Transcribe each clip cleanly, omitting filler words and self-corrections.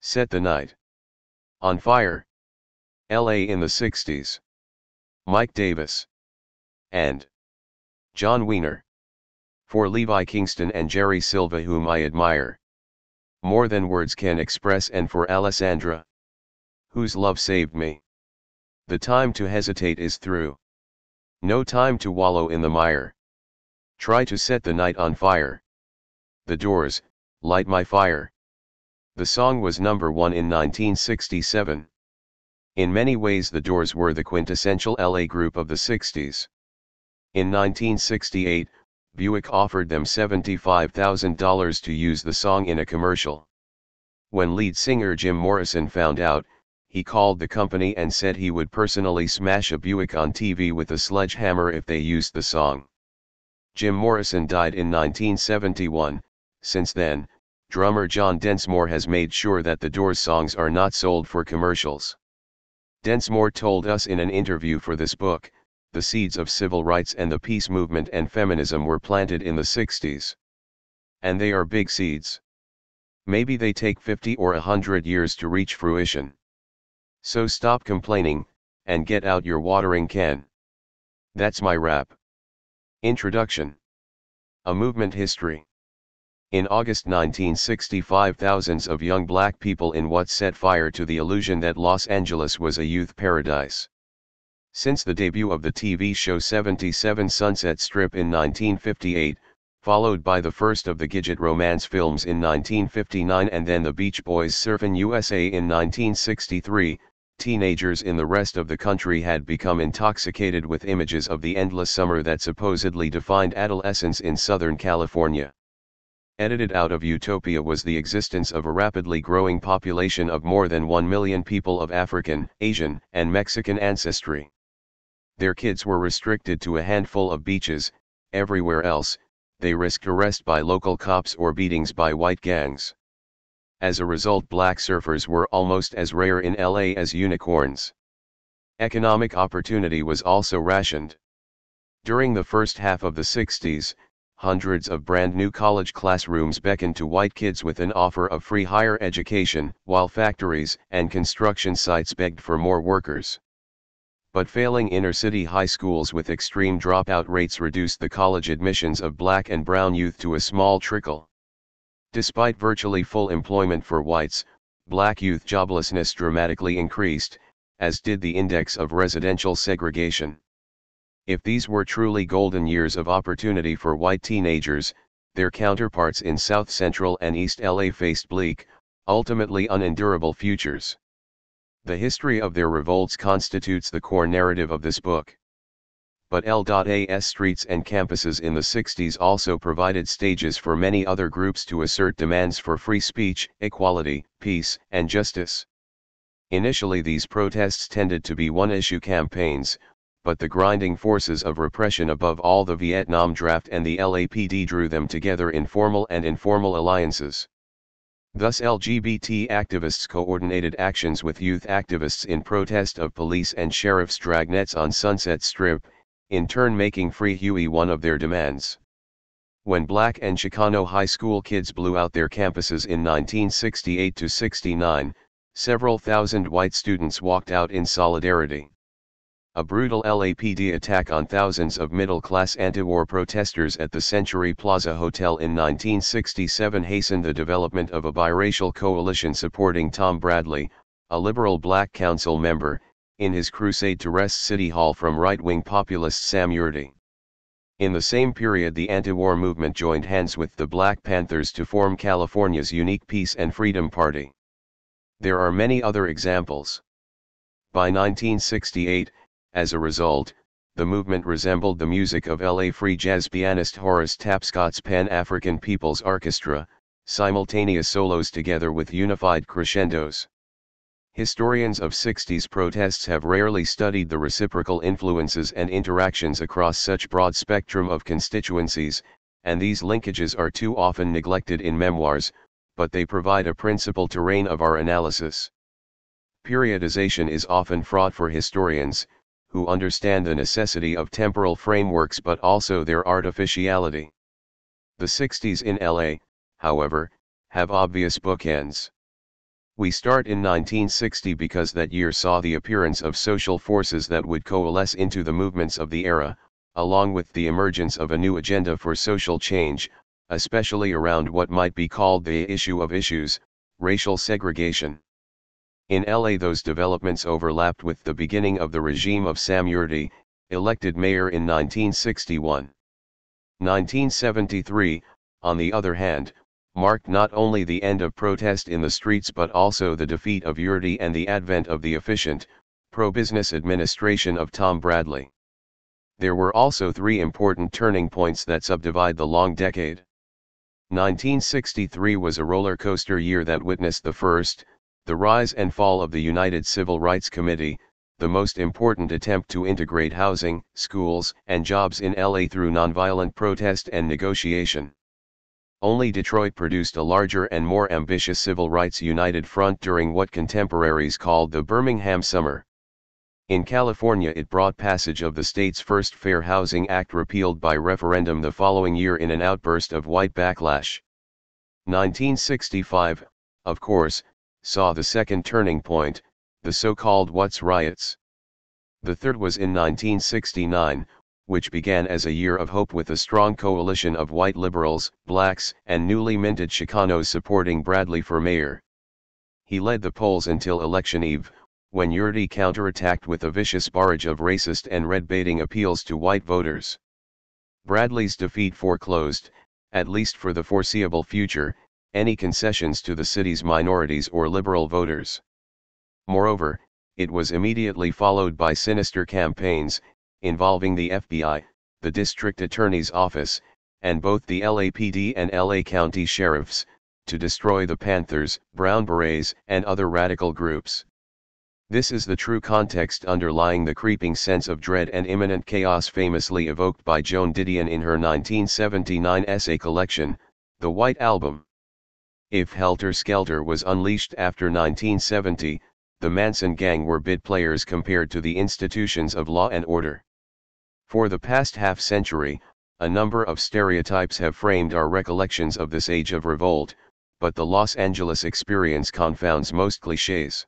Set the Night on Fire, LA in the 60s. Mike Davis and John Wiener. For Levi Kingston and Jerry Silva, whom I admire more than words can express, and for Alessandra, whose love saved me. The time to hesitate is through. No time to wallow in the mire. Try to set the night on fire. The Doors, Light My Fire. The song was number 1 in 1967. In many ways the Doors were the quintessential LA group of the 60s. In 1968, Buick offered them $75,000 to use the song in a commercial. When lead singer Jim Morrison found out, he called the company and said he would personally smash a Buick on TV with a sledgehammer if they used the song. Jim Morrison died in 1971. Since then, drummer John Densmore has made sure that the Doors songs are not sold for commercials. Densmore told us in an interview for this book, the seeds of civil rights and the peace movement and feminism were planted in the 60s. And they are big seeds. Maybe they take 50 or 100 years to reach fruition. So stop complaining, and get out your watering can. That's my rap. Introduction. A movement history. In August 1965, thousands of young black people in what set fire to the illusion that Los Angeles was a youth paradise. Since the debut of the TV show 77 Sunset Strip in 1958, followed by the first of the Gidget romance films in 1959 and then the Beach Boys' Surfin' USA in 1963, teenagers in the rest of the country had become intoxicated with images of the endless summer that supposedly defined adolescence in Southern California. Edited out of utopia was the existence of a rapidly growing population of more than 1 million people of African, Asian, and Mexican ancestry. Their kids were restricted to a handful of beaches. Everywhere else, they risked arrest by local cops or beatings by white gangs. As a result, black surfers were almost as rare in LA as unicorns. Economic opportunity was also rationed. During the first half of the 60s, hundreds of brand new college classrooms beckoned to white kids with an offer of free higher education, while factories and construction sites begged for more workers. But failing inner-city high schools with extreme dropout rates reduced the college admissions of black and brown youth to a small trickle. Despite virtually full employment for whites, black youth joblessness dramatically increased, as did the index of residential segregation. If these were truly golden years of opportunity for white teenagers, their counterparts in South Central and East LA faced bleak, ultimately unendurable futures. The history of their revolts constitutes the core narrative of this book. But LA's streets and campuses in the 60s also provided stages for many other groups to assert demands for free speech, equality, peace, and justice. Initially, these protests tended to be one-issue campaigns, but the grinding forces of repression, above all the Vietnam draft and the LAPD, drew them together in formal and informal alliances. Thus LGBT activists coordinated actions with youth activists in protest of police and sheriff's dragnets on Sunset Strip, in turn making free Huey one of their demands. When black and Chicano high school kids blew out their campuses in 1968-69, several thousand white students walked out in solidarity. A brutal LAPD attack on thousands of middle-class anti-war protesters at the Century Plaza Hotel in 1967 hastened the development of a biracial coalition supporting Tom Bradley, a liberal black council member, in his crusade to wrest City Hall from right-wing populist Sam Yurdi. In the same period, the anti-war movement joined hands with the Black Panthers to form California's unique Peace and Freedom Party. There are many other examples. By 1968, as a result, the movement resembled the music of LA free jazz pianist Horace Tapscott's Pan-African People's Orchestra, simultaneous solos together with unified crescendos. Historians of 60s protests have rarely studied the reciprocal influences and interactions across such broad spectrum of constituencies, and these linkages are too often neglected in memoirs, but they provide a principal terrain of our analysis. Periodization is often fraught for historians, who understand the necessity of temporal frameworks but also their artificiality. The 60s in LA, however, have obvious bookends. We start in 1960 because that year saw the appearance of social forces that would coalesce into the movements of the era, along with the emergence of a new agenda for social change, especially around what might be called the issue of issues, racial segregation. In LA those developments overlapped with the beginning of the regime of Sam Yurdi, elected mayor in 1961. 1973, on the other hand, marked not only the end of protest in the streets but also the defeat of Yurdi and the advent of the efficient, pro-business administration of Tom Bradley. There were also three important turning points that subdivide the long decade. 1963 was a roller coaster year that witnessed the rise and fall of the United Civil Rights Committee, the most important attempt to integrate housing, schools, and jobs in LA through nonviolent protest and negotiation. Only Detroit produced a larger and more ambitious civil rights united front during what contemporaries called the Birmingham Summer. In California it brought passage of the state's first Fair Housing Act repealed by referendum the following year in an outburst of white backlash. 1965, of course, saw the second turning point, the so-called Watts riots. The third was in 1969, which began as a year of hope with a strong coalition of white liberals, blacks, and newly minted Chicanos supporting Bradley for mayor. He led the polls until election eve, when Yurdi counterattacked with a vicious barrage of racist and red-baiting appeals to white voters. Bradley's defeat foreclosed, at least for the foreseeable future, any concessions to the city's minorities or liberal voters. Moreover, it was immediately followed by sinister campaigns, involving the FBI, the District Attorney's Office, and both the LAPD and LA County Sheriffs, to destroy the Panthers, Brown Berets, and other radical groups. This is the true context underlying the creeping sense of dread and imminent chaos famously evoked by Joan Didion in her 1979 essay collection, The White Album. If Helter Skelter was unleashed after 1970, the Manson gang were bit players compared to the institutions of law and order. For the past half-century, a number of stereotypes have framed our recollections of this age of revolt, but the Los Angeles experience confounds most clichés.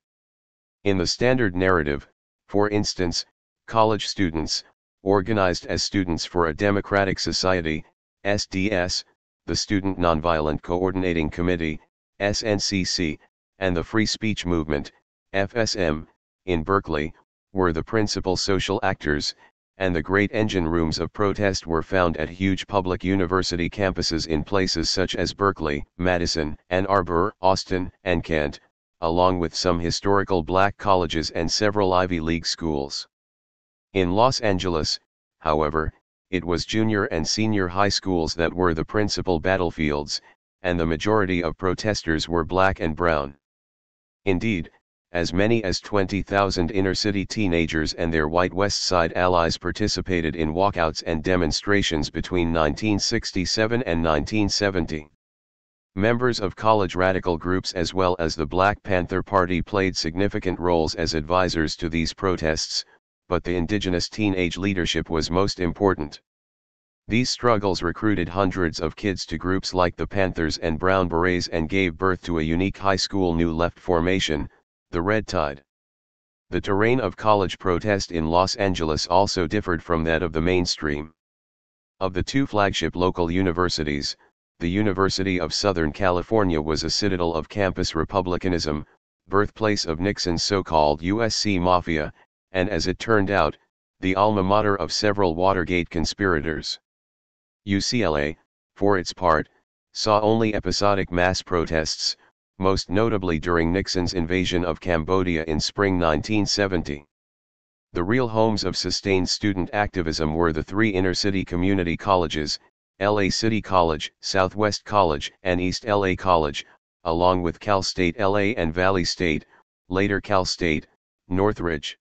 In the standard narrative, for instance, college students, organized as Students for a Democratic Society, SDS, the Student Nonviolent Coordinating Committee, SNCC, and the Free Speech Movement, FSM, in Berkeley, were the principal social actors, and the great engine rooms of protest were found at huge public university campuses in places such as Berkeley, Madison, Ann Arbor, Austin, and Kent, along with some historical black colleges and several Ivy League schools. In Los Angeles, however, it was junior and senior high schools that were the principal battlefields, and the majority of protesters were black and brown. Indeed, as many as 20,000 inner-city teenagers and their white West Side allies participated in walkouts and demonstrations between 1967 and 1970. Members of college radical groups as well as the Black Panther Party played significant roles as advisors to these protests, but the indigenous teenage leadership was most important. These struggles recruited hundreds of kids to groups like the Panthers and Brown Berets and gave birth to a unique high school New Left formation, the Red Tide. The terrain of college protest in Los Angeles also differed from that of the mainstream. Of the two flagship local universities, the University of Southern California was a citadel of campus republicanism, birthplace of Nixon's so-called USC Mafia, and as it turned out, the alma mater of several Watergate conspirators. UCLA, for its part, saw only episodic mass protests, most notably during Nixon's invasion of Cambodia in spring 1970. The real homes of sustained student activism were the three inner-city community colleges, LA City College, Southwest College, and East LA College, along with Cal State LA and Valley State, later Cal State, Northridge.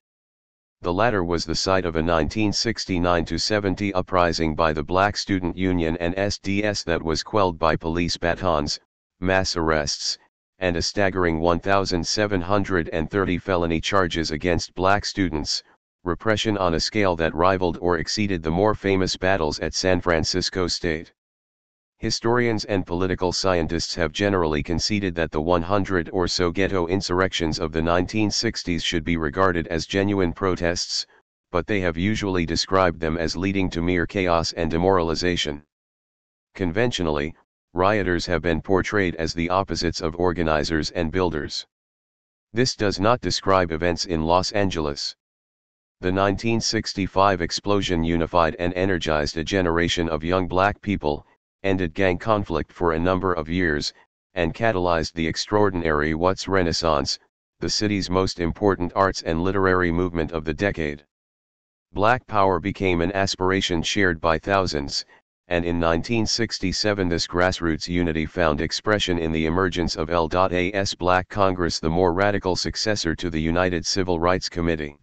The latter was the site of a 1969-70 uprising by the Black Student Union and SDS that was quelled by police batons, mass arrests, and a staggering 1,730 felony charges against black students, repression on a scale that rivaled or exceeded the more famous battles at San Francisco State. Historians and political scientists have generally conceded that the 100 or so ghetto insurrections of the 1960s should be regarded as genuine protests, but they have usually described them as leading to mere chaos and demoralization. Conventionally, rioters have been portrayed as the opposites of organizers and builders. This does not describe events in Los Angeles. The 1965 explosion unified and energized a generation of young black people, ended gang conflict for a number of years, and catalyzed the extraordinary Watts Renaissance, the city's most important arts and literary movement of the decade. Black power became an aspiration shared by thousands, and in 1967 this grassroots unity found expression in the emergence of L.A.'s Black Congress, the more radical successor to the United Civil Rights Committee.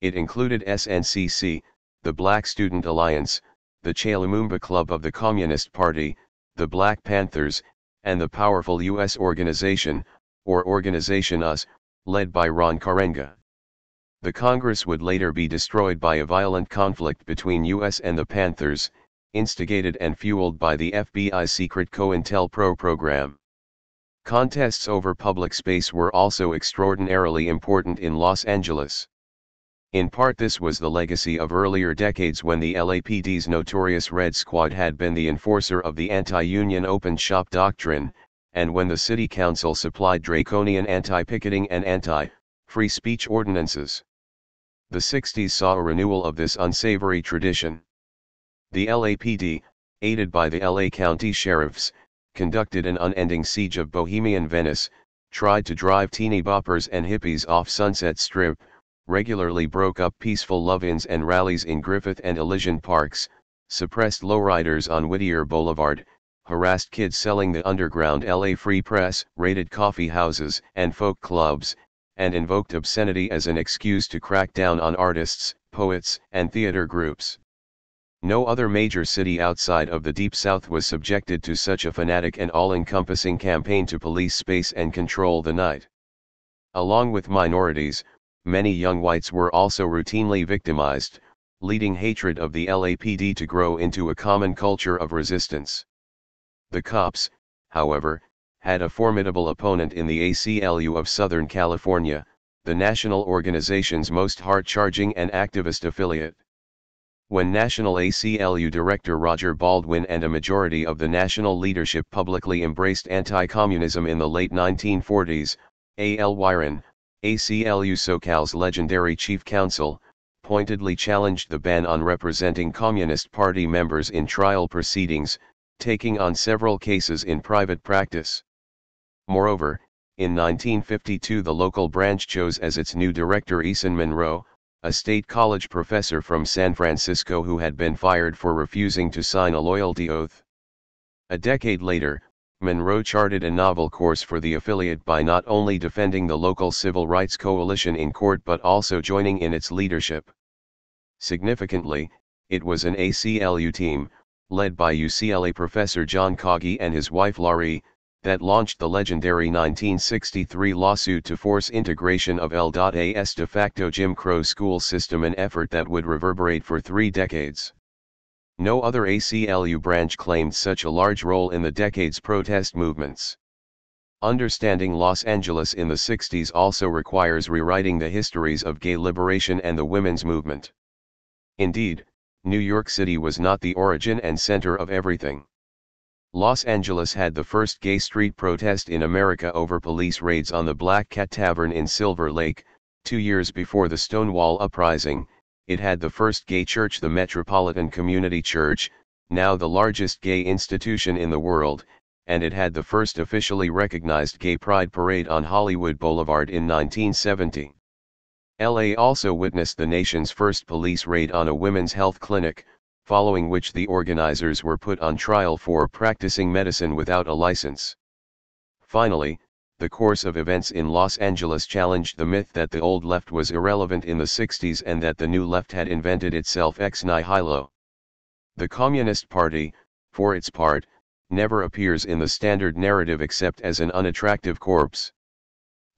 It included SNCC, the Black Student Alliance, the Che Lumumba Club of the Communist Party, the Black Panthers, and the powerful U.S. organization, or Organization US, led by Ron Karenga. The Congress would later be destroyed by a violent conflict between U.S. and the Panthers, instigated and fueled by the FBI's secret COINTELPRO program. Contests over public space were also extraordinarily important in Los Angeles. In part this was the legacy of earlier decades when the LAPD's notorious Red Squad had been the enforcer of the anti-union open shop doctrine, and when the city council supplied draconian anti-picketing and anti-free speech ordinances. The 60s saw a renewal of this unsavory tradition. The LAPD, aided by the LA County Sheriffs, conducted an unending siege of Bohemian Venice, tried to drive teeny boppers and hippies off Sunset Strip, regularly broke up peaceful love-ins and rallies in Griffith and Elysian parks, suppressed lowriders on Whittier Boulevard, harassed kids selling the underground LA Free Press, raided coffee houses and folk clubs, and invoked obscenity as an excuse to crack down on artists, poets, and theater groups. No other major city outside of the Deep South was subjected to such a fanatic and all-encompassing campaign to police space and control the night. Along with minorities, many young whites were also routinely victimized, leading hatred of the LAPD to grow into a common culture of resistance. The cops, however, had a formidable opponent in the ACLU of Southern California, the national organization's most hard-charging and activist affiliate. When National ACLU Director Roger Baldwin and a majority of the national leadership publicly embraced anti-communism in the late 1940s, A.L. Wiener, ACLU SoCal's legendary chief counsel, pointedly challenged the ban on representing Communist Party members in trial proceedings, taking on several cases in private practice. Moreover, in 1952 the local branch chose as its new director Eason Monroe, a state college professor from San Francisco who had been fired for refusing to sign a loyalty oath. A decade later, Monroe charted a novel course for the affiliate by not only defending the local civil rights coalition in court but also joining in its leadership. Significantly, it was an ACLU team, led by UCLA professor John Kagi and his wife Laurie, that launched the legendary 1963 lawsuit to force integration of L.A.'s de facto Jim Crow school system, an effort that would reverberate for 3 decades. No other ACLU branch claimed such a large role in the decade's protest movements. Understanding Los Angeles in the 60s also requires rewriting the histories of gay liberation and the women's movement. Indeed, New York City was not the origin and center of everything. Los Angeles had the first gay street protest in America over police raids on the Black Cat Tavern in Silver Lake. 2 years before the Stonewall Uprising, it had the first gay church, the Metropolitan Community Church, now the largest gay institution in the world, and it had the first officially recognized gay pride parade on Hollywood Boulevard in 1970. LA also witnessed the nation's first police raid on a women's health clinic, following which the organizers were put on trial for practicing medicine without a license. Finally, the course of events in Los Angeles challenged the myth that the old left was irrelevant in the 60s and that the new left had invented itself ex nihilo. The Communist Party, for its part, never appears in the standard narrative except as an unattractive corpse.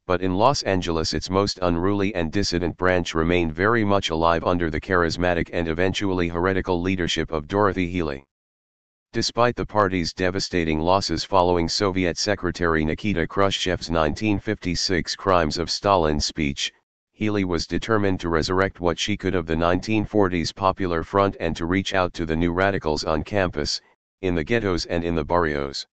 But in Los Angeles its most unruly and dissident branch remained very much alive under the charismatic and eventually heretical leadership of Dorothy Healey. Despite the party's devastating losses following Soviet Secretary Nikita Khrushchev's 1956 Crimes of Stalin speech, Healy was determined to resurrect what she could of the 1940s Popular Front and to reach out to the new radicals on campus, in the ghettos and in the barrios.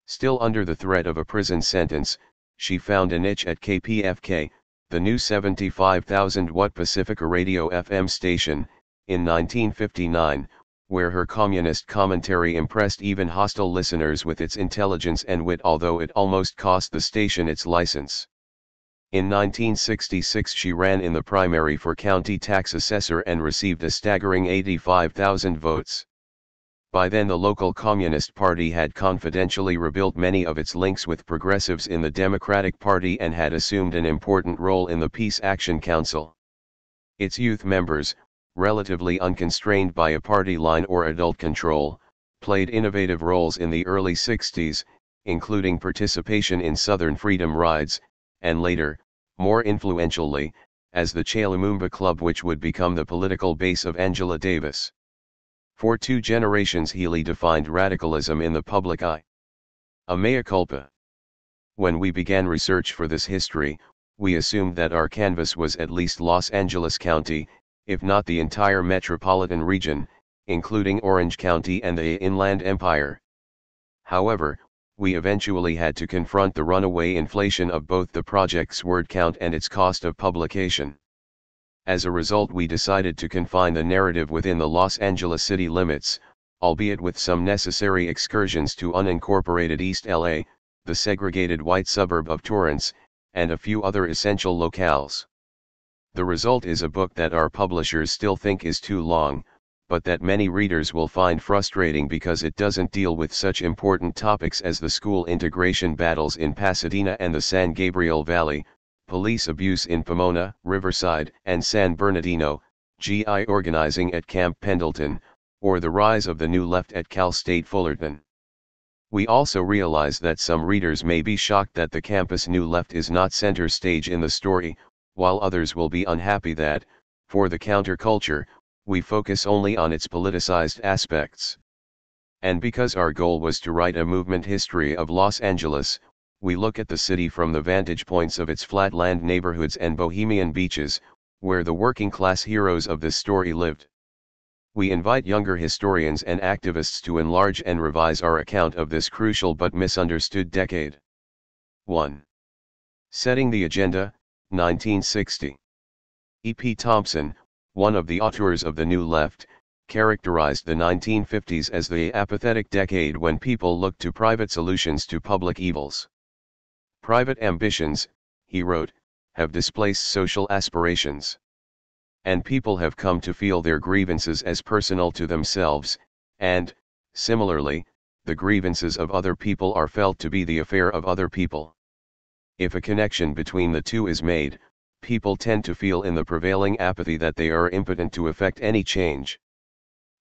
Still under the threat of a prison sentence, she found a niche at KPFK, the new 75,000-watt Pacifica Radio FM station, in 1959, where her communist commentary impressed even hostile listeners with its intelligence and wit, although it almost cost the station its license. In 1966 she ran in the primary for county tax assessor and received a staggering 85,000 votes. By then the local Communist Party had confidentially rebuilt many of its links with progressives in the Democratic Party and had assumed an important role in the Peace Action Council. Its youth members, relatively unconstrained by a party line or adult control, played innovative roles in the early 60s, including participation in Southern Freedom Rides, and later, more influentially, as the Che Lumumba Club, which would become the political base of Angela Davis. For 2 generations Healy defined radicalism in the public eye. A mea culpa. When we began research for this history, we assumed that our canvas was at least Los Angeles County, if not the entire metropolitan region, including Orange County and the Inland Empire. However, we eventually had to confront the runaway inflation of both the project's word count and its cost of publication. As a result, we decided to confine the narrative within the Los Angeles city limits, albeit with some necessary excursions to unincorporated East LA, the segregated white suburb of Torrance, and a few other essential locales. The result is a book that our publishers still think is too long, but that many readers will find frustrating because it doesn't deal with such important topics as the school integration battles in Pasadena and the San Gabriel Valley, police abuse in Pomona, Riverside, and San Bernardino, GI organizing at Camp Pendleton, or the rise of the New Left at Cal State Fullerton. We also realize that some readers may be shocked that the campus New Left is not center stage in the story, while others will be unhappy that, for the counterculture, we focus only on its politicized aspects. And because our goal was to write a movement history of Los Angeles, we look at the city from the vantage points of its flatland neighborhoods and bohemian beaches, where the working class heroes of this story lived. We invite younger historians and activists to enlarge and revise our account of this crucial but misunderstood decade. 1. Setting the Agenda, 1960. E.P. Thompson, one of the auteurs of the New Left, characterized the 1950s as the apathetic decade when people looked to private solutions to public evils. Private ambitions, he wrote, have displaced social aspirations. And people have come to feel their grievances as personal to themselves, and, similarly, the grievances of other people are felt to be the affair of other people. If a connection between the two is made, people tend to feel in the prevailing apathy that they are impotent to effect any change.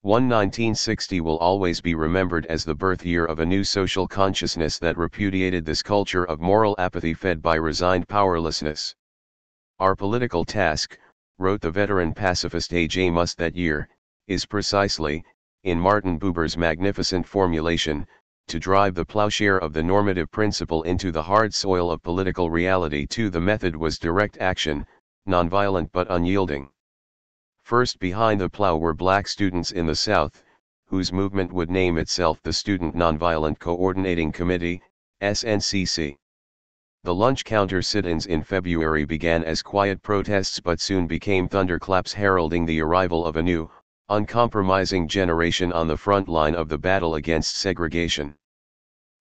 1960 will always be remembered as the birth year of a new social consciousness that repudiated this culture of moral apathy fed by resigned powerlessness. Our political task, wrote the veteran pacifist A.J. Musk that year, is precisely, in Martin Buber's magnificent formulation, to drive the plowshare of the normative principle into the hard soil of political reality. The method was direct action, nonviolent but unyielding. First behind the plow were black students in the South, whose movement would name itself the Student Nonviolent Coordinating Committee, SNCC. The lunch counter sit-ins in February began as quiet protests but soon became thunderclaps heralding the arrival of a new, uncompromising generation on the front line of the battle against segregation.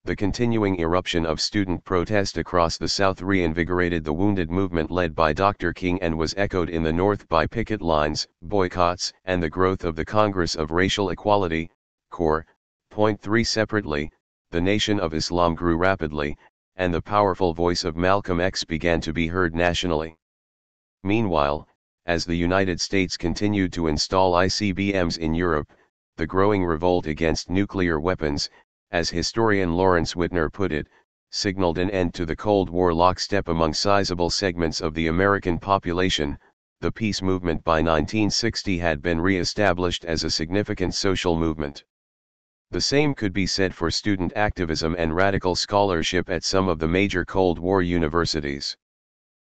The continuing eruption of student protest across the South reinvigorated the wounded movement led by Dr. King and was echoed in the North by picket lines, boycotts, and the growth of the Congress of Racial Equality, CORE. 3. Separately, the Nation of Islam grew rapidly, and the powerful voice of Malcolm X began to be heard nationally. Meanwhile, as the United States continued to install ICBMs in Europe, the growing revolt against nuclear weapons, as historian Lawrence Whitner put it, signaled an end to the Cold War lockstep among sizable segments of the American population. The peace movement by 1960 had been re-established as a significant social movement. The same could be said for student activism and radical scholarship at some of the major Cold War universities.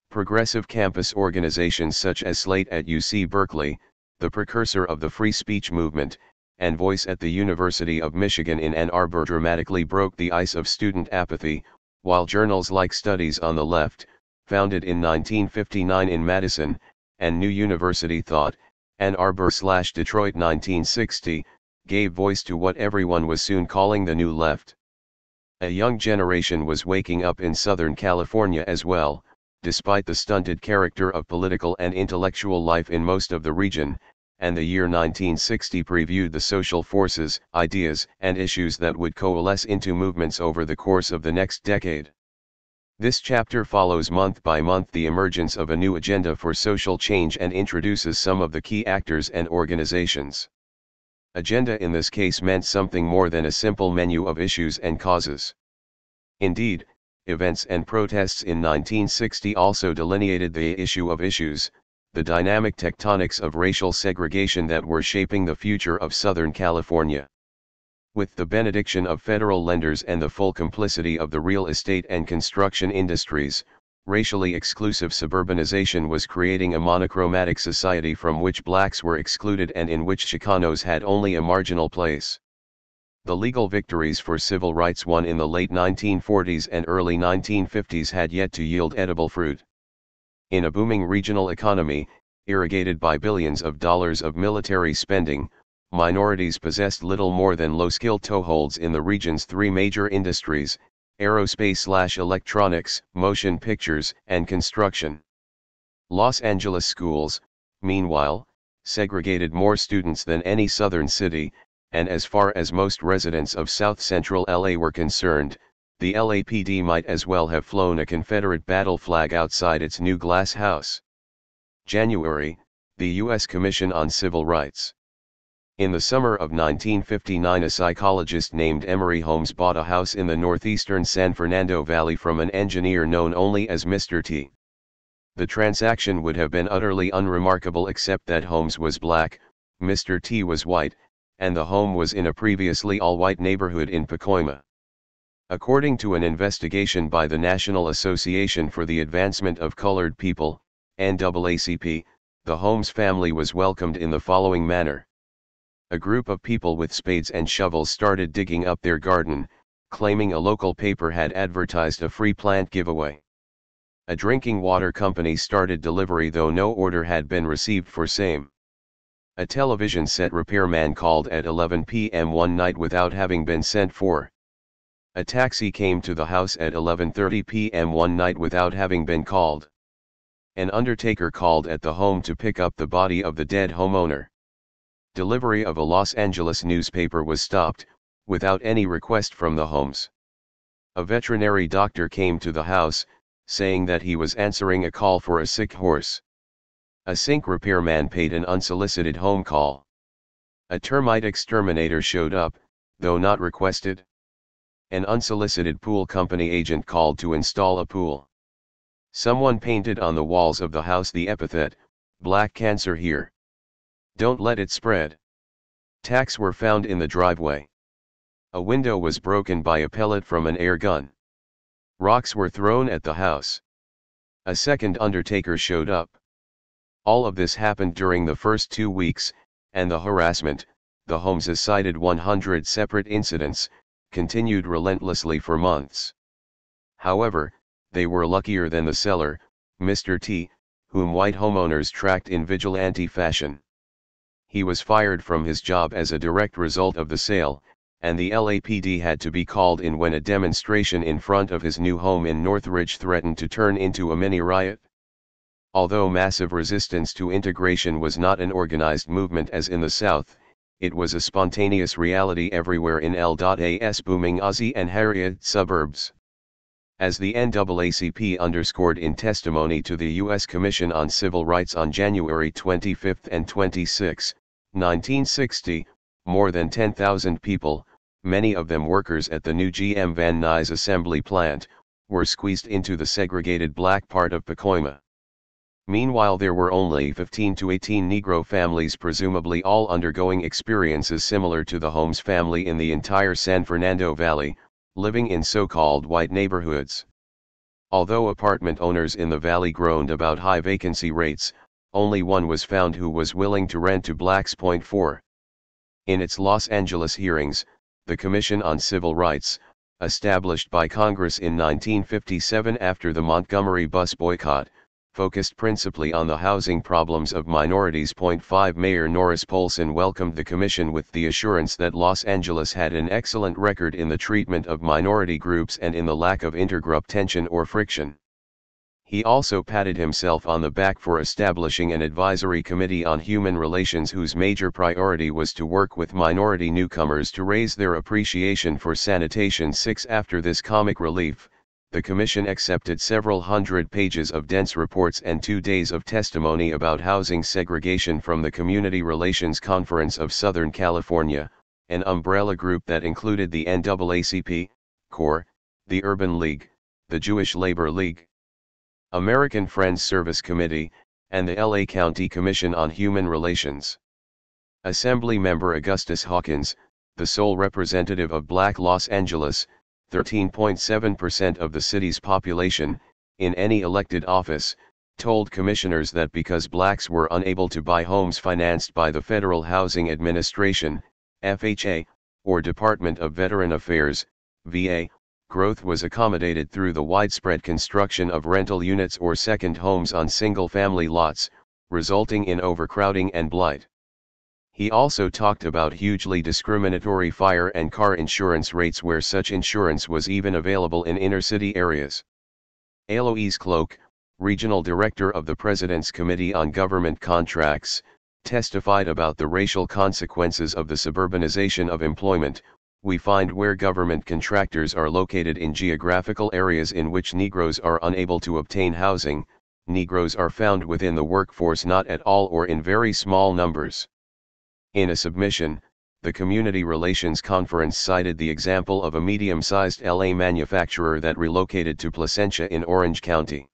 Progressive campus organizations such as Slate at UC Berkeley, the precursor of the free speech movement, and Voice at the University of Michigan in Ann Arbor dramatically broke the ice of student apathy, while journals like Studies on the Left, founded in 1959 in Madison, and New University Thought, Ann Arbor/Detroit 1960, gave voice to what everyone was soon calling the New Left. A young generation was waking up in Southern California as well, despite the stunted character of political and intellectual life in most of the region, and the year 1960 previewed the social forces, ideas, and issues that would coalesce into movements over the course of the next decade. This chapter follows month by month the emergence of a new agenda for social change and introduces some of the key actors and organizations. Agenda in this case meant something more than a simple menu of issues and causes. Indeed, events and protests in 1960 also delineated the issue of issues, the dynamic tectonics of racial segregation that were shaping the future of Southern California. With the benediction of federal lenders and the full complicity of the real estate and construction industries, racially exclusive suburbanization was creating a monochromatic society from which blacks were excluded and in which Chicanos had only a marginal place. The legal victories for civil rights won in the late 1940s and early 1950s had yet to yield edible fruit. In a booming regional economy, irrigated by billions of dollars of military spending, minorities possessed little more than low-skill toeholds in the region's three major industries: aerospace/electronics, motion pictures, and construction. Los Angeles schools, meanwhile, segregated more students than any southern city, and as far as most residents of South Central LA were concerned, the LAPD might as well have flown a Confederate battle flag outside its new glass house. January, the U.S. Commission on Civil Rights. In the summer of 1959, a psychologist named Emory Holmes bought a house in the northeastern San Fernando Valley from an engineer known only as Mr. T. The transaction would have been utterly unremarkable except that Holmes was black, Mr. T was white, and the home was in a previously all-white neighborhood in Pacoima. According to an investigation by the National Association for the Advancement of Colored People, NAACP, the Holmes family was welcomed in the following manner. A group of people with spades and shovels started digging up their garden, claiming a local paper had advertised a free plant giveaway. A drinking water company started delivery though no order had been received for same. A television set repairman called at 11 p.m. one night without having been sent for. A taxi came to the house at 11:30 p.m. one night without having been called. An undertaker called at the home to pick up the body of the dead homeowner. Delivery of a Los Angeles newspaper was stopped, without any request from the Holmes. A veterinary doctor came to the house, saying that he was answering a call for a sick horse. A sink repairman paid an unsolicited home call. A termite exterminator showed up, though not requested. An unsolicited pool company agent called to install a pool. Someone painted on the walls of the house the epithet, "Black Cancer here. Don't let it spread." Tacks were found in the driveway. A window was broken by a pellet from an air gun. Rocks were thrown at the house. A second undertaker showed up. All of this happened during the first 2 weeks, and the harassment, the Holmeses cited 100 separate incidents, continued relentlessly for months. However, they were luckier than the seller, Mr. T, whom white homeowners tracked in vigilante fashion. He was fired from his job as a direct result of the sale, and the LAPD had to be called in when a demonstration in front of his new home in Northridge threatened to turn into a mini riot. Although massive resistance to integration was not an organized movement as in the South, it was a spontaneous reality everywhere in L.A.'s booming Aussie and Harriet suburbs. As the NAACP underscored in testimony to the U.S. Commission on Civil Rights on January 25 and 26, 1960, more than 10,000 people, many of them workers at the new GM Van Nuys assembly plant, were squeezed into the segregated black part of Pacoima. Meanwhile, there were only 15 to 18 Negro families, presumably all undergoing experiences similar to the Holmes family in the entire San Fernando Valley, living in so-called white neighborhoods. Although apartment owners in the valley groaned about high vacancy rates, only one was found who was willing to rent to blacks. 4. In its Los Angeles hearings, the Commission on Civil Rights, established by Congress in 1957 after the Montgomery bus boycott, focused principally on the housing problems of minorities. 5. Mayor Norris Polson welcomed the commission with the assurance that Los Angeles had an excellent record in the treatment of minority groups and in the lack of intergroup tension or friction. He also patted himself on the back for establishing an advisory committee on human relations whose major priority was to work with minority newcomers to raise their appreciation for sanitation. 6. After this comic relief, the commission accepted several hundred pages of dense reports and 2 days of testimony about housing segregation from the Community Relations Conference of Southern California, an umbrella group that included the NAACP, CORE, the Urban League, the Jewish Labor League, American Friends Service Committee, and the LA County Commission on Human Relations. Assembly member Augustus Hawkins, the sole representative of Black Los Angeles, 13.7% of the city's population, in any elected office, told commissioners that because blacks were unable to buy homes financed by the Federal Housing Administration, FHA, or Department of Veteran Affairs, VA, growth was accommodated through the widespread construction of rental units or second homes on single-family lots, resulting in overcrowding and blight. He also talked about hugely discriminatory fire and car insurance rates where such insurance was even available in inner-city areas. Alois Cloak, regional director of the President's Committee on Government Contracts, testified about the racial consequences of the suburbanization of employment. We find where government contractors are located in geographical areas in which Negroes are unable to obtain housing, Negroes are found within the workforce not at all or in very small numbers. In a submission, the Community Relations Conference cited the example of a medium-sized LA manufacturer that relocated to Placentia in Orange County.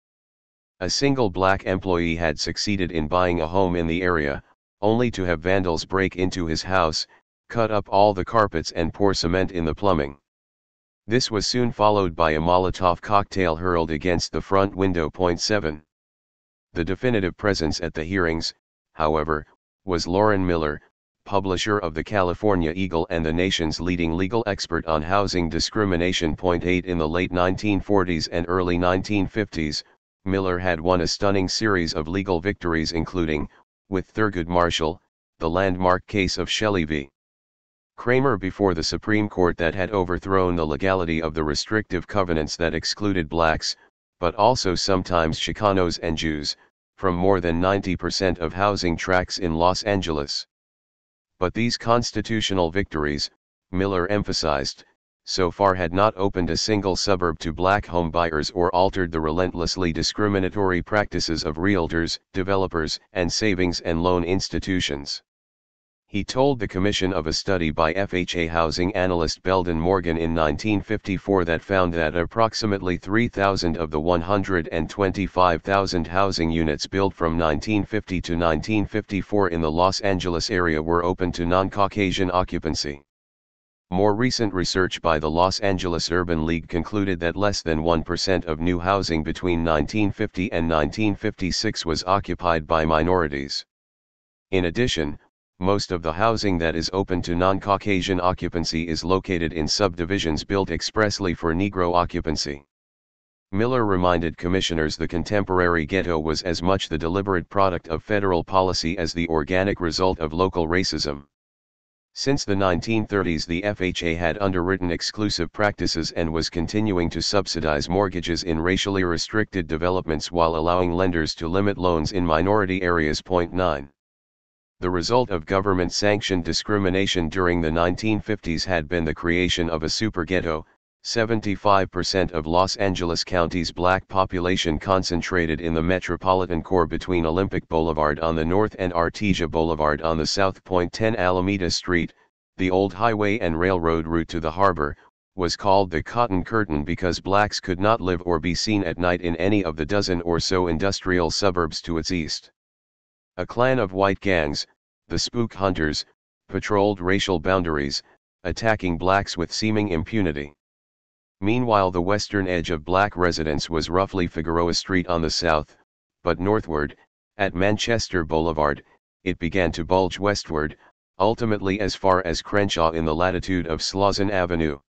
A single black employee had succeeded in buying a home in the area, only to have vandals break into his house, cut up all the carpets and pour cement in the plumbing. This was soon followed by a Molotov cocktail hurled against the front window. 7. The definitive presence at the hearings, however, was Lauren Miller, publisher of the California Eagle and the nation's leading legal expert on housing discrimination. 8. In the late 1940s and early 1950s, Miller had won a stunning series of legal victories including, with Thurgood Marshall, the landmark case of Shelley v. Kramer before the Supreme Court that had overthrown the legality of the restrictive covenants that excluded blacks, but also sometimes Chicanos and Jews, from more than 90% of housing tracts in Los Angeles. But these constitutional victories, Miller emphasized, so far had not opened a single suburb to black home buyers or altered the relentlessly discriminatory practices of realtors, developers, and savings and loan institutions. He told the commission of a study by FHA housing analyst Belden Morgan in 1954 that found that approximately 3,000 of the 125,000 housing units built from 1950 to 1954 in the Los Angeles area were open to non-Caucasian occupancy. More recent research by the Los Angeles Urban League concluded that less than 1% of new housing between 1950 and 1956 was occupied by minorities. In addition, most of the housing that is open to non-Caucasian occupancy is located in subdivisions built expressly for Negro occupancy. Miller reminded commissioners the contemporary ghetto was as much the deliberate product of federal policy as the organic result of local racism. Since the 1930s, the FHA had underwritten exclusive practices and was continuing to subsidize mortgages in racially restricted developments while allowing lenders to limit loans in minority areas. 9. The result of government-sanctioned discrimination during the 1950s had been the creation of a super ghetto. 75% of Los Angeles County's black population concentrated in the metropolitan core between Olympic Boulevard on the north and Artesia Boulevard on the south. 10 Alameda Street, the old highway and railroad route to the harbor, was called the Cotton Curtain because blacks could not live or be seen at night in any of the dozen or so industrial suburbs to its east. A clan of white gangs, the Spook Hunters, patrolled racial boundaries, attacking blacks with seeming impunity. Meanwhile, the western edge of black residence was roughly Figueroa Street on the south, but northward, at Manchester Boulevard, it began to bulge westward, ultimately as far as Crenshaw in the latitude of Slauson Avenue.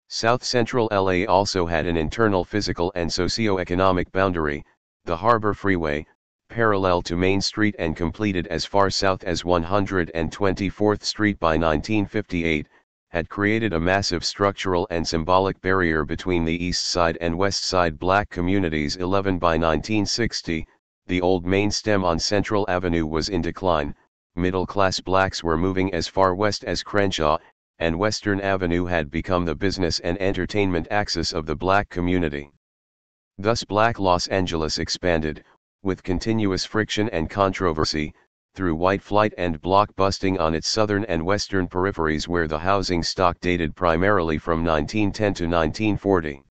South Central LA also had an internal physical and socio-economic boundary, the Harbor Freeway, parallel to Main Street and completed as far south as 124th Street by 1958, had created a massive structural and symbolic barrier between the East Side and West Side black communities. 11 by 1960, the old main stem on Central Avenue was in decline, middle-class blacks were moving as far west as Crenshaw, and Western Avenue had become the business and entertainment axis of the black community. Thus Black Los Angeles expanded, with continuous friction and controversy, through white flight and block busting on its southern and western peripheries where the housing stock dated primarily from 1910 to 1940.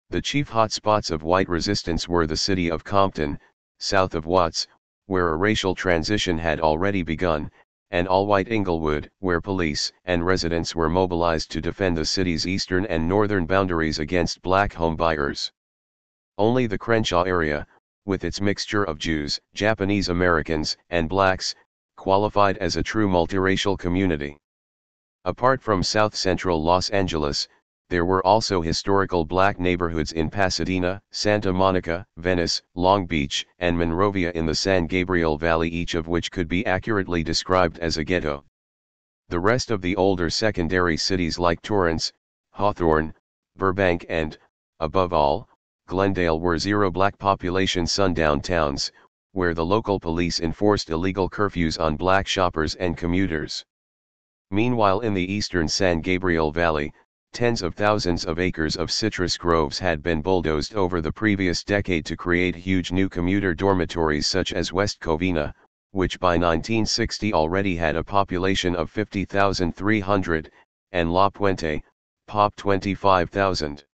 The chief hotspots of white resistance were the city of Compton, south of Watts, where a racial transition had already begun, and all-white Inglewood, where police and residents were mobilized to defend the city's eastern and northern boundaries against black homebuyers. Only the Crenshaw area, with its mixture of Jews, Japanese Americans, and blacks, qualified as a true multiracial community. Apart from South Central Los Angeles, there were also historical black neighborhoods in Pasadena, Santa Monica, Venice, Long Beach, and Monrovia in the San Gabriel Valley, each of which could be accurately described as a ghetto. The rest of the older secondary cities like Torrance, Hawthorne, Burbank and, above all, Glendale were zero black population sundown towns, where the local police enforced illegal curfews on black shoppers and commuters. Meanwhile, in the eastern San Gabriel Valley, tens of thousands of acres of citrus groves had been bulldozed over the previous decade to create huge new commuter dormitories such as West Covina, which by 1960 already had a population of 50,300, and La Puente, pop 25,000.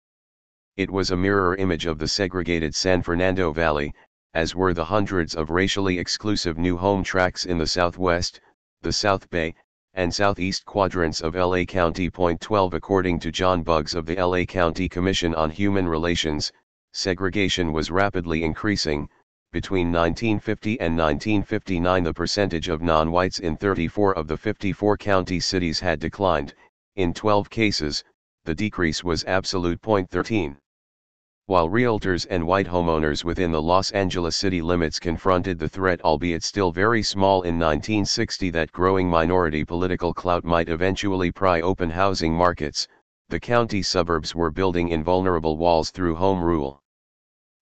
It was a mirror image of the segregated San Fernando Valley, as were the hundreds of racially exclusive new home tracts in the Southwest, the South Bay, and Southeast quadrants of LA County. 12 According to John Buggs of the LA County Commission on Human Relations, segregation was rapidly increasing. Between 1950 and 1959 the percentage of non-whites in 34 of the 54 county cities had declined. In 12 cases, the decrease was absolute. 13. While realtors and white homeowners within the Los Angeles city limits confronted the threat, albeit still very small in 1960, that growing minority political clout might eventually pry open housing markets, the county suburbs were building invulnerable walls through home rule.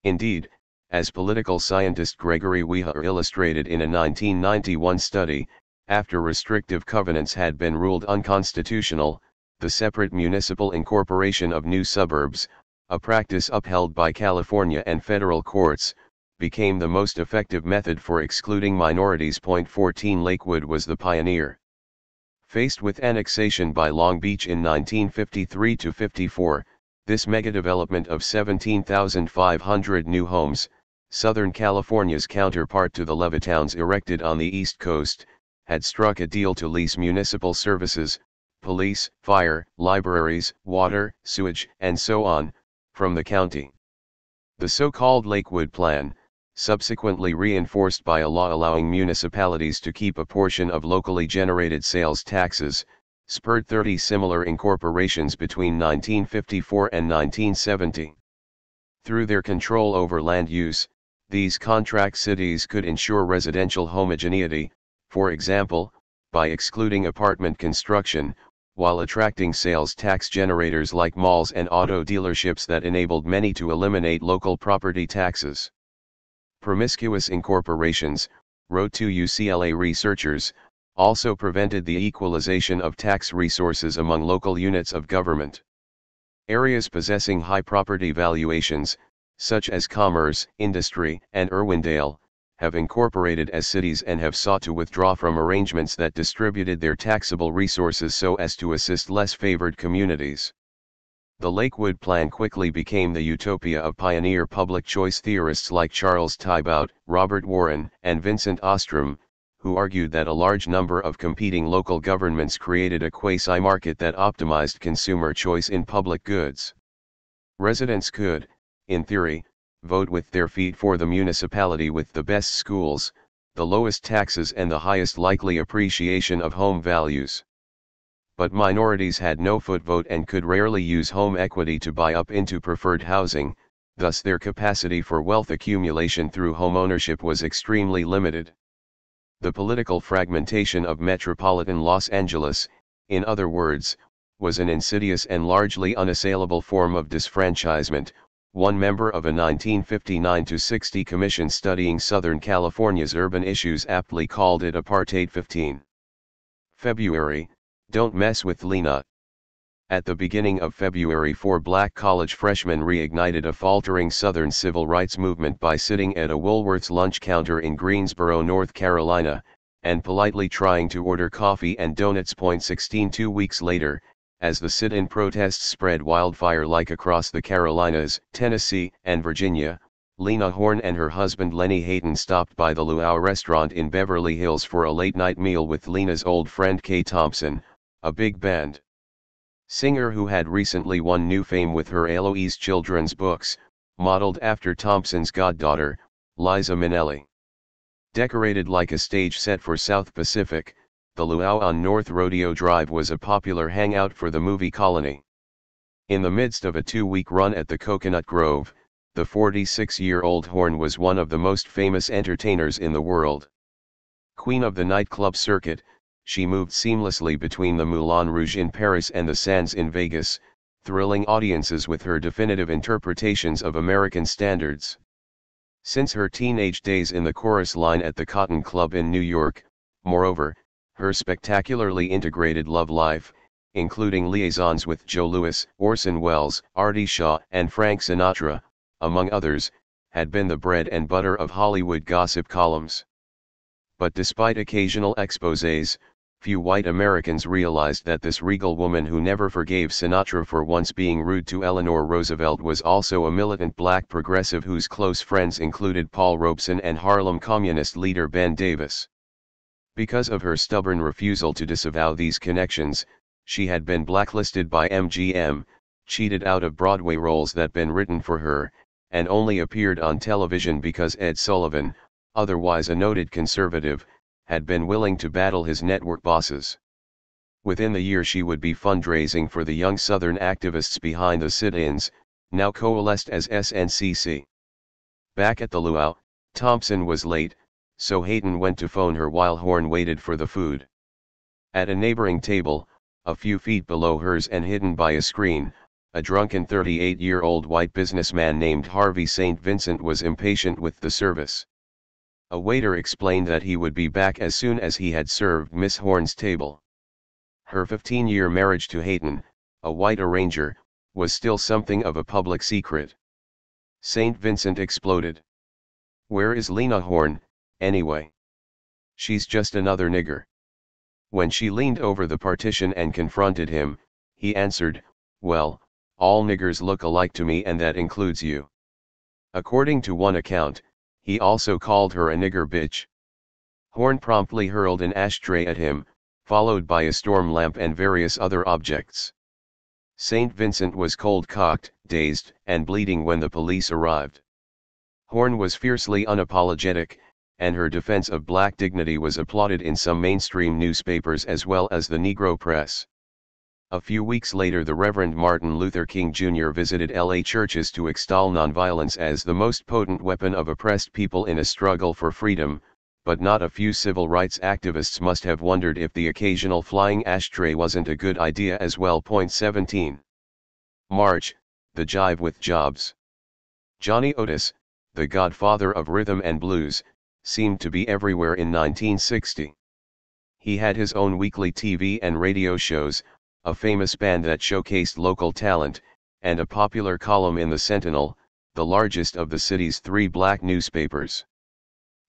Indeed, as political scientist Gregory Wiener illustrated in a 1991 study, after restrictive covenants had been ruled unconstitutional, the separate municipal incorporation of new suburbs, a practice upheld by California and federal courts, became the most effective method for excluding minorities. 14 Lakewood was the pioneer. Faced with annexation by Long Beach in 1953-54, this megadevelopment of 17,500 new homes, Southern California's counterpart to the Levittowns erected on the East Coast, had struck a deal to lease municipal services, police, fire, libraries, water, sewage, and so on, from the county. The so-called Lakewood Plan, subsequently reinforced by a law allowing municipalities to keep a portion of locally generated sales taxes, spurred 30 similar incorporations between 1954 and 1970. Through their control over land use, these contract cities could ensure residential homogeneity, for example, by excluding apartment construction, while attracting sales tax generators like malls and auto dealerships that enabled many to eliminate local property taxes. Promiscuous incorporations, wrote two UCLA researchers, also prevented the equalization of tax resources among local units of government. Areas possessing high property valuations, such as Commerce, Industry, and Irwindale, have incorporated as cities and have sought to withdraw from arrangements that distributed their taxable resources so as to assist less favored communities. The Lakewood Plan quickly became the utopia of pioneer public choice theorists like Charles Thibaut, Robert Warren, and Vincent Ostrom, who argued that a large number of competing local governments created a quasi-market that optimized consumer choice in public goods. Residents could, in theory, vote with their feet for the municipality with the best schools, the lowest taxes and the highest likely appreciation of home values. But minorities had no footvote and could rarely use home equity to buy up into preferred housing, thus their capacity for wealth accumulation through homeownership was extremely limited. The political fragmentation of metropolitan Los Angeles, in other words, was an insidious and largely unassailable form of disfranchisement. One member of a 1959-60 commission studying Southern California's urban issues aptly called it Apartheid 15. February, don't mess with Lena. At the beginning of February, 4 black college freshmen reignited a faltering Southern civil rights movement by sitting at a Woolworth's lunch counter in Greensboro, North Carolina, and politely trying to order coffee and donuts. 16 2 weeks later, as the sit-in protests spread wildfire-like across the Carolinas, Tennessee, and Virginia, Lena Horne and her husband Lenny Hayden stopped by the Luau restaurant in Beverly Hills for a late-night meal with Lena's old friend Kay Thompson, a big band singer who had recently won new fame with her Eloise children's books, modeled after Thompson's goddaughter, Liza Minnelli. Decorated like a stage set for South Pacific, the Luau on North Rodeo Drive was a popular hangout for the movie Colony. In the midst of a 2-week run at the Coconut Grove, the 46-year-old Horne was one of the most famous entertainers in the world. Queen of the nightclub circuit, she moved seamlessly between the Moulin Rouge in Paris and the Sands in Vegas, thrilling audiences with her definitive interpretations of American standards. Since her teenage days in the chorus line at the Cotton Club in New York, moreover, her spectacularly integrated love life, including liaisons with Joe Louis, Orson Welles, Artie Shaw, and Frank Sinatra, among others, had been the bread and butter of Hollywood gossip columns. But despite occasional exposés, few white Americans realized that this regal woman who never forgave Sinatra for once being rude to Eleanor Roosevelt was also a militant black progressive whose close friends included Paul Robeson and Harlem Communist leader Ben Davis. Because of her stubborn refusal to disavow these connections, she had been blacklisted by MGM, cheated out of Broadway roles that been written for her, and only appeared on television because Ed Sullivan, otherwise a noted conservative, had been willing to battle his network bosses. Within the year she would be fundraising for the young Southern activists behind the sit-ins, now coalesced as SNCC. Back at the Luau, Thompson was late, so Hayden went to phone her while Horne waited for the food. At a neighboring table, a few feet below hers and hidden by a screen, a drunken 38-year-old white businessman named Harvey St. Vincent was impatient with the service. A waiter explained that he would be back as soon as he had served Miss Horne's table. Her 15-year marriage to Hayden, a white arranger, was still something of a public secret. St. Vincent exploded. "Where is Lena Horne, anyway? She's just another nigger." When she leaned over the partition and confronted him, he answered, "Well, all niggers look alike to me and that includes you." According to one account, he also called her a nigger bitch. Horne promptly hurled an ashtray at him, followed by a storm lamp and various other objects. St. Vincent was cold-cocked, dazed, and bleeding when the police arrived. Horne was fiercely unapologetic, and her defense of black dignity was applauded in some mainstream newspapers as well as the Negro press. A few weeks later, the Reverend Martin Luther King Jr. visited LA churches to extol nonviolence as the most potent weapon of oppressed people in a struggle for freedom, but not a few civil rights activists must have wondered if the occasional flying ashtray wasn't a good idea as well. 17. March, the jive with Jobs. Johnny Otis, the godfather of rhythm and blues, seemed to be everywhere in 1960. He had his own weekly TV and radio shows, a famous band that showcased local talent, and a popular column in the Sentinel, the largest of the city's 3 black newspapers.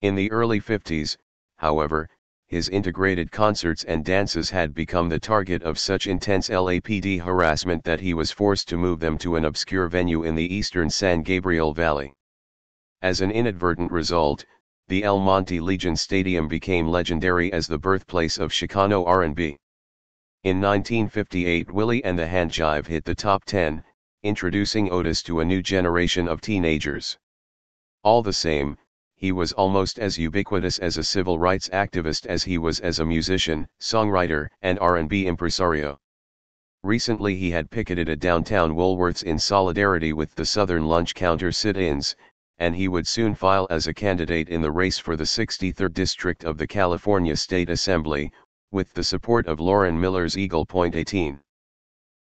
In the early 50s, however, his integrated concerts and dances had become the target of such intense LAPD harassment that he was forced to move them to an obscure venue in the eastern San Gabriel Valley. As an inadvertent result, the El Monte Legion Stadium became legendary as the birthplace of Chicano R&B. In 1958, Willie and the Handjive hit the top 10, introducing Otis to a new generation of teenagers. All the same, he was almost as ubiquitous as a civil rights activist as he was as a musician, songwriter, and R&B impresario. Recently he had picketed a downtown Woolworths in solidarity with the Southern Lunch Counter sit-ins, and he would soon file as a candidate in the race for the 63rd District of the California State Assembly, with the support of Lauren Miller's Eagle Point 18.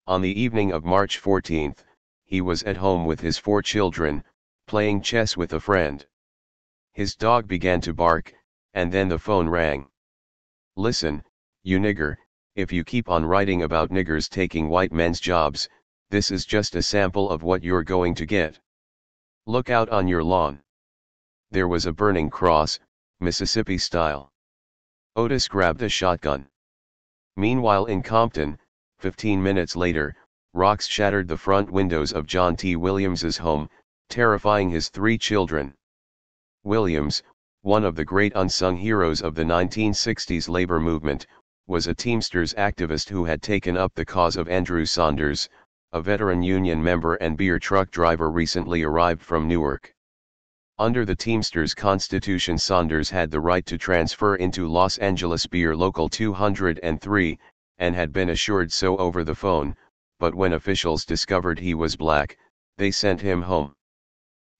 On the evening of March 14, he was at home with his 4 children, playing chess with a friend. His dog began to bark, and then the phone rang. "Listen, you nigger, if you keep on writing about niggers taking white men's jobs, this is just a sample of what you're going to get. Look out on your lawn." There was a burning cross, Mississippi style. Otis grabbed a shotgun. Meanwhile in Compton, 15 minutes later, rocks shattered the front windows of John T. Williams's home, terrifying his 3 children. Williams, one of the great unsung heroes of the 1960s labor movement, was a Teamsters activist who had taken up the cause of Andrew Saunders, a veteran union member and beer truck driver recently arrived from Newark. Under the Teamsters Constitution, Saunders had the right to transfer into Los Angeles Beer Local 203, and had been assured so over the phone, but when officials discovered he was black, they sent him home.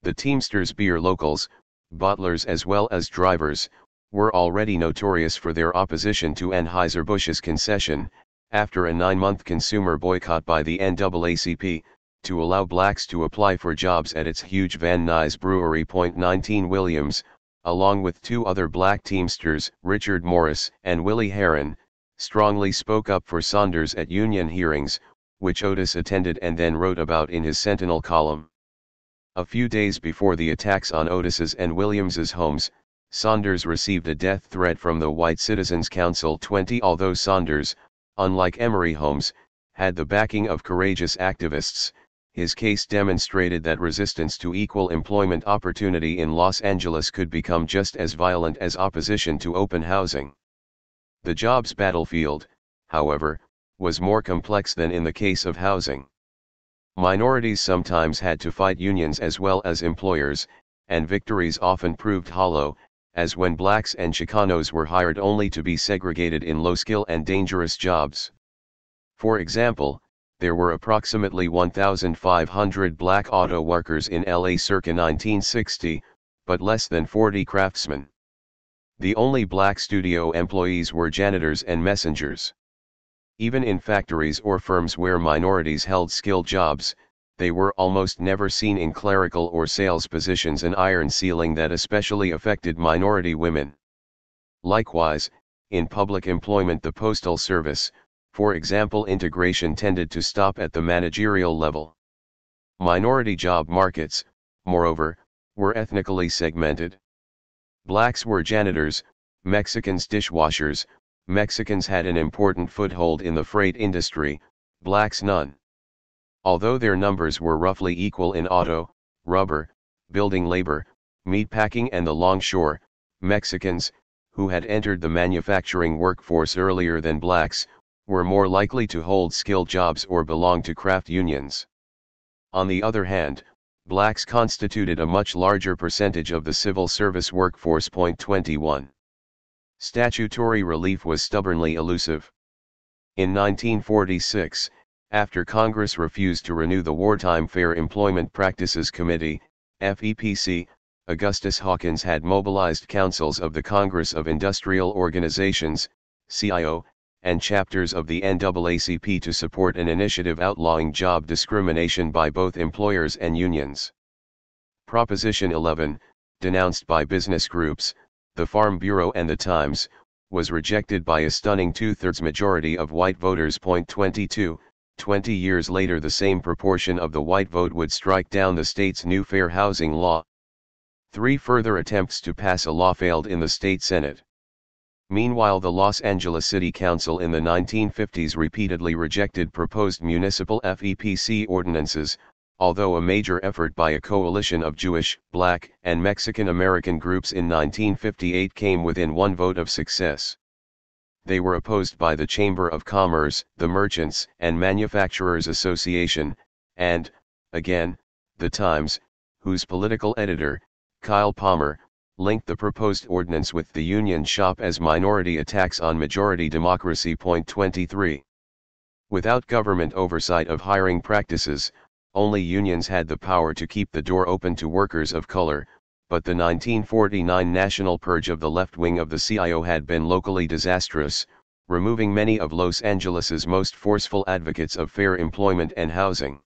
The Teamsters beer locals, butlers as well as drivers, were already notorious for their opposition to Anheuser-Busch's concession, after a 9-month consumer boycott by the NAACP, to allow blacks to apply for jobs at its huge Van Nuys brewery. 19 Williams, along with 2 other black Teamsters, Richard Morris and Willie Herron, strongly spoke up for Saunders at union hearings, which Otis attended and then wrote about in his Sentinel column. A few days before the attacks on Otis's and Williams's homes, Saunders received a death threat from the White Citizens Council 20. Although Saunders, unlike Emory Holmes, had the backing of courageous activists, his case demonstrated that resistance to equal employment opportunity in Los Angeles could become just as violent as opposition to open housing. The jobs battlefield, however, was more complex than in the case of housing. Minorities sometimes had to fight unions as well as employers, and victories often proved hollow, as when blacks and Chicanos were hired only to be segregated in low-skill and dangerous jobs. For example, there were approximately 1,500 black auto workers in LA circa 1960, but less than 40 craftsmen. The only black studio employees were janitors and messengers. Even in factories or firms where minorities held skilled jobs, they were almost never seen in clerical or sales positions, an iron ceiling that especially affected minority women. Likewise, in public employment, the Postal Service, for example, integration tended to stop at the managerial level. Minority job markets, moreover, were ethnically segmented. Blacks were janitors, Mexicans dishwashers. Mexicans had an important foothold in the freight industry, blacks none. Although their numbers were roughly equal in auto, rubber, building labor, meatpacking and the longshore, Mexicans, who had entered the manufacturing workforce earlier than blacks, were more likely to hold skilled jobs or belong to craft unions. On the other hand, blacks constituted a much larger percentage of the civil service workforce. 21. Statutory relief was stubbornly elusive. In 1946, after Congress refused to renew the Wartime Fair Employment Practices Committee, FEPC, Augustus Hawkins had mobilized councils of the Congress of Industrial Organizations, CIO, and chapters of the NAACP to support an initiative outlawing job discrimination by both employers and unions. Proposition 11, denounced by business groups, the Farm Bureau and the Times, was rejected by a stunning 2/3 majority of white voters. 22, 20 years later the same proportion of the white vote would strike down the state's new fair housing law. 3 further attempts to pass a law failed in the state Senate. Meanwhile, the Los Angeles City Council in the 1950s repeatedly rejected proposed municipal FEPC ordinances, although a major effort by a coalition of Jewish, Black, and Mexican American groups in 1958 came within one vote of success. They were opposed by the Chamber of Commerce, the Merchants and Manufacturers Association, and, again, the Times, whose political editor, Kyle Palmer, linked the proposed ordinance with the union shop as minority attacks on majority democracy. 23. Without government oversight of hiring practices, only unions had the power to keep the door open to workers of color, but the 1949 national purge of the left wing of the CIO had been locally disastrous, removing many of Los Angeles's most forceful advocates of fair employment and housing.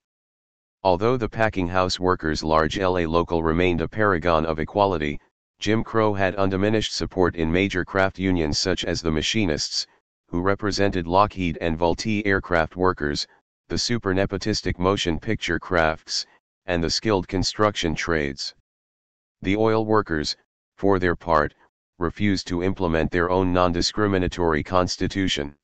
Although the packing house workers' large LA local remained a paragon of equality, Jim Crow had undiminished support in major craft unions such as the Machinists, who represented Lockheed and Vultee aircraft workers, the super nepotistic motion picture crafts, and the skilled construction trades. The oil workers, for their part, refused to implement their own non-discriminatory constitution.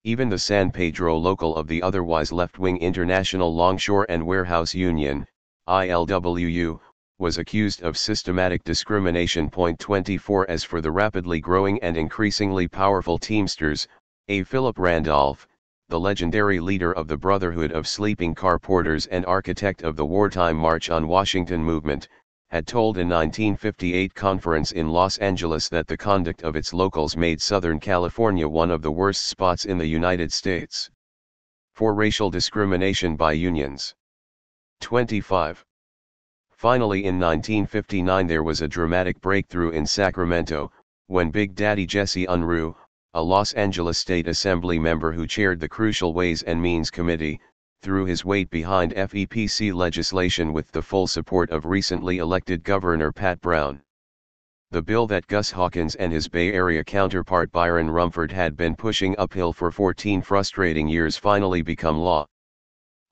Even the San Pedro local of the otherwise left-wing International Longshore and Warehouse Union, ILWU, was accused of systematic discrimination. 24. As for the rapidly growing and increasingly powerful Teamsters, A. Philip Randolph, the legendary leader of the Brotherhood of Sleeping Car Porters and architect of the wartime March on Washington movement, had told a 1958 conference in Los Angeles that the conduct of its locals made Southern California one of the worst spots in the United States for racial discrimination by unions. 25. Finally, in 1959 there was a dramatic breakthrough in Sacramento, when Big Daddy Jesse Unruh, a Los Angeles State Assembly member who chaired the crucial Ways and Means Committee, threw his weight behind FEPC legislation with the full support of recently elected Governor Pat Brown. The bill that Gus Hawkins and his Bay Area counterpart Byron Rumford had been pushing uphill for 14 frustrating years finally became law.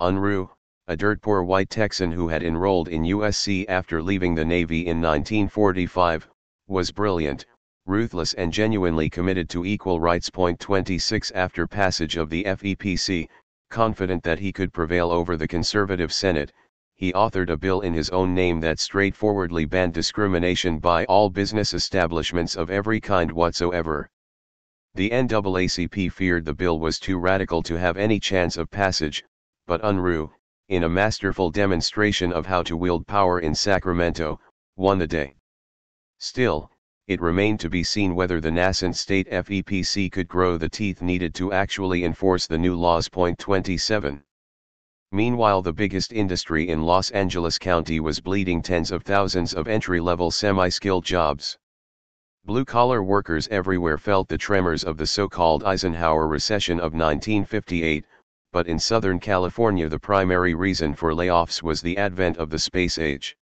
Unruh, a dirt-poor white Texan who had enrolled in USC after leaving the Navy in 1945, was brilliant, ruthless and genuinely committed to equal rights. 26. After passage of the FEPC, confident that he could prevail over the conservative Senate, he authored a bill in his own name that straightforwardly banned discrimination by all business establishments of every kind whatsoever. The NAACP feared the bill was too radical to have any chance of passage, but Unruh, in a masterful demonstration of how to wield power in Sacramento, won the day. Still, it remained to be seen whether the nascent state FEPC could grow the teeth needed to actually enforce the new laws. 27. Meanwhile, the biggest industry in Los Angeles County was bleeding tens of thousands of entry-level semi-skilled jobs. Blue-collar workers everywhere felt the tremors of the so-called Eisenhower recession of 1958, but in Southern California the primary reason for layoffs was the advent of the space age.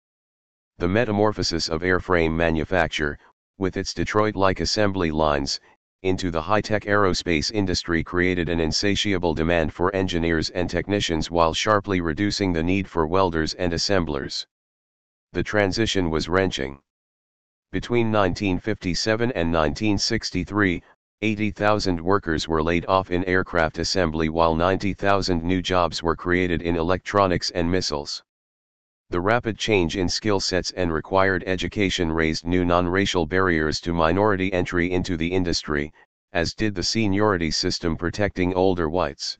The metamorphosis of airframe manufacture, with its Detroit-like assembly lines, into the high-tech aerospace industry created an insatiable demand for engineers and technicians while sharply reducing the need for welders and assemblers. The transition was wrenching. Between 1957 and 1963, 80,000 workers were laid off in aircraft assembly while 90,000 new jobs were created in electronics and missiles. The rapid change in skill sets and required education raised new non-racial barriers to minority entry into the industry, as did the seniority system protecting older whites.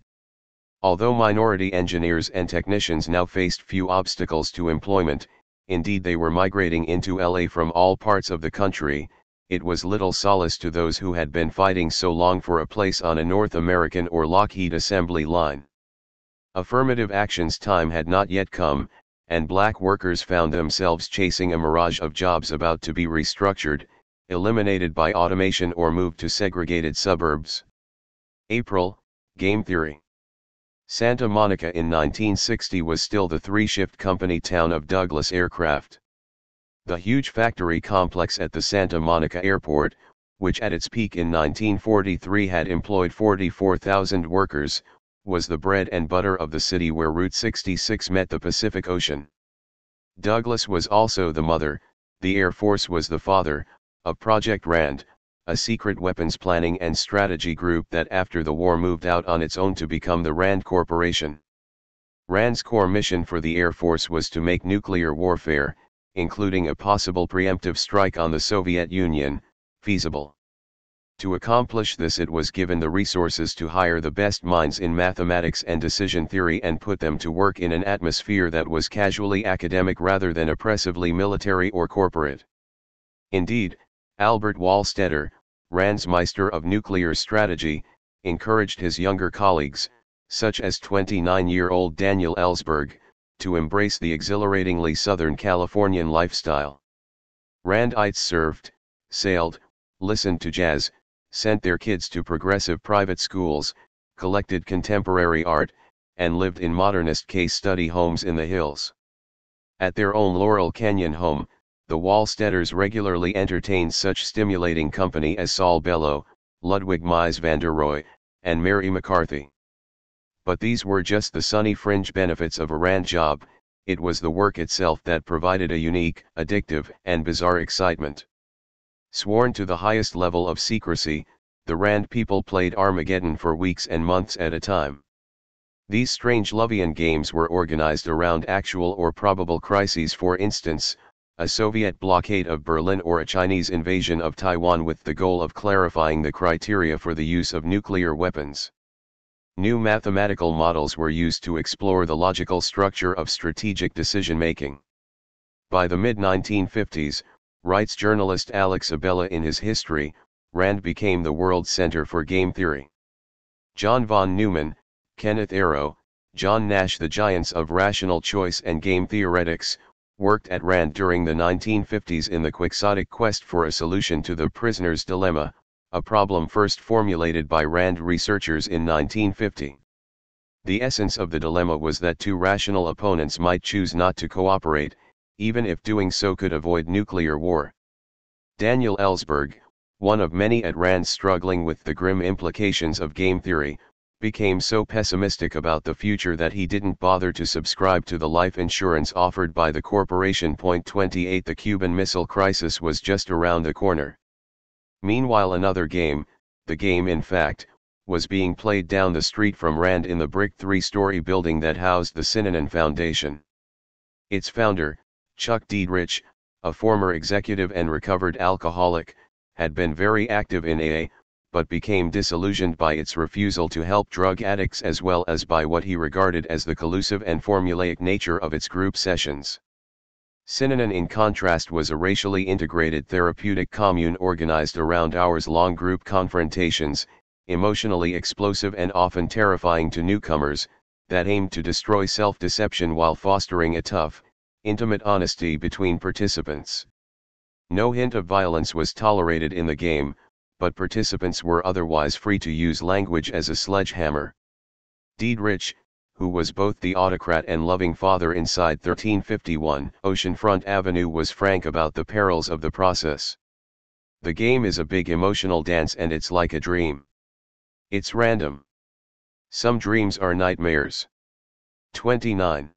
Although minority engineers and technicians now faced few obstacles to employment, indeed they were migrating into LA from all parts of the country, it was little solace to those who had been fighting so long for a place on a North American or Lockheed assembly line. Affirmative action's time had not yet come, and black workers found themselves chasing a mirage of jobs about to be restructured, eliminated by automation or moved to segregated suburbs. April, Game Theory. Santa Monica in 1960 was still the three-shift company town of Douglas Aircraft. The huge factory complex at the Santa Monica Airport, which at its peak in 1943 had employed 44,000 workers, was the bread and butter of the city where Route 66 met the Pacific Ocean. Douglas was also the mother, the Air Force was the father, of Project RAND, a secret weapons planning and strategy group that after the war moved out on its own to become the RAND Corporation. RAND's core mission for the Air Force was to make nuclear warfare, including a possible preemptive strike on the Soviet Union, feasible. To accomplish this, it was given the resources to hire the best minds in mathematics and decision theory and put them to work in an atmosphere that was casually academic rather than oppressively military or corporate. Indeed, Albert Wallstetter, RAND's Meister of Nuclear Strategy, encouraged his younger colleagues, such as 29-year-old Daniel Ellsberg, to embrace the exhilaratingly Southern Californian lifestyle. Randites surfed, sailed, listened to jazz, sent their kids to progressive private schools, collected contemporary art, and lived in modernist case study homes in the hills. At their own Laurel Canyon home, the Wallstetters regularly entertained such stimulating company as Saul Bellow, Ludwig Mies van der Rohe, and Mary McCarthy. But these were just the sunny fringe benefits of a RAND job. It was the work itself that provided a unique, addictive, and bizarre excitement. Sworn to the highest level of secrecy, the RAND people played Armageddon for weeks and months at a time. These strange Lovian games were organized around actual or probable crises, for instance, a Soviet blockade of Berlin or a Chinese invasion of Taiwan, with the goal of clarifying the criteria for the use of nuclear weapons. New mathematical models were used to explore the logical structure of strategic decision-making. By the mid-1950s, writes journalist Alex Abella in his History, RAND became the world center for game theory. John von Neumann, Kenneth Arrow, John Nash, the giants of rational choice and game theoretics, worked at RAND during the 1950s in the quixotic quest for a solution to the prisoner's dilemma, a problem first formulated by RAND researchers in 1950. The essence of the dilemma was that two rational opponents might choose not to cooperate, even if doing so could avoid nuclear war. Daniel Ellsberg, one of many at RAND struggling with the grim implications of game theory, became so pessimistic about the future that he didn't bother to subscribe to the life insurance offered by the corporation. 28 The Cuban Missile Crisis was just around the corner. Meanwhile, another game, the game in fact, was being played down the street from RAND in the brick 3-story building that housed the Synanon Foundation. Its founder, Chuck Diedrich, a former executive and recovered alcoholic, had been very active in AA, but became disillusioned by its refusal to help drug addicts as well as by what he regarded as the collusive and formulaic nature of its group sessions. Synanon, in contrast, was a racially integrated therapeutic commune organized around hours-long group confrontations, emotionally explosive and often terrifying to newcomers, that aimed to destroy self-deception while fostering a tough, intimate honesty between participants. No hint of violence was tolerated in the game, but participants were otherwise free to use language as a sledgehammer. Diedrich, who was both the autocrat and loving father inside 1351 Oceanfront Avenue, was frank about the perils of the process. The game is a big emotional dance and it's like a dream. It's random. Some dreams are nightmares. 29.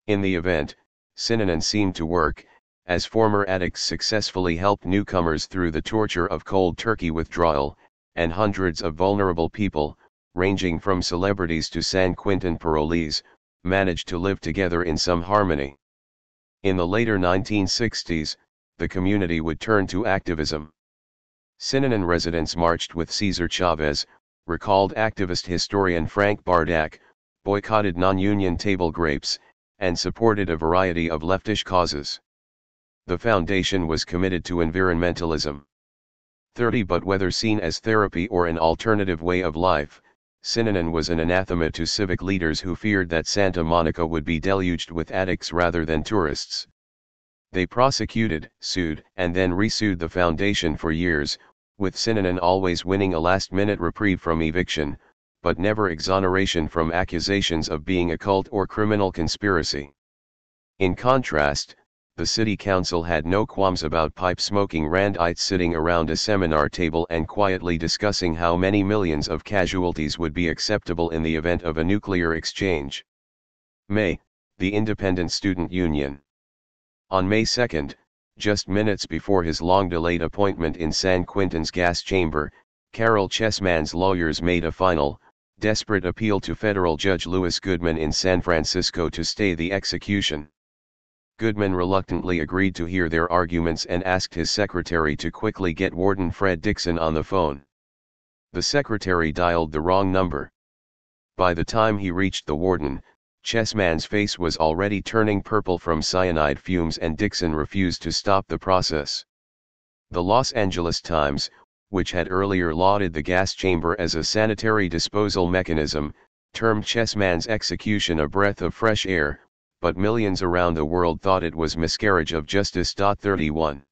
In the event, Synanon seemed to work, as former addicts successfully helped newcomers through the torture of cold turkey withdrawal, and hundreds of vulnerable people, ranging from celebrities to San Quentin parolees, managed to live together in some harmony. In the later 1960s, the community would turn to activism. Synanon residents marched with Cesar Chavez, recalled activist historian Frank Bardak, boycotted non-union table grapes, and supported a variety of leftish causes. The foundation was committed to environmentalism. 30. But whether seen as therapy or an alternative way of life, Synanon was an anathema to civic leaders who feared that Santa Monica would be deluged with addicts rather than tourists. They prosecuted, sued, and then resued the foundation for years, with Synanon always winning a last-minute reprieve from eviction, but never exoneration from accusations of being a cult or criminal conspiracy. In contrast, the city council had no qualms about pipe-smoking Randites sitting around a seminar table and quietly discussing how many millions of casualties would be acceptable in the event of a nuclear exchange. May, the Independent Student Union. On May 2, Just minutes before his long-delayed appointment in San Quentin's gas chamber, Carol Chessman's lawyers made a final, desperate appeal to federal judge Louis Goodman in San Francisco to stay the execution. Goodman reluctantly agreed to hear their arguments and asked his secretary to quickly get Warden Fred Dixon on the phone. The secretary dialed the wrong number. By the time he reached the warden, Chessman's face was already turning purple from cyanide fumes and Dixon refused to stop the process. The Los Angeles Times, which had earlier lauded the gas chamber as a sanitary disposal mechanism, termed Chessman's execution a breath of fresh air, but millions around the world thought it was miscarriage of justice. 31.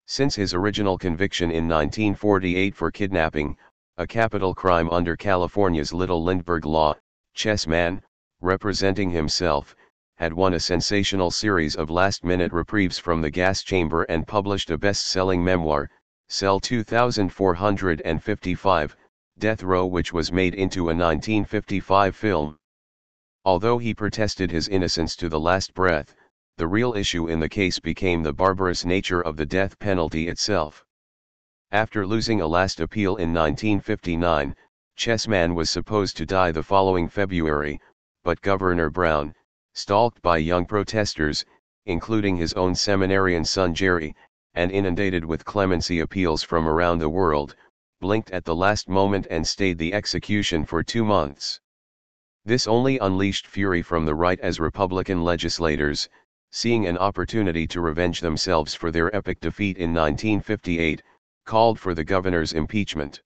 Since his original conviction in 1948 for kidnapping, a capital crime under California's Little Lindbergh Law, Chessman, representing himself, had won a sensational series of last-minute reprieves from the gas chamber and published a best-selling memoir, Cell 2455, Death Row, which was made into a 1955 film. Although he protested his innocence to the last breath, the real issue in the case became the barbarous nature of the death penalty itself. After losing a last appeal in 1959, Chessman was supposed to die the following February, but Governor Brown, stalked by young protesters, including his own seminarian son Jerry, and inundated with clemency appeals from around the world, blinked at the last moment and stayed the execution for 2 months. This only unleashed fury from the right as Republican legislators, seeing an opportunity to revenge themselves for their epic defeat in 1958, called for the governor's impeachment.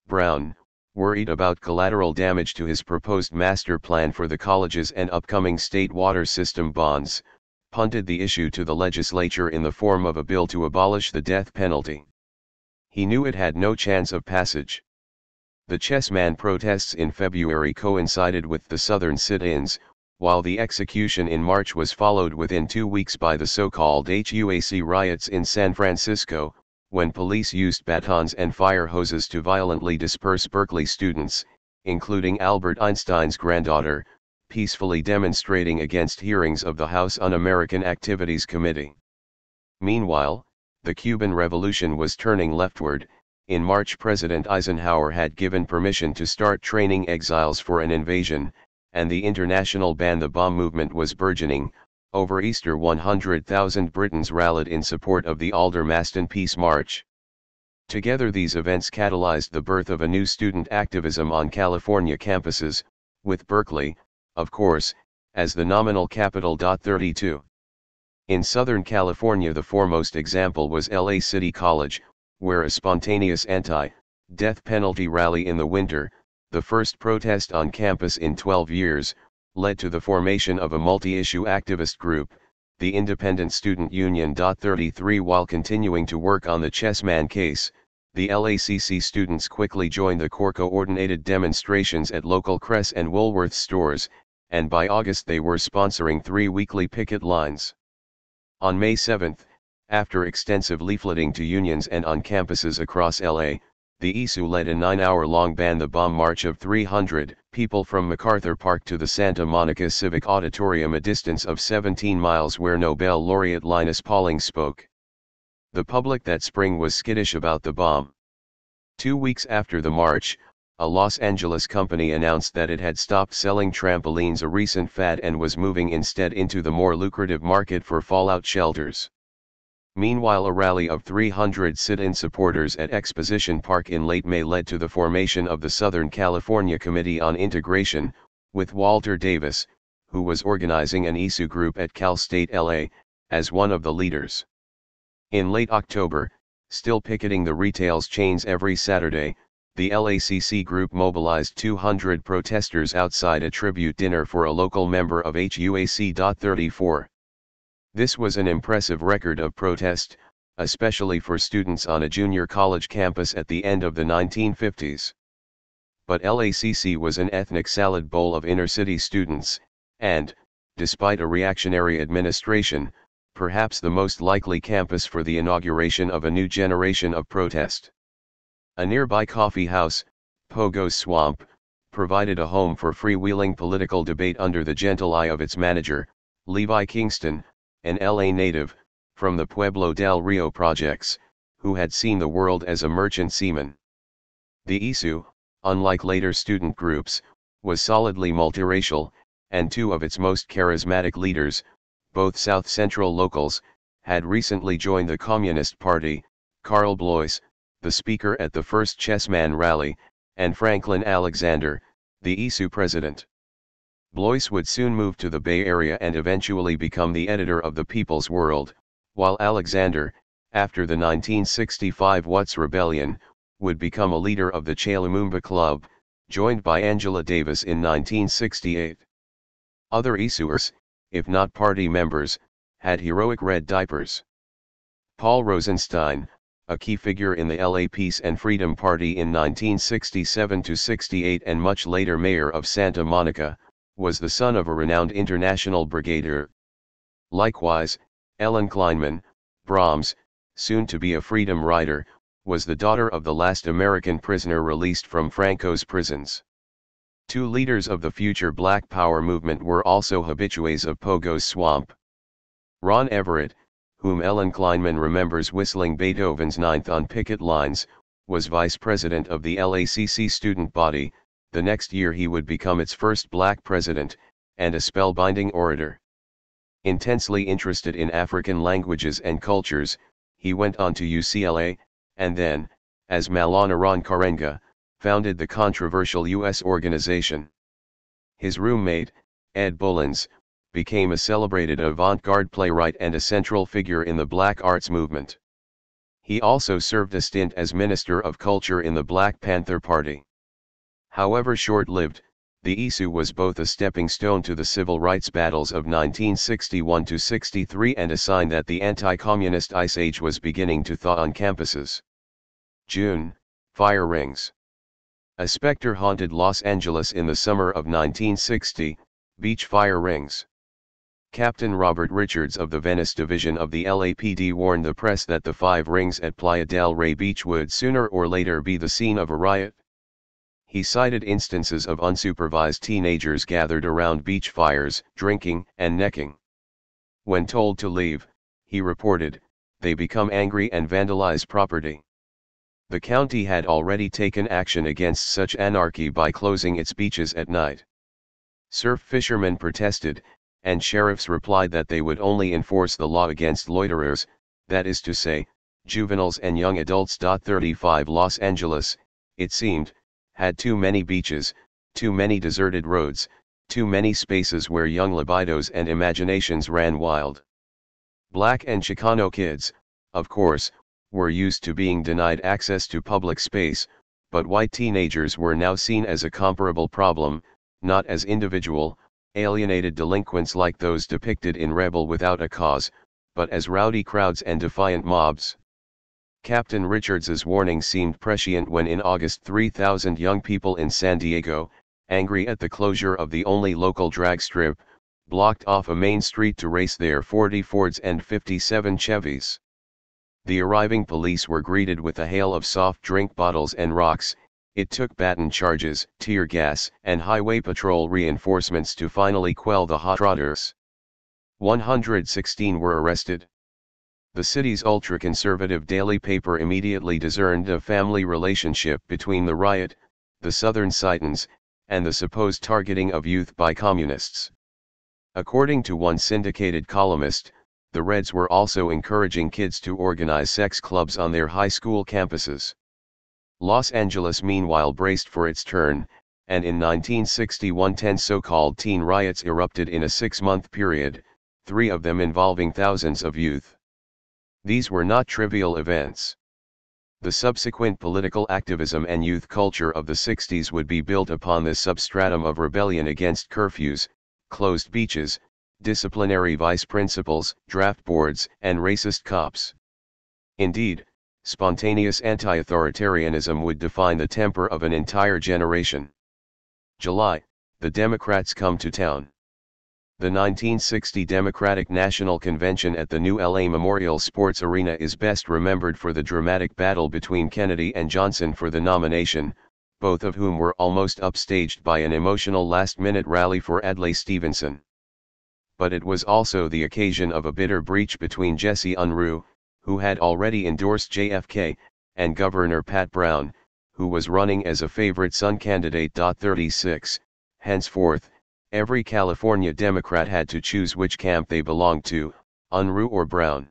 Brown, worried about collateral damage to his proposed master plan for the colleges and upcoming state water system bonds, punted the issue to the legislature in the form of a bill to abolish the death penalty. He knew it had no chance of passage. The Chessman protests in February coincided with the Southern sit-ins, while the execution in March was followed within 2 weeks by the so-called HUAC riots in San Francisco, when police used batons and fire hoses to violently disperse Berkeley students, including Albert Einstein's granddaughter, peacefully demonstrating against hearings of the House Un-American Activities Committee. Meanwhile, the Cuban Revolution was turning leftward. In March, President Eisenhower had given permission to start training exiles for an invasion, and the international ban the bomb movement was burgeoning. Over Easter, 100,000 Britons rallied in support of the Aldermaston Peace March. Together these events catalyzed the birth of a new student activism on California campuses, with Berkeley, of course, as the nominal capital. 32. In Southern California, the foremost example was LA City College, where a spontaneous anti-death penalty rally in the winter, the first protest on campus in 12 years, led to the formation of a multi-issue activist group, the Independent Student Union. 33. While continuing to work on the Chessman case, the LACC students quickly joined the coordinated demonstrations at local Cress and Woolworth stores, and by August they were sponsoring 3 weekly picket lines. On May 7, after extensive leafleting to unions and on campuses across LA, the ISU led a 9-hour-long Ban the Bomb march of 300 people from MacArthur Park to the Santa Monica Civic Auditorium, a distance of 17 miles, where Nobel laureate Linus Pauling spoke. The public that spring was skittish about the bomb. 2 weeks after the march, a Los Angeles company announced that it had stopped selling trampolines, a recent fad, and was moving instead into the more lucrative market for fallout shelters. Meanwhile, a rally of 300 sit-in supporters at Exposition Park in late May led to the formation of the Southern California Committee on Integration, with Walter Davis, who was organizing an ISU group at Cal State LA, as one of the leaders. In late October, still picketing the retail chains every Saturday, the LACC group mobilized 200 protesters outside a tribute dinner for a local member of HUAC. 34. This was an impressive record of protest, especially for students on a junior college campus at the end of the 1950s. But LACC was an ethnic salad bowl of inner-city students, and, despite a reactionary administration, perhaps the most likely campus for the inauguration of a new generation of protest. A nearby coffee house, Pogo's Swamp, provided a home for freewheeling political debate under the gentle eye of its manager, Levi Kingston, an LA native, from the Pueblo del Rio projects, who had seen the world as a merchant seaman. The ISU, unlike later student groups, was solidly multiracial, and two of its most charismatic leaders, both South Central locals, had recently joined the Communist Party, Karl Blois, the speaker at the first Chessman rally, and Franklin Alexander, the ISU president. Blois would soon move to the Bay Area and eventually become the editor of the People's World, while Alexander, after the 1965 Watts Rebellion, would become a leader of the Che Lumumba Club, joined by Angela Davis in 1968. Other ISUers, if not party members, had heroic red diapers. Paul Rosenstein, a key figure in the LA Peace and Freedom Party in 1967-68 and much later mayor of Santa Monica, was the son of a renowned international brigadier. Likewise, Ellen Kleinman, Brahms, soon to be a freedom rider, was the daughter of the last American prisoner released from Franco's prisons. Two leaders of the future Black Power movement were also habitués of Pogo's Swamp. Ron Everett, whom Ellen Kleinman remembers whistling Beethoven's Ninth on picket lines, was vice president of the LACC student body. The next year he would become its first black president, and a spellbinding orator. Intensely interested in African languages and cultures, he went on to UCLA, and then, as Maulana Ron Karenga, founded the controversial U.S. organization. His roommate, Ed Bullins, became a celebrated avant-garde playwright and a central figure in the Black arts movement. He also served a stint as Minister of Culture in the Black Panther Party. However short-lived, the ISU was both a stepping stone to the civil rights battles of 1961-63 and a sign that the anti-communist ice age was beginning to thaw on campuses. June, fire rings. A specter haunted Los Angeles in the summer of 1960, beach fire rings. Captain Robert Richards of the Venice Division of the LAPD warned the press that the 5 rings at Playa del Rey Beach would sooner or later be the scene of a riot. He cited instances of unsupervised teenagers gathered around beach fires, drinking and necking. When told to leave, he reported, they become angry and vandalize property. The county had already taken action against such anarchy by closing its beaches at night. Surf fishermen protested, and sheriffs replied that they would only enforce the law against loiterers, that is to say, juveniles and young adults. 35 Los Angeles, it seemed, had too many beaches, too many deserted roads, too many spaces where young libidos and imaginations ran wild. Black and Chicano kids, of course, were used to being denied access to public space, but white teenagers were now seen as a comparable problem, not as individual, alienated delinquents like those depicted in Rebel Without a Cause, but as rowdy crowds and defiant mobs. Captain Richards's warning seemed prescient when in August 3,000 young people in San Diego, angry at the closure of the only local drag strip, blocked off a main street to race their 40 Fords and 57 Chevys. The arriving police were greeted with a hail of soft drink bottles and rocks. It took baton charges, tear gas, and highway patrol reinforcements to finally quell the hot rodders. 116 were arrested. The city's ultra-conservative daily paper immediately discerned a family relationship between the riot, the Southern sit-ins, and the supposed targeting of youth by communists. According to one syndicated columnist, the Reds were also encouraging kids to organize sex clubs on their high school campuses. Los Angeles meanwhile braced for its turn, and in 1961 10 so-called teen riots erupted in a 6-month period, 3 of them involving thousands of youth. These were not trivial events. The subsequent political activism and youth culture of the 60s would be built upon this substratum of rebellion against curfews, closed beaches, disciplinary vice principals, draft boards, and racist cops. Indeed, spontaneous anti-authoritarianism would define the temper of an entire generation. July, the Democrats come to town. The 1960 Democratic National Convention at the new LA Memorial Sports Arena is best remembered for the dramatic battle between Kennedy and Johnson for the nomination, both of whom were almost upstaged by an emotional last-minute rally for Adlai Stevenson. but it was also the occasion of a bitter breach between Jesse Unruh, who had already endorsed JFK, and Governor Pat Brown, who was running as a favorite son candidate. 36. Henceforth, every California Democrat had to choose which camp they belonged to, Unruh or Brown.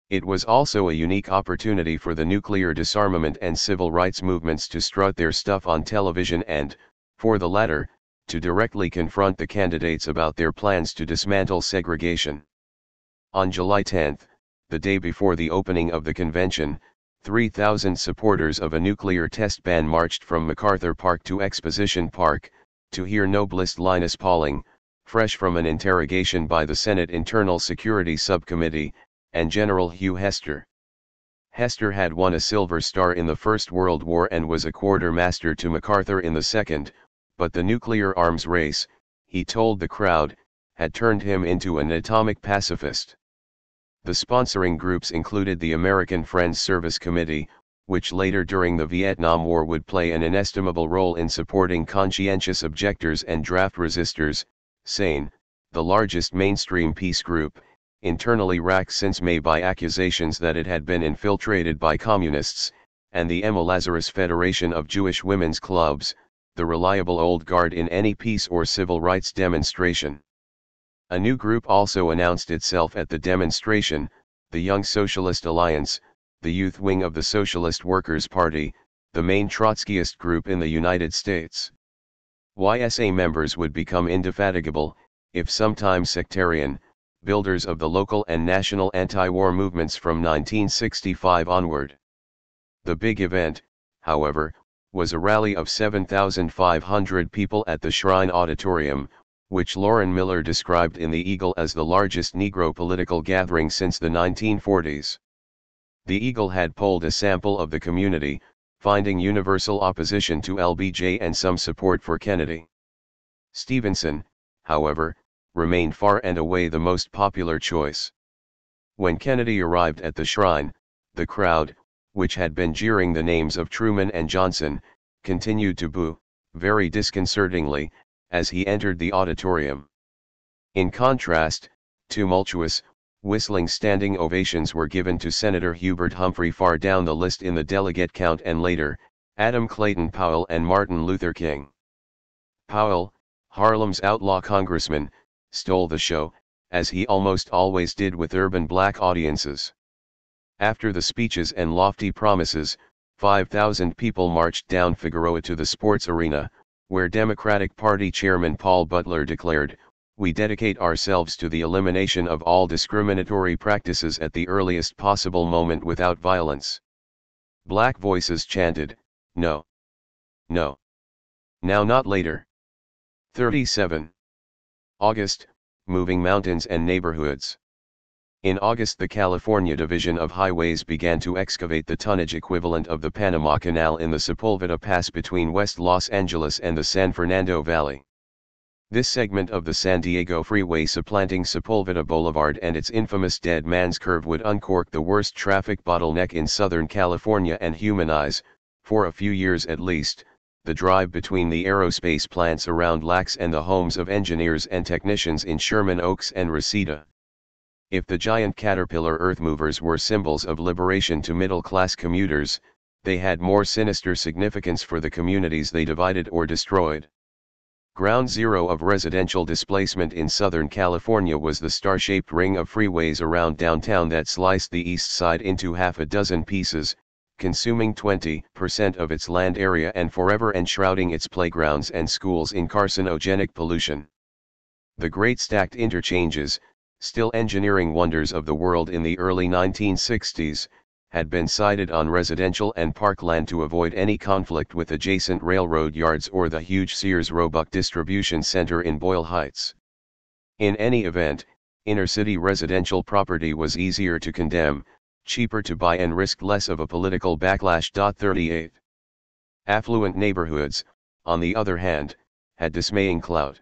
It was also a unique opportunity for the nuclear disarmament and civil rights movements to strut their stuff on television and, for the latter, to directly confront the candidates about their plans to dismantle segregation. On July 10, the day before the opening of the convention, 3,000 supporters of a nuclear test ban marched from MacArthur Park to Exposition Park, to hear noblest Linus Pauling, fresh from an interrogation by the Senate Internal Security Subcommittee, and General Hugh Hester. Hester had won a Silver Star in the First World War and was a quartermaster to MacArthur in the Second, but the nuclear arms race, he told the crowd, had turned him into an atomic pacifist. The sponsoring groups included the American Friends Service Committee, which later during the Vietnam War would play an inestimable role in supporting conscientious objectors and draft resistors, SANE, the largest mainstream peace group, internally racked since May by accusations that it had been infiltrated by communists, and the Emma Lazarus Federation of Jewish Women's Clubs, the reliable old guard in any peace or civil rights demonstration. A new group also announced itself at the demonstration, the Young Socialist Alliance, the youth wing of the Socialist Workers' Party, the main Trotskyist group in the United States. YSA members would become indefatigable, if sometimes sectarian, builders of the local and national anti-war movements from 1965 onward. The big event, however, was a rally of 7,500 people at the Shrine Auditorium, which Lauren Miller described in The Eagle as the largest Negro political gathering since the 1940s. The Eagle had polled a sample of the community, finding universal opposition to LBJ and some support for Kennedy. Stevenson, however, remained far and away the most popular choice. When Kennedy arrived at the shrine, the crowd, which had been jeering the names of Truman and Johnson, continued to boo, very disconcertingly, as he entered the auditorium. In contrast, tumultuous, whistling standing ovations were given to Senator Hubert Humphrey far down the list in the delegate count and later, Adam Clayton Powell and Martin Luther King. Powell, Harlem's outlaw congressman, stole the show, as he almost always did with urban black audiences. After the speeches and lofty promises, 5,000 people marched down Figueroa to the sports arena, where Democratic Party Chairman Paul Butler declared, "We dedicate ourselves to the elimination of all discriminatory practices at the earliest possible moment without violence." Black voices chanted, "No. No. Now not later." 37. August, moving mountains and neighborhoods. In August, the California Division of Highways began to excavate the tonnage equivalent of the Panama Canal in the Sepulveda Pass between West Los Angeles and the San Fernando Valley. This segment of the San Diego Freeway supplanting Sepulveda Boulevard and its infamous Dead Man's Curve would uncork the worst traffic bottleneck in Southern California and humanize, for a few years at least, the drive between the aerospace plants around LAX and the homes of engineers and technicians in Sherman Oaks and Reseda. If the giant Caterpillar earthmovers were symbols of liberation to middle-class commuters, they had more sinister significance for the communities they divided or destroyed. Ground zero of residential displacement in Southern California was the star-shaped ring of freeways around downtown that sliced the east side into half a dozen pieces, consuming 20% of its land area and forever enshrouding its playgrounds and schools in carcinogenic pollution. The great stacked interchanges, still engineering wonders of the world in the early 1960s, had been sited on residential and parkland to avoid any conflict with adjacent railroad yards or the huge Sears Roebuck distribution center in Boyle Heights. In any event, inner-city residential property was easier to condemn, cheaper to buy and risked less of a political backlash. 38. Affluent neighborhoods, on the other hand, had dismaying clout.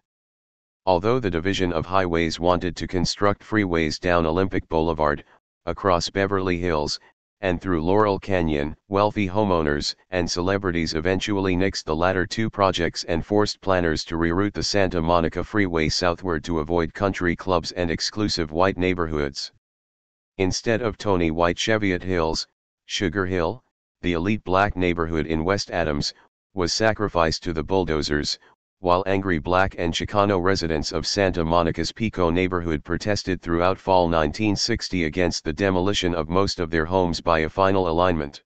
Although the Division of Highways wanted to construct freeways down Olympic Boulevard, across Beverly Hills, and through Laurel Canyon, wealthy homeowners and celebrities eventually nixed the latter two projects and forced planners to reroute the Santa Monica Freeway southward to avoid country clubs and exclusive white neighborhoods. Instead of Tony White Cheviot Hills, Sugar Hill, the elite black neighborhood in West Adams, was sacrificed to the bulldozers, while angry black and Chicano residents of Santa Monica's Pico neighborhood protested throughout fall 1960 against the demolition of most of their homes by a final alignment.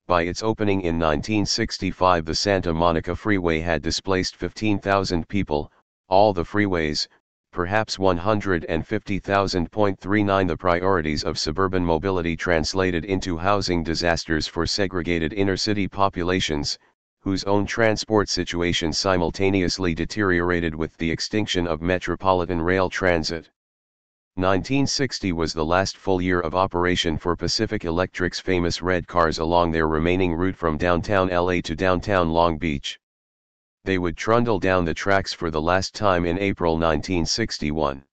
By its opening in 1965, the Santa Monica Freeway had displaced 15,000 people, all the freeways, perhaps 150,000.39. The priorities of suburban mobility translated into housing disasters for segregated inner-city populations, whose own transport situation simultaneously deteriorated with the extinction of metropolitan rail transit. 1960 was the last full year of operation for Pacific Electric's famous red cars along their remaining route from downtown LA to downtown Long Beach. They would trundle down the tracks for the last time in April 1961.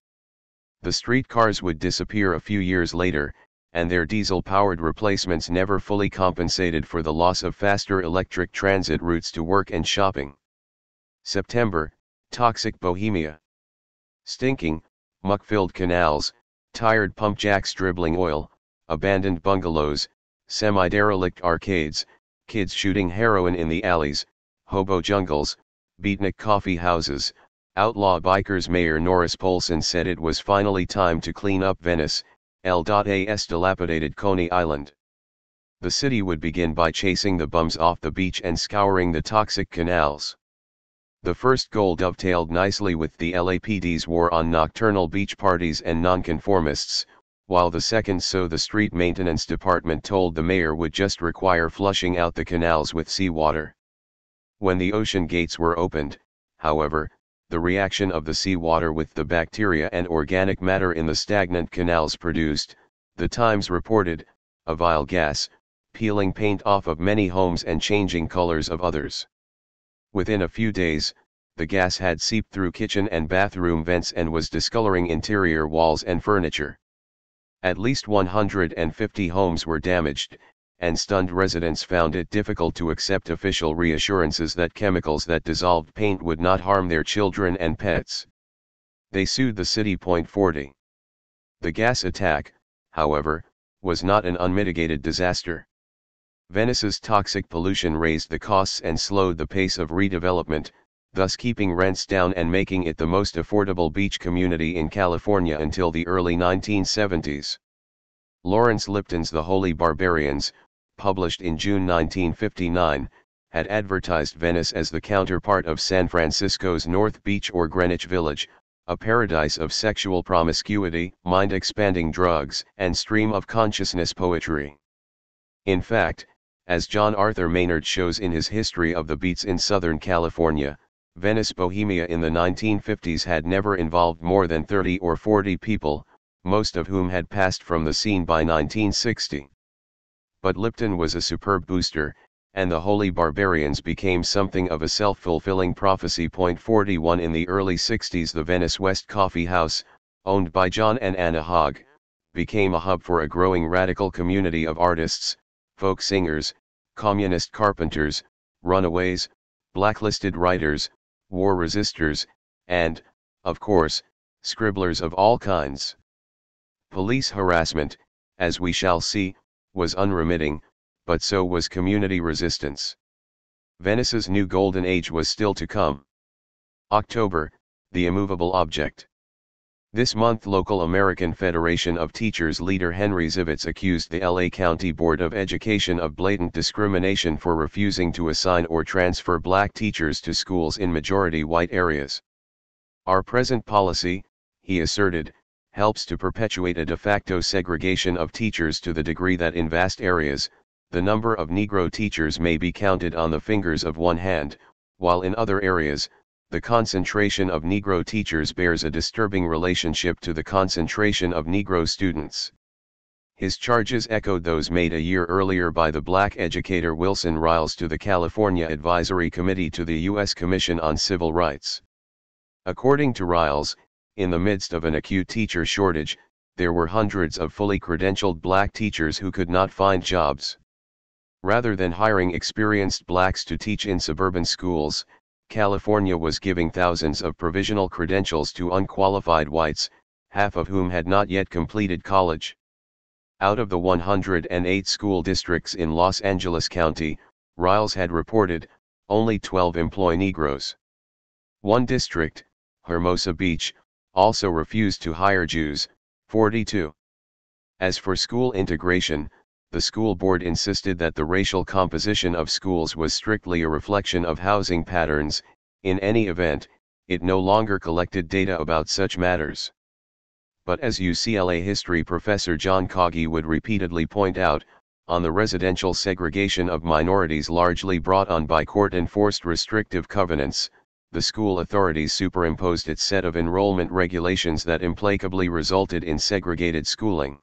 The streetcars would disappear a few years later, and their diesel-powered replacements never fully compensated for the loss of faster electric transit routes to work and shopping. September, toxic Bohemia. Stinking, muck-filled canals, tired pump jacks dribbling oil, abandoned bungalows, semi-derelict arcades, kids shooting heroin in the alleys, hobo jungles, beatnik coffee houses. Outlaw bikers. Mayor Norris Polson said it was finally time to clean up Venice, L.A.'s dilapidated Coney Island. The city would begin by chasing the bums off the beach and scouring the toxic canals. The first goal dovetailed nicely with the LAPD's war on nocturnal beach parties and nonconformists, while the second, so the street maintenance department told the mayor, would just require flushing out the canals with seawater. When the ocean gates were opened, however, the reaction of the seawater with the bacteria and organic matter in the stagnant canals produced, the Times reported, a vile gas, peeling paint off of many homes and changing colors of others. Within a few days, the gas had seeped through kitchen and bathroom vents and was discoloring interior walls and furniture. At least 150 homes were damaged, and stunned residents found it difficult to accept official reassurances that chemicals that dissolved paint would not harm their children and pets. They sued the city. 40. The gas attack, however, was not an unmitigated disaster. Venice's toxic pollution raised the costs and slowed the pace of redevelopment, thus keeping rents down and making it the most affordable beach community in California until the early 1970s. Lawrence Lipton's The Holy Barbarians, published in June 1959, had advertised Venice as the counterpart of San Francisco's North Beach or Greenwich Village, a paradise of sexual promiscuity, mind-expanding drugs, and stream-of-consciousness poetry. In fact, as John Arthur Maynard shows in his History of the Beats in Southern California, Venice Bohemia in the 1950s had never involved more than 30 or 40 people, most of whom had passed from the scene by 1960. But Lipton was a superb booster, and the Holy Barbarians became something of a self-fulfilling prophecy. 41. In the early 60s, the Venice West Coffee House, owned by John and Anna Hogg, became a hub for a growing radical community of artists, folk singers, communist carpenters, runaways, blacklisted writers, war resistors, and, of course, scribblers of all kinds. Police harassment, as we shall see, was unremitting, but so was community resistance. Venice's new golden age was still to come. October, the immovable object. This month, local American Federation of Teachers leader Henry Zivitz accused the LA County Board of Education of blatant discrimination for refusing to assign or transfer black teachers to schools in majority white areas. Our present policy, he asserted, helps to perpetuate a de facto segregation of teachers to the degree that in vast areas, the number of Negro teachers may be counted on the fingers of one hand, while in other areas, the concentration of Negro teachers bears a disturbing relationship to the concentration of Negro students. His charges echoed those made a year earlier by the black educator Wilson Riles to the California Advisory Committee to the U.S. Commission on Civil Rights. According to Riles, in the midst of an acute teacher shortage, there were hundreds of fully credentialed black teachers who could not find jobs. Rather than hiring experienced blacks to teach in suburban schools, California was giving thousands of provisional credentials to unqualified whites, half of whom had not yet completed college. Out of the 108 school districts in Los Angeles County, Riles had reported, only 12 employ Negroes. One district, Hermosa Beach, also refused to hire Jews, 42. As for school integration, the school board insisted that the racial composition of schools was strictly a reflection of housing patterns. In any event, it no longer collected data about such matters. But as UCLA history professor John Coggy would repeatedly point out, on the residential segregation of minorities largely brought on by court-enforced restrictive covenants, the school authorities superimposed its set of enrollment regulations that implacably resulted in segregated schooling.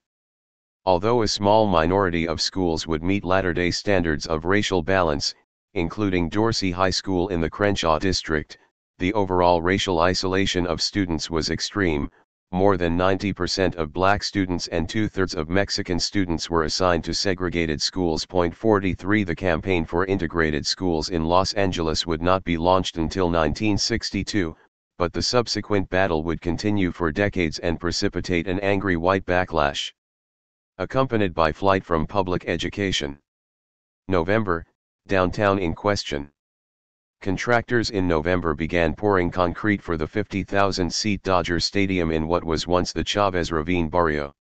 Although a small minority of schools would meet latter-day standards of racial balance, including Dorsey High School in the Crenshaw district, the overall racial isolation of students was extreme. More than 90% of black students and two-thirds of Mexican students were assigned to segregated schools. 43 The campaign for integrated schools in Los Angeles would not be launched until 1962, but the subsequent battle would continue for decades and precipitate an angry white backlash, accompanied by flight from public education. November, downtown in question. Contractors in November began pouring concrete for the 50,000-seat Dodger Stadium in what was once the Chavez Ravine barrio.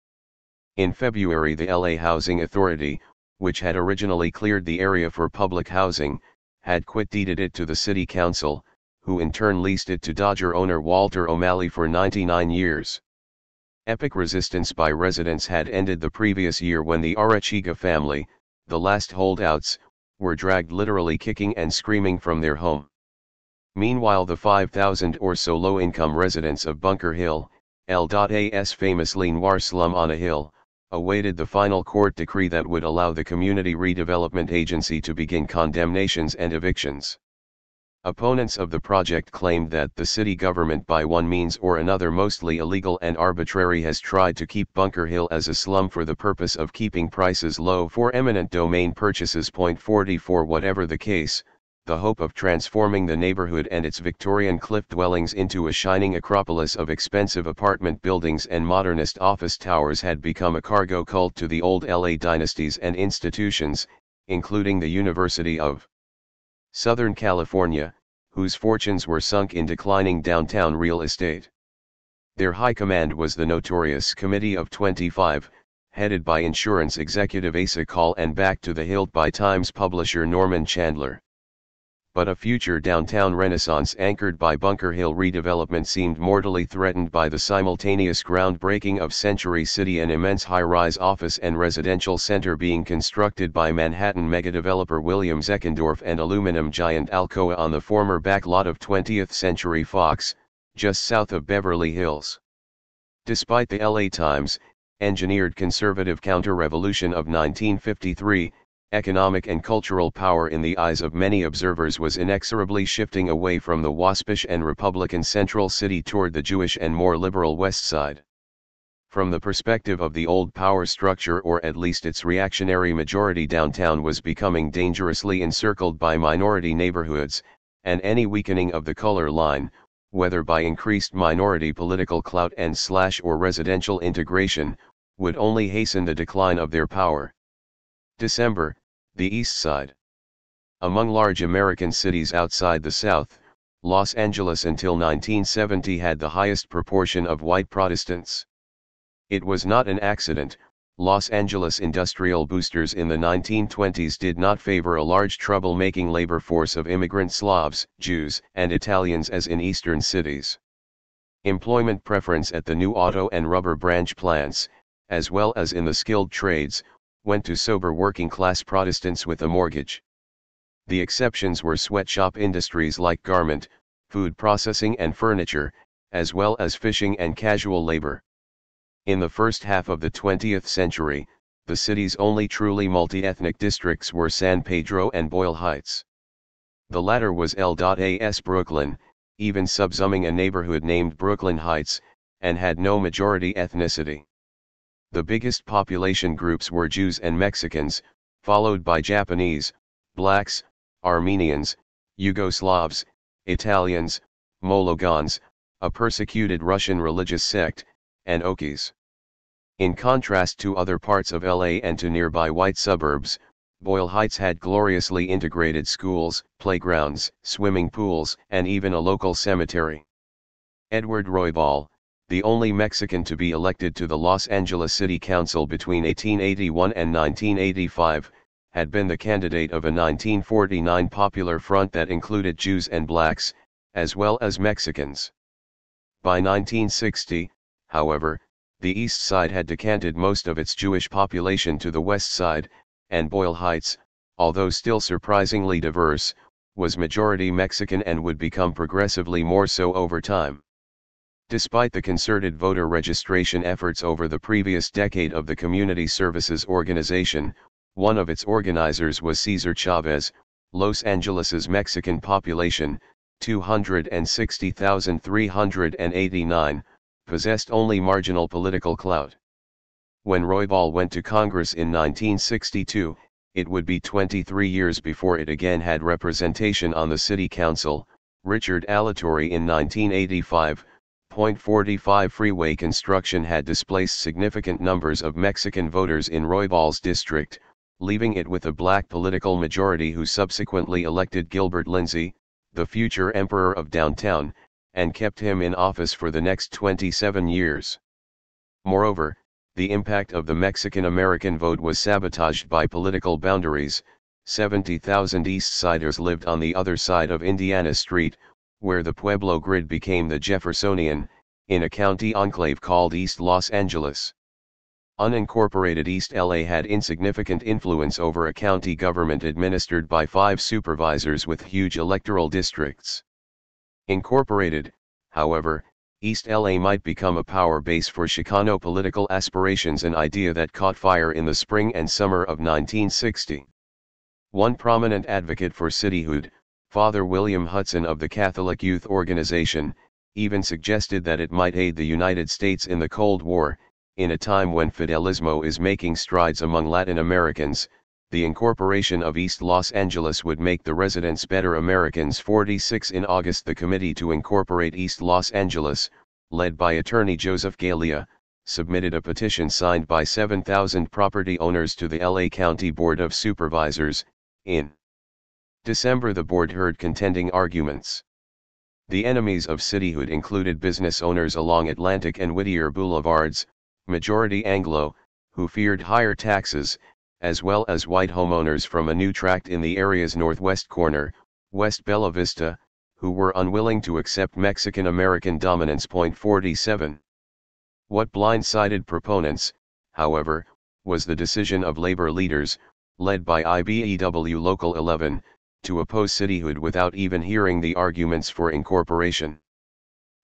In February, the LA Housing Authority, which had originally cleared the area for public housing, had quit-deeded it to the city council, who in turn leased it to Dodger owner Walter O'Malley for 99 years. Epic resistance by residents had ended the previous year when the Arechiga family, the last holdouts, were dragged literally kicking and screaming from their home. Meanwhile, the 5,000 or so low-income residents of Bunker Hill, LA's famously noir slum on a hill, awaited the final court decree that would allow the Community Redevelopment Agency to begin condemnations and evictions. Opponents of the project claimed that the city government by one means or another, mostly illegal and arbitrary, has tried to keep Bunker Hill as a slum for the purpose of keeping prices low for eminent domain purchases. 44 Whatever the case, the hope of transforming the neighborhood and its Victorian cliff dwellings into a shining acropolis of expensive apartment buildings and modernist office towers had become a cargo cult to the old LA dynasties and institutions, including the University of Southern California, whose fortunes were sunk in declining downtown real estate. Their high command was the notorious Committee of 25, headed by insurance executive Asa Call and backed to the hilt by Times publisher Norman Chandler. But a future downtown renaissance anchored by Bunker Hill redevelopment seemed mortally threatened by the simultaneous groundbreaking of Century City, an immense high-rise office and residential center being constructed by Manhattan megadeveloper William Zeckendorf and aluminum giant Alcoa on the former backlot of 20th Century Fox, just south of Beverly Hills. Despite the LA Times' engineered conservative counter-revolution of 1953, economic and cultural power in the eyes of many observers was inexorably shifting away from the waspish and Republican Central City toward the Jewish and more liberal West Side. From the perspective of the old power structure, or at least its reactionary majority, downtown was becoming dangerously encircled by minority neighborhoods, and any weakening of the color line, whether by increased minority political clout and/or residential integration, would only hasten the decline of their power. December, the East Side. Among large American cities outside the South, Los Angeles until 1970 had the highest proportion of white Protestants. It was not an accident. Los Angeles industrial boosters in the 1920s did not favor a large trouble-making labor force of immigrant Slavs, Jews, and Italians as in eastern cities. Employment preference at the new auto and rubber branch plants, as well as in the skilled trades, went to sober working-class Protestants with a mortgage. The exceptions were sweatshop industries like garment, food processing and furniture, as well as fishing and casual labor. In the first half of the 20th century, the city's only truly multi-ethnic districts were San Pedro and Boyle Heights. The latter was LA's Brooklyn, even subsuming a neighborhood named Brooklyn Heights, and had no majority ethnicity. The biggest population groups were Jews and Mexicans, followed by Japanese, blacks, Armenians, Yugoslavs, Italians, Mologans, a persecuted Russian religious sect, and Okies. In contrast to other parts of LA and to nearby white suburbs, Boyle Heights had gloriously integrated schools, playgrounds, swimming pools, and even a local cemetery. Edward Roybal, the only Mexican to be elected to the Los Angeles City Council between 1881 and 1985, had been the candidate of a 1949 Popular Front that included Jews and blacks, as well as Mexicans. By 1960, however, the East Side had decanted most of its Jewish population to the West Side, and Boyle Heights, although still surprisingly diverse, was majority Mexican and would become progressively more so over time. Despite the concerted voter registration efforts over the previous decade of the Community Services Organization, one of its organizers was Cesar Chavez. Los Angeles's Mexican population, 260,389, possessed only marginal political clout. When Roybal went to Congress in 1962, it would be 23 years before it again had representation on the city council. Richard Alatorre in 1985. .45 freeway construction had displaced significant numbers of Mexican voters in Roybal's district, leaving it with a black political majority who subsequently elected Gilbert Lindsay, the future emperor of downtown, and kept him in office for the next 27 years. Moreover, the impact of the Mexican-American vote was sabotaged by political boundaries. 70,000 East Siders lived on the other side of Indiana Street, where the Pueblo grid became the Jeffersonian, in a county enclave called East Los Angeles. Unincorporated East LA had insignificant influence over a county government administered by 5 supervisors with huge electoral districts. Incorporated, however, East LA might become a power base for Chicano political aspirations, an idea that caught fire in the spring and summer of 1960. One prominent advocate for cityhood, Father William Hudson of the Catholic Youth Organization, even suggested that it might aid the United States in the Cold War. In a time when Fidelismo is making strides among Latin Americans, the incorporation of East Los Angeles would make the residents better Americans. 46 In August, the Committee to Incorporate East Los Angeles, led by attorney Joseph Galea, submitted a petition signed by 7,000 property owners to the LA County Board of Supervisors. In December, the board heard contending arguments. The enemies of cityhood included business owners along Atlantic and Whittier Boulevards, majority Anglo, who feared higher taxes, as well as white homeowners from a new tract in the area's northwest corner, West Bella Vista, who were unwilling to accept Mexican-American dominance. 47. What blindsided proponents, however, was the decision of labor leaders, led by IBEW Local 11, to oppose cityhood without even hearing the arguments for incorporation.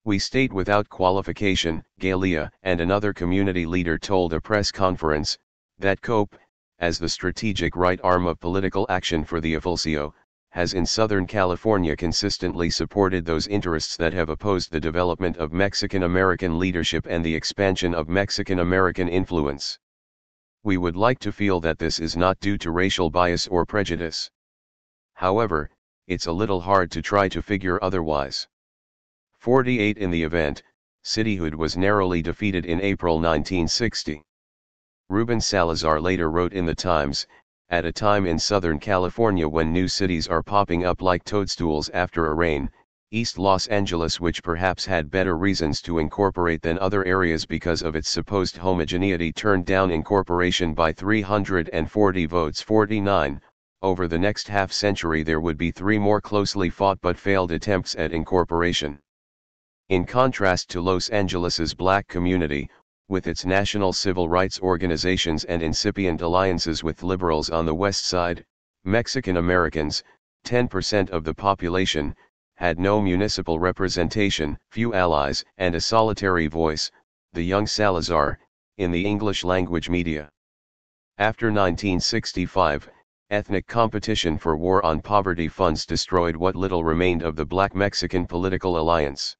We state without qualification, Galea and another community leader told a press conference, that COPE, as the strategic right arm of political action for the AFL-CIO, has in Southern California consistently supported those interests that have opposed the development of Mexican-American leadership and the expansion of Mexican-American influence. We would like to feel that this is not due to racial bias or prejudice. However, it's a little hard to try to figure otherwise. 48 In the event, cityhood was narrowly defeated in April 1960. Ruben Salazar later wrote in the Times, at a time in Southern California when new cities are popping up like toadstools after a rain, East Los Angeles, which perhaps had better reasons to incorporate than other areas because of its supposed homogeneity, turned down incorporation by 340 votes. 49. Over the next half-century there would be 3 more closely fought but failed attempts at incorporation. In contrast to Los Angeles's black community, with its national civil rights organizations and incipient alliances with liberals on the west side, Mexican Americans, 10% of the population, had no municipal representation, few allies, and a solitary voice, the young Salazar, in the English-language media. After 1965, ethnic competition for war on poverty funds destroyed what little remained of the Black Mexican political alliance.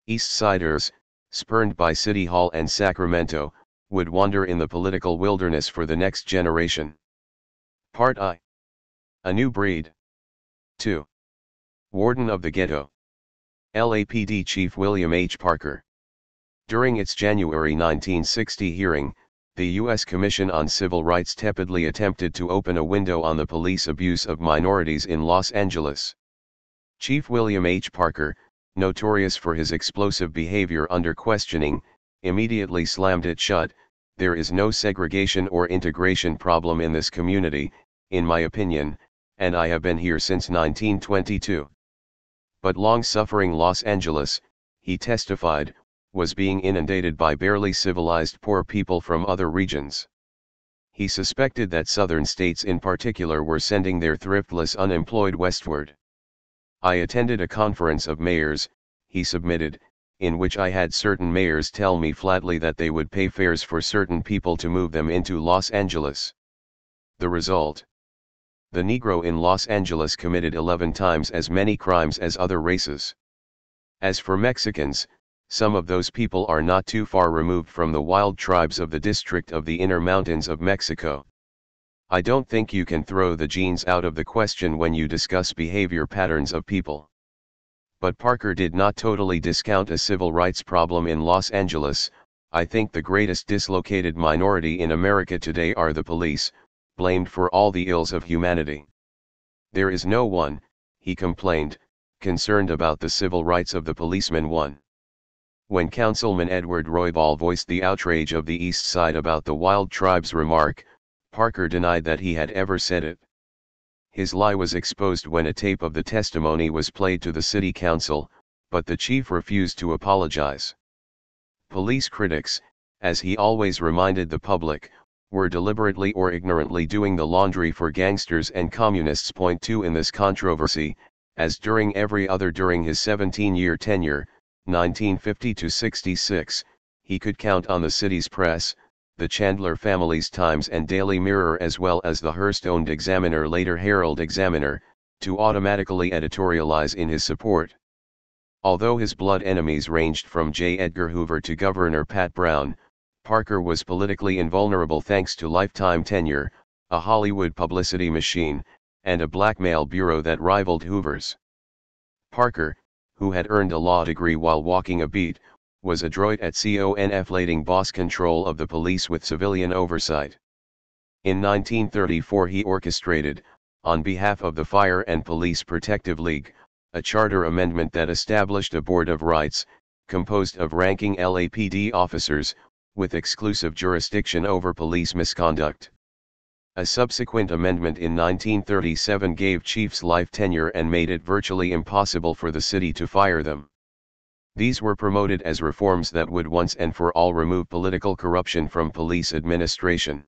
East Siders, spurned by City Hall and Sacramento, would wander in the political wilderness for the next generation. Part I. A new breed. 2. Warden of the Ghetto. LAPD Chief William H. Parker. During its January 1960 hearing, the U.S. Commission on Civil Rights tepidly attempted to open a window on the police abuse of minorities in Los Angeles. Chief William H. Parker, notorious for his explosive behavior under questioning, immediately slammed it shut. There is no segregation or integration problem in this community, in my opinion, and I have been here since 1922. But long-suffering Los Angeles, he testified, was being inundated by barely civilized poor people from other regions. He suspected that southern states in particular were sending their thriftless unemployed westward. I attended a conference of mayors, he submitted, in which I had certain mayors tell me flatly that they would pay fares for certain people to move them into Los Angeles. The result: the Negro in Los Angeles committed 11 times as many crimes as other races. As for Mexicans, some of those people are not too far removed from the wild tribes of the district of the inner mountains of Mexico. I don't think you can throw the genes out of the question when you discuss behavior patterns of people. But Parker did not totally discount a civil rights problem in Los Angeles. I think the greatest dislocated minority in America today are the police, blamed for all the ills of humanity. There is no one, he complained, concerned about the civil rights of the policeman. 1. When Councilman Edward Roybal voiced the outrage of the East Side about the wild tribes remark, Parker denied that he had ever said it. His lie was exposed when a tape of the testimony was played to the city council, but the chief refused to apologize. Police critics, as he always reminded the public, were deliberately or ignorantly doing the laundry for gangsters and communists. Point 2. In this controversy, as during every other during his 17-year tenure, 1950 to 66, he could count on the city's press, the Chandler family's Times and Daily Mirror as well as the Hearst-owned Examiner, later Herald Examiner, to automatically editorialize in his support. Although his blood enemies ranged from J. Edgar Hoover to Governor Pat Brown, Parker was politically invulnerable thanks to lifetime tenure, a Hollywood publicity machine, and a blackmail bureau that rivaled Hoover's. Parker, who had earned a law degree while walking a beat, was adroit at conflating boss control of the police with civilian oversight. In 1934 he orchestrated, on behalf of the Fire and Police Protective League, a charter amendment that established a Board of Rights, composed of ranking LAPD officers, with exclusive jurisdiction over police misconduct. A subsequent amendment in 1937 gave chiefs life tenure and made it virtually impossible for the city to fire them. These were promoted as reforms that would once and for all remove political corruption from police administration.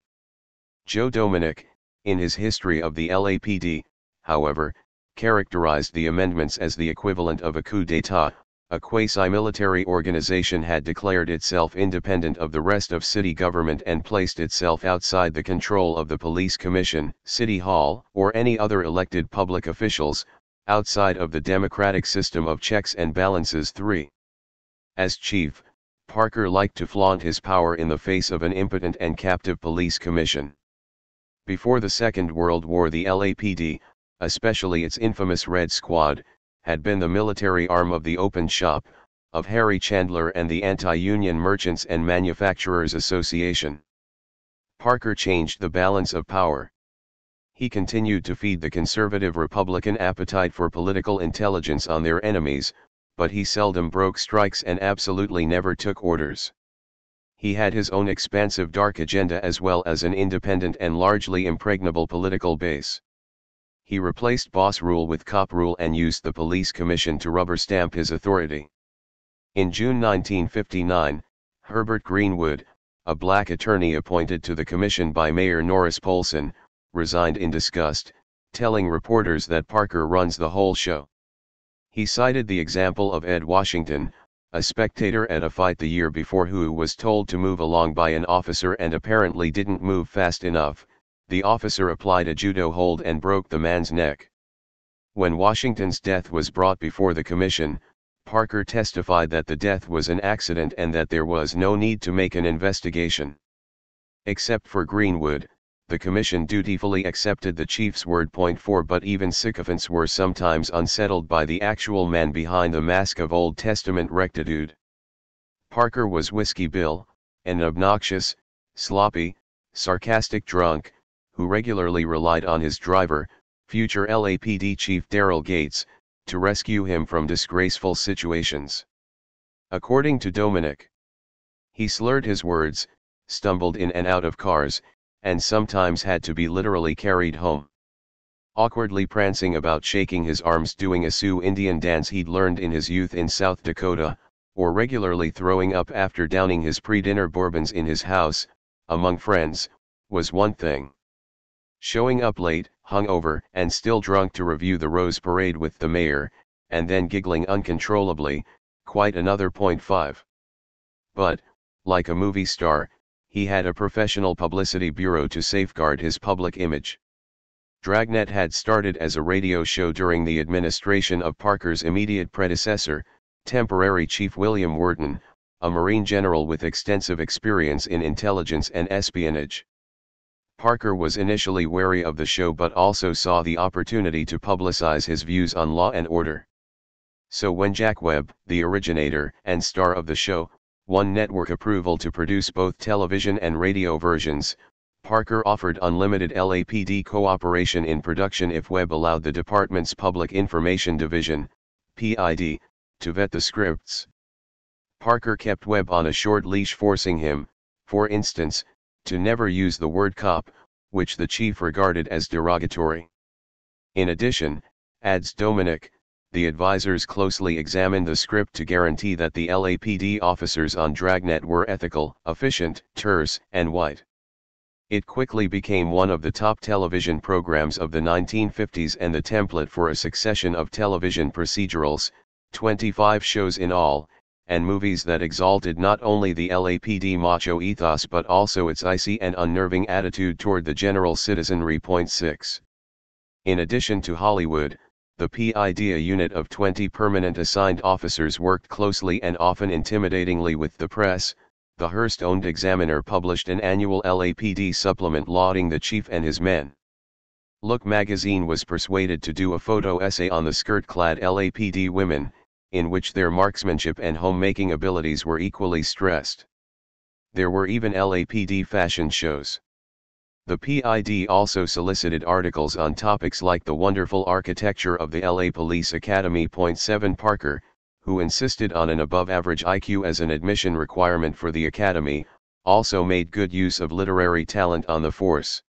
Joe Dominic, in his History of the LAPD, however, characterized the amendments as the equivalent of a coup d'état. A quasi-military organization had declared itself independent of the rest of city government and placed itself outside the control of the police commission, city hall, or any other elected public officials, outside of the democratic system of checks and balances. 3. As chief, Parker liked to flaunt his power in the face of an impotent and captive police commission. Before the Second World War, the LAPD, especially its infamous Red Squad, had been the military arm of the Open Shop, of Harry Chandler and the Anti-Union Merchants and Manufacturers Association. Parker changed the balance of power. He continued to feed the conservative Republican appetite for political intelligence on their enemies, but he seldom broke strikes and absolutely never took orders. He had his own expansive dark agenda as well as an independent and largely impregnable political base. He replaced boss rule with cop rule and used the police commission to rubber stamp his authority. In June 1959, Herbert Greenwood, a black attorney appointed to the commission by Mayor Norris Polson, resigned in disgust, telling reporters that Parker runs the whole show. He cited the example of Ed Washington, a spectator at a fight the year before who was told to move along by an officer and apparently didn't move fast enough. The officer applied a judo hold and broke the man's neck. When Washington's death was brought before the commission, Parker testified that the death was an accident and that there was no need to make an investigation. Except for Greenwood, the commission dutifully accepted the chief's word. 4 But even sycophants were sometimes unsettled by the actual man behind the mask of Old Testament rectitude. Parker was Whiskey Bill, an obnoxious, sloppy, sarcastic drunk, who regularly relied on his driver, future LAPD Chief Daryl Gates, to rescue him from disgraceful situations. According to Dominic, he slurred his words, stumbled in and out of cars, and sometimes had to be literally carried home. Awkwardly prancing about, shaking his arms, doing a Sioux Indian dance he'd learned in his youth in South Dakota, or regularly throwing up after downing his pre-dinner bourbons in his house, among friends, was one thing. Showing up late, hungover, and still drunk to review the Rose Parade with the mayor, and then giggling uncontrollably, quite another. 5. But, like a movie star, he had a professional publicity bureau to safeguard his public image. Dragnet had started as a radio show during the administration of Parker's immediate predecessor, temporary Chief William Wharton, a Marine general with extensive experience in intelligence and espionage. Parker was initially wary of the show but also saw the opportunity to publicize his views on law and order. So when Jack Webb, the originator and star of the show, won network approval to produce both television and radio versions, Parker offered unlimited LAPD cooperation in production if Webb allowed the department's Public Information Division, PID, to vet the scripts. Parker kept Webb on a short leash, forcing him, for instance, to never use the word cop, which the chief regarded as derogatory. In addition, adds Dominic, the advisors closely examined the script to guarantee that the LAPD officers on Dragnet were ethical, efficient, terse, and white. It quickly became one of the top television programs of the 1950s and the template for a succession of television procedurals, 25 shows in all, and movies that exalted not only the LAPD macho ethos but also its icy and unnerving attitude toward the general citizenry. 6. In addition to Hollywood, the PID, a unit of 20 permanent assigned officers, worked closely and often intimidatingly with the press. The Hearst-owned Examiner published an annual LAPD supplement lauding the chief and his men. Look magazine was persuaded to do a photo essay on the skirt-clad LAPD women, in which their marksmanship and homemaking abilities were equally stressed. There were even LAPD fashion shows. The PID also solicited articles on topics like the wonderful architecture of the LA Police Academy. 7 Parker, who insisted on an above-average IQ as an admission requirement for the academy, also made good use of literary talent on the force.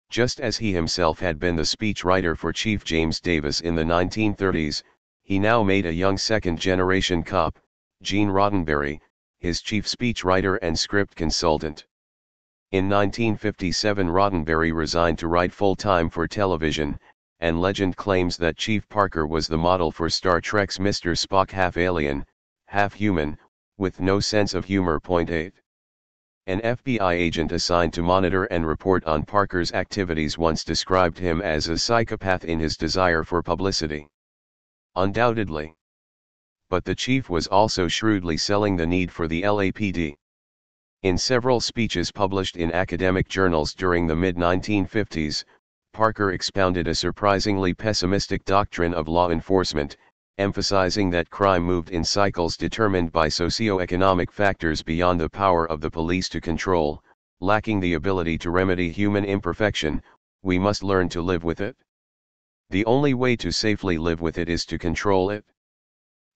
Just as he himself had been the speechwriter for Chief James Davis in the 1930s, he now made a young second-generation cop, Gene Roddenberry, his chief speechwriter and script consultant. In 1957 Roddenberry resigned to write full-time for television, and legend claims that Chief Parker was the model for Star Trek's Mr. Spock, half alien, half human, with no sense of humor. 8. An FBI agent assigned to monitor and report on Parker's activities once described him as a psychopath in his desire for publicity. Undoubtedly. But the chief was also shrewdly selling the need for the LAPD. In several speeches published in academic journals during the mid-1950s, Parker expounded a surprisingly pessimistic doctrine of law enforcement, emphasizing that crime moved in cycles determined by socio-economic factors beyond the power of the police to control. Lacking the ability to remedy human imperfection, we must learn to live with it. The only way to safely live with it is to control it.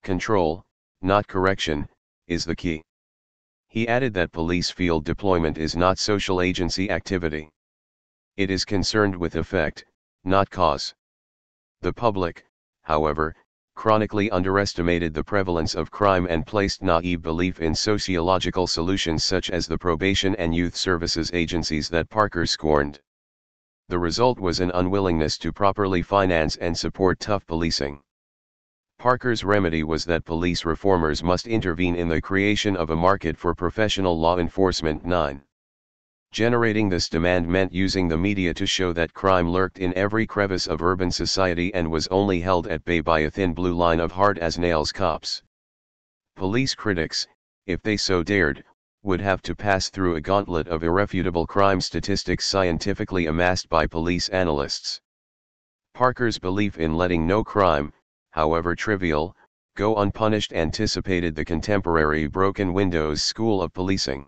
Control, not correction, is the key. He added that police field deployment is not social agency activity. It is concerned with effect, not cause. The public, however, chronically underestimated the prevalence of crime and placed naive belief in sociological solutions such as the probation and youth services agencies that Parker scorned. The result was an unwillingness to properly finance and support tough policing. Parker's remedy was that police reformers must intervene in the creation of a market for professional law enforcement. 9. Generating this demand meant using the media to show that crime lurked in every crevice of urban society and was only held at bay by a thin blue line of hard-as-nails cops. Police critics, if they so dared, would have to pass through a gauntlet of irrefutable crime statistics scientifically amassed by police analysts. Parker's belief in letting no crime, however trivial, go unpunished anticipated the contemporary broken windows school of policing.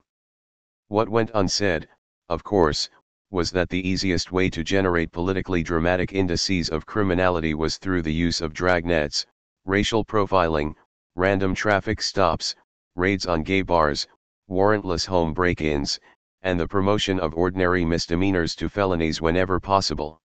What went unsaid, of course, was that the easiest way to generate politically dramatic indices of criminality was through the use of dragnets, racial profiling, random traffic stops, raids on gay bars, warrantless home break-ins, and the promotion of ordinary misdemeanors to felonies whenever possible.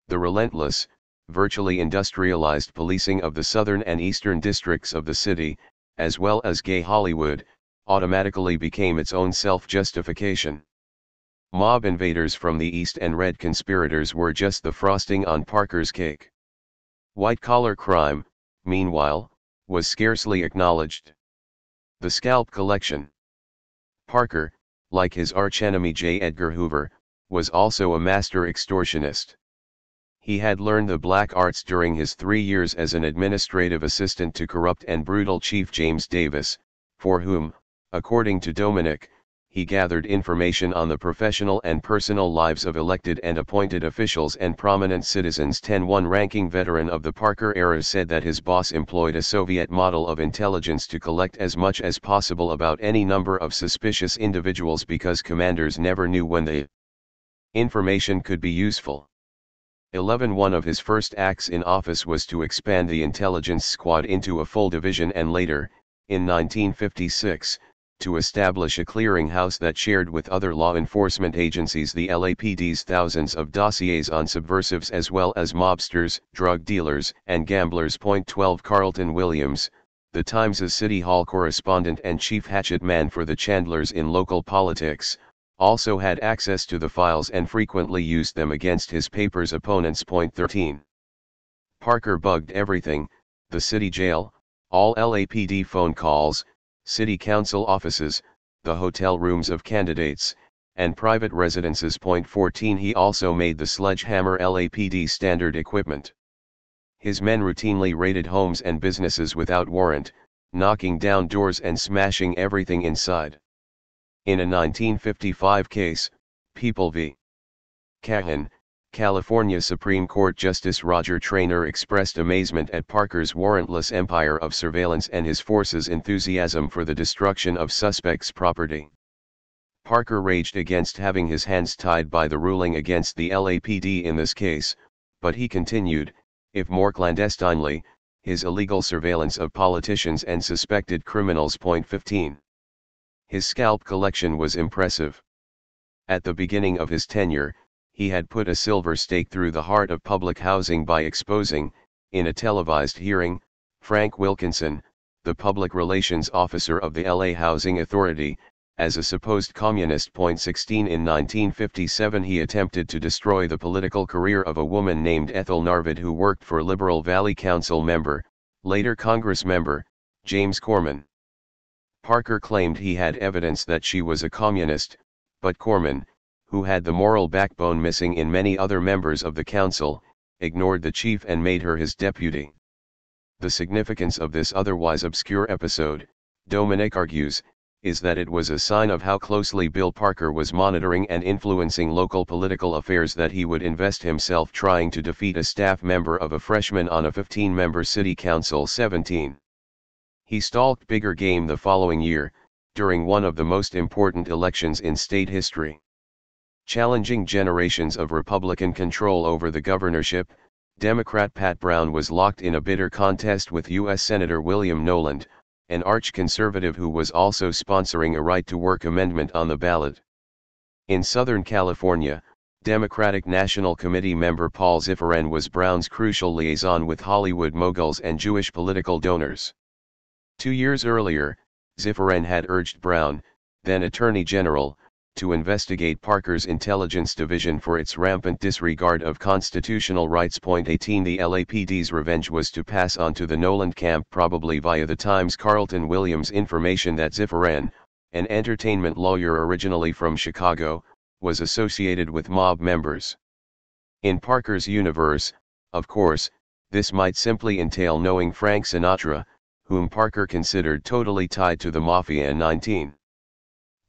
The relentless, virtually industrialized policing of the southern and eastern districts of the city, as well as gay Hollywood, automatically became its own self-justification. Mob invaders from the east and red conspirators were just the frosting on Parker's cake. White-collar crime, meanwhile, was scarcely acknowledged. The scalp collection. Parker, like his archenemy J. Edgar Hoover, was also a master extortionist. He had learned the black arts during his 3 years as an administrative assistant to corrupt and brutal Chief James Davis, for whom, according to Dominic, he gathered information on the professional and personal lives of elected and appointed officials and prominent citizens. 1 ranking veteran of the Parker era said that his boss employed a Soviet model of intelligence to collect as much as possible about any number of suspicious individuals because commanders never knew when the information could be useful. 11 One of his first acts in office was to expand the intelligence squad into a full division and later, in 1956, to establish a clearinghouse that shared with other law enforcement agencies the LAPD's thousands of dossiers on subversives as well as mobsters, drug dealers, and gamblers. 12 Carlton Williams, the Times' City Hall correspondent and chief hatchet man for the Chandlers in local politics, also had access to the files and frequently used them against his paper's opponents. 13 Parker bugged everything: the city jail, all LAPD phone calls, city council offices, the hotel rooms of candidates, and private residences. 14 He also made the sledgehammer LAPD standard equipment. His men routinely raided homes and businesses without warrant, knocking down doors and smashing everything inside. In a 1955 case, People v. Cahan, California Supreme Court Justice Roger Traynor expressed amazement at Parker's warrantless empire of surveillance and his force's enthusiasm for the destruction of suspects' property. Parker raged against having his hands tied by the ruling against the LAPD in this case, but he continued, if more clandestinely, his illegal surveillance of politicians and suspected criminals. 15 His scalp collection was impressive. At the beginning of his tenure, he had put a silver stake through the heart of public housing by exposing, in a televised hearing, Frank Wilkinson, the public relations officer of the LA Housing Authority, as a supposed communist. 16 In 1957 he attempted to destroy the political career of a woman named Ethel Narvid who worked for Liberal Valley Council member, later Congress member, James Corman. Parker claimed he had evidence that she was a communist, but Corman, who had the moral backbone missing in many other members of the council, ignored the chief and made her his deputy. The significance of this otherwise obscure episode, Dominic argues, is that it was a sign of how closely Bill Parker was monitoring and influencing local political affairs that he would invest himself trying to defeat a staff member of a freshman on a 15-member city council. 17 He stalked bigger game the following year, during one of the most important elections in state history. Challenging generations of Republican control over the governorship, Democrat Pat Brown was locked in a bitter contest with U.S. Senator William Noland, an arch-conservative who was also sponsoring a right-to-work amendment on the ballot. In Southern California, Democratic National Committee member Paul Zifferin was Brown's crucial liaison with Hollywood moguls and Jewish political donors. 2 years earlier, Zifferin had urged Brown, then Attorney General, to investigate Parker's intelligence division for its rampant disregard of constitutional rights. 18 The LAPD's revenge was to pass on to the Noland camp probably via the Times' Carlton Williams information that Zifferin, an entertainment lawyer originally from Chicago, was associated with mob members. In Parker's universe, of course, this might simply entail knowing Frank Sinatra, whom Parker considered totally tied to the Mafia. 19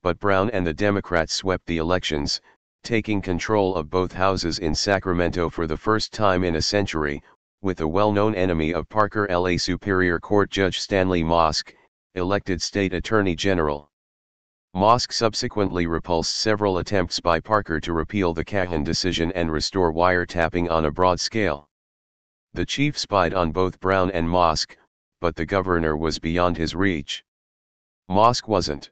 but Brown and the Democrats swept the elections, taking control of both houses in Sacramento for the first time in a century, with a well-known enemy of Parker, LA Superior Court Judge Stanley Mosk, elected state attorney general. Mosk subsequently repulsed several attempts by Parker to repeal the Cahan decision and restore wiretapping on a broad scale. The chief spied on both Brown and Mosk, but the governor was beyond his reach. Mosk wasn't.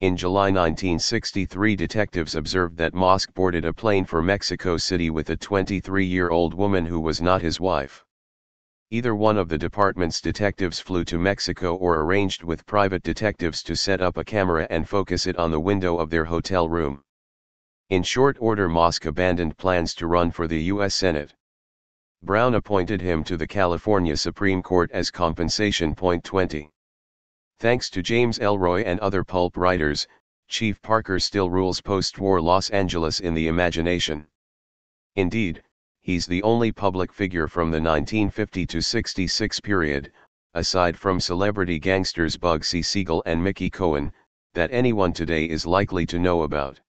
In July 1963, detectives observed that Mosk boarded a plane for Mexico City with a 23-year-old woman who was not his wife. Either one of the department's detectives flew to Mexico or arranged with private detectives to set up a camera and focus it on the window of their hotel room. In short order, Mosk abandoned plans to run for the U.S. Senate. Brown appointed him to the California Supreme Court as compensation. 20. Thanks to James Ellroy and other pulp writers, Chief Parker still rules post-war Los Angeles in the imagination. Indeed, he's the only public figure from the 1950 to 66 period, aside from celebrity gangsters Bugsy Siegel and Mickey Cohen, that anyone today is likely to know about.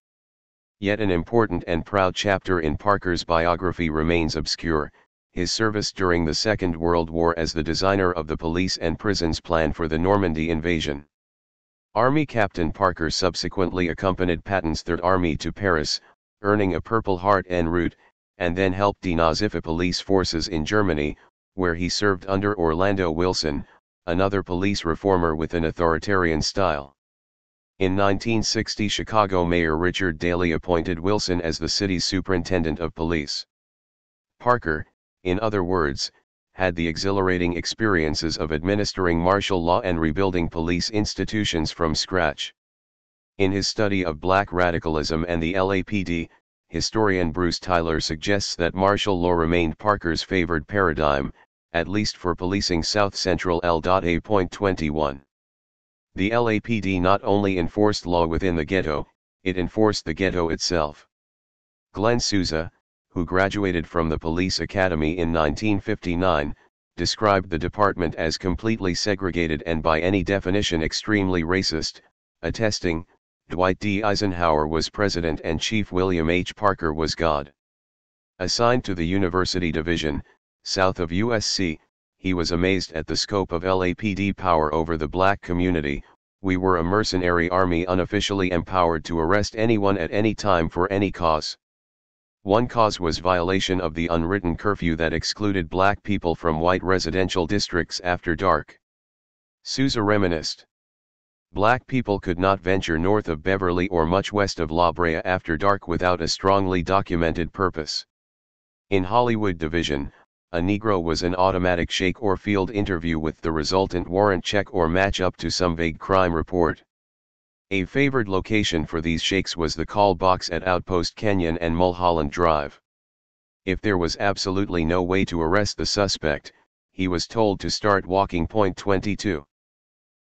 Yet an important and proud chapter in Parker's biography remains obscure: his service during the Second World War as the designer of the police and prisons plan for the Normandy invasion. Army Captain Parker subsequently accompanied Patton's Third Army to Paris, earning a Purple Heart en route, and then helped denazify police forces in Germany, where he served under Orlando Wilson, another police reformer with an authoritarian style. In 1960, Chicago Mayor Richard Daley appointed Wilson as the city's superintendent of police. Parker, in other words, had the exhilarating experiences of administering martial law and rebuilding police institutions from scratch. In his study of black radicalism and the LAPD, historian Bruce Tyler suggests that martial law remained Parker's favored paradigm, at least for policing South Central LA. 21. The LAPD not only enforced law within the ghetto, it enforced the ghetto itself. Glenn Sousa, who graduated from the police academy in 1959, described the department as completely segregated and by any definition extremely racist, attesting, Dwight D. Eisenhower was president and Chief William H. Parker was God. Assigned to the University Division, south of USC, he was amazed at the scope of LAPD power over the black community. We were a mercenary army unofficially empowered to arrest anyone at any time for any cause. One cause was violation of the unwritten curfew that excluded black people from white residential districts after dark. Sousa reminisced. Black people could not venture north of Beverly or much west of La Brea after dark without a strongly documented purpose. In Hollywood Division, a Negro was an automatic shake or field interview with the resultant warrant check or match up to some vague crime report. A favored location for these shakes was the call box at Outpost Kenyon and Mulholland Drive. If there was absolutely no way to arrest the suspect, he was told to start walking. 22.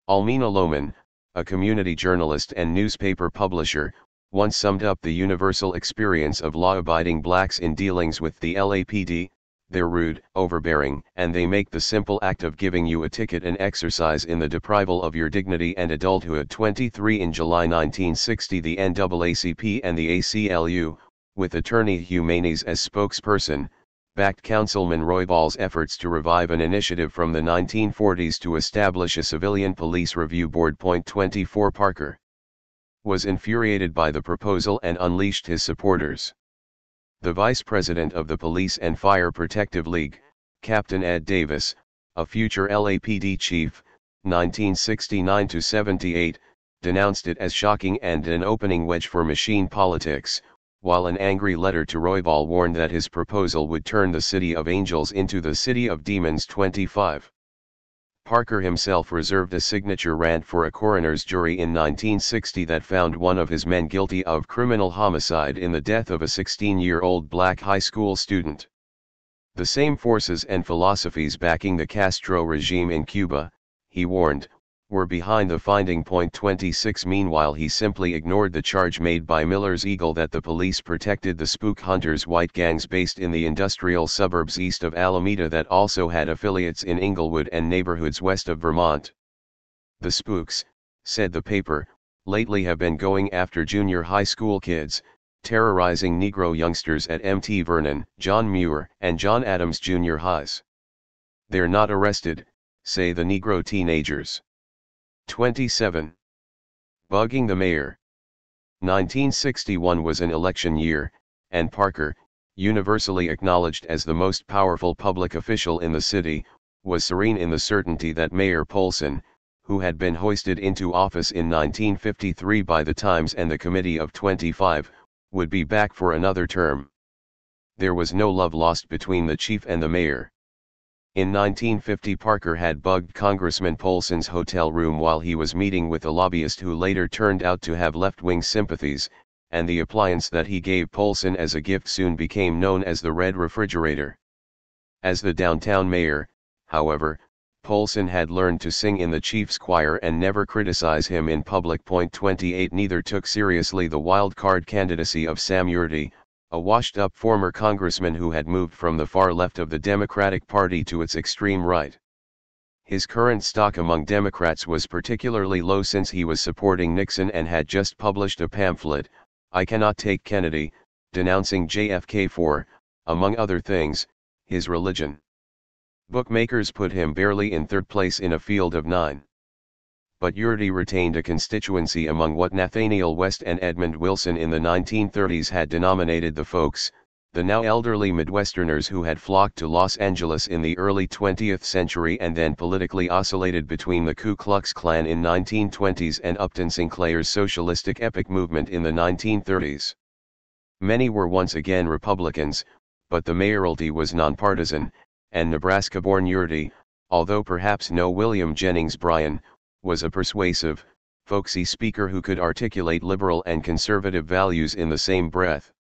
Almina Lohman, a community journalist and newspaper publisher, once summed up the universal experience of law-abiding blacks in dealings with the LAPD: they're rude, overbearing, and they make the simple act of giving you a ticket an exercise in the deprival of your dignity and adulthood. 23. In July 1960, the NAACP and the ACLU, with attorney Hugh Manys as spokesperson, backed Councilman Royball's efforts to revive an initiative from the 1940s to establish a civilian police review board. 24. Parker was infuriated by the proposal and unleashed his supporters. The vice president of the Police and Fire Protective League, Captain Ed Davis, a future LAPD chief, 1969-78, denounced it as shocking and an opening wedge for machine politics, while an angry letter to Roybal warned that his proposal would turn the City of Angels into the City of Demons. 25. Parker himself reserved a signature rant for a coroner's jury in 1960 that found one of his men guilty of criminal homicide in the death of a 16-year-old black high school student. The same forces and philosophies backing the Castro regime in Cuba, he warned, were behind the finding. 26. Meanwhile, he simply ignored the charge made by Miller's Eagle that the police protected the spook hunters, white gangs based in the industrial suburbs east of Alameda that also had affiliates in Inglewood and neighborhoods west of Vermont. The spooks, said the paper, lately have been going after junior high school kids, terrorizing Negro youngsters at Mt. Vernon, John Muir, and John Adams Junior Highs. They're not arrested, say the Negro teenagers. 27. Bugging the mayor. 1961 was an election year, and Parker, universally acknowledged as the most powerful public official in the city, was serene in the certainty that Mayor Polson, who had been hoisted into office in 1953 by the Times and the Committee of 25, would be back for another term. There was no love lost between the chief and the mayor. In 1950 Parker had bugged Congressman Polson's hotel room while he was meeting with a lobbyist who later turned out to have left-wing sympathies, and the appliance that he gave Polson as a gift soon became known as the Red Refrigerator. As the downtown mayor, however, Polson had learned to sing in the chief's choir and never criticize him in public. 28 Neither took seriously the wild-card candidacy of Sam Yurdi, a washed-up former congressman who had moved from the far left of the Democratic Party to its extreme right. His current stock among Democrats was particularly low since he was supporting Nixon and had just published a pamphlet, I Cannot Take Kennedy, denouncing JFK for, among other things, his religion. Bookmakers put him barely in third place in a field of 9. But Yurdi retained a constituency among what Nathaniel West and Edmund Wilson in the 1930s had denominated the folks, the now elderly Midwesterners who had flocked to Los Angeles in the early 20th century and then politically oscillated between the Ku Klux Klan in 1920s and Upton Sinclair's socialistic epic movement in the 1930s. Many were once again Republicans, but the mayoralty was nonpartisan, and Nebraska-born Yurdi, although perhaps no William Jennings Bryan, was a persuasive, folksy speaker who could articulate liberal and conservative values in the same breath.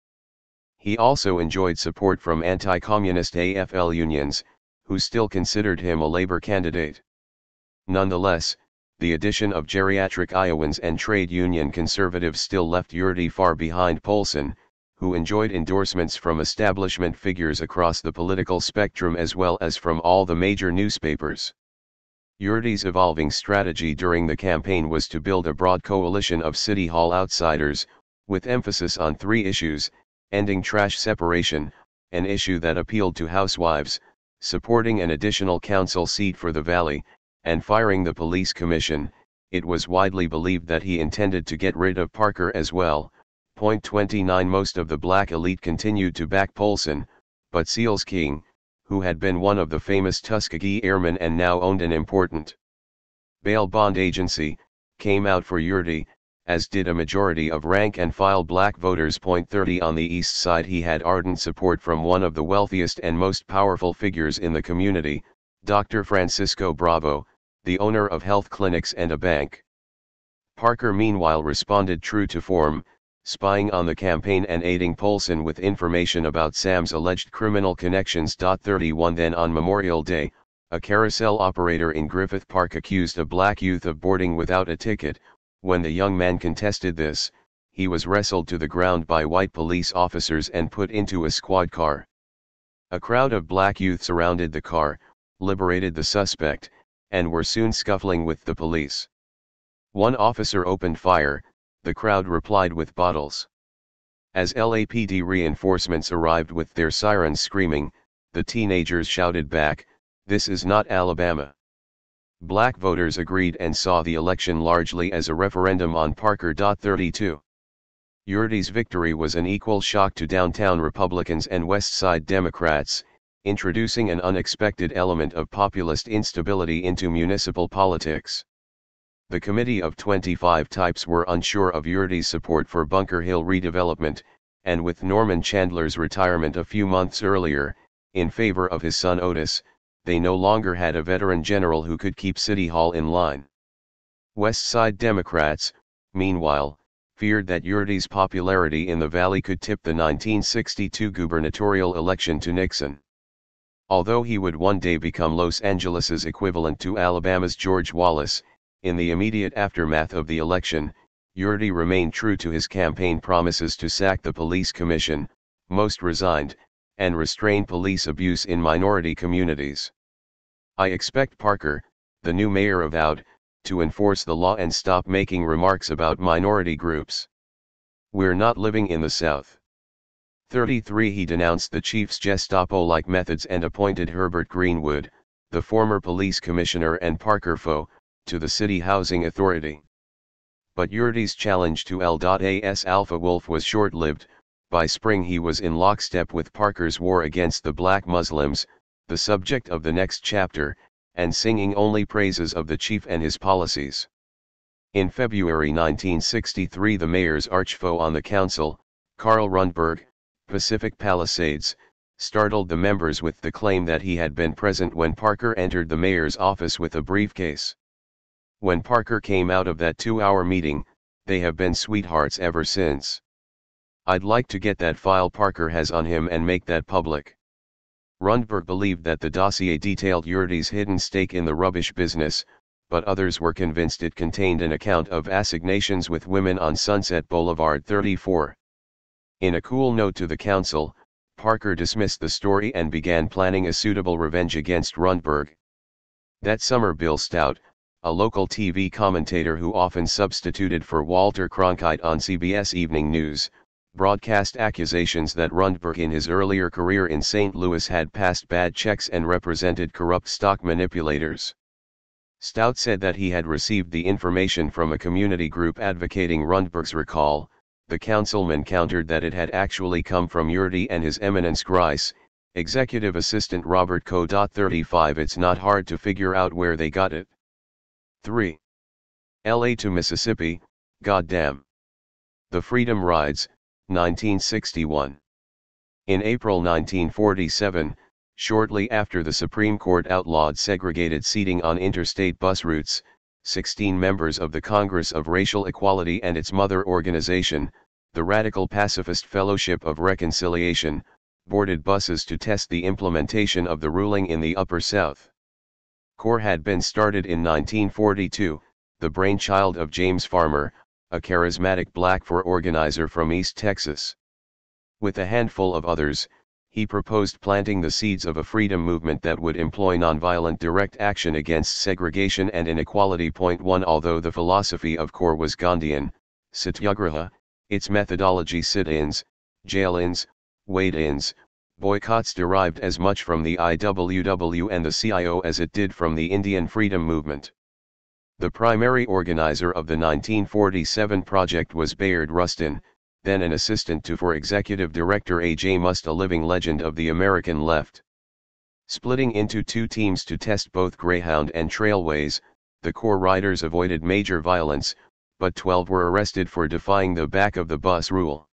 He also enjoyed support from anti-communist AFL unions, who still considered him a labor candidate. Nonetheless, the addition of geriatric Iowans and trade union conservatives still left Yurdi far behind Polson, who enjoyed endorsements from establishment figures across the political spectrum as well as from all the major newspapers. Yurdi's evolving strategy during the campaign was to build a broad coalition of City Hall outsiders, with emphasis on 3 issues: ending trash separation, an issue that appealed to housewives, supporting an additional council seat for the Valley, and firing the police commission. It was widely believed that he intended to get rid of Parker as well. 29 Most of the black elite continued to back Polson, but Seals King, who had been one of the famous Tuskegee Airmen and now owned an important bail bond agency, came out for Yurdi, as did a majority of rank-and-file black voters. 30 On the east side he had ardent support from one of the wealthiest and most powerful figures in the community, Dr. Francisco Bravo, the owner of health clinics and a bank. Parker meanwhile responded true to form, spying on the campaign and aiding Polson with information about Sam's alleged criminal connections. 31 Then on Memorial Day, a carousel operator in Griffith Park accused a black youth of boarding without a ticket. When the young man contested this, he was wrestled to the ground by white police officers and put into a squad car. A crowd of black youth surrounded the car, liberated the suspect, and were soon scuffling with the police. One officer opened fire, the crowd replied with bottles. As LAPD reinforcements arrived with their sirens screaming, the teenagers shouted back, "This is not Alabama." Black voters agreed and saw the election largely as a referendum on Parker. 32. Yurdi's victory was an equal shock to downtown Republicans and West Side Democrats, introducing an unexpected element of populist instability into municipal politics. The Committee of 25 types were unsure of Yurdi's support for Bunker Hill redevelopment, and with Norman Chandler's retirement a few months earlier, in favor of his son Otis, they no longer had a veteran general who could keep City Hall in line. West Side Democrats, meanwhile, feared that Yurdi's popularity in the Valley could tip the 1962 gubernatorial election to Nixon. Although he would one day become Los Angeles's equivalent to Alabama's George Wallace, in the immediate aftermath of the election, Yurdi remained true to his campaign promises to sack the police commission, most resigned, and restrain police abuse in minority communities. "I expect Parker," the new mayor avowed, to enforce the law and stop making remarks about minority groups. We're not living in the South. 33 He denounced the chief's Gestapo-like methods and appointed Herbert Greenwood, the former police commissioner and Parker Foe, to the City Housing Authority. But Yurdi's challenge to L.A.'s Alpha Wolf was short-lived. By spring he was in lockstep with Parker's war against the black Muslims, the subject of the next chapter, and singing only praises of the chief and his policies. In February 1963 the mayor's archfoe on the council, Carl Rundberg, Pacific Palisades, startled the members with the claim that he had been present when Parker entered the mayor's office with a briefcase. When Parker came out of that 2-hour meeting, they have been sweethearts ever since. I'd like to get that file Parker has on him and make that public. Rundberg believed that the dossier detailed Yurdi's hidden stake in the rubbish business, but others were convinced it contained an account of assignations with women on Sunset Boulevard 34. In a cool note to the council, Parker dismissed the story and began planning a suitable revenge against Rundberg. That summer Bill Stout, a local TV commentator who often substituted for Walter Cronkite on CBS Evening News, broadcast accusations that Rundberg in his earlier career in St. Louis had passed bad checks and represented corrupt stock manipulators. Stout said that he had received the information from a community group advocating Rundberg's recall. The councilman countered that it had actually come from Yurdi and His Eminence Grice, Executive Assistant Robert Co. 35 It's not hard to figure out where they got it. 3. LA to Mississippi, goddamn. The Freedom Rides, 1961. In April 1947, shortly after the Supreme Court outlawed segregated seating on interstate bus routes, 16 members of the Congress of Racial Equality and its mother organization, the Radical Pacifist Fellowship of Reconciliation, boarded buses to test the implementation of the ruling in the Upper South. CORE had been started in 1942, the brainchild of James Farmer, a charismatic black organizer from East Texas. With a handful of others, he proposed planting the seeds of a freedom movement that would employ nonviolent direct action against segregation and inequality. 1 Although the philosophy of CORE was Gandhian, Satyagraha, its methodology sit-ins, jail-ins, wait-ins, boycotts derived as much from the IWW and the CIO as it did from the Indian freedom movement. The primary organizer of the 1947 project was Bayard Rustin, then an assistant to executive director A.J. Must, a living legend of the American left. Splitting into 2 teams to test both Greyhound and Trailways, the CORE riders avoided major violence, but 12 were arrested for defying the back of the bus rule.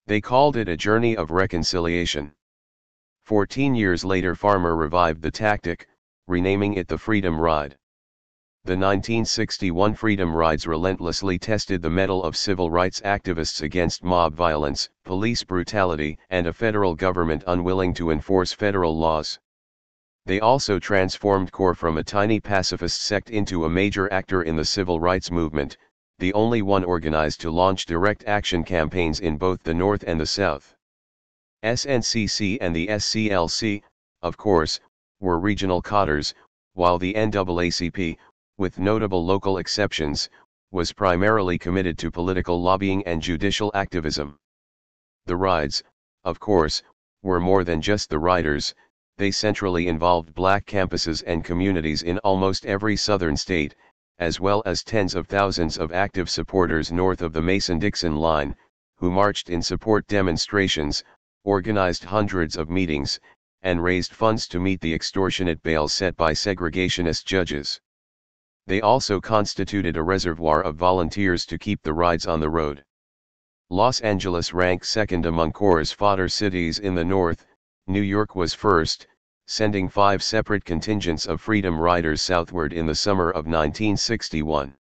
They called it a journey of reconciliation. 14 years later Farmer revived the tactic, renaming it the Freedom Ride. The 1961 Freedom Rides relentlessly tested the mettle of civil rights activists against mob violence, police brutality, and a federal government unwilling to enforce federal laws. They also transformed CORE from a tiny pacifist sect into a major actor in the civil rights movement, the only one organized to launch direct action campaigns in both the North and the South. SNCC and the SCLC, of course, were regional cadres, while the NAACP, with notable local exceptions, was primarily committed to political lobbying and judicial activism. The rides, of course, were more than just the riders. They centrally involved black campuses and communities in almost every southern state, as well as tens of thousands of active supporters north of the Mason-Dixon line, who marched in support demonstrations, organized hundreds of meetings, and raised funds to meet the extortionate bail set by segregationist judges. They also constituted a reservoir of volunteers to keep the rides on the road. Los Angeles ranked second among CORE's fodder cities in the North. New York was first, sending 5 separate contingents of Freedom Riders southward in the summer of 1961.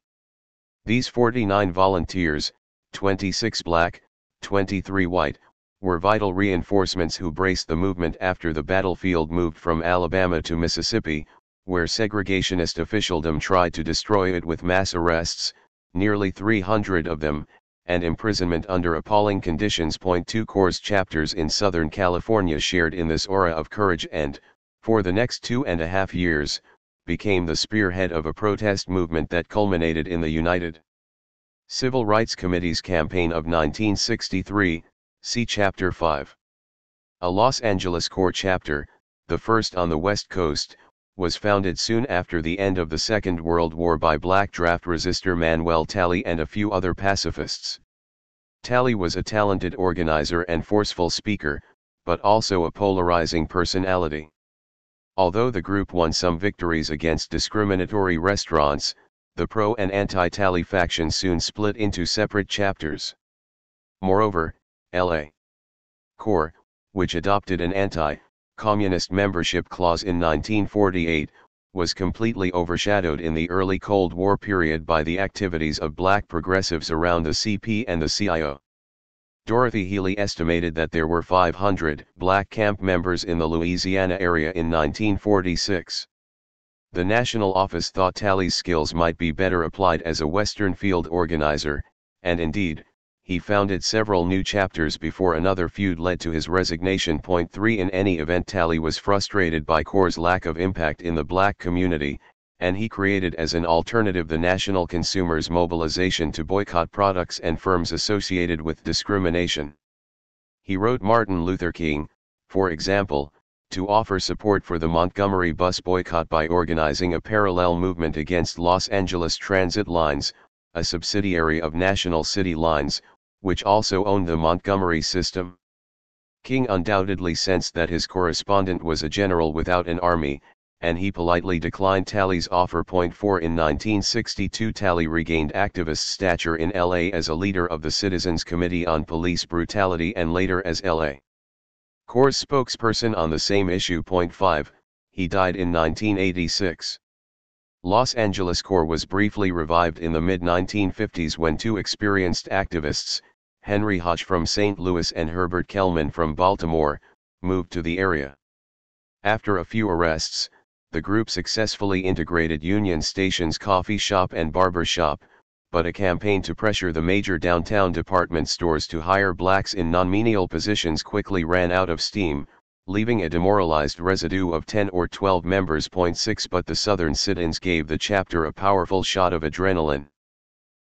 These 49 volunteers, 26 black, 23 white, were vital reinforcements who braced the movement after the battlefield moved from Alabama to Mississippi, where segregationist officialdom tried to destroy it with mass arrests, nearly 300 of them, and imprisonment under appalling conditions. 2 CORE's chapters in Southern California shared in this aura of courage and, for the next 2.5 years, became the spearhead of a protest movement that culminated in the United Civil Rights Committee's campaign of 1963, see Chapter 5. A Los Angeles Corps chapter, the first on the West Coast, was founded soon after the end of the Second World War by black draft resistor Manuel Talley and a few other pacifists. Talley was a talented organizer and forceful speaker, but also a polarizing personality. Although the group won some victories against discriminatory restaurants, the pro and anti-Talley factions soon split into separate chapters. Moreover, L.A. Corps, which adopted an anti-communist membership clause in 1948, was completely overshadowed in the early Cold War period by the activities of black progressives around the CP and the CIO. Dorothy Healy estimated that there were 500 black camp members in the Louisiana area in 1946. The National Office thought Talley's skills might be better applied as a Western field organizer, and indeed, he founded several new chapters before another feud led to his resignation. 3 In any event, Talley was frustrated by Corps' lack of impact in the black community, and he created as an alternative the National Consumers Mobilization to boycott products and firms associated with discrimination. He wrote Martin Luther King, for example, to offer support for the Montgomery bus boycott by organizing a parallel movement against Los Angeles Transit Lines, a subsidiary of National City Lines, which also owned the Montgomery system. King undoubtedly sensed that his correspondent was a general without an army, and he politely declined Talley's offer. 4 In 1962, Talley regained activist stature in LA as a leader of the Citizens Committee on Police Brutality and later as LA Corps' spokesperson on the same issue. 5 He died in 1986. Los Angeles Corps was briefly revived in the mid-1950s when two experienced activists, Henry Hodge from St. Louis and Herbert Kellman from Baltimore, moved to the area. After a few arrests, the group successfully integrated Union Station's coffee shop and barber shop, but a campaign to pressure the major downtown department stores to hire blacks in non-menial positions quickly ran out of steam, leaving a demoralized residue of 10 or 12 members. 6 But the Southern sit-ins gave the chapter a powerful shot of adrenaline.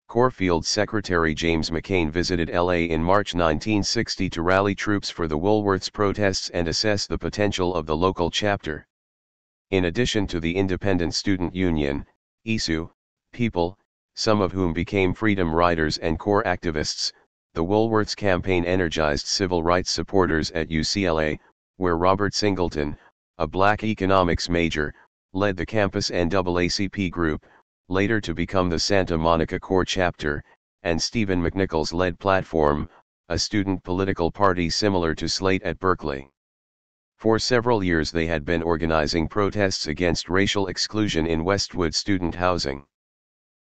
Corps Field Secretary James McCain visited LA in March 1960 to rally troops for the Woolworths protests and assess the potential of the local chapter. In addition to the Independent Student Union, ISU, people, some of whom became freedom riders and Corps activists, the Woolworths campaign energized civil rights supporters at UCLA, where Robert Singleton, a black economics major, led the campus NAACP group, later to become the Santa Monica Corps chapter, and Stephen McNichols led Platform, a student political party similar to Slate at Berkeley. For several years they had been organizing protests against racial exclusion in Westwood student housing.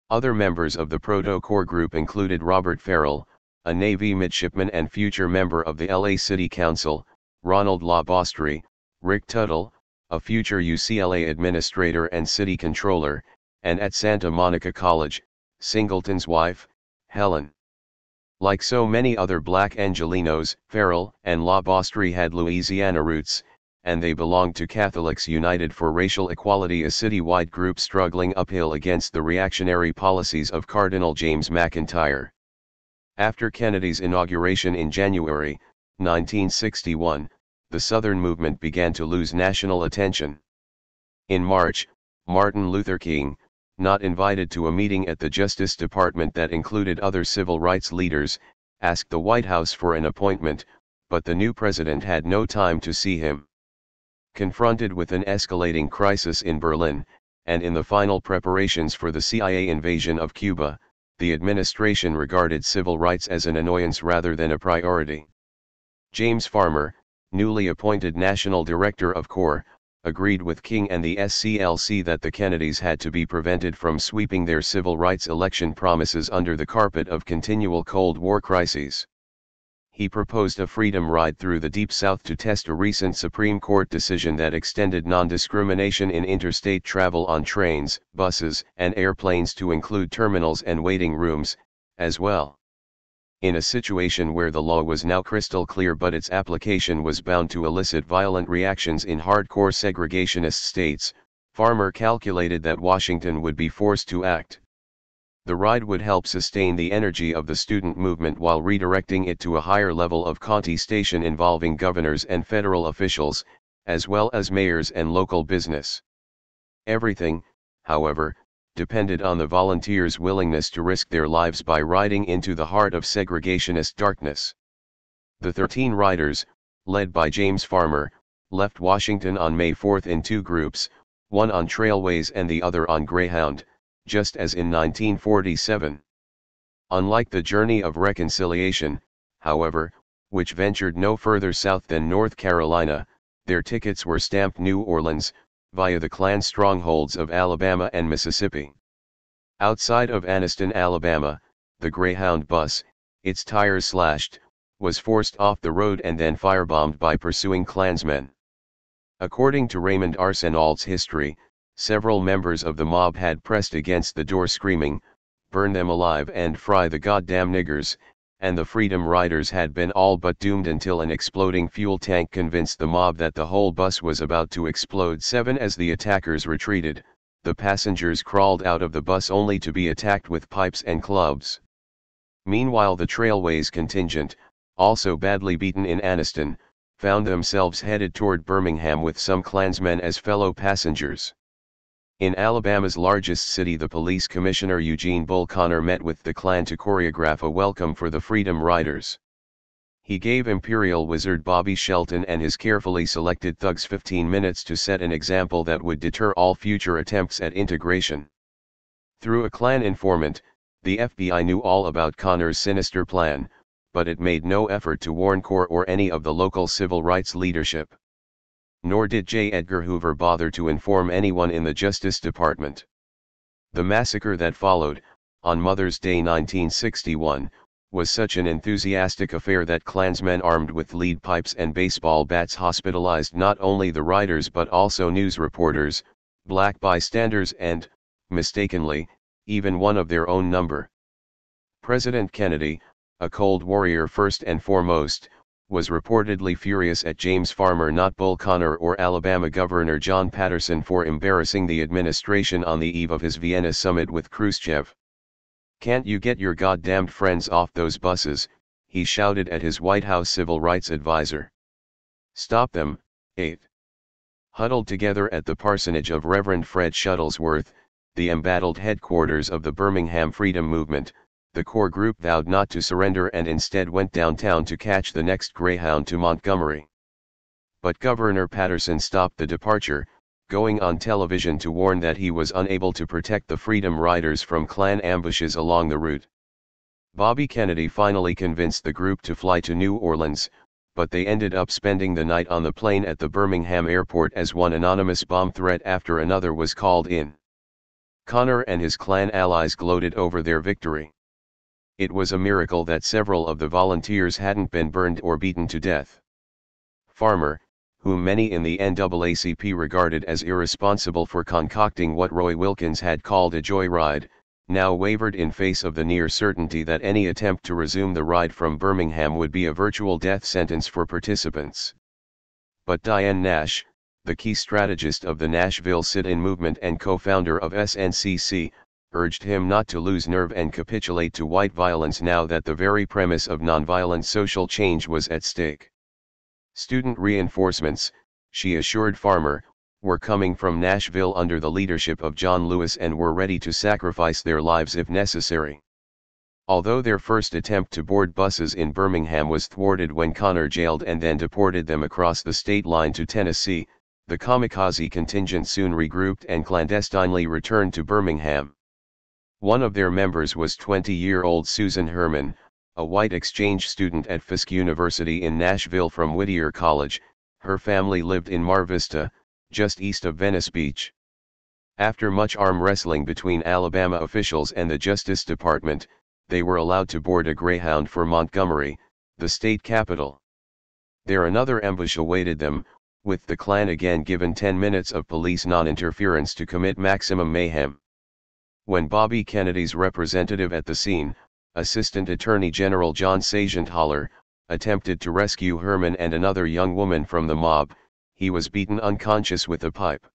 Other members of the Proto-Corps group included Robert Farrell, a Navy midshipman and future member of the LA City Council, Ronald LaBostri, Rick Tuttle, a future UCLA administrator and city controller, and at Santa Monica College, Singleton's wife, Helen. Like so many other black Angelenos, Farrell and LaBostri had Louisiana roots, and they belonged to Catholics United for Racial Equality, a citywide group struggling uphill against the reactionary policies of Cardinal James McIntyre. After Kennedy's inauguration in January 1961, the Southern movement began to lose national attention. In March, Martin Luther King, not invited to a meeting at the Justice Department that included other civil rights leaders, asked the White House for an appointment, but the new president had no time to see him. Confronted with an escalating crisis in Berlin, and in the final preparations for the CIA invasion of Cuba, the administration regarded civil rights as an annoyance rather than a priority. James Farmer, newly appointed National Director of Corps, agreed with King and the SCLC that the Kennedys had to be prevented from sweeping their civil rights election promises under the carpet of continual Cold War crises. He proposed a freedom ride through the Deep South to test a recent Supreme Court decision that extended non-discrimination in interstate travel on trains, buses, and airplanes to include terminals and waiting rooms, as well. In a situation where the law was now crystal clear but its application was bound to elicit violent reactions in hardcore segregationist states, Farmer calculated that Washington would be forced to act. The ride would help sustain the energy of the student movement while redirecting it to a higher level of contestation involving governors and federal officials, as well as mayors and local business. Everything, however, depended on the volunteers' willingness to risk their lives by riding into the heart of segregationist darkness. The 13 riders, led by James Farmer, left Washington on May 4 in two groups, one on trailways and the other on Greyhound, just as in 1947. Unlike the Journey of Reconciliation, however, which ventured no further south than North Carolina, their tickets were stamped New Orleans, via the Klan strongholds of Alabama and Mississippi. Outside of Anniston, Alabama, the Greyhound bus, its tires slashed, was forced off the road and then firebombed by pursuing Klansmen. According to Raymond Arsenault's history, several members of the mob had pressed against the door screaming, "Burn them alive and fry the goddamn niggers," and the Freedom Riders had been all but doomed until an exploding fuel tank convinced the mob that the whole bus was about to explode. As the attackers retreated, the passengers crawled out of the bus only to be attacked with pipes and clubs. Meanwhile, the Trailways contingent, also badly beaten in Anniston, found themselves headed toward Birmingham with some Klansmen as fellow passengers. In Alabama's largest city, the police commissioner Eugene Bull Connor met with the Klan to choreograph a welcome for the Freedom Riders. He gave Imperial Wizard Bobby Shelton and his carefully selected thugs 15 minutes to set an example that would deter all future attempts at integration. Through a Klan informant, the FBI knew all about Connor's sinister plan, but it made no effort to warn Core or any of the local civil rights leadership. Nor did J. Edgar Hoover bother to inform anyone in the Justice Department. The massacre that followed, on Mother's Day 1961, was such an enthusiastic affair that Klansmen armed with lead pipes and baseball bats hospitalized not only the riders but also news reporters, black bystanders and, mistakenly, even one of their own number. President Kennedy, a cold warrior first and foremost, was reportedly furious at James Farmer, not Bull Connor or Alabama Governor John Patterson, for embarrassing the administration on the eve of his Vienna summit with Khrushchev. "Can't you get your goddamned friends off those buses?" he shouted at his White House civil rights advisor. "Stop them." 8. Huddled together at the parsonage of Reverend Fred Shuttlesworth, the embattled headquarters of the Birmingham Freedom Movement, the core group vowed not to surrender and instead went downtown to catch the next Greyhound to Montgomery. But Governor Patterson stopped the departure, going on television to warn that he was unable to protect the Freedom Riders from Klan ambushes along the route. Bobby Kennedy finally convinced the group to fly to New Orleans, but they ended up spending the night on the plane at the Birmingham airport as one anonymous bomb threat after another was called in. Connor and his Klan allies gloated over their victory. It was a miracle that several of the volunteers hadn't been burned or beaten to death. Farmer, whom many in the NAACP regarded as irresponsible for concocting what Roy Wilkins had called a joyride, now wavered in face of the near certainty that any attempt to resume the ride from Birmingham would be a virtual death sentence for participants. But Diane Nash, the key strategist of the Nashville sit-in movement and co-founder of SNCC, urged him not to lose nerve and capitulate to white violence now that the very premise of nonviolent social change was at stake. Student reinforcements, she assured Farmer, were coming from Nashville under the leadership of John Lewis and were ready to sacrifice their lives if necessary. Although their first attempt to board buses in Birmingham was thwarted when Connor jailed and then deported them across the state line to Tennessee, the kamikaze contingent soon regrouped and clandestinely returned to Birmingham. One of their members was 20-year-old Susan Herman, a white exchange student at Fisk University in Nashville from Whittier College. Her family lived in Mar Vista, just east of Venice Beach. After much arm wrestling between Alabama officials and the Justice Department, they were allowed to board a Greyhound for Montgomery, the state capital. There another ambush awaited them, with the Klan again given 10 minutes of police non-interference to commit maximum mayhem. When Bobby Kennedy's representative at the scene, Assistant Attorney General John Sargent Haller, attempted to rescue Herman and another young woman from the mob, he was beaten unconscious with a pipe.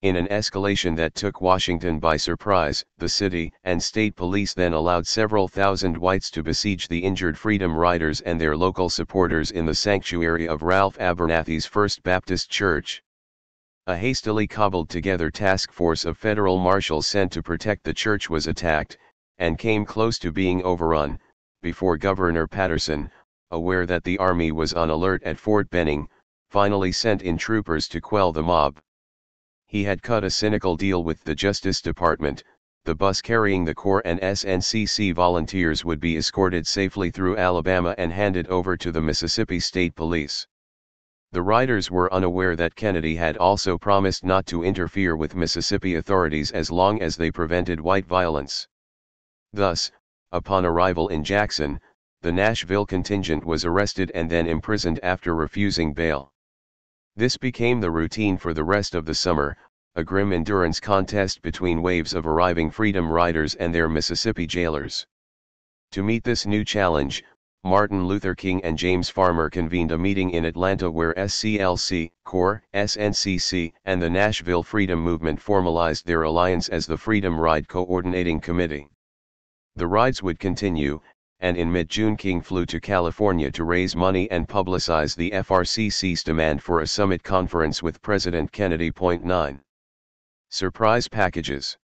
In an escalation that took Washington by surprise, the city and state police then allowed several thousand whites to besiege the injured Freedom Riders and their local supporters in the sanctuary of Ralph Abernathy's First Baptist Church. A hastily cobbled-together task force of federal marshals sent to protect the church was attacked, and came close to being overrun, before Governor Patterson, aware that the army was on alert at Fort Benning, finally sent in troopers to quell the mob. He had cut a cynical deal with the Justice Department. The bus carrying the Corps and SNCC volunteers would be escorted safely through Alabama and handed over to the Mississippi State Police. The riders were unaware that Kennedy had also promised not to interfere with Mississippi authorities as long as they prevented white violence. Thus, upon arrival in Jackson, the Nashville contingent was arrested and then imprisoned after refusing bail. This became the routine for the rest of the summer, a grim endurance contest between waves of arriving Freedom Riders and their Mississippi jailers. To meet this new challenge, Martin Luther King and James Farmer convened a meeting in Atlanta where SCLC, Corps, SNCC, and the Nashville Freedom Movement formalized their alliance as the Freedom Ride Coordinating Committee. The rides would continue, and in mid-June King flew to California to raise money and publicize the FRCC's demand for a summit conference with President Kennedy. 9. Surprise packages.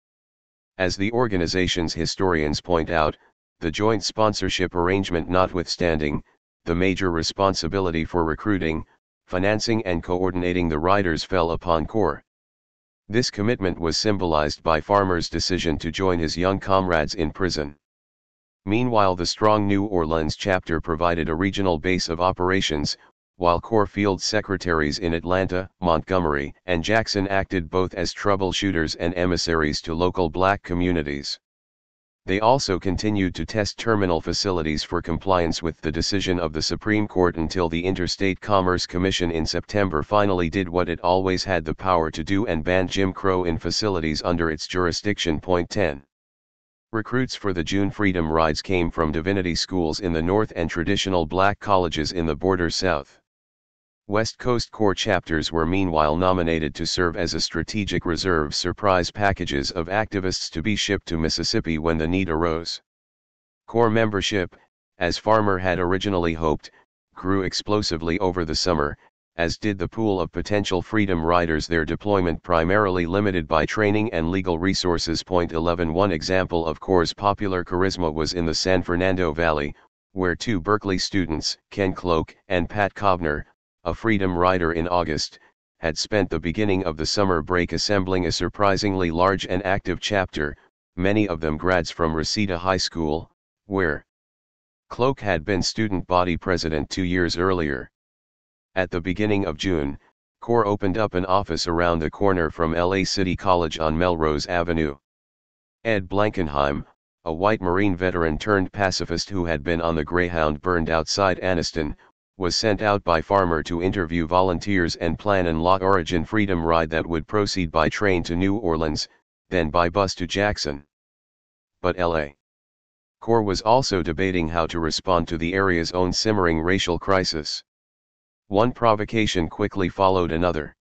As the organization's historians point out, the joint sponsorship arrangement notwithstanding, the major responsibility for recruiting, financing and coordinating the riders fell upon Corps. This commitment was symbolized by Farmer's decision to join his young comrades in prison. Meanwhile, the strong New Orleans chapter provided a regional base of operations, while Corps field secretaries in Atlanta, Montgomery, and Jackson acted both as troubleshooters and emissaries to local black communities. They also continued to test terminal facilities for compliance with the decision of the Supreme Court until the Interstate Commerce Commission in September finally did what it always had the power to do and banned Jim Crow in facilities under its jurisdiction. 10. Recruits for the June Freedom Rides came from divinity schools in the North and traditional black colleges in the border South. West Coast Corps chapters were meanwhile nominated to serve as a strategic reserve surprise packages of activists to be shipped to Mississippi when the need arose. Corps membership, as Farmer had originally hoped, grew explosively over the summer, as did the pool of potential Freedom Riders, their deployment primarily limited by training and legal resources. 11 One example of Corps' popular charisma was in the San Fernando Valley, where two Berkeley students, Ken Cloak and Pat Kovner, a Freedom Rider in August, had spent the beginning of the summer break assembling a surprisingly large and active chapter, many of them grads from Reseda High School, where Cloak had been student body president 2 years earlier. At the beginning of June, Corps opened up an office around the corner from LA City College on Melrose Avenue. Ed Blankenheim, a white Marine veteran turned pacifist who had been on the Greyhound burned outside Anniston, was sent out by Farmer to interview volunteers and plan an La Origin Freedom Ride that would proceed by train to New Orleans, then by bus to Jackson. But LA Corps was also debating how to respond to the area's own simmering racial crisis. One provocation quickly followed another.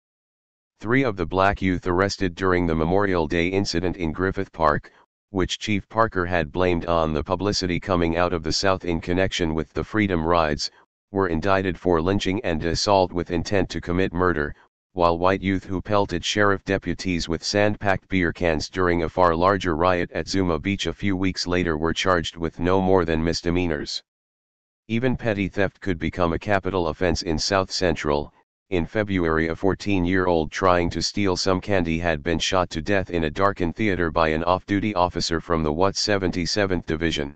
3 of the black youth arrested during the Memorial Day incident in Griffith Park, which Chief Parker had blamed on the publicity coming out of the South in connection with the Freedom Rides, were indicted for lynching and assault with intent to commit murder, while white youth who pelted sheriff deputies with sand-packed beer cans during a far larger riot at Zuma Beach a few weeks later were charged with no more than misdemeanors. Even petty theft could become a capital offense in South Central. In February, a 14-year-old trying to steal some candy had been shot to death in a darkened theater by an off-duty officer from the Watts 77th Division.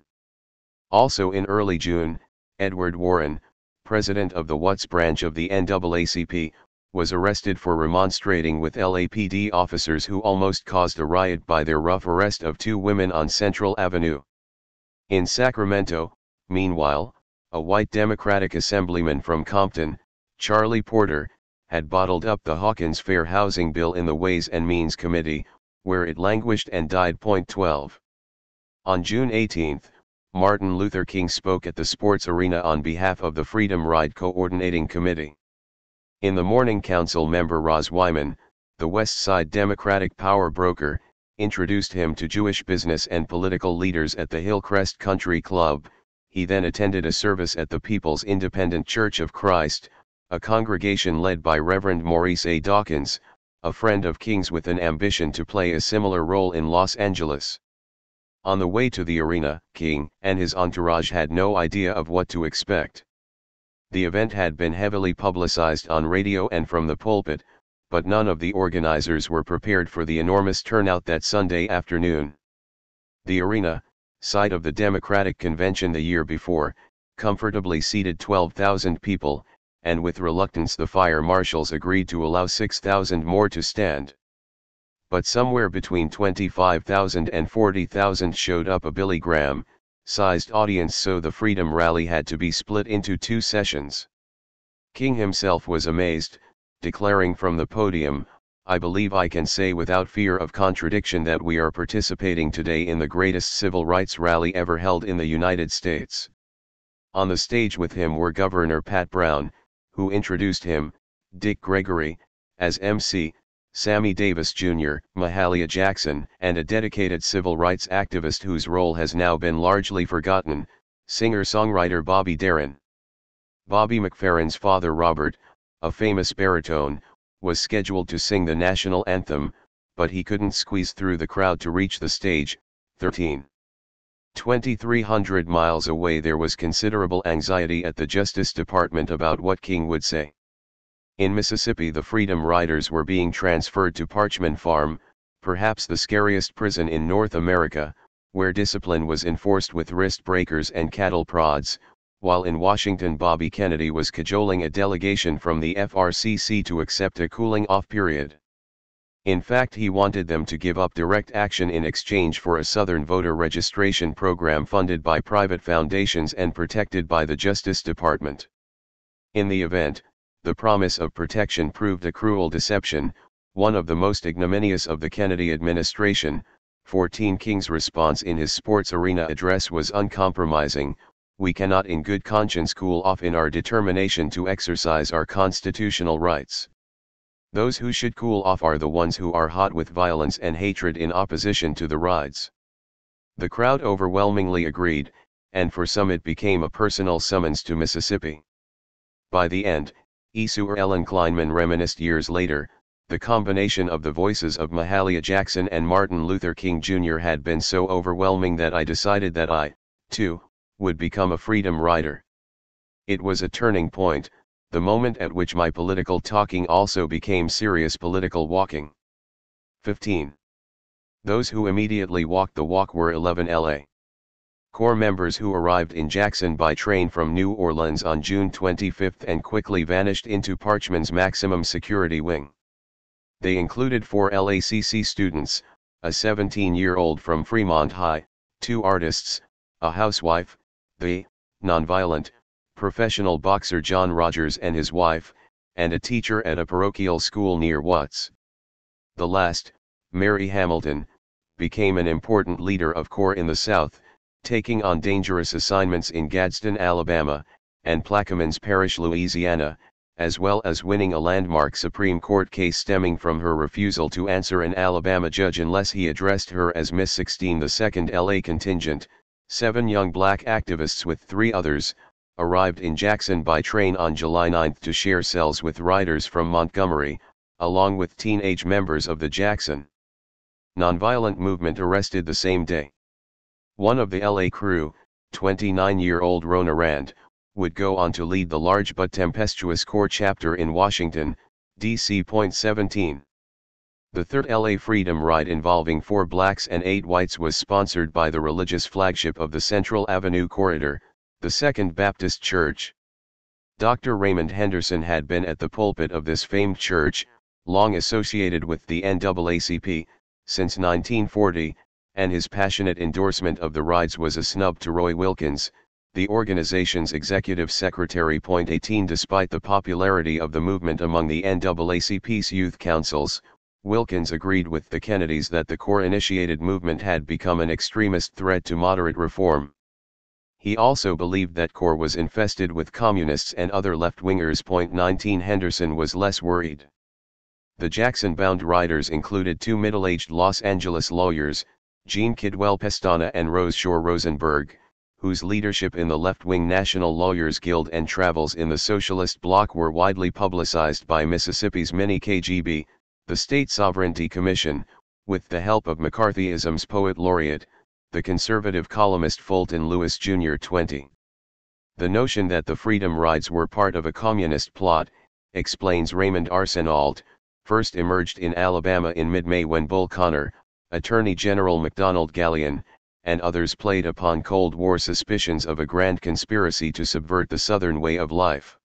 Also in early June, Edward Warren, president of the Watts branch of the NAACP, was arrested for remonstrating with LAPD officers who almost caused a riot by their rough arrest of 2 women on Central Avenue. In Sacramento, meanwhile, a white Democratic assemblyman from Compton, Charlie Porter, had bottled up the Hawkins Fair Housing Bill in the Ways and Means Committee, where it languished and died. 12. On June 18, Martin Luther King spoke at the sports arena on behalf of the Freedom Ride Coordinating Committee. In the morning, council member Roz Wyman, the West Side Democratic power broker, introduced him to Jewish business and political leaders at the Hillcrest Country Club. He then attended a service at the People's Independent Church of Christ, a congregation led by Reverend Maurice A. Dawkins, a friend of King's with an ambition to play a similar role in Los Angeles. On the way to the arena, King and his entourage had no idea of what to expect. The event had been heavily publicized on radio and from the pulpit, but none of the organizers were prepared for the enormous turnout that Sunday afternoon. The arena, site of the Democratic convention the year before, comfortably seated 12,000 people, and with reluctance the fire marshals agreed to allow 6,000 more to stand. But somewhere between 25,000 and 40,000 showed up, a Billy Graham-sized audience, so the Freedom Rally had to be split into 2 sessions. King himself was amazed, declaring from the podium, "I believe I can say without fear of contradiction that we are participating today in the greatest civil rights rally ever held in the United States." On the stage with him were Governor Pat Brown, who introduced him, Dick Gregory, as MC, Sammy Davis Jr., Mahalia Jackson, and a dedicated civil rights activist whose role has now been largely forgotten, singer-songwriter Bobby Darin. Bobby McFerrin's father Robert, a famous baritone, was scheduled to sing the national anthem, but he couldn't squeeze through the crowd to reach the stage. 2,300 miles away there was considerable anxiety at the Justice Department about what King would say. In Mississippi the Freedom Riders were being transferred to Parchman Farm, perhaps the scariest prison in North America, where discipline was enforced with wrist breakers and cattle prods, while in Washington Bobby Kennedy was cajoling a delegation from the FRCC to accept a cooling-off period. In fact, he wanted them to give up direct action in exchange for a Southern voter registration program funded by private foundations and protected by the Justice Department. In the event, the promise of protection proved a cruel deception, one of the most ignominious of the Kennedy administration. 14 King's response in his sports arena address was uncompromising: "We cannot in good conscience cool off in our determination to exercise our constitutional rights. Those who should cool off are the ones who are hot with violence and hatred in opposition to the rides." The crowd overwhelmingly agreed, and for some it became a personal summons to Mississippi. By the end, Esau Ellen Kleinman reminisced years later, the combination of the voices of Mahalia Jackson and Martin Luther King Jr. had been so overwhelming that I decided that I, too, would become a Freedom Rider. It was a turning point, the moment at which my political talking also became serious political walking. 15. Those who immediately walked the walk were 11 L.A. Corps members who arrived in Jackson by train from New Orleans on June 25 and quickly vanished into Parchman's maximum security wing. They included 4 LACC students, a 17-year-old from Fremont High, 2 artists, a housewife, the nonviolent, professional boxer John Rogers and his wife, and a teacher at a parochial school near Watts. The last, Mary Hamilton, became an important leader of Corps in the South, taking on dangerous assignments in Gadsden, Alabama, and Plaquemines Parish, Louisiana, as well as winning a landmark Supreme Court case stemming from her refusal to answer an Alabama judge unless he addressed her as Miss 16. The 2nd LA contingent, 7 young black activists with 3 others, arrived in Jackson by train on July 9 to share cells with riders from Montgomery, along with teenage members of the Jackson nonviolent movement arrested the same day. One of the LA crew, 29-year-old Rona Rand, would go on to lead the large but tempestuous Corps chapter in Washington, D.C. 17. The third LA Freedom Ride, involving 4 blacks and 8 whites, was sponsored by the religious flagship of the Central Avenue Corridor, the Second Baptist Church. Dr. Raymond Henderson had been at the pulpit of this famed church, long associated with the NAACP, since 1940, and his passionate endorsement of the rides was a snub to Roy Wilkins, the organization's executive secretary. 18 Despite the popularity of the movement among the NAACP's youth councils, Wilkins agreed with the Kennedys that the Corps-initiated movement had become an extremist threat to moderate reform. He also believed that Corps was infested with communists and other left-wingers. 19 Henderson was less worried. The Jackson-bound riders included two middle-aged Los Angeles lawyers, Jean Kidwell Pestana and Rose Shore Rosenberg, whose leadership in the left-wing National Lawyers Guild and travels in the Socialist Bloc were widely publicized by Mississippi's mini-KGB, the State Sovereignty Commission, with the help of McCarthyism's poet laureate, the conservative columnist Fulton Lewis Jr. 20. The notion that the Freedom Rides were part of a communist plot, explains Raymond Arsenault, first emerged in Alabama in mid-May when Bull Connor, Attorney General MacDonald Gallion, and others played upon Cold War suspicions of a grand conspiracy to subvert the Southern way of life.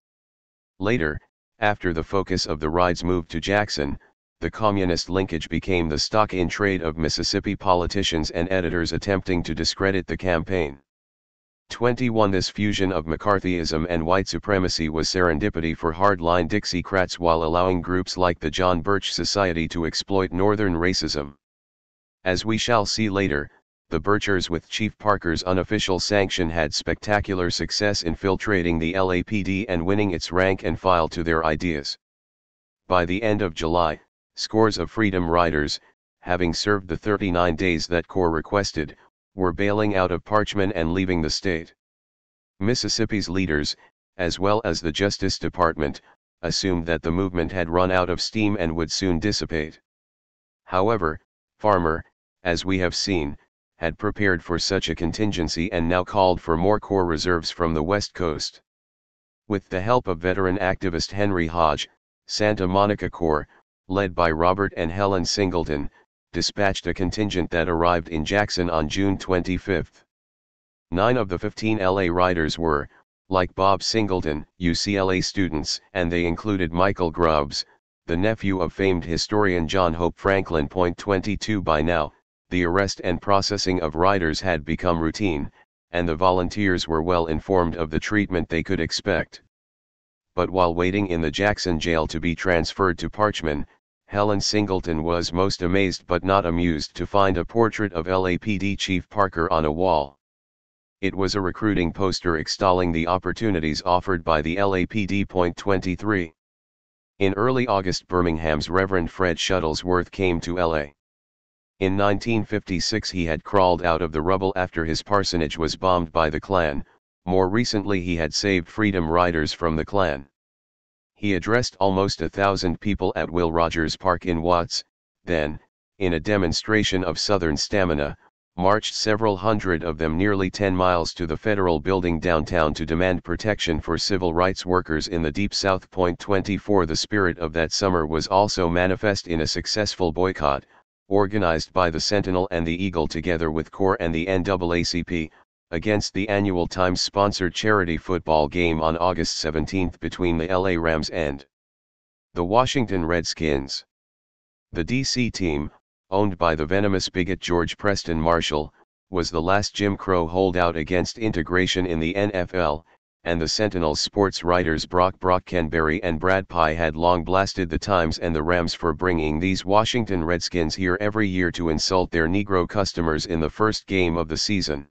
Later, after the focus of the rides moved to Jackson, the communist linkage became the stock in trade of Mississippi politicians and editors attempting to discredit the campaign. 21 This fusion of McCarthyism and white supremacy was serendipity for hardline Dixiecrats while allowing groups like the John Birch Society to exploit Northern racism. As we shall see later, the Birchers with Chief Parker's unofficial sanction had spectacular success infiltrating the LAPD and winning its rank and file to their ideas. By the end of July, scores of Freedom Riders, having served the 39 days that Corps requested, were bailing out of Parchman and leaving the state. Mississippi's leaders, as well as the Justice Department, assumed that the movement had run out of steam and would soon dissipate. However, Farmer, as we have seen, had prepared for such a contingency and now called for more Corps reserves from the West Coast. With the help of veteran activist Henry Hodge, Santa Monica Corps, led by Robert and Helen Singleton, dispatched a contingent that arrived in Jackson on June 25. 9 of the 15 LA riders were, like Bob Singleton, UCLA students, and they included Michael Grubbs, the nephew of famed historian John Hope Franklin. 22 By now, the arrest and processing of riders had become routine, and the volunteers were well informed of the treatment they could expect. But while waiting in the Jackson jail to be transferred to Parchman, Helen Singleton was most amazed but not amused to find a portrait of LAPD Chief Parker on a wall. It was a recruiting poster extolling the opportunities offered by the LAPD. 23. In early August, Birmingham's Reverend Fred Shuttlesworth came to LA. In 1956 he had crawled out of the rubble after his parsonage was bombed by the Klan. More recently he had saved Freedom Riders from the Klan. He addressed almost 1,000 people at Will Rogers Park in Watts, then, in a demonstration of Southern stamina, marched several hundred of them nearly 10 miles to the Federal Building downtown to demand protection for civil rights workers in the Deep South. 24 The spirit of that summer was also manifest in a successful boycott, organized by the Sentinel and the Eagle together with Corps and the NAACP, against the annual Times-sponsored charity football game on August 17 between the LA Rams and the Washington Redskins. The DC team, owned by the venomous bigot George Preston Marshall, was the last Jim Crow holdout against integration in the NFL, and the Sentinel's sports writers Brock Canberry and Brad Pye had long blasted the Times and the Rams for bringing these Washington Redskins here every year to insult their Negro customers in the first game of the season.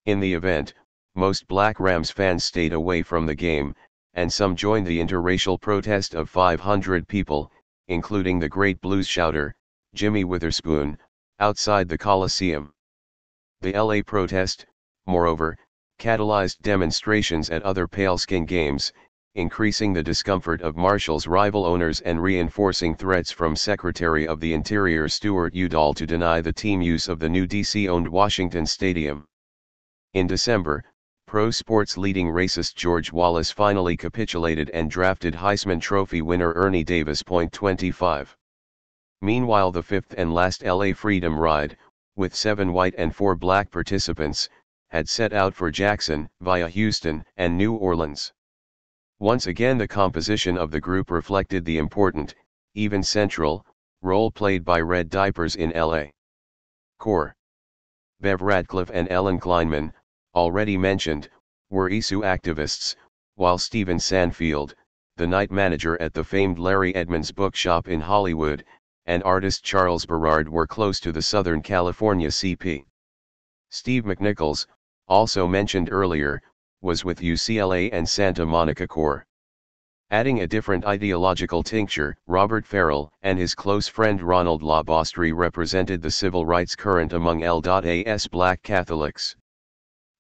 In the event, most black Rams fans stayed away from the game, and some joined the interracial protest of 500 people, including the great blues shouter, Jimmy Witherspoon, outside the Coliseum. The LA protest, moreover, catalyzed demonstrations at other pale-skin games, increasing the discomfort of Marshall's rival owners and reinforcing threats from Secretary of the Interior Stuart Udall to deny the team use of the new DC-owned Washington Stadium. In December, pro sports leading racist George Wallace finally capitulated and drafted Heisman Trophy winner Ernie Davis. 25. Meanwhile, the fifth and last LA Freedom Ride, with 7 white and 4 black participants, had set out for Jackson, via Houston and New Orleans. Once again the composition of the group reflected the important, even central, role played by Red Diapers in LA. Corps. Bev Radcliffe and Ellen Kleinman, already mentioned, were ISU activists, while Stephen Sanfield, the night manager at the famed Larry Edmunds bookshop in Hollywood, and artist Charles Berard were close to the Southern California CP. Steve McNichols, also mentioned earlier, was with UCLA and Santa Monica Corps. Adding a different ideological tincture, Robert Farrell and his close friend Ronald Labostry represented the civil rights current among L.A.'s black Catholics.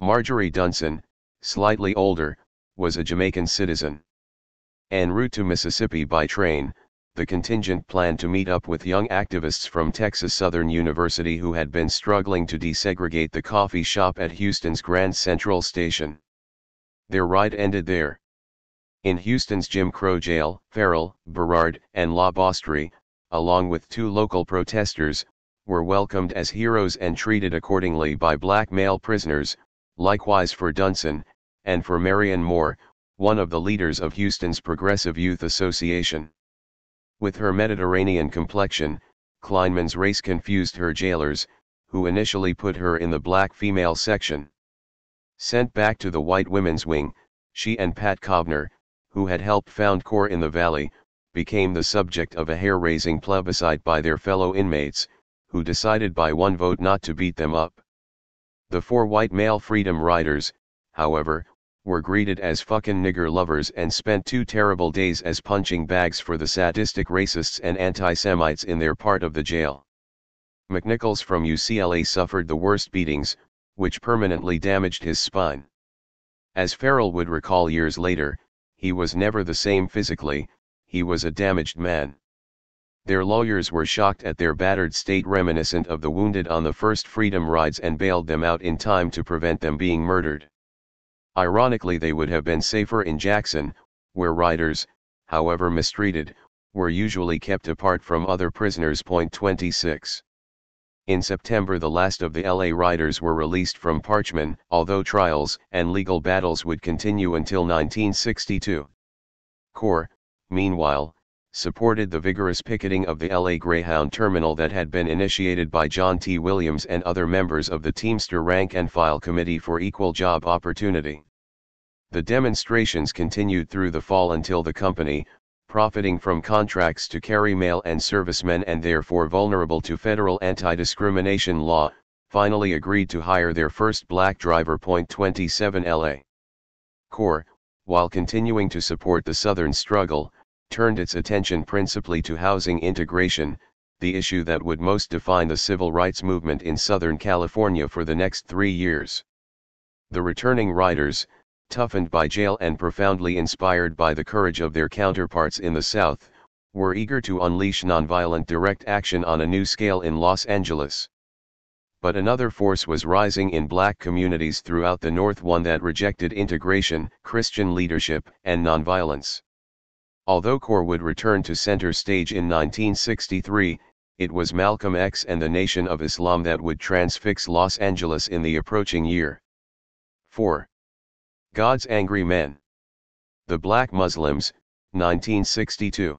Marjorie Dunson, slightly older, was a Jamaican citizen. En route to Mississippi by train, the contingent planned to meet up with young activists from Texas Southern University who had been struggling to desegregate the coffee shop at Houston's Grand Central Station. Their ride ended there. In Houston's Jim Crow jail, Farrell, Berard, and Labostry, along with 2 local protesters, were welcomed as heroes and treated accordingly by black male prisoners, likewise for Dunson, and for Marion Moore, one of the leaders of Houston's Progressive Youth Association. With her Mediterranean complexion, Kleinman's race confused her jailers, who initially put her in the black female section. Sent back to the white women's wing, she and Pat Kovner, who had helped found CORE in the Valley, became the subject of a hair-raising plebiscite by their fellow inmates, who decided by 1 vote not to beat them up. The 4 white male freedom riders, however, were greeted as fucking nigger lovers and spent 2 terrible days as punching bags for the sadistic racists and anti-Semites in their part of the jail. McNichols from UCLA suffered the worst beatings, which permanently damaged his spine. As Farrell would recall years later, he was never the same physically, he was a damaged man. Their lawyers were shocked at their battered state reminiscent of the wounded on the first freedom rides and bailed them out in time to prevent them being murdered. Ironically, they would have been safer in Jackson, where riders, however mistreated, were usually kept apart from other prisoners. 26. In September, the last of the LA riders were released from Parchman, although trials and legal battles would continue until 1962. CORE, meanwhile, supported the vigorous picketing of the LA Greyhound terminal that had been initiated by John T. Williams and other members of the Teamster Rank and File Committee for Equal Job Opportunity. The demonstrations continued through the fall until the company, profiting from contracts to carry mail and servicemen and therefore vulnerable to federal anti-discrimination law, finally agreed to hire their first black driver. 27 LA. CORE, while continuing to support the Southern struggle, turned its attention principally to housing integration, the issue that would most define the civil rights movement in Southern California for the next 3 years. The returning riders, toughened by jail and profoundly inspired by the courage of their counterparts in the South, were eager to unleash nonviolent direct action on a new scale in Los Angeles. But another force was rising in black communities throughout the North, one that rejected integration, Christian leadership, and nonviolence. Although CORE would return to center stage in 1963, it was Malcolm X and the Nation of Islam that would transfix Los Angeles in the approaching year. 4. God's Angry Men. The Black Muslims, 1962.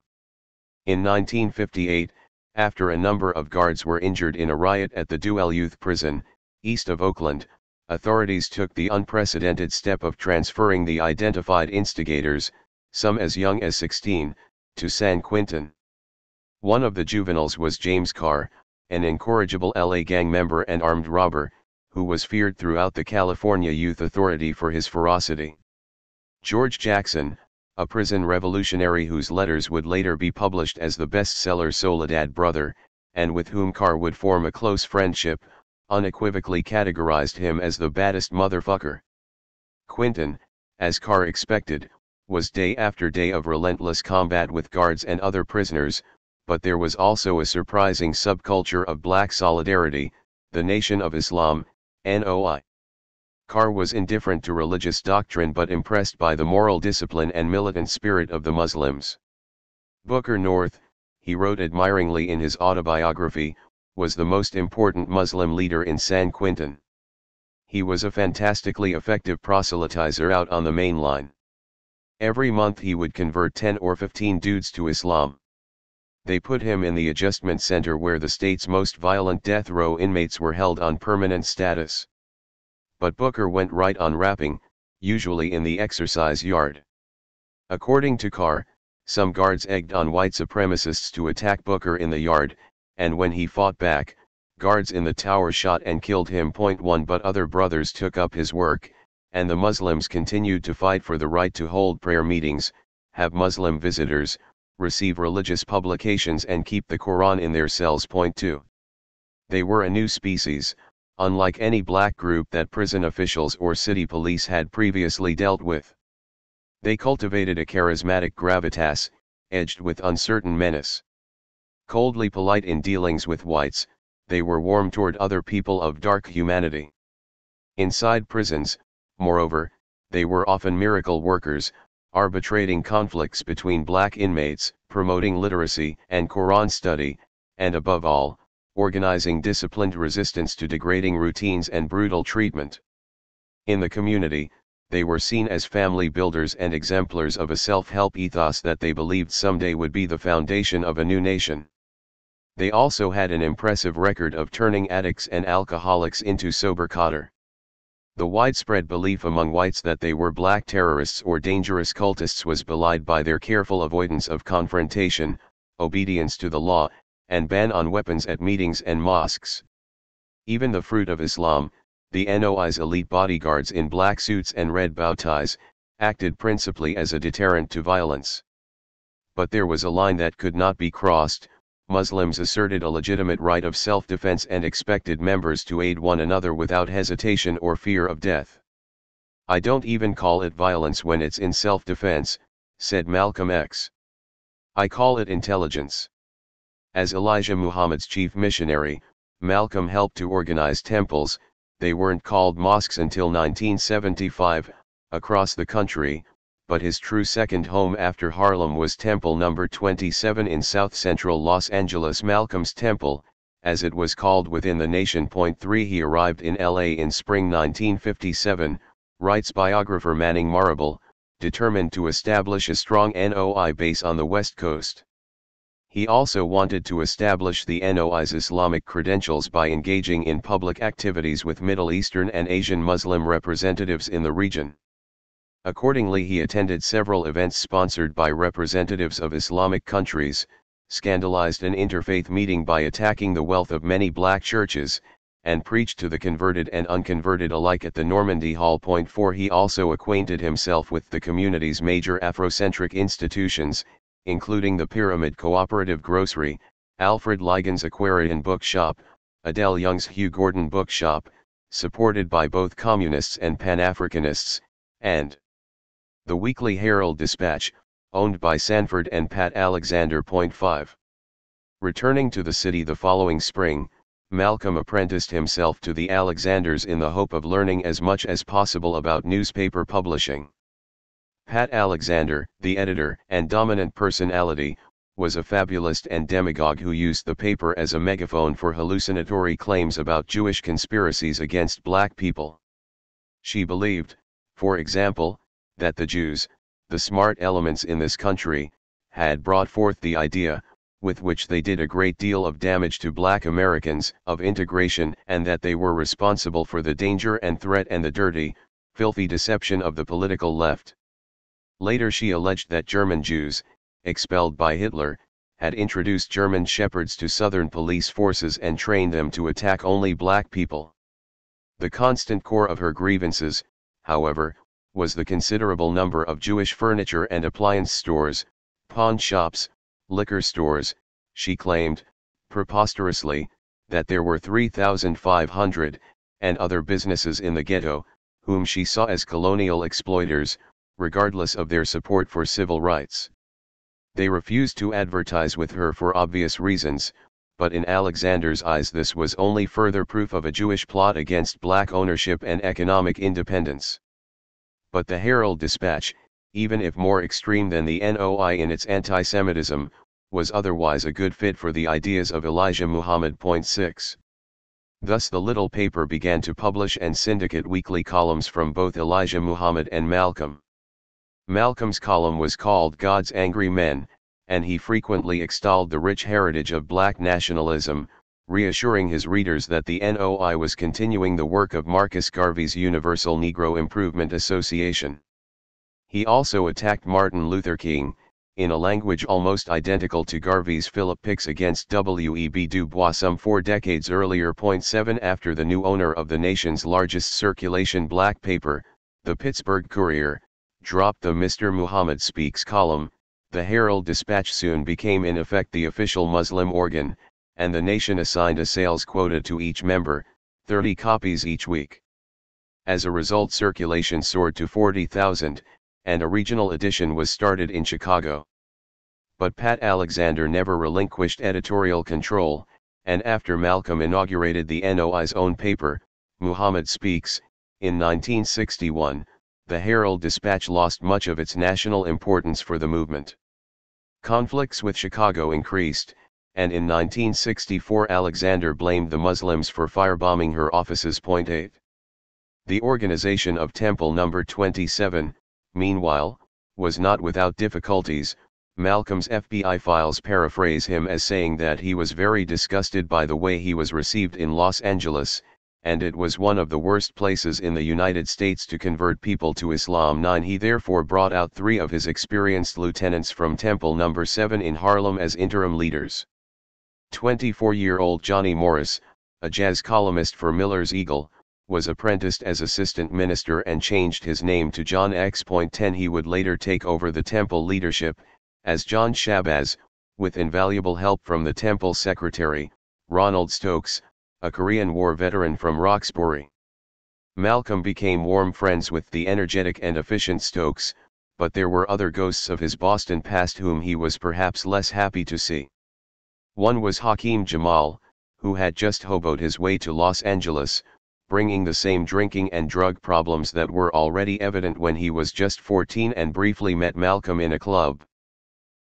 In 1958, after a number of guards were injured in a riot at the Duell Youth Prison, east of Oakland, authorities took the unprecedented step of transferring the identified instigators, some as young as 16, to San Quentin. One of the juveniles was James Carr, an incorrigible LA gang member and armed robber, who was feared throughout the California Youth Authority for his ferocity. George Jackson, a prison revolutionary whose letters would later be published as the bestseller Soledad Brother, and with whom Carr would form a close friendship, unequivocally categorized him as the baddest motherfucker. Quentin, as Carr expected, was day after day of relentless combat with guards and other prisoners, but there was also a surprising subculture of black solidarity, the Nation of Islam, NOI. Carr was indifferent to religious doctrine but impressed by the moral discipline and militant spirit of the Muslims. Booker North, he wrote admiringly in his autobiography, was the most important Muslim leader in San Quentin. He was a fantastically effective proselytizer out on the main line. Every month he would convert 10 or 15 dudes to Islam. They put him in the adjustment center where the state's most violent death row inmates were held on permanent status. But Booker went right on rapping, usually in the exercise yard. According to Carr, some guards egged on white supremacists to attack Booker in the yard, and when he fought back, guards in the tower shot and killed him. 1 But other brothers took up his work, and the Muslims continued to fight for the right to hold prayer meetings, have Muslim visitors, receive religious publications and keep the Quran in their cells. Point 2. They were a new species, unlike any black group that prison officials or city police had previously dealt with. They cultivated a charismatic gravitas, edged with uncertain menace. Coldly polite in dealings with whites, they were warm toward other people of dark humanity. Inside prisons, moreover, they were often miracle workers, arbitrating conflicts between black inmates, promoting literacy and Quran study, and above all, organizing disciplined resistance to degrading routines and brutal treatment. In the community, they were seen as family builders and exemplars of a self-help ethos that they believed someday would be the foundation of a new nation. They also had an impressive record of turning addicts and alcoholics into sober cotter. The widespread belief among whites that they were black terrorists or dangerous cultists was belied by their careful avoidance of confrontation, obedience to the law, and ban on weapons at meetings and mosques. Even the fruit of Islam, the NOI's elite bodyguards in black suits and red bow ties, acted principally as a deterrent to violence. But there was a line that could not be crossed. Muslims asserted a legitimate right of self-defense and expected members to aid one another without hesitation or fear of death. "I don't even call it violence when it's in self-defense," said Malcolm X. "I call it intelligence." As Elijah Muhammad's chief missionary, Malcolm helped to organize temples, they weren't called mosques until 1975, across the country, but his true second home after Harlem was Temple No. 27 in south-central Los Angeles. Malcolm's Temple, as it was called within the nation. Point 3. He arrived in LA in spring 1957, writes biographer Manning Marable, determined to establish a strong NOI base on the West Coast. He also wanted to establish the NOI's Islamic credentials by engaging in public activities with Middle Eastern and Asian Muslim representatives in the region. Accordingly, he attended several events sponsored by representatives of Islamic countries, scandalized an interfaith meeting by attacking the wealth of many black churches, and preached to the converted and unconverted alike at the Normandy Hall. Point 4. He also acquainted himself with the community's major Afrocentric institutions, including the Pyramid Cooperative Grocery, Alfred Ligon's Aquarian Bookshop, Adele Young's Hugh Gordon Bookshop, supported by both communists and Pan-Africanists, and the Weekly Herald-Dispatch, owned by Sanford and Pat Alexander. Point 5. Returning to the city the following spring, Malcolm apprenticed himself to the Alexanders in the hope of learning as much as possible about newspaper publishing. Pat Alexander, the editor and dominant personality, was a fabulist and demagogue who used the paper as a megaphone for hallucinatory claims about Jewish conspiracies against black people. She believed, for example, that the Jews, the smart elements in this country, had brought forth the idea, with which they did a great deal of damage to black Americans, of integration, and that they were responsible for the danger and threat and the dirty, filthy deception of the political left. Later she alleged that German Jews, expelled by Hitler, had introduced German shepherds to Southern police forces and trained them to attack only black people. The constant core of her grievances, however, was the considerable number of Jewish furniture and appliance stores, pawn shops, liquor stores. She claimed, preposterously, that there were 3,500, and other businesses in the ghetto, whom she saw as colonial exploiters, regardless of their support for civil rights. They refused to advertise with her for obvious reasons, but in Alexander's eyes this was only further proof of a Jewish plot against black ownership and economic independence. But the Herald-Dispatch, even if more extreme than the NOI in its anti-Semitism, was otherwise a good fit for the ideas of Elijah Muhammad. Point 6. Thus the little paper began to publish and syndicate weekly columns from both Elijah Muhammad and Malcolm. Malcolm's column was called God's Angry Men, and he frequently extolled the rich heritage of black nationalism, reassuring his readers that the NOI was continuing the work of Marcus Garvey's Universal Negro Improvement Association. He also attacked Martin Luther King, in a language almost identical to Garvey's Philip Picks against W.E.B. Du Bois some 4 decades earlier. Point 7. After the new owner of the nation's largest circulation black paper, the Pittsburgh Courier, dropped the Mr. Muhammad Speaks column. The Herald-Dispatch soon became in effect the official Muslim organ, and the nation assigned a sales quota to each member, 30 copies each week. As a result, circulation soared to 40,000, and a regional edition was started in Chicago. But Pat Alexander never relinquished editorial control, and after Malcolm inaugurated the NOI's own paper, Muhammad Speaks, in 1961, the Herald-Dispatch lost much of its national importance for the movement. Conflicts with Chicago increased, and in 1964 Alexander blamed the Muslims for firebombing her offices. 8. The organization of Temple No. 27, meanwhile, was not without difficulties. Malcolm's FBI files paraphrase him as saying that he was very disgusted by the way he was received in Los Angeles, and it was one of the worst places in the United States to convert people to Islam. 9. He therefore brought out 3 of his experienced lieutenants from Temple No. 7 in Harlem as interim leaders. 24-year-old Johnny Morris, a jazz columnist for Miller's Eagle, was apprenticed as assistant minister and changed his name to John X. 10. He would later take over the Temple leadership, as John Shabazz, with invaluable help from the Temple secretary, Ronald Stokes, a Korean War veteran from Roxbury. Malcolm became warm friends with the energetic and efficient Stokes, but there were other ghosts of his Boston past whom he was perhaps less happy to see. One was Hakeem Jamal, who had just hoboed his way to Los Angeles, bringing the same drinking and drug problems that were already evident when he was just 14 and briefly met Malcolm in a club.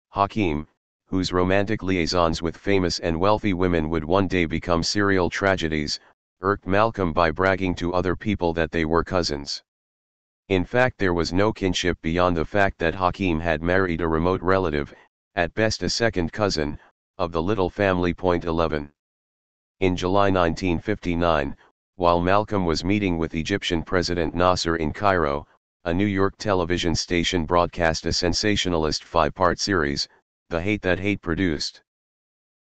Hakeem, whose romantic liaisons with famous and wealthy women would one day become serial tragedies, irked Malcolm by bragging to other people that they were cousins. In fact, there was no kinship beyond the fact that Hakeem had married a remote relative, at best a second cousin, of the little family. 11. In July 1959, while Malcolm was meeting with Egyptian President Nasser in Cairo, a New York television station broadcast a sensationalist 5-part series, The Hate That Hate Produced.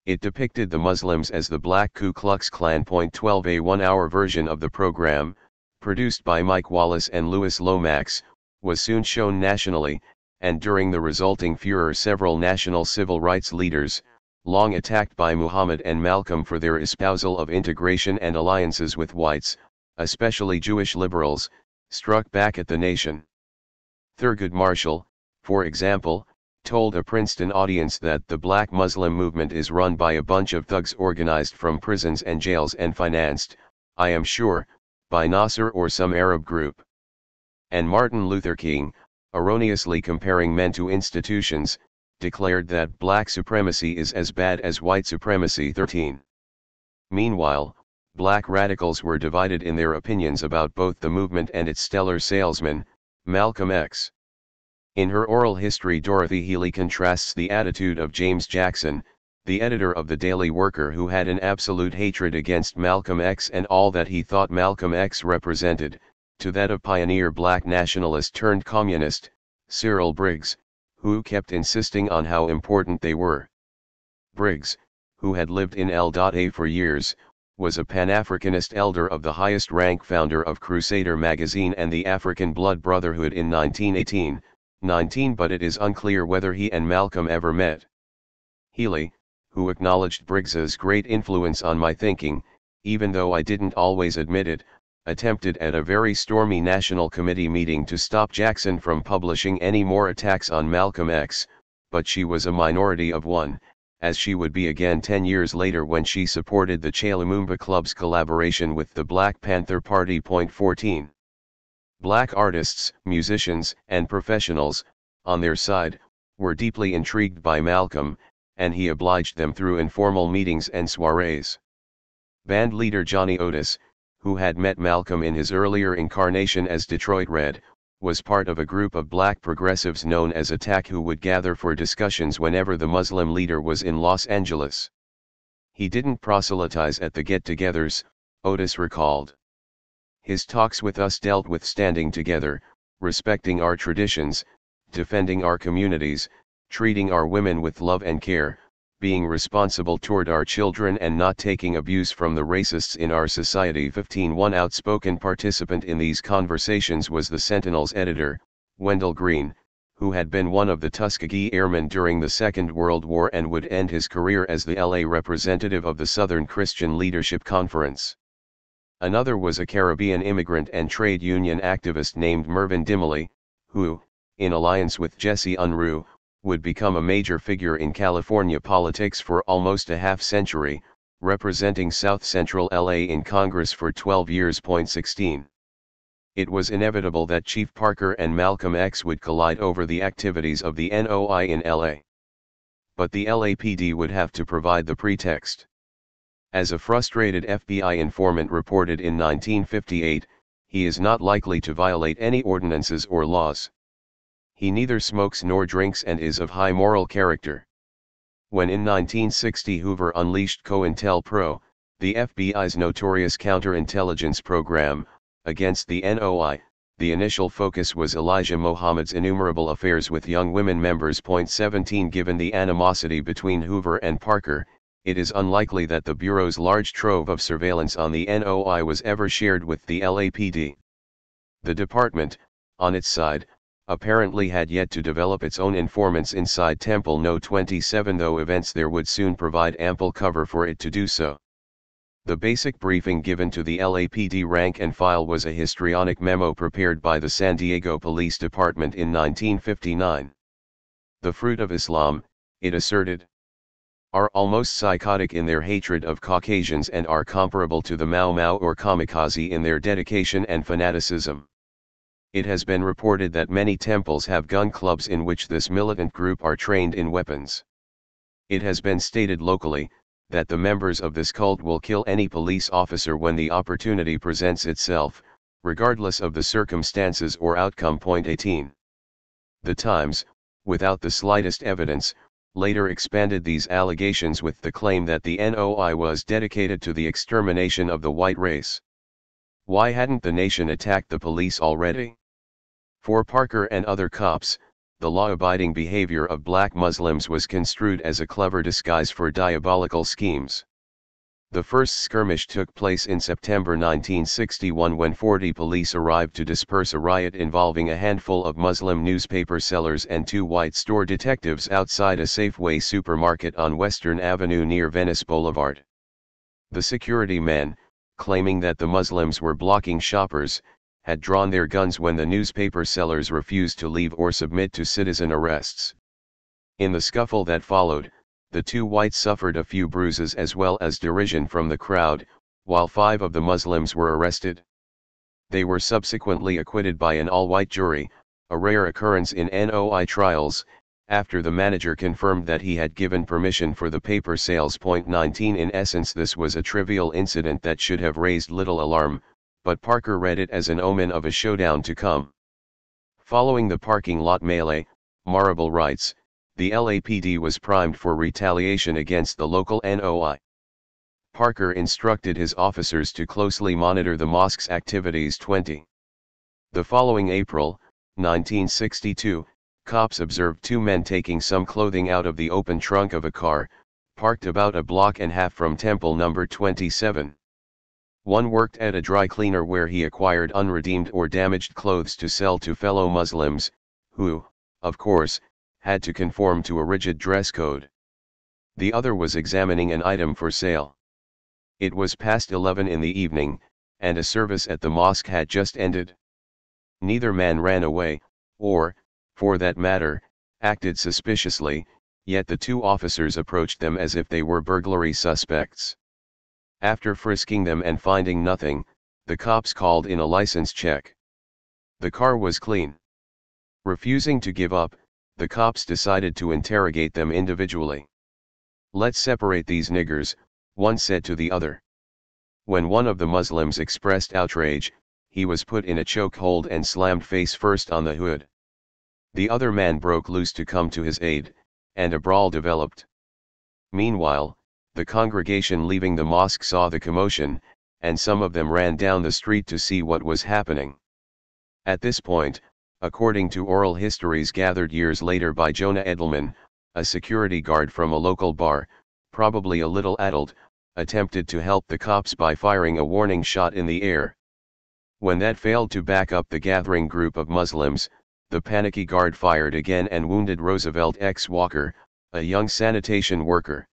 It depicted the Muslims as the Black Ku Klux Klan. 12. A 1-hour version of the program, produced by Mike Wallace and Louis Lomax, was soon shown nationally, and during the resulting furor several national civil rights leaders, long attacked by Muhammad and Malcolm for their espousal of integration and alliances with whites, especially Jewish liberals, struck back at the nation. Thurgood Marshall, for example, told a Princeton audience that the black Muslim movement is run by a bunch of thugs organized from prisons and jails and financed, I am sure, by Nasser or some Arab group. And Martin Luther King, erroneously comparing men to institutions, declared that black supremacy is as bad as white supremacy. 13. Meanwhile, black radicals were divided in their opinions about both the movement and its stellar salesman, Malcolm X. In her oral history, Dorothy Healy contrasts the attitude of James Jackson, the editor of the Daily Worker, who had an absolute hatred against Malcolm X and all that he thought Malcolm X represented, to that of pioneer black nationalist turned communist, Cyril Briggs, who kept insisting on how important they were. Briggs, who had lived in L.A. for years, was a Pan-Africanist elder of the highest rank, founder of Crusader magazine and the African Blood Brotherhood in 1918, but it is unclear whether he and Malcolm ever met. Healy, who acknowledged Briggs's great influence on my thinking, even though I didn't always admit it, attempted at a very stormy National Committee meeting to stop Jackson from publishing any more attacks on Malcolm X, but she was a minority of one, as she would be again 10 years later when she supported the Che Lumumba Club's collaboration with the Black Panther Party. 14. Black artists, musicians, and professionals, on their side, were deeply intrigued by Malcolm, and he obliged them through informal meetings and soirees. Band leader Johnny Otis, who had met Malcolm in his earlier incarnation as Detroit Red, was part of a group of black progressives known as Attack who would gather for discussions whenever the Muslim leader was in Los Angeles. He didn't proselytize at the get-togethers, Otis recalled. His talks with us dealt with standing together, respecting our traditions, defending our communities, treating our women with love and care, being responsible toward our children and not taking abuse from the racists in our society. 15. One outspoken participant in these conversations was the Sentinel's editor, Wendell Green, who had been one of the Tuskegee Airmen during the Second World War and would end his career as the LA representative of the Southern Christian Leadership Conference. Another was a Caribbean immigrant and trade union activist named Mervyn Dimley, who, in alliance with Jesse Unruh, would become a major figure in California politics for almost a half-century, representing South Central LA in Congress for 12 years. 16. It was inevitable that Chief Parker and Malcolm X would collide over the activities of the NOI in LA. But the LAPD would have to provide the pretext. As a frustrated FBI informant reported in 1958, he is not likely to violate any ordinances or laws. He neither smokes nor drinks and is of high moral character. When in 1960 Hoover unleashed COINTELPRO, the FBI's notorious counterintelligence program, against the NOI, the initial focus was Elijah Muhammad's innumerable affairs with young women members. 17 Given the animosity between Hoover and Parker, it is unlikely that the Bureau's large trove of surveillance on the NOI was ever shared with the LAPD. The department, on its side, apparently had yet to develop its own informants inside Temple No. 27, though events there would soon provide ample cover for it to do so. The basic briefing given to the LAPD rank and file was a histrionic memo prepared by the San Diego Police Department in 1959. The fruit of Islam, it asserted, are almost psychotic in their hatred of Caucasians and are comparable to the Mau Mau or Kamikaze in their dedication and fanaticism. It has been reported that many temples have gun clubs in which this militant group are trained in weapons. It has been stated locally, that the members of this cult will kill any police officer when the opportunity presents itself, regardless of the circumstances or outcome. 18. The Times, without the slightest evidence, later expanded these allegations with the claim that the NOI was dedicated to the extermination of the white race. Why hadn't the nation attacked the police already? For Parker and other cops, the law-abiding behavior of black Muslims was construed as a clever disguise for diabolical schemes. The first skirmish took place in September 1961 when 40 police arrived to disperse a riot involving a handful of Muslim newspaper sellers and 2 white store detectives outside a Safeway supermarket on Western Avenue near Venice Boulevard. The security men, claiming that the Muslims were blocking shoppers, had drawn their guns when the newspaper sellers refused to leave or submit to citizen arrests. In the scuffle that followed, the 2 whites suffered a few bruises as well as derision from the crowd, while 5 of the Muslims were arrested. They were subsequently acquitted by an all-white jury, a rare occurrence in NOI trials, after the manager confirmed that he had given permission for the paper sales. 19 In essence, this was a trivial incident that should have raised little alarm, but Parker read it as an omen of a showdown to come. Following the parking lot melee, Marable writes, the LAPD was primed for retaliation against the local NOI. Parker instructed his officers to closely monitor the mosque's activities. 20. The following April, 1962, cops observed 2 men taking some clothing out of the open trunk of a car, parked about a block and a half from Temple No. 27. One worked at a dry cleaner where he acquired unredeemed or damaged clothes to sell to fellow Muslims, who, of course, had to conform to a rigid dress code. The other was examining an item for sale. It was past 11 in the evening, and a service at the mosque had just ended. Neither man ran away, or, for that matter, acted suspiciously, yet the 2 officers approached them as if they were burglary suspects. After frisking them and finding nothing, the cops called in a license check. The car was clean. Refusing to give up, the cops decided to interrogate them individually. "Let's separate these niggers," one said to the other. When one of the Muslims expressed outrage, he was put in a chokehold and slammed face first on the hood. The other man broke loose to come to his aid, and a brawl developed. Meanwhile, the congregation leaving the mosque saw the commotion, and some of them ran down the street to see what was happening. At this point, according to oral histories gathered years later by Jonah Edelman, a security guard from a local bar, probably a little addled, attempted to help the cops by firing a warning shot in the air. When that failed to back up the gathering group of Muslims, the panicky guard fired again and wounded Roosevelt X. Walker, a young sanitation worker.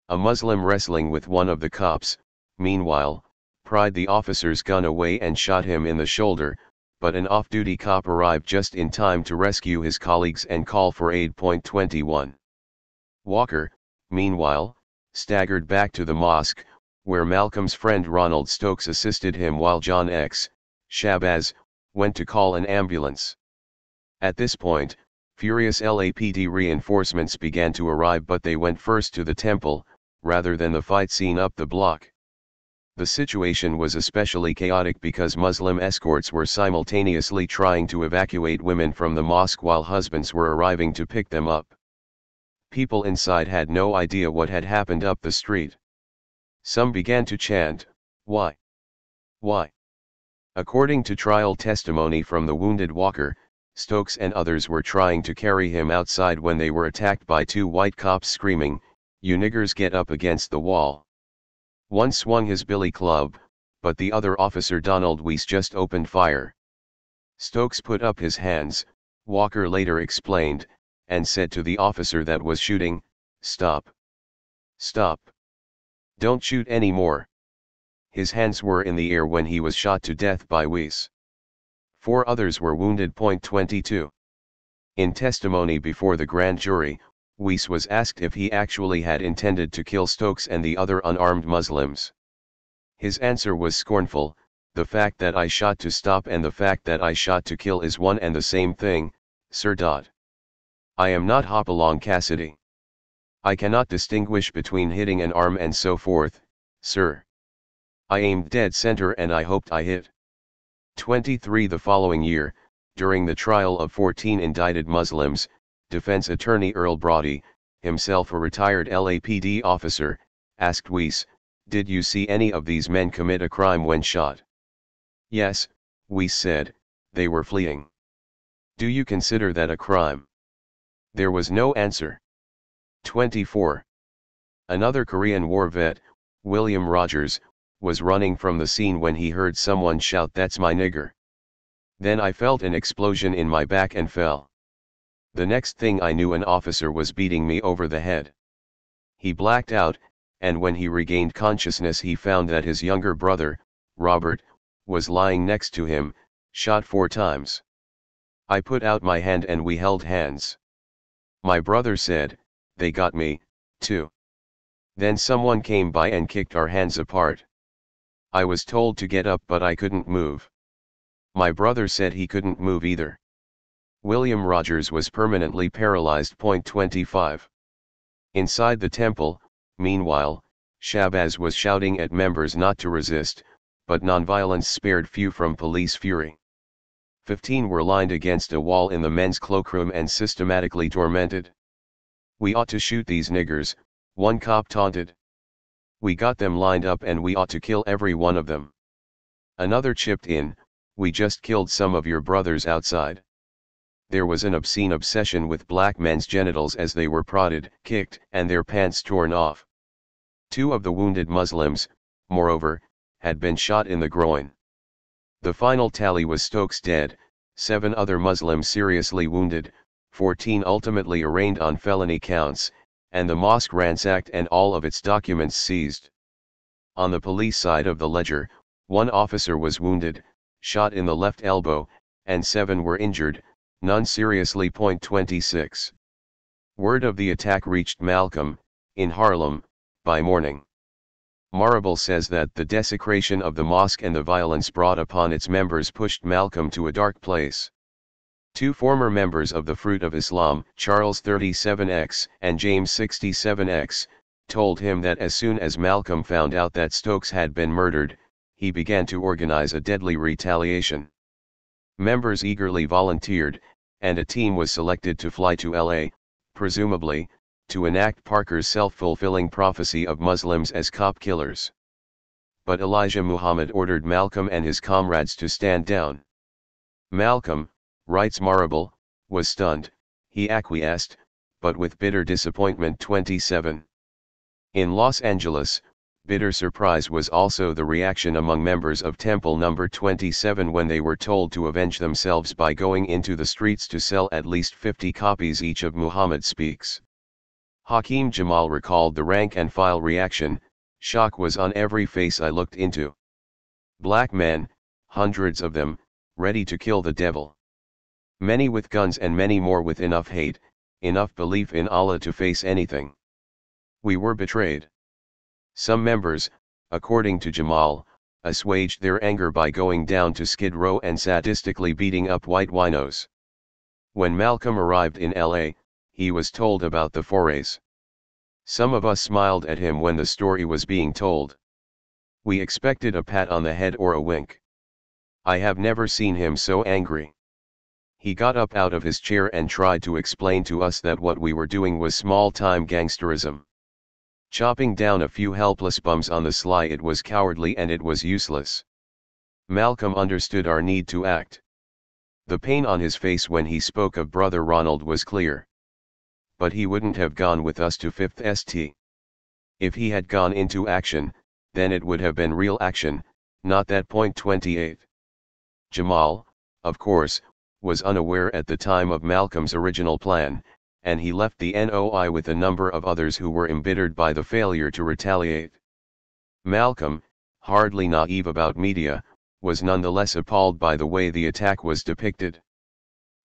A Muslim wrestling with one of the cops, meanwhile, pried the officer's gun away and shot him in the shoulder, but an off-duty cop arrived just in time to rescue his colleagues and call for aid. 21. Walker, meanwhile, staggered back to the mosque, where Malcolm's friend Ronald Stokes assisted him while John X. Shabazz went to call an ambulance. At this point, furious LAPD reinforcements began to arrive, but they went first to the temple, rather than the fight scene up the block. The situation was especially chaotic because Muslim escorts were simultaneously trying to evacuate women from the mosque while husbands were arriving to pick them up. People inside had no idea what had happened up the street. Some began to chant, "Why? Why?" According to trial testimony from the wounded Walker, Stokes and others were trying to carry him outside when they were attacked by two white cops screaming, "You niggers get up against the wall." One swung his billy club, but the other officer Donald Weiss just opened fire. Stokes put up his hands, Walker later explained, and said to the officer that was shooting, "Stop. Stop. Don't shoot anymore." His hands were in the air when he was shot to death by Weiss. 4 others were wounded. 22. In testimony before the grand jury, Weiss was asked if he actually had intended to kill Stokes and the other unarmed Muslims. His answer was scornful, "The fact that I shot to stop and the fact that I shot to kill is one and the same thing, sir. I am not Hopalong Cassidy. I cannot distinguish between hitting an arm and so forth, sir. I aimed dead center and I hoped I hit." 23. The following year, during the trial of 14 indicted Muslims, defense attorney Earl Brody, himself a retired LAPD officer, asked Weiss, "Did you see any of these men commit a crime when shot?" "Yes," Weiss said, "they were fleeing." "Do you consider that a crime?" There was no answer. 24. Another Korean War vet, William Rogers, was running from the scene when he heard someone shout, "That's my nigger." "Then I felt an explosion in my back and fell. The next thing I knew, an officer was beating me over the head." He blacked out, and when he regained consciousness he found that his younger brother, Robert, was lying next to him, shot 4 times. "I put out my hand and we held hands. My brother said, 'They got me, too.' Then someone came by and kicked our hands apart. I was told to get up but I couldn't move. My brother said he couldn't move either." William Rogers was permanently paralyzed. 25. Inside the temple, meanwhile, Shabazz was shouting at members not to resist, but nonviolence spared few from police fury. 15 were lined against a wall in the men's cloakroom and systematically tormented. "We ought to shoot these niggers," one cop taunted. "We got them lined up and we ought to kill every one of them." Another chipped in, "We just killed some of your brothers outside." There was an obscene obsession with black men's genitals as they were prodded, kicked, and their pants torn off. 2 of the wounded Muslims, moreover, had been shot in the groin. The final tally was Stokes dead, 7 other Muslims seriously wounded, 14 ultimately arraigned on felony counts, and the mosque ransacked and all of its documents seized. On the police side of the ledger, 1 officer was wounded, shot in the left elbow, and 7 were injured, none seriously. 26. Word of the attack reached Malcolm, in Harlem, by morning. Marable says that the desecration of the mosque and the violence brought upon its members pushed Malcolm to a dark place. 2 former members of the Fruit of Islam, Charles 37X and James 67X, told him that as soon as Malcolm found out that Stokes had been murdered, he began to organize a deadly retaliation. Members eagerly volunteered, and a team was selected to fly to LA, presumably, to enact Parker's self-fulfilling prophecy of Muslims as cop killers. But Elijah Muhammad ordered Malcolm and his comrades to stand down. Malcolm, writes Marable, was stunned, he acquiesced, but with bitter disappointment. 27. In Los Angeles, Bitter surprise was also the reaction among members of Temple No. 27 when they were told to avenge themselves by going into the streets to sell at least 50 copies each of Muhammad Speaks. Hakeem Jamal recalled the rank-and-file reaction. Shock was on every face I looked into. Black men, hundreds of them, ready to kill the devil. Many with guns and many more with enough hate, enough belief in Allah to face anything. We were betrayed. Some members, according to Jamal, assuaged their anger by going down to Skid Row and sadistically beating up white winos. When Malcolm arrived in LA, he was told about the forays. Some of us smiled at him when the story was being told. We expected a pat on the head or a wink. I have never seen him so angry. He got up out of his chair and tried to explain to us that what we were doing was small-time gangsterism. Chopping down a few helpless bums on the sly, it was cowardly and it was useless. Malcolm understood our need to act. The pain on his face when he spoke of Brother Ronald was clear. But he wouldn't have gone with us to 5th St. If he had gone into action, then it would have been real action, not that. 28. Jamal, of course, was unaware at the time of Malcolm's original plan, and he left the NOI with a number of others who were embittered by the failure to retaliate. Malcolm, hardly naive about media, was nonetheless appalled by the way the attack was depicted.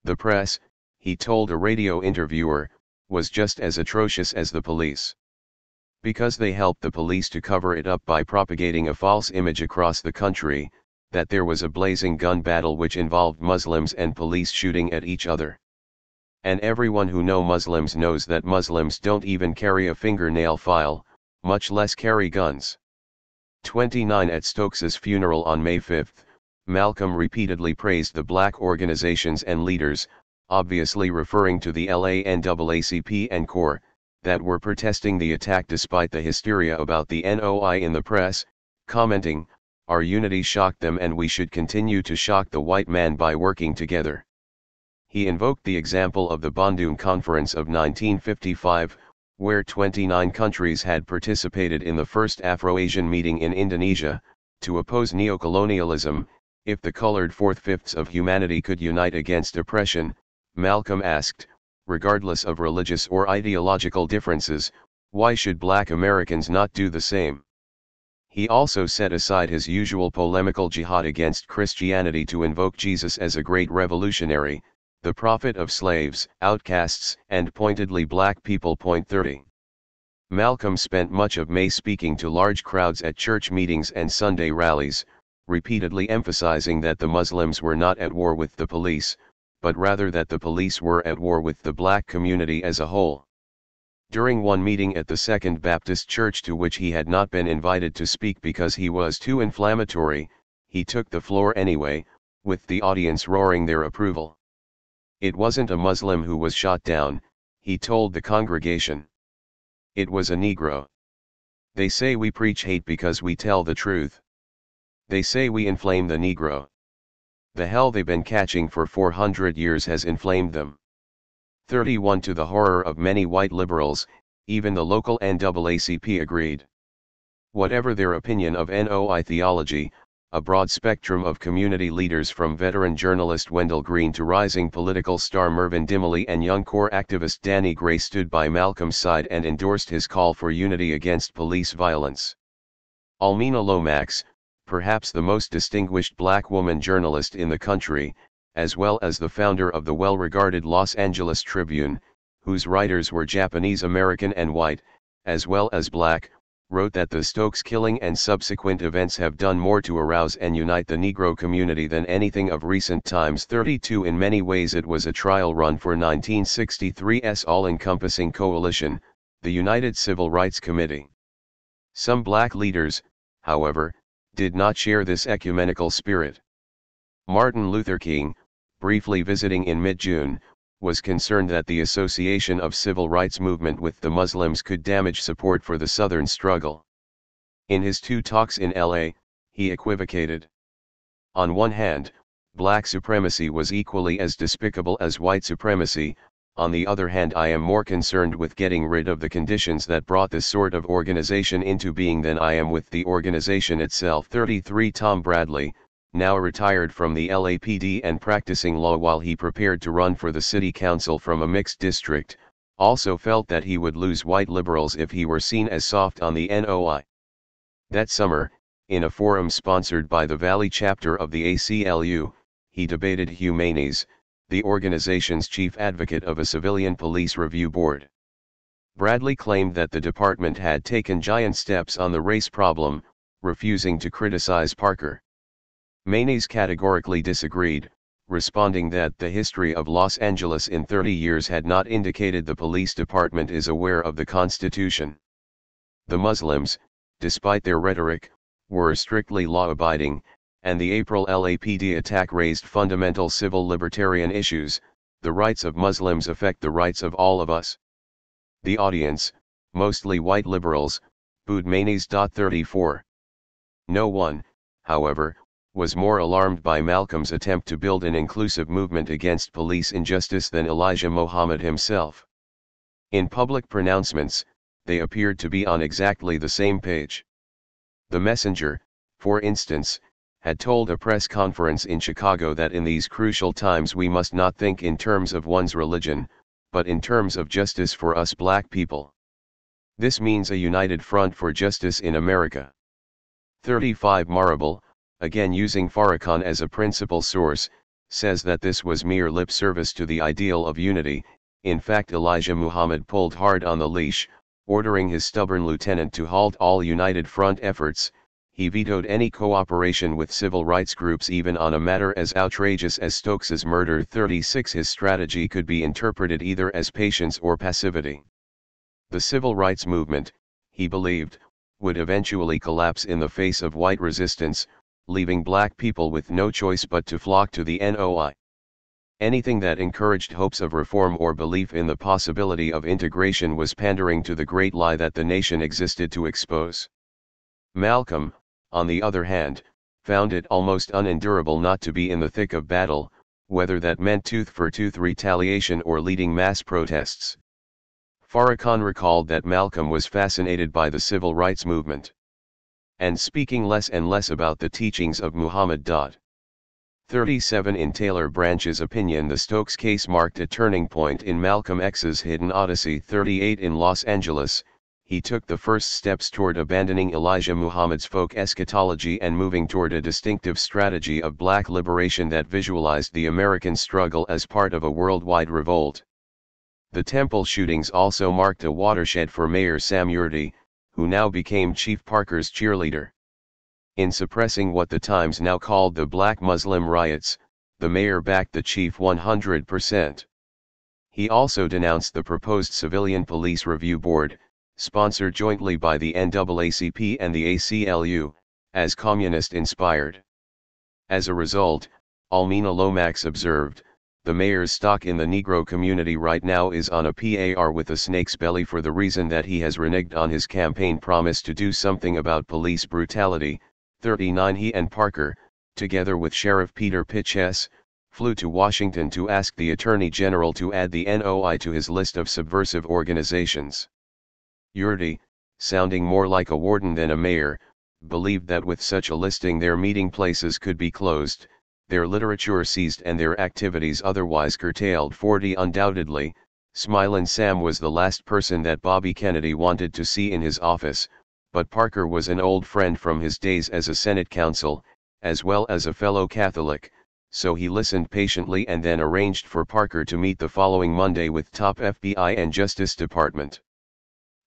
The press, he told a radio interviewer, was just as atrocious as the police. Because they helped the police to cover it up by propagating a false image across the country, that there was a blazing gun battle which involved Muslims and police shooting at each other. And everyone who knows Muslims knows that Muslims don't even carry a fingernail file, much less carry guns. 29. At Stokes's funeral on May 5, Malcolm repeatedly praised the black organizations and leaders, obviously referring to the NAACP and CORE, that were protesting the attack despite the hysteria about the NOI in the press, commenting, "Our unity shocked them and we should continue to shock the white man by working together." He invoked the example of the Bandung Conference of 1955, where 29 countries had participated in the first Afro-Asian meeting in Indonesia, to oppose neocolonialism. If the colored fourth-fifths of humanity could unite against oppression, Malcolm asked, regardless of religious or ideological differences, why should black Americans not do the same? He also set aside his usual polemical jihad against Christianity to invoke Jesus as a great revolutionary, the prophet of slaves, outcasts, and pointedly black people. 30. Malcolm spent much of May speaking to large crowds at church meetings and Sunday rallies, repeatedly emphasizing that the Muslims were not at war with the police, but rather that the police were at war with the black community as a whole. During one meeting at the Second Baptist Church to which he had not been invited to speak because he was too inflammatory, he took the floor anyway, with the audience roaring their approval. It wasn't a Muslim who was shot down, he told the congregation. It was a Negro. They say we preach hate because we tell the truth. They say we inflame the Negro. The hell they've been catching for 400 years has inflamed them. 31. To the horror of many white liberals, even the local NAACP agreed. Whatever their opinion of NOI theology, a broad spectrum of community leaders from veteran journalist Wendell Green to rising political star Mervyn Dimley and young CORE activist Danny Gray stood by Malcolm's side and endorsed his call for unity against police violence. Almina Lomax, perhaps the most distinguished black woman journalist in the country, as well as the founder of the well-regarded Los Angeles Tribune, whose writers were Japanese American and white, as well as black, wrote that the Stokes killing and subsequent events have done more to arouse and unite the Negro community than anything of recent times. 32. In many ways it was a trial run for 1963's all-encompassing coalition, the United Civil Rights Committee. Some black leaders, however, did not share this ecumenical spirit. Martin Luther King, briefly visiting in mid-June, was concerned that the association of civil rights movement with the Muslims could damage support for the Southern struggle. In his 2 talks in LA, he equivocated. On one hand, black supremacy was equally as despicable as white supremacy, On the other hand, I am more concerned with getting rid of the conditions that brought this sort of organization into being than I am with the organization itself. 33 Tom Bradley, now retired from the LAPD and practicing law while he prepared to run for the city council from a mixed district, also felt that he would lose white liberals if he were seen as soft on the NOI. That summer, in a forum sponsored by the Valley chapter of the ACLU, he debated Hugh Maynes, the organization's chief advocate of a civilian police review board. Bradley claimed that the department had taken giant steps on the race problem, refusing to criticize Parker. Maynes categorically disagreed, responding that the history of Los Angeles in 30 years had not indicated the police department is aware of the Constitution. The Muslims, despite their rhetoric, were strictly law-abiding, and the April LAPD attack raised fundamental civil libertarian issues. The rights of Muslims affect the rights of all of us. The audience, mostly white liberals, booed Maynes. 34. No one, however, was more alarmed by Malcolm's attempt to build an inclusive movement against police injustice than Elijah Muhammad himself. In public pronouncements, they appeared to be on exactly the same page. The Messenger, for instance, had told a press conference in Chicago that in these crucial times we must not think in terms of one's religion, but in terms of justice for us black people. This means a united front for justice in America. 35 Marable, again using Farrakhan as a principal source, says that this was mere lip service to the ideal of unity. In fact, Elijah Muhammad pulled hard on the leash, ordering his stubborn lieutenant to halt all United Front efforts. He vetoed any cooperation with civil rights groups even on a matter as outrageous as Stokes's murder. 36 His strategy could be interpreted either as patience or passivity. The civil rights movement, he believed, would eventually collapse in the face of white resistance, leaving black people with no choice but to flock to the NOI. Anything that encouraged hopes of reform or belief in the possibility of integration was pandering to the great lie that the nation existed to expose. Malcolm, on the other hand, found it almost unendurable not to be in the thick of battle, whether that meant tooth-for-tooth retaliation or leading mass protests. Farrakhan recalled that Malcolm was fascinated by the civil rights movement, and speaking less and less about the teachings of Muhammad. 37 In Taylor Branch's opinion, the Stokes case marked a turning point in Malcolm X's hidden odyssey. 38 In Los Angeles, he took the first steps toward abandoning Elijah Muhammad's folk eschatology and moving toward a distinctive strategy of black liberation that visualized the American struggle as part of a worldwide revolt. The Temple shootings also marked a watershed for Mayor Sam Yurdi, who now became Chief Parker's cheerleader. In suppressing what the Times now called the Black Muslim riots, the mayor backed the chief 100%. He also denounced the proposed Civilian Police Review Board, sponsored jointly by the NAACP and the ACLU, as communist-inspired. As a result, Almina Lomax observed, the mayor's stock in the Negro community right now is on a par with a snake's belly for the reason that he has reneged on his campaign promise to do something about police brutality. 39 He and Parker, together with Sheriff Peter Pitchess, flew to Washington to ask the Attorney General to add the NOI to his list of subversive organizations. Yurdi, sounding more like a warden than a mayor, believed that with such a listing their meeting places could be closed, their literature seized and their activities otherwise curtailed. 40 Undoubtedly, Smilin' Sam was the last person that Bobby Kennedy wanted to see in his office, but Parker was an old friend from his days as a Senate counsel, as well as a fellow Catholic, so he listened patiently and then arranged for Parker to meet the following Monday with top FBI and Justice Department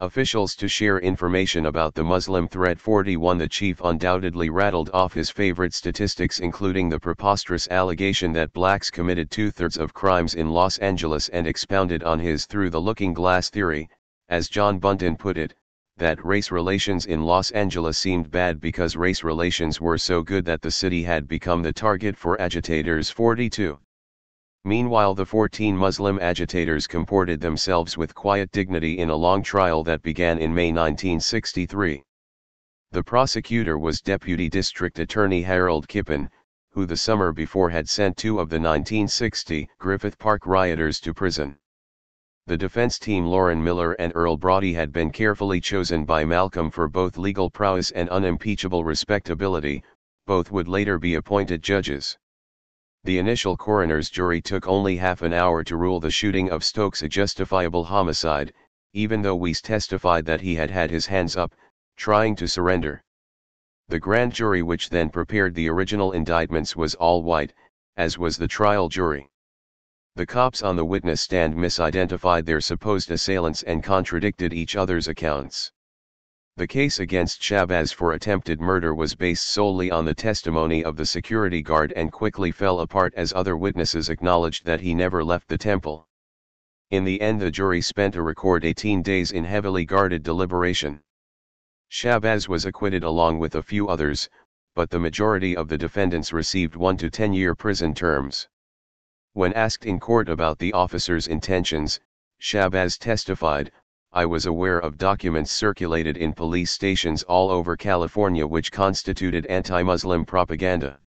officials to share information about the Muslim threat. 41 The chief undoubtedly rattled off his favorite statistics, including the preposterous allegation that blacks committed 2/3 of crimes in Los Angeles, and expounded on his through the looking glass theory, as John Bunton put it, that race relations in Los Angeles seemed bad because race relations were so good that the city had become the target for agitators. 42. Meanwhile, the 14 Muslim agitators comported themselves with quiet dignity in a long trial that began in May 1963. The prosecutor was Deputy District Attorney Harold Kippen, who the summer before had sent 2 of the 1960 Griffith Park rioters to prison. The defense team Lauren Miller and Earl Brodie had been carefully chosen by Malcolm for both legal prowess and unimpeachable respectability. Both would later be appointed judges. The initial coroner's jury took only half an hour to rule the shooting of Stokes a justifiable homicide, even though Weiss testified that he had had his hands up, trying to surrender. The grand jury which then prepared the original indictments was all white, as was the trial jury. The cops on the witness stand misidentified their supposed assailants and contradicted each other's accounts. The case against Shabazz for attempted murder was based solely on the testimony of the security guard and quickly fell apart as other witnesses acknowledged that he never left the temple. In the end, the jury spent a record 18 days in heavily guarded deliberation. Shabazz was acquitted along with a few others, but the majority of the defendants received 1 to 10-year prison terms. When asked in court about the officers' intentions, Shabazz testified, "I was aware of documents circulated in police stations all over California which constituted anti-Muslim propaganda.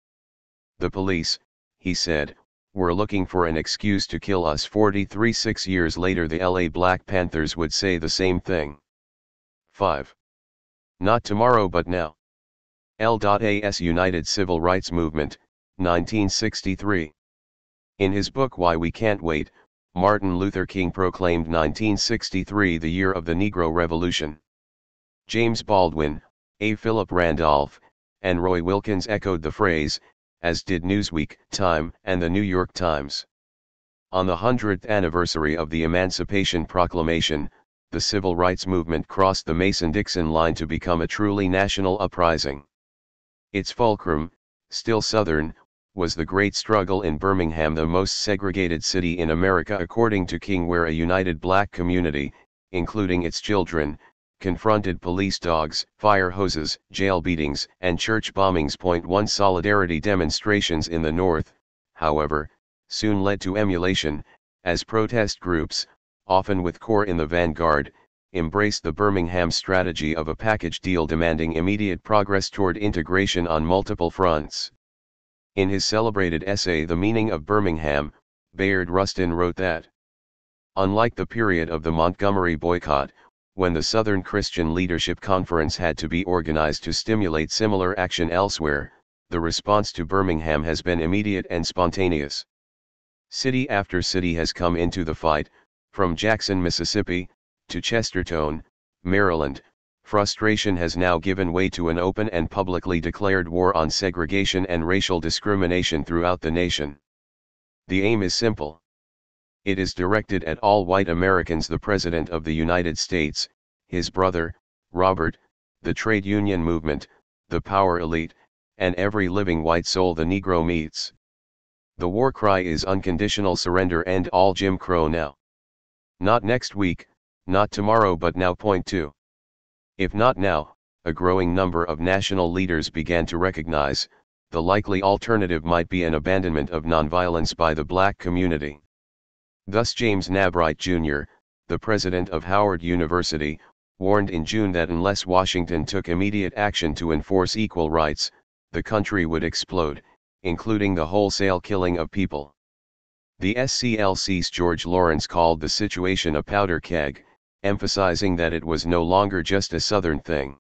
The police," he said, "were looking for an excuse to kill us." 43. 6 years later the LA Black Panthers would say the same thing. 5. Not tomorrow but now. L.A.'s United Civil Rights Movement, 1963. In his book Why We Can't Wait, Martin Luther King proclaimed 1963 the year of the Negro Revolution. James Baldwin, A. Philip Randolph, and Roy Wilkins echoed the phrase, as did Newsweek, Time, and the New York Times. On the 100th anniversary of the Emancipation Proclamation, the civil rights movement crossed the Mason-Dixon line to become a truly national uprising. Its fulcrum, still Southern, was the great struggle in Birmingham, the most segregated city in America according to King, where a united black community, including its children, confronted police dogs, fire hoses, jail beatings, and church bombings. 1 Solidarity demonstrations in the North, however, soon led to emulation, as protest groups, often with CORE in the vanguard, embraced the Birmingham strategy of a package deal demanding immediate progress toward integration on multiple fronts. In his celebrated essay The Meaning of Birmingham, Bayard Rustin wrote that, unlike the period of the Montgomery boycott, when the Southern Christian Leadership Conference had to be organized to stimulate similar action elsewhere, the response to Birmingham has been immediate and spontaneous. City after city has come into the fight, from Jackson, Mississippi, to Chestertown, Maryland. Frustration has now given way to an open and publicly declared war on segregation and racial discrimination throughout the nation. The aim is simple. It is directed at all white Americans: the President of the United States, his brother, Robert, the trade union movement, the power elite, and every living white soul the Negro meets. The war cry is unconditional surrender, end all Jim Crow now. Not next week, not tomorrow but now. 2. If not now, a growing number of national leaders began to recognize, the likely alternative might be an abandonment of nonviolence by the black community. Thus James Knabright Jr., the president of Howard University, warned in June that unless Washington took immediate action to enforce equal rights, the country would explode, including the wholesale killing of people. The SCLC's George Lawrence called the situation a powder keg, emphasizing that it was no longer just a Southern thing.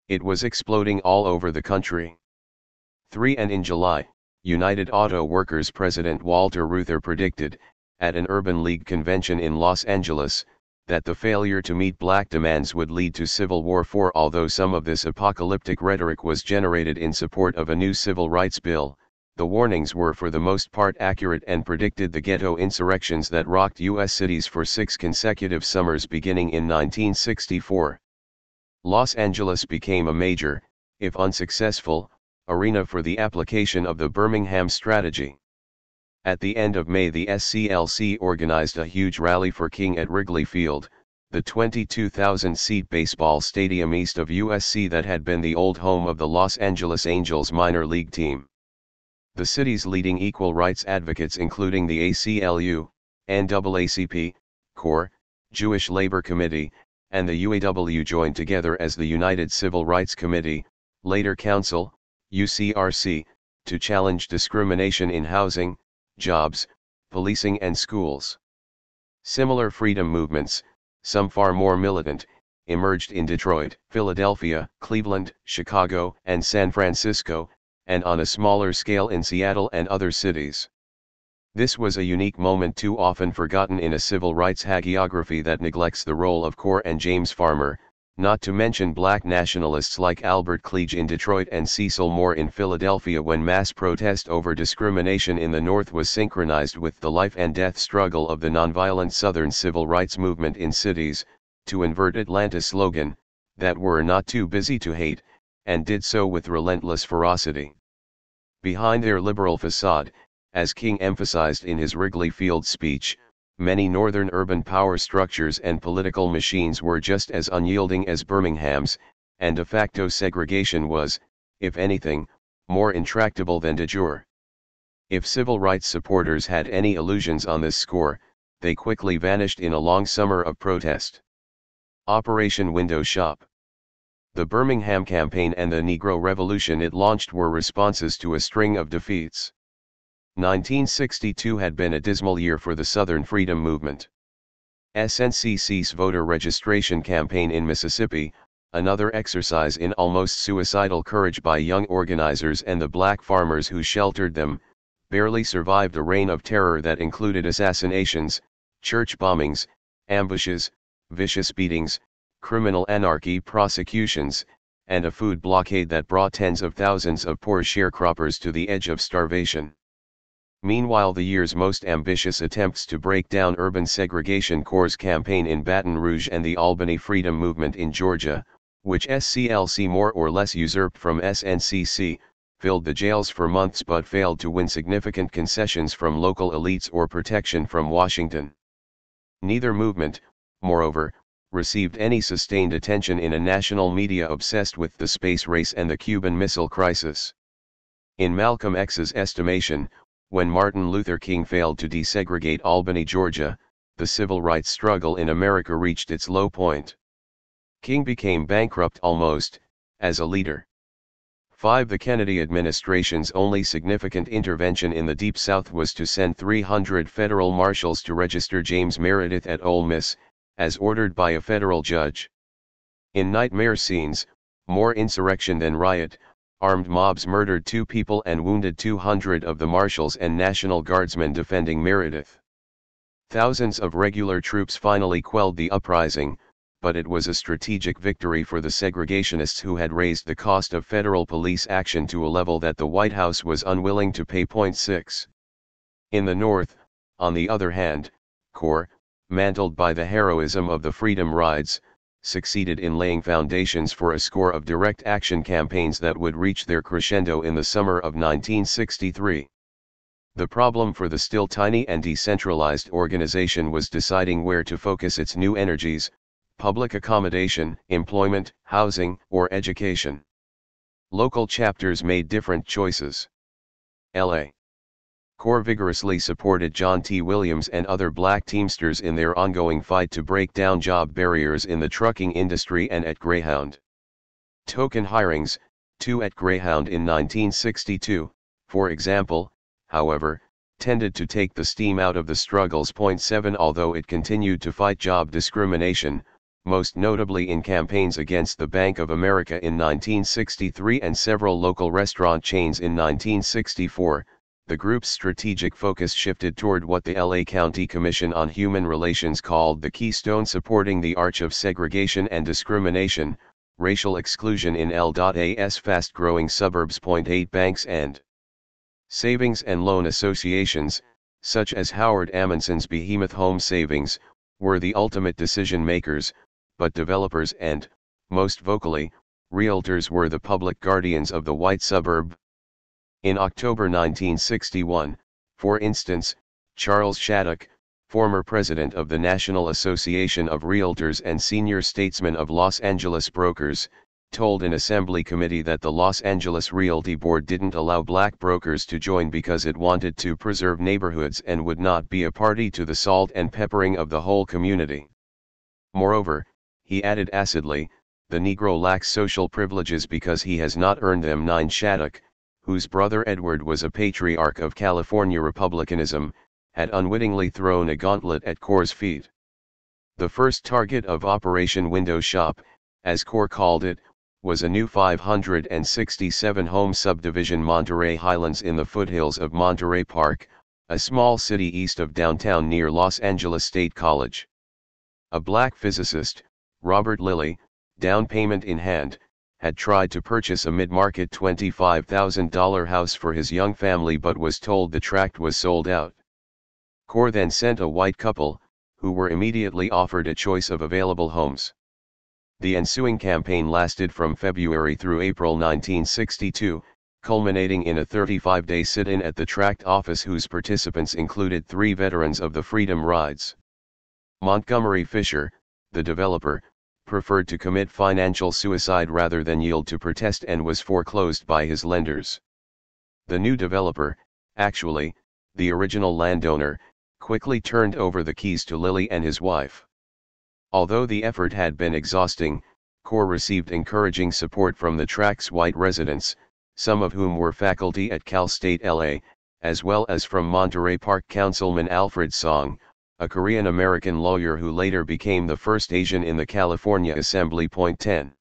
It was exploding all over the country. 3. And in July, United Auto Workers President Walter Reuther predicted, at an Urban League convention in Los Angeles, that the failure to meet black demands would lead to civil war. 4. Although some of this apocalyptic rhetoric was generated in support of a new civil rights bill, the warnings were for the most part accurate and predicted the ghetto insurrections that rocked U.S. cities for 6 consecutive summers beginning in 1964. Los Angeles became a major, if unsuccessful, arena for the application of the Birmingham strategy. At the end of May, the SCLC organized a huge rally for King at Wrigley Field, the 22,000-seat baseball stadium east of USC that had been the old home of the Los Angeles Angels minor league team. The city's leading equal rights advocates, including the ACLU, NAACP, CORE, Jewish Labor Committee, and the UAW, joined together as the United Civil Rights Committee, later Council, UCRC, to challenge discrimination in housing, jobs, policing and schools. Similar freedom movements, some far more militant, emerged in Detroit, Philadelphia, Cleveland, Chicago, and San Francisco, and on a smaller scale in Seattle and other cities. This was a unique moment too often forgotten in a civil rights hagiography that neglects the role of Core and James Farmer, not to mention black nationalists like Albert Cleage in Detroit and Cecil Moore in Philadelphia when mass protest over discrimination in the North was synchronized with the life and death struggle of the nonviolent Southern civil rights movement in cities, to invert Atlanta's slogan, that were not too busy to hate, and did so with relentless ferocity. Behind their liberal facade, as King emphasized in his Wrigley Field speech, many northern urban power structures and political machines were just as unyielding as Birmingham's, and de facto segregation was, if anything, more intractable than de jure. If civil rights supporters had any illusions on this score, they quickly vanished in a long summer of protest. Operation Window Shop. The Birmingham Campaign and the Negro Revolution it launched were responses to a string of defeats. 1962 had been a dismal year for the Southern Freedom Movement. SNCC's voter registration campaign in Mississippi, another exercise in almost suicidal courage by young organizers and the black farmers who sheltered them, barely survived a reign of terror that included assassinations, church bombings, ambushes, vicious beatings, criminal anarchy prosecutions, and a food blockade that brought tens of thousands of poor sharecroppers to the edge of starvation. Meanwhile, the year's most ambitious attempts to break down urban segregation Core's campaign in Baton Rouge and the Albany Freedom Movement in Georgia, which SCLC more or less usurped from SNCC, filled the jails for months but failed to win significant concessions from local elites or protection from Washington. Neither movement, moreover, received any sustained attention in a national media obsessed with the space race and the Cuban Missile Crisis. In Malcolm X's estimation, when Martin Luther King failed to desegregate Albany, Georgia, the civil rights struggle in America reached its low point. King became bankrupt almost, as a leader. 5. The Kennedy administration's only significant intervention in the Deep South was to send 300 federal marshals to register James Meredith at Ole Miss, as ordered by a federal judge. In nightmare scenes, more insurrection than riot, armed mobs murdered 2 people and wounded 200 of the marshals and National Guardsmen defending Meredith. Thousands of regular troops finally quelled the uprising, but it was a strategic victory for the segregationists who had raised the cost of federal police action to a level that the White House was unwilling to pay. 6. In the North, on the other hand, Core, mantled by the heroism of the Freedom Rides, succeeded in laying foundations for a score of direct action campaigns that would reach their crescendo in the summer of 1963. The problem for the still tiny and decentralized organization was deciding where to focus its new energies: public accommodation, employment, housing, or education. Local chapters made different choices. L.A. Core vigorously supported John T. Williams and other black Teamsters in their ongoing fight to break down job barriers in the trucking industry and at Greyhound. Token hirings, 2 at Greyhound in 1962, for example, however, tended to take the steam out of the struggles. 7. Although it continued to fight job discrimination, most notably in campaigns against the Bank of America in 1963 and several local restaurant chains in 1964, the group's strategic focus shifted toward what the LA County Commission on Human Relations called the keystone supporting the arch of segregation and discrimination, racial exclusion in LA's fast-growing suburbs. 8. Banks and savings and loan associations, such as Howard Amundsen's Behemoth Home Savings, were the ultimate decision-makers, but developers and, most vocally, realtors were the public guardians of the white suburb. In October 1961, for instance, Charles Shattuck, former president of the National Association of Realtors and senior statesman of Los Angeles brokers, told an assembly committee that the Los Angeles Realty Board didn't allow black brokers to join because it wanted to preserve neighborhoods and would not be a party to the salt and peppering of the whole community. Moreover, he added acidly, the Negro lacks social privileges because he has not earned them. 9. Shattuck, whose brother Edward was a patriarch of California Republicanism, had unwittingly thrown a gauntlet at Core's feet. The first target of Operation Window Shop, as Core called it, was a new 567-home subdivision Monterey Highlands in the foothills of Monterey Park, a small city east of downtown near Los Angeles State College. A black physicist, Robert Lilly, down payment in hand, had tried to purchase a mid-market $25,000 house for his young family but was told the tract was sold out. Core then sent a white couple, who were immediately offered a choice of available homes. The ensuing campaign lasted from February through April 1962, culminating in a 35-day sit-in at the tract office whose participants included 3 veterans of the Freedom Rides. Montgomery Fisher, the developer, preferred to commit financial suicide rather than yield to protest and was foreclosed by his lenders. The new developer, actually, the original landowner, quickly turned over the keys to Lilly and his wife. Although the effort had been exhausting, Core received encouraging support from the tract's white residents, some of whom were faculty at Cal State LA, as well as from Monterey Park Councilman Alfred Song, a Korean-American lawyer who later became the first Asian in the California Assembly. 10.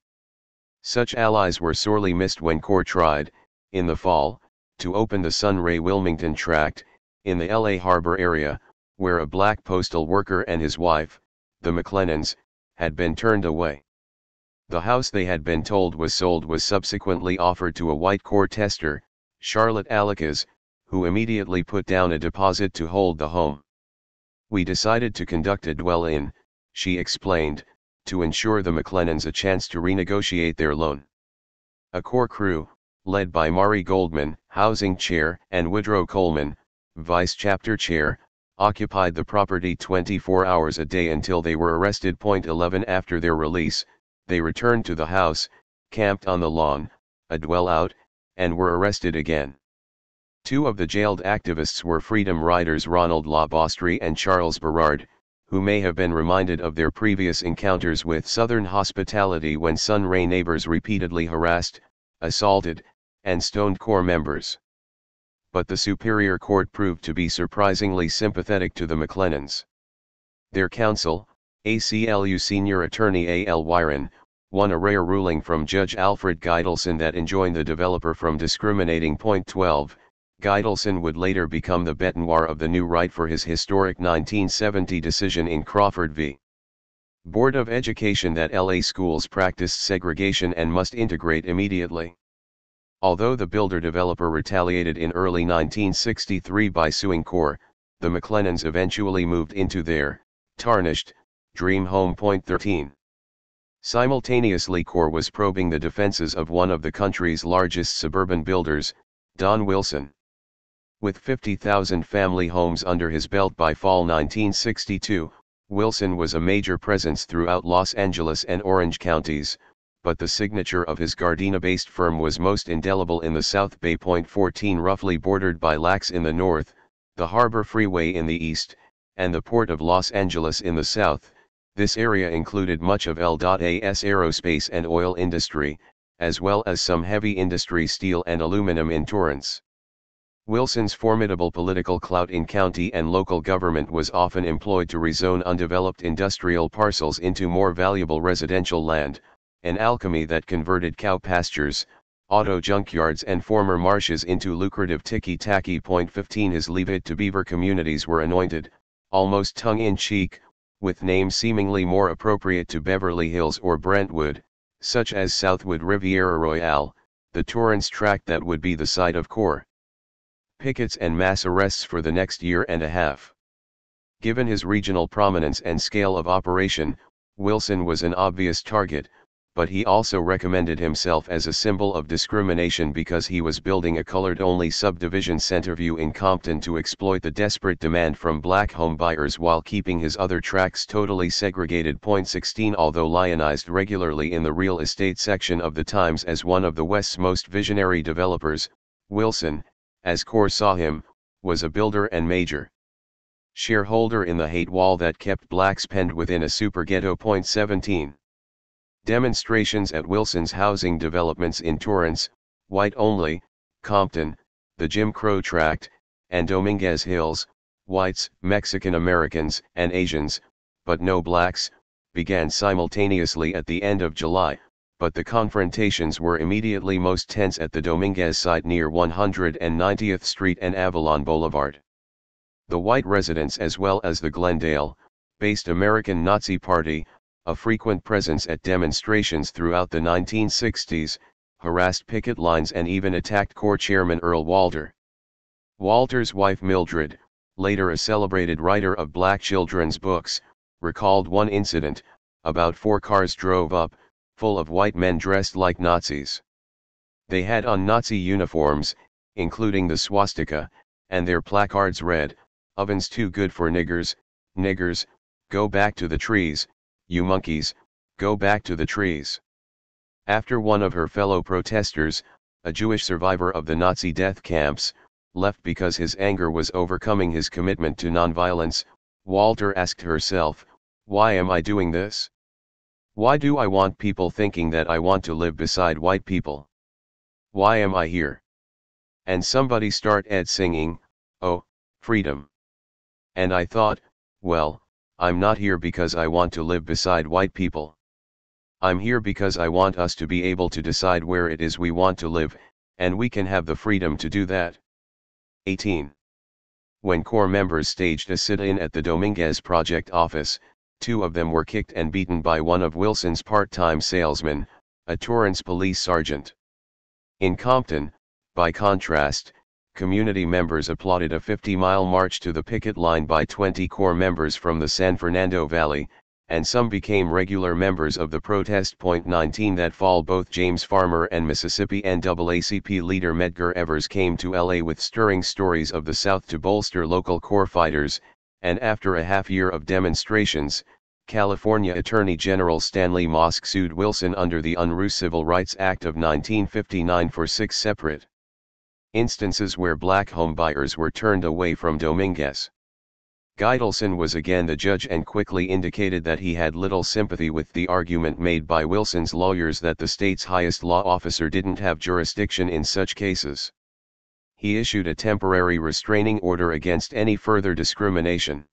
Such allies were sorely missed when Core tried, in the fall, to open the Sunray Wilmington tract, in the LA Harbor area, where a black postal worker and his wife, the McLennans, had been turned away. The house they had been told was sold was subsequently offered to a white Core tester, Charlotte Alakaz, who immediately put down a deposit to hold the home. "We decided to conduct a dwell-in," she explained, to ensure the McLennans a chance to renegotiate their loan. A Core crew, led by Mari Goldman, housing chair, and Woodrow Coleman, vice chapter chair, occupied the property 24 hours a day until they were arrested. 11 After their release, they returned to the house, camped on the lawn, a dwell-out, and were arrested again. 2 of the jailed activists were Freedom Riders Ronald Labostri and Charles Berard, who may have been reminded of their previous encounters with Southern hospitality when Sunray neighbors repeatedly harassed, assaulted, and stoned Core members. But the Superior Court proved to be surprisingly sympathetic to the McLennans. Their counsel, ACLU Senior Attorney A.L. Wyron, won a rare ruling from Judge Alfred Gidelson that enjoined the developer from discriminating. 12. Gidelson would later become the bête noire of the new right for his historic 1970 decision in Crawford v. Board of Education that LA schools practiced segregation and must integrate immediately. Although the builder-developer retaliated in early 1963 by suing Core, the McLennans eventually moved into their tarnished dream home. 13. Simultaneously, Core was probing the defenses of one of the country's largest suburban builders, Don Wilson. With 50,000 family homes under his belt by fall 1962, Wilson was a major presence throughout Los Angeles and Orange counties, but the signature of his Gardena-based firm was most indelible in the South Bay. 14 Roughly bordered by LAX in the north, the Harbor Freeway in the east, and the Port of Los Angeles in the south, this area included much of LA's aerospace and oil industry, as well as some heavy industry steel and aluminum in Torrance. Wilson's formidable political clout in county and local government was often employed to rezone undeveloped industrial parcels into more valuable residential land, an alchemy that converted cow pastures, auto junkyards and former marshes into lucrative ticky-tacky. 15 His Leave It to Beaver communities were anointed, almost tongue-in-cheek, with names seemingly more appropriate to Beverly Hills or Brentwood, such as Southwood Riviera Royale, the Torrance tract that would be the site of Core pickets and mass arrests for the next year and a half. Given his regional prominence and scale of operation, Wilson was an obvious target, but he also recommended himself as a symbol of discrimination because he was building a colored-only subdivision Centerview in Compton to exploit the desperate demand from black home buyers while keeping his other tracts totally segregated. 16 Although lionized regularly in the real estate section of the Times as one of the West's most visionary developers, Wilson, as Core saw him, was a builder and major shareholder in the hate wall that kept blacks penned within a super ghetto. 17 Demonstrations at Wilson's housing developments in Torrance, White Only, Compton, the Jim Crow Tract, and Dominguez Hills, whites, Mexican Americans, and Asians, but no blacks, began simultaneously at the end of July, but the confrontations were immediately most tense at the Dominguez site near 190th Street and Avalon Boulevard. The white residents as well as the Glendale-based American Nazi Party, a frequent presence at demonstrations throughout the 1960s, harassed picket lines and even attacked Corps Chairman Earl Walter. Walter's wife Mildred, later a celebrated writer of black children's books, recalled one incident: about 4 cars drove up, full of white men dressed like Nazis. They had on Nazi uniforms, including the swastika, and their placards read, "Ovens too good for niggers, niggers, go back to the trees, you monkeys, go back to the trees." After one of her fellow protesters, a Jewish survivor of the Nazi death camps, left because his anger was overcoming his commitment to nonviolence, Walter asked herself, "Why am I doing this? Why do I want people thinking that I want to live beside white people? Why am I here?" And somebody started singing, "Oh, freedom." And I thought, well, I'm not here because I want to live beside white people. I'm here because I want us to be able to decide where it is we want to live, and we can have the freedom to do that. 18. When Corps members staged a sit-in at the Dominguez Project office, 2 of them were kicked and beaten by one of Wilson's part-time salesmen, a Torrance police sergeant. In Compton, by contrast, community members applauded a 50-mile march to the picket line by 20 Corps members from the San Fernando Valley, and some became regular members of the protest. 19 That fall both James Farmer and Mississippi NAACP leader Medgar Evers came to LA with stirring stories of the South to bolster local Corps fighters, and after a half-year of demonstrations, California Attorney General Stanley Mosk sued Wilson under the Unruh Civil Rights Act of 1959 for 6 separate instances where black homebuyers were turned away from Dominguez. Gidelson was again the judge and quickly indicated that he had little sympathy with the argument made by Wilson's lawyers that the state's highest law officer didn't have jurisdiction in such cases. He issued a temporary restraining order against any further discrimination.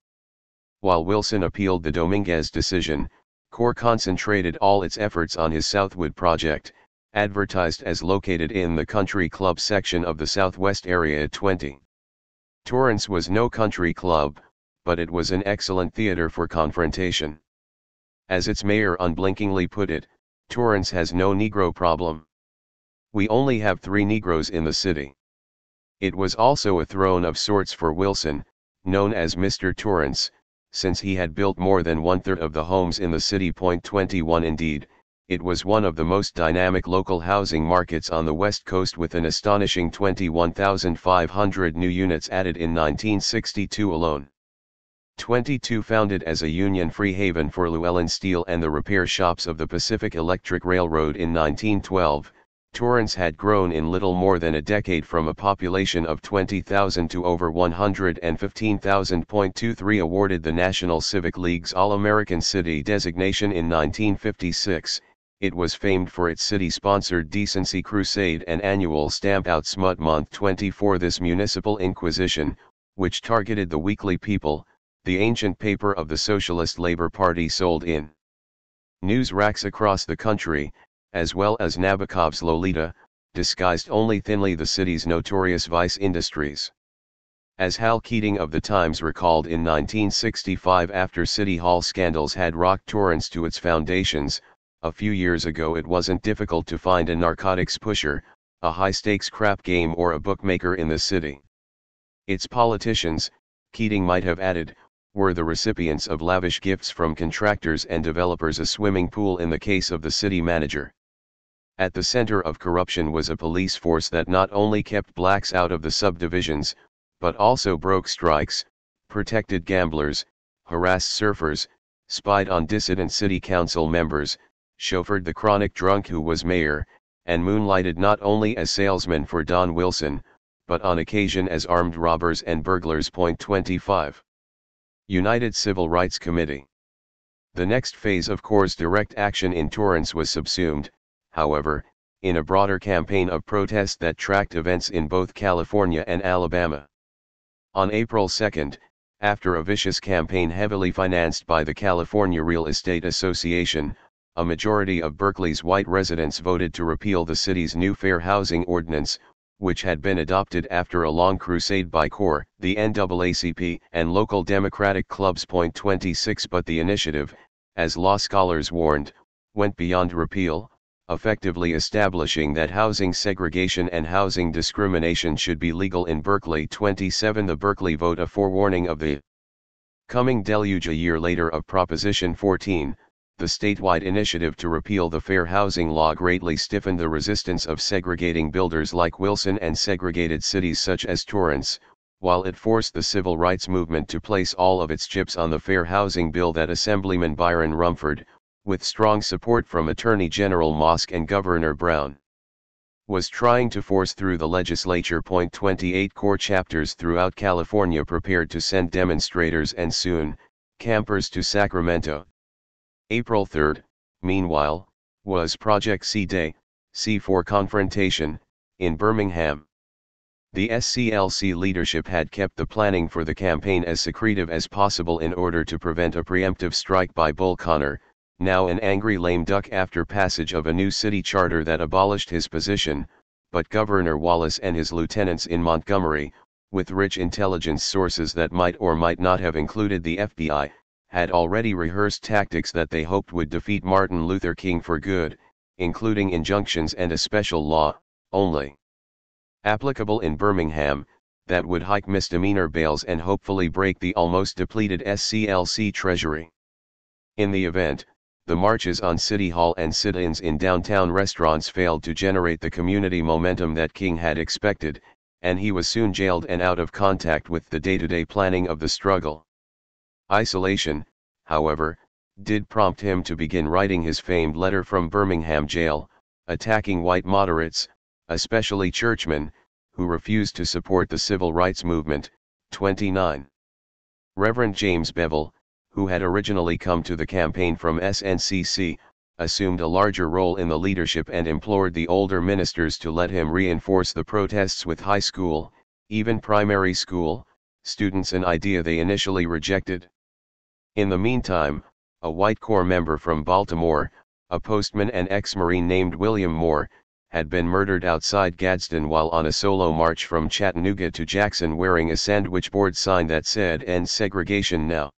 While Wilson appealed the Dominguez decision, Corps concentrated all its efforts on his Southwood project, advertised as located in the country club section of the Southwest area at 20. Torrance was no country club, but it was an excellent theater for confrontation. As its mayor unblinkingly put it, Torrance has no Negro problem. We only have 3 Negroes in the city. It was also a throne of sorts for Wilson, known as Mr. Torrance, since he had built more than 1/3 of the homes in the city. 21 Indeed, it was one of the most dynamic local housing markets on the West Coast, with an astonishing 21,500 new units added in 1962 alone. 22 Founded as a Union-free haven for Llewellyn Steel and the repair shops of the Pacific Electric Railroad in 1912, Torrance had grown in little more than a decade from a population of 20,000 to over 115,000. 23 Awarded the National Civic League's All-American City designation in 1956, it was famed for its city-sponsored Decency Crusade and annual Stamp Out Smut Month. 24 This municipal inquisition, which targeted the Weekly People, the ancient paper of the Socialist Labor Party, sold in news racks across the country, as well as Nabokov's Lolita, disguised only thinly the city's notorious vice industries. As Hal Keating of the Times recalled in 1965, after City Hall scandals had rocked Torrance to its foundations, a few years ago it wasn't difficult to find a narcotics pusher, a high-stakes crap game, or a bookmaker in the city. Its politicians, Keating might have added, were the recipients of lavish gifts from contractors and developers, a swimming pool in the case of the city manager. At the center of corruption was a police force that not only kept blacks out of the subdivisions, but also broke strikes, protected gamblers, harassed surfers, spied on dissident city council members, chauffeured the chronic drunk who was mayor, and moonlighted not only as salesmen for Don Wilson, but on occasion as armed robbers and burglars. 25. United Civil Rights Committee. The next phase of Corps' direct action in Torrance was subsumed, however, in a broader campaign of protest that tracked events in both California and Alabama. On April 2, After a vicious campaign heavily financed by the California Real Estate Association, a majority of Berkeley's white residents voted to repeal the city's new fair housing ordinance, which had been adopted after a long crusade by CORE, the NAACP, and local Democratic clubs. 26 But the initiative, as law scholars warned, went beyond repeal, effectively establishing that housing segregation and housing discrimination should be legal in Berkeley. 27 The Berkeley vote, a forewarning of the coming deluge. A year later, of Proposition 14, the statewide initiative to repeal the fair housing law greatly stiffened the resistance of segregating builders like Wilson and segregated cities such as Torrance, while it forced the civil rights movement to place all of its chips on the fair housing bill that Assemblyman Byron Rumford, with strong support from Attorney General Mosk and Governor Brown, was trying to force through the legislature. 28 Core chapters throughout California prepared to send demonstrators and soon, campers to Sacramento. April 3, meanwhile, was Project C Day, C for Confrontation, in Birmingham. The SCLC leadership had kept the planning for the campaign as secretive as possible in order to prevent a preemptive strike by Bull Connor, now an angry lame duck after passage of a new city charter that abolished his position, but Governor Wallace and his lieutenants in Montgomery, with rich intelligence sources that might or might not have included the FBI, had already rehearsed tactics that they hoped would defeat Martin Luther King for good, including injunctions and a special law, only applicable in Birmingham, that would hike misdemeanor bails and hopefully break the almost depleted SCLC treasury. In the event, the marches on City Hall and sit-ins in downtown restaurants failed to generate the community momentum that King had expected, and he was soon jailed and out of contact with the day-to-day planning of the struggle. Isolation, however, did prompt him to begin writing his famed letter from Birmingham jail, attacking white moderates, especially churchmen, who refused to support the civil rights movement. 29. Reverend James Bevel, who had originally come to the campaign from SNCC, assumed a larger role in the leadership and implored the older ministers to let him reinforce the protests with high school, even primary school, students, an idea they initially rejected. In the meantime, a white Corps member from Baltimore, a postman and ex-Marine named William Moore, had been murdered outside Gadsden while on a solo march from Chattanooga to Jackson wearing a sandwich board sign that said "End Segregation Now."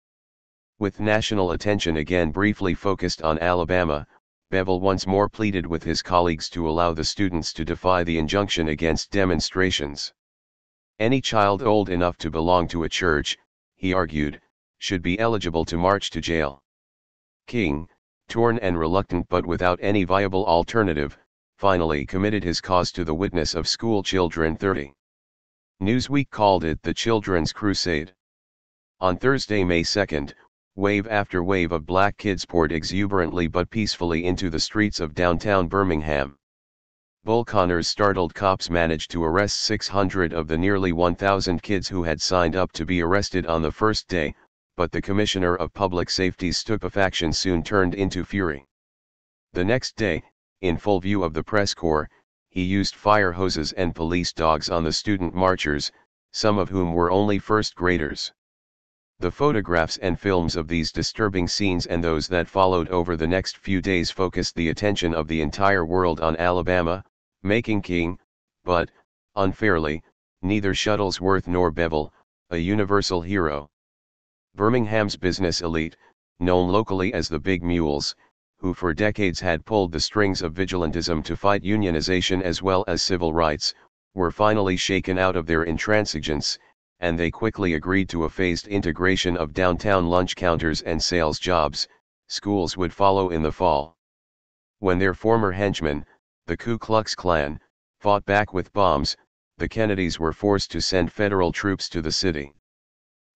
With national attention again briefly focused on Alabama, Bevel once more pleaded with his colleagues to allow the students to defy the injunction against demonstrations. Any child old enough to belong to a church, he argued, should be eligible to march to jail. King, torn and reluctant but without any viable alternative, finally committed his cause to the witness of school children. 30. Newsweek called it the Children's Crusade. On Thursday, May 2, wave after wave of black kids poured exuberantly but peacefully into the streets of downtown Birmingham. Bull Connor's startled cops managed to arrest 600 of the nearly 1,000 kids who had signed up to be arrested on the first day, but the Commissioner of Public Safety's stupefaction soon turned into fury. The next day, in full view of the press corps, he used fire hoses and police dogs on the student marchers, some of whom were only first graders. The photographs and films of these disturbing scenes and those that followed over the next few days focused the attention of the entire world on Alabama, making King, but, unfairly, neither Shuttlesworth nor Bevel, a universal hero. Birmingham's business elite, known locally as the Big Mules, who for decades had pulled the strings of vigilantism to fight unionization as well as civil rights, were finally shaken out of their intransigence, and they quickly agreed to a phased integration of downtown lunch counters and sales jobs. Schools would follow in the fall. When their former henchmen, the Ku Klux Klan, fought back with bombs, the Kennedys were forced to send federal troops to the city.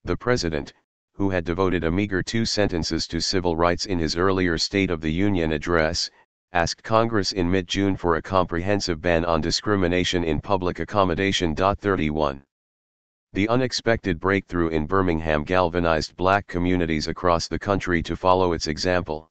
The president, who had devoted a meager 2 sentences to civil rights in his earlier State of the Union address, asked Congress in mid-June for a comprehensive ban on discrimination in public accommodation. 31. The unexpected breakthrough in Birmingham galvanized black communities across the country to follow its example.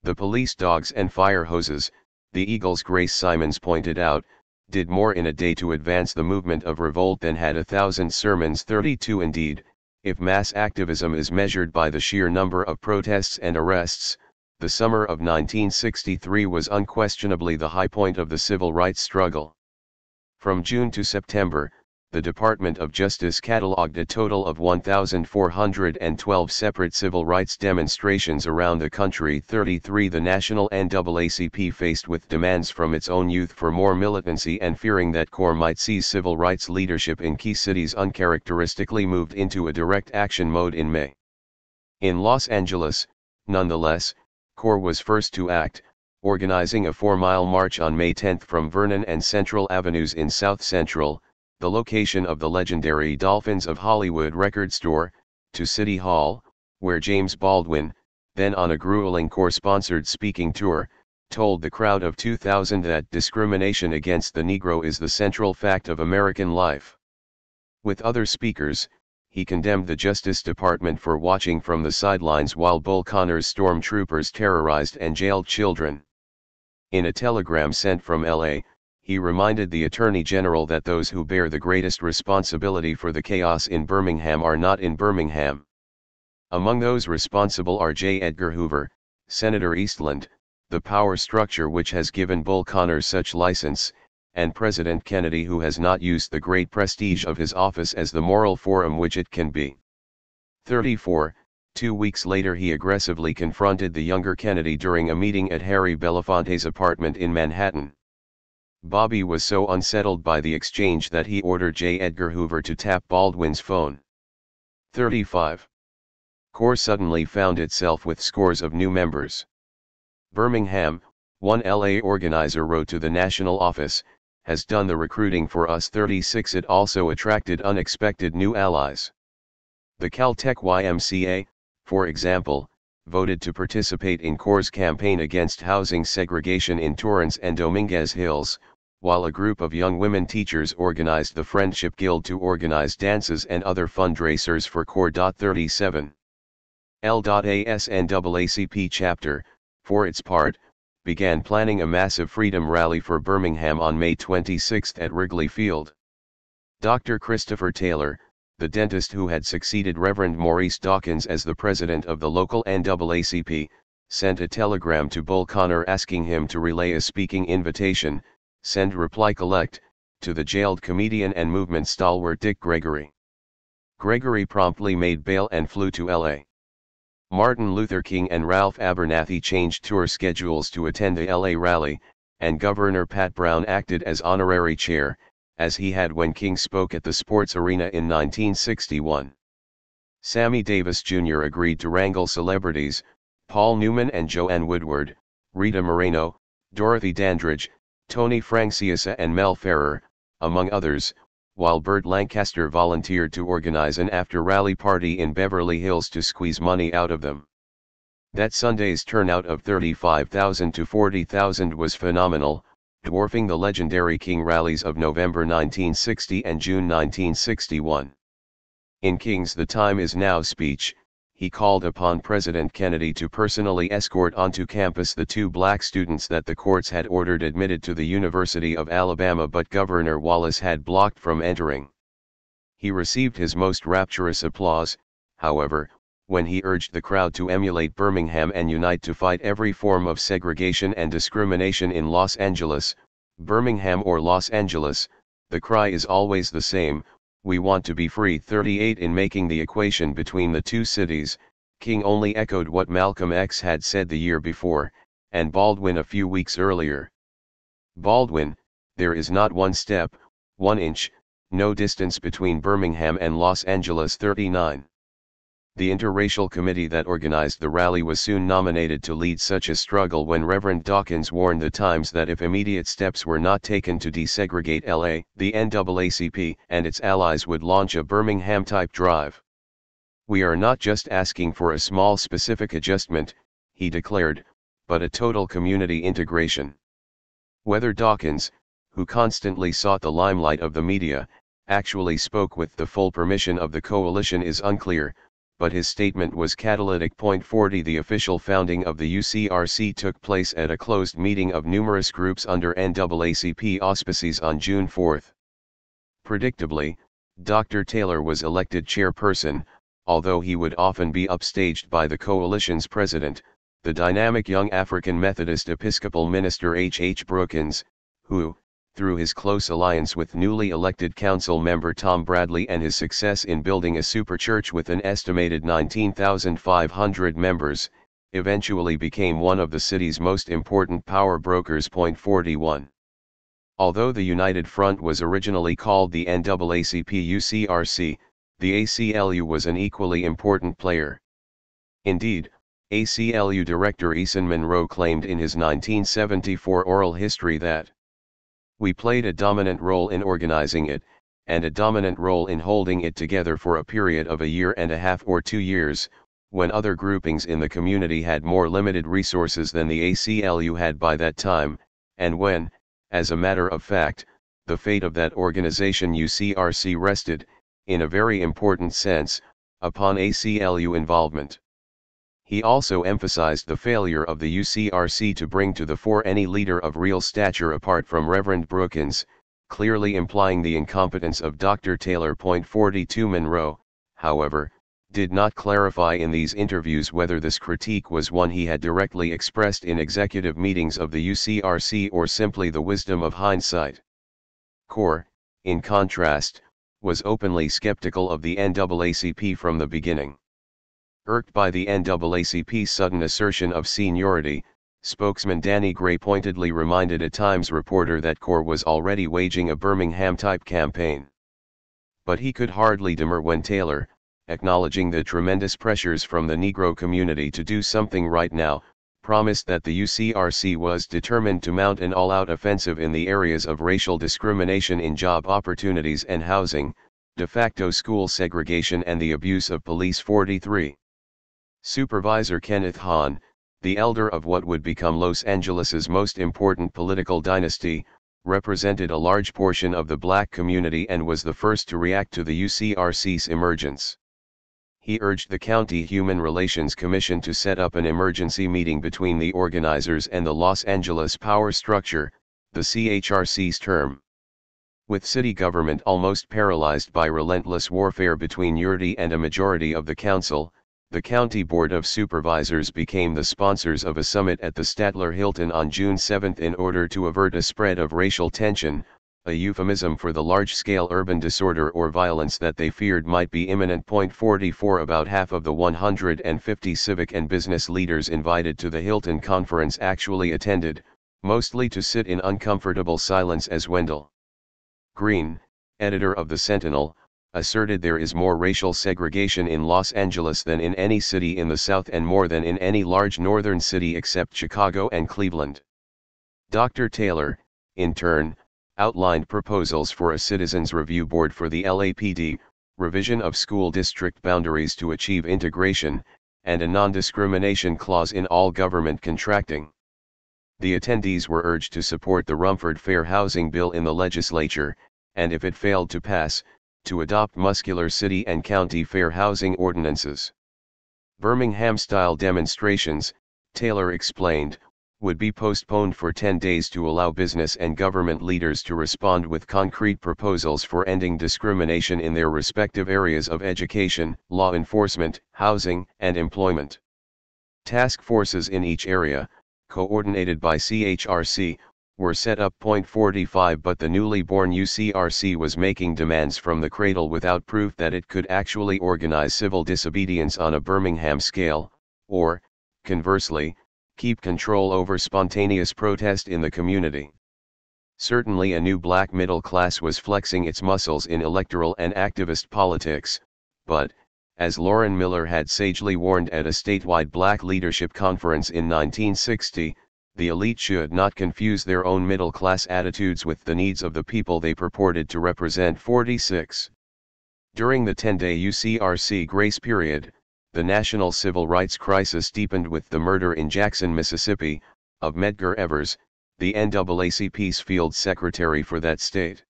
The police dogs and fire hoses, the Eagles' Grace Simons pointed out, did more in a day to advance the movement of revolt than had 1,000 sermons. 32. Indeed, If mass activism is measured by the sheer number of protests and arrests, the summer of 1963 was unquestionably the high point of the civil rights struggle. From June to September, the Department of Justice catalogued a total of 1,412 separate civil rights demonstrations around the country. 33 The national NAACP, faced with demands from its own youth for more militancy and fearing that CORE might seize civil rights leadership in key cities, uncharacteristically moved into a direct action mode in May. In Los Angeles, nonetheless, CORE was first to act, organizing a 4-mile march on May 10 from Vernon and Central Avenues in South Central, the location of the legendary Dolphins of Hollywood record store, to City Hall, where James Baldwin, then on a grueling CORE-sponsored speaking tour, told the crowd of 2,000 that discrimination against the Negro is the central fact of American life. With other speakers, he condemned the Justice Department for watching from the sidelines while Bull Connor's stormtroopers terrorized and jailed children. In a telegram sent from L.A., he reminded the Attorney General that those who bear the greatest responsibility for the chaos in Birmingham are not in Birmingham. Among those responsible are J. Edgar Hoover, Senator Eastland, the power structure which has given Bull Connor such license, and President Kennedy, who has not used the great prestige of his office as the moral forum which it can be. 34. 2 weeks later he aggressively confronted the younger Kennedy during a meeting at Harry Belafonte's apartment in Manhattan. Bobby was so unsettled by the exchange that he ordered J. Edgar Hoover to tap Baldwin's phone. 35. CORE suddenly found itself with scores of new members. Birmingham, one LA organizer wrote to the national office, has done the recruiting for us. 36. It also attracted unexpected new allies. The Caltech YMCA, for example, voted to participate in CORE's campaign against housing segregation in Torrance and Dominguez Hills, while a group of young women teachers organized the Friendship Guild to organize dances and other fundraisers for CORE. 37. L.ASNAACP chapter, for its part, began planning a massive freedom rally for Birmingham on May 26 at Wrigley Field. Dr. Christopher Taylor, the dentist who had succeeded Reverend Maurice Dawkins as the president of the local NAACP, sent a telegram to Bull Connor asking him to relay a speaking invitation, send reply collect, to the jailed comedian and movement stalwart Dick Gregory. Gregory promptly made bail and flew to L.A. Martin Luther King and Ralph Abernathy changed tour schedules to attend the LA rally, and Governor Pat Brown acted as honorary chair, as he had when King spoke at the sports arena in 1961. Sammy Davis Jr. agreed to wrangle celebrities, Paul Newman and Joanne Woodward, Rita Moreno, Dorothy Dandridge, Tony Franciosa and Mel Ferrer, among others, while Burt Lancaster volunteered to organize an after-rally party in Beverly Hills to squeeze money out of them. That Sunday's turnout of 35,000 to 40,000 was phenomenal, dwarfing the legendary King rallies of November 1960 and June 1961. In King's "The Time Is Now" speech, he called upon President Kennedy to personally escort onto campus the 2 black students that the courts had ordered admitted to the University of Alabama but Governor Wallace had blocked from entering. He received his most rapturous applause, however, when he urged the crowd to emulate Birmingham and unite to fight every form of segregation and discrimination in Los Angeles, Birmingham or Los Angeles. The cry is always the same: we want to be free. 38. In making the equation between the two cities, King only echoed what Malcolm X had said the year before, and Baldwin a few weeks earlier. Baldwin, there is not 1 step, 1 inch, no distance between Birmingham and Los Angeles. 39. The interracial committee that organized the rally was soon nominated to lead such a struggle when Reverend Dawkins warned the Times that if immediate steps were not taken to desegregate LA, the NAACP and its allies would launch a Birmingham-type drive. We are not just asking for a small specific adjustment, he declared, but a total community integration. Whether Dawkins, who constantly sought the limelight of the media, actually spoke with the full permission of the coalition is unclear, but his statement was catalytic. 40. The official founding of the UCRC took place at a closed meeting of numerous groups under NAACP auspices on June 4. Predictably, Dr. Taylor was elected chairperson, although he would often be upstaged by the coalition's president, the dynamic young African Methodist Episcopal minister H. H. Brookins, who, through his close alliance with newly elected council member Tom Bradley and his success in building a superchurch with an estimated 19,500 members, eventually became one of the city's most important power brokers. 41. Although the United Front was originally called the NAACP-UCRC, the ACLU was an equally important player. Indeed, ACLU Director Eason Monroe claimed in his 1974 oral history that we played a dominant role in organizing it, and a dominant role in holding it together for a period of a year and a half or 2 years, when other groupings in the community had more limited resources than the ACLU had by that time, and when, as a matter of fact, the fate of that organization UCRC rested, in a very important sense, upon ACLU involvement. He also emphasized the failure of the UCRC to bring to the fore any leader of real stature apart from Reverend Brookins, clearly implying the incompetence of Dr. Taylor. 42. Monroe, however, did not clarify in these interviews whether this critique was one he had directly expressed in executive meetings of the UCRC or simply the wisdom of hindsight. CORE, in contrast, was openly skeptical of the NAACP from the beginning. Irked by the NAACP's sudden assertion of seniority, spokesman Danny Gray pointedly reminded a Times reporter that CORE was already waging a Birmingham-type campaign. But he could hardly demur when Taylor, acknowledging the tremendous pressures from the Negro community to do something right now, promised that the UCRC was determined to mount an all-out offensive in the areas of racial discrimination in job opportunities and housing, de facto school segregation and the abuse of police. 43. Supervisor Kenneth Hahn, the elder of what would become Los Angeles's most important political dynasty, represented a large portion of the black community and was the first to react to the UCRC's emergence. He urged the County Human Relations Commission to set up an emergency meeting between the organizers and the Los Angeles power structure, the CHRC's term. With city government almost paralyzed by relentless warfare between URD and a majority of the council, the County Board of Supervisors became the sponsors of a summit at the Statler Hilton on June 7 in order to avert a spread of racial tension, a euphemism for the large-scale urban disorder or violence that they feared might be imminent. 44. About half of the 150 civic and business leaders invited to the Hilton conference actually attended, mostly to sit in uncomfortable silence as Wendell Green, editor of the Sentinel, asserted there is more racial segregation in Los Angeles than in any city in the South and more than in any large northern city except Chicago and Cleveland. Dr. Taylor, in turn, outlined proposals for a citizens review board for the LAPD, revision of school district boundaries to achieve integration, and a non-discrimination clause in all government contracting. The attendees were urged to support the Rumford Fair Housing Bill in the legislature, and if it failed to pass, to adopt muscular city and county fair housing ordinances. Birmingham-style demonstrations, Taylor explained, would be postponed for 10 days to allow business and government leaders to respond with concrete proposals for ending discrimination in their respective areas of education, law enforcement, housing, and employment. Task forces in each area, coordinated by CHRC, were set up. 45 But the newly born UCRC was making demands from the cradle without proof that it could actually organize civil disobedience on a Birmingham scale, or, conversely, keep control over spontaneous protest in the community. Certainly a new black middle class was flexing its muscles in electoral and activist politics, but, as Lauren Miller had sagely warned at a statewide black leadership conference in 1960, the elite should not confuse their own middle-class attitudes with the needs of the people they purported to represent. 46. During the 10-day UCRC grace period, the national civil rights crisis deepened with the murder in Jackson, Mississippi, of Medgar Evers, the NAACP's field secretary for that state.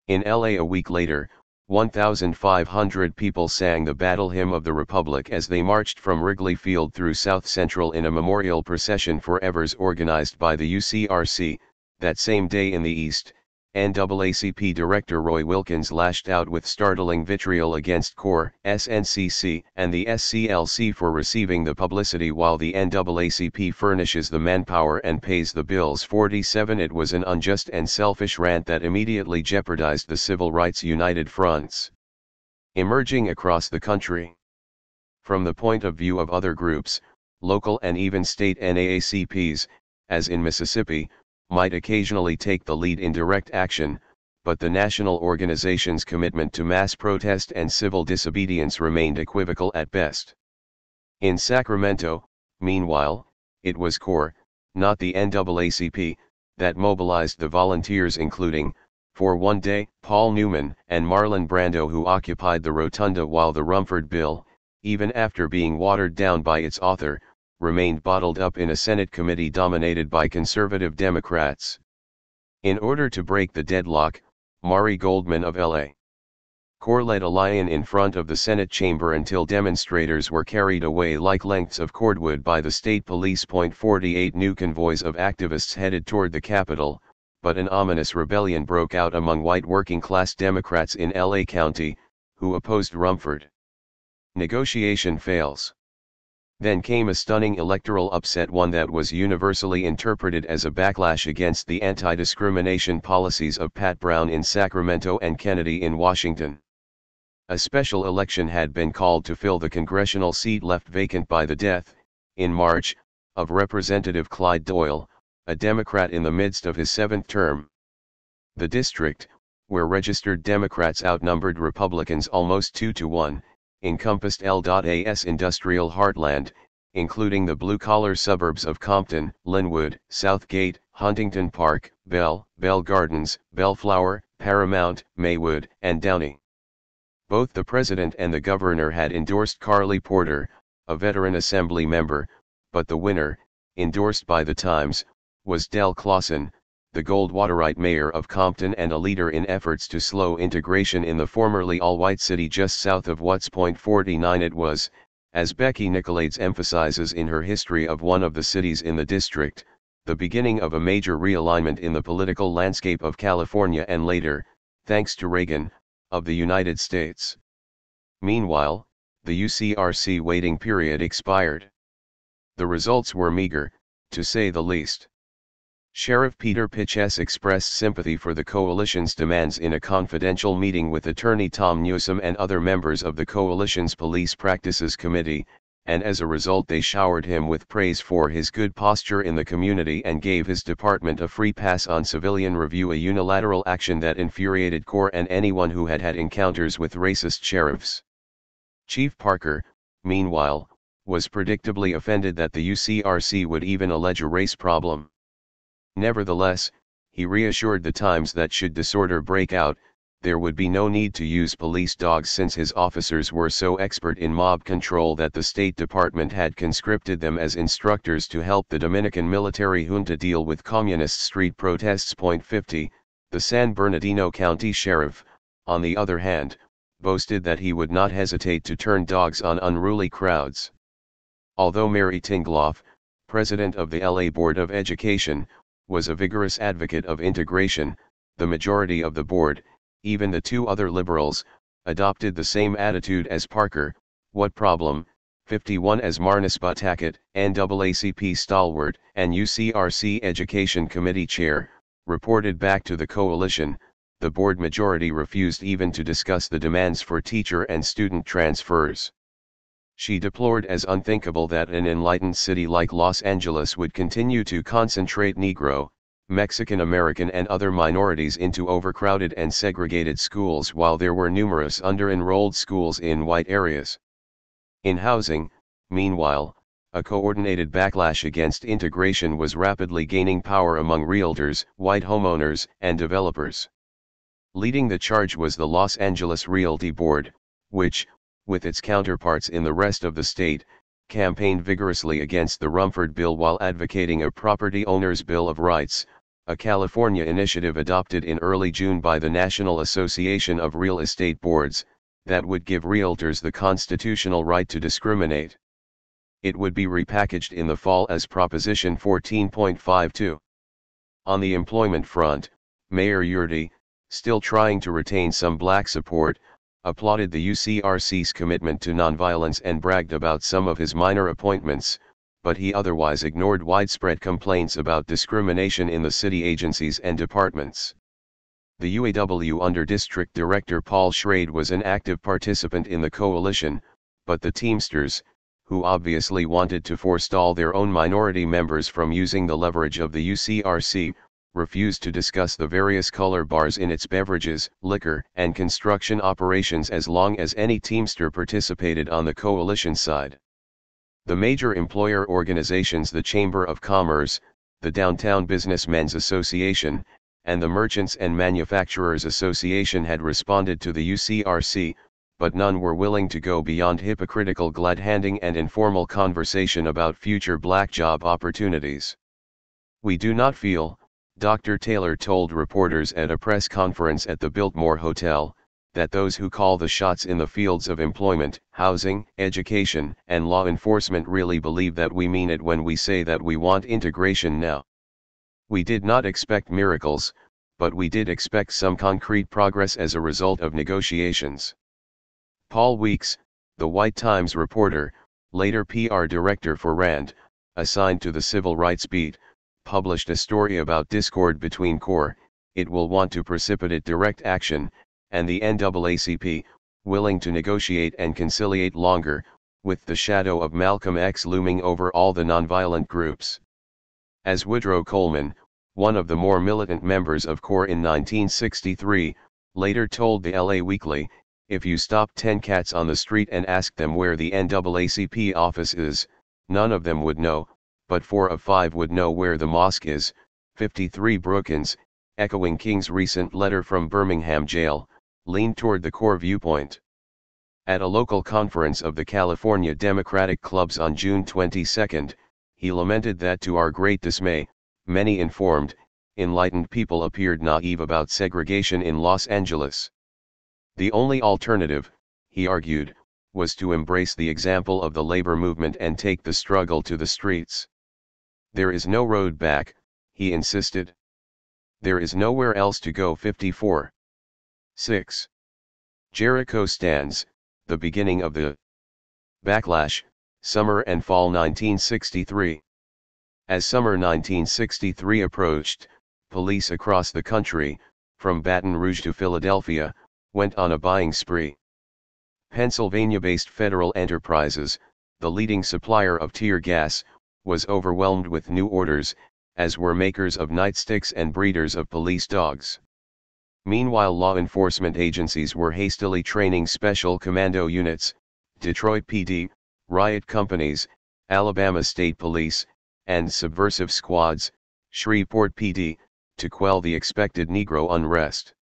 In LA a week later, 1,500 people sang the Battle Hymn of the Republic as they marched from Wrigley Field through South Central in a memorial procession for Evers organized by the UCRC. That same day in the East, NAACP Director Roy Wilkins lashed out with startling vitriol against CORE, SNCC, and the SCLC for receiving the publicity while the NAACP furnishes the manpower and pays the bills. 47 It was an unjust and selfish rant that immediately jeopardized the civil rights united fronts emerging across the country. From the point of view of other groups, local and even state NAACPs, as in Mississippi, might occasionally take the lead in direct action, but the national organization's commitment to mass protest and civil disobedience remained equivocal at best. In Sacramento, meanwhile, it was CORE, not the NAACP, that mobilized the volunteers including, for one day, Paul Newman and Marlon Brando who occupied the rotunda while the Rumford bill, even after being watered down by its author, remained bottled up in a Senate committee dominated by conservative Democrats. In order to break the deadlock, Maury Goldman of L.A. CORE led a lie-in in front of the Senate chamber until demonstrators were carried away like lengths of cordwood by the state police. 48 New convoys of activists headed toward the Capitol, but an ominous rebellion broke out among white working-class Democrats in L.A. County, who opposed Rumford. Negotiation fails. Then came a stunning electoral upset, one that was universally interpreted as a backlash against the anti-discrimination policies of Pat Brown in Sacramento and Kennedy in Washington. A special election had been called to fill the congressional seat left vacant by the death, in March, of Representative Clyde Doyle, a Democrat in the midst of his 7th term. The district, where registered Democrats outnumbered Republicans almost 2-1, encompassed L.A.'s industrial heartland, including the blue-collar suburbs of Compton, Linwood, Southgate, Huntington Park, Bell Gardens, Bellflower, Paramount, Maywood, and Downey. Both the president and the governor had endorsed Carly Porter, a veteran assembly member, but the winner, endorsed by the Times, was Del Clausen, the Goldwaterite mayor of Compton and a leader in efforts to slow integration in the formerly all-white city just south of Watts. 49 It was, as Becky Nicolaides emphasizes in her history of one of the cities in the district, the beginning of a major realignment in the political landscape of California and later, thanks to Reagan, of the United States. Meanwhile, the UCRC waiting period expired. The results were meager, to say the least. Sheriff Peter Pitchess expressed sympathy for the coalition's demands in a confidential meeting with attorney Tom Newsom and other members of the coalition's Police Practices Committee, and as a result they showered him with praise for his good posture in the community and gave his department a free pass on civilian review, a unilateral action that infuriated CORE and anyone who had had encounters with racist sheriffs. Chief Parker, meanwhile, was predictably offended that the UCRC would even allege a race problem. Nevertheless, he reassured the Times that should disorder break out, there would be no need to use police dogs since his officers were so expert in mob control that the State Department had conscripted them as instructors to help the Dominican military junta deal with communist street protests. 50, the San Bernardino County Sheriff, on the other hand, boasted that he would not hesitate to turn dogs on unruly crowds. Although Mary Tingloff, president of the LA Board of Education, was a vigorous advocate of integration, the majority of the board, even the two other liberals, adopted the same attitude as Parker. What problem? 51 As Marnus Butaket, NAACP stalwart and UCRC Education Committee chair, reported back to the coalition, the board majority refused even to discuss the demands for teacher and student transfers. She deplored as unthinkable that an enlightened city like Los Angeles would continue to concentrate Negro, Mexican American and other minorities into overcrowded and segregated schools while there were numerous under-enrolled schools in white areas. In housing, meanwhile, a coordinated backlash against integration was rapidly gaining power among realtors, white homeowners, and developers. Leading the charge was the Los Angeles Realty Board, which, with its counterparts in the rest of the state, campaigned vigorously against the Rumford Bill while advocating a Property Owners' Bill of Rights, a California initiative adopted in early June by the National Association of Real Estate Boards, that would give realtors the constitutional right to discriminate. It would be repackaged in the fall as Proposition 14.52. On the employment front, Mayor Yurdi, still trying to retain some black support, applauded the UCRC's commitment to nonviolence and bragged about some of his minor appointments, but he otherwise ignored widespread complaints about discrimination in the city agencies and departments. The UAW under District Director Paul Schrade was an active participant in the coalition, but the Teamsters, who obviously wanted to forestall their own minority members from using the leverage of the UCRC, refused to discuss the various color bars in its beverages, liquor, and construction operations as long as any Teamster participated on the coalition side. The major employer organizations, the Chamber of Commerce, the Downtown Businessmen's Association, and the Merchants and Manufacturers Association had responded to the UCRC, but none were willing to go beyond hypocritical glad-handing and informal conversation about future black job opportunities. "We do not feel," Dr. Taylor told reporters at a press conference at the Biltmore Hotel, "that those who call the shots in the fields of employment, housing, education, and law enforcement really believe that we mean it when we say that we want integration now. We did not expect miracles, but we did expect some concrete progress as a result of negotiations." Paul Weeks, the White Times reporter, later PR director for RAND, assigned to the Civil Rights Beat, published a story about discord between CORE, it will want to precipitate direct action, and the NAACP, willing to negotiate and conciliate longer, with the shadow of Malcolm X looming over all the nonviolent groups. As Woodrow Coleman, one of the more militant members of CORE in 1963, later told the LA Weekly, "If you stop 10 cats on the street and ask them where the NAACP office is, none of them would know, but 4 of 5 would know where the mosque is." 53 Brookins, echoing King's recent letter from Birmingham jail, leaned toward the CORE viewpoint. At a local conference of the California Democratic Clubs on June 22, he lamented that to our great dismay, many informed, enlightened people appeared naive about segregation in Los Angeles. The only alternative, he argued, was to embrace the example of the labor movement and take the struggle to the streets. "There is no road back," he insisted. "There is nowhere else to go." 54. 6. Jericho stands, the beginning of the backlash, summer and fall 1963. As summer 1963 approached, police across the country, from Baton Rouge to Philadelphia, went on a buying spree. Pennsylvania-based Federal Enterprises, the leading supplier of tear gas, was overwhelmed with new orders, as were makers of nightsticks and breeders of police dogs. Meanwhile, law enforcement agencies were hastily training special commando units, Detroit PD, riot companies, Alabama State Police, and subversive squads, Shreveport PD, to quell the expected Negro unrest.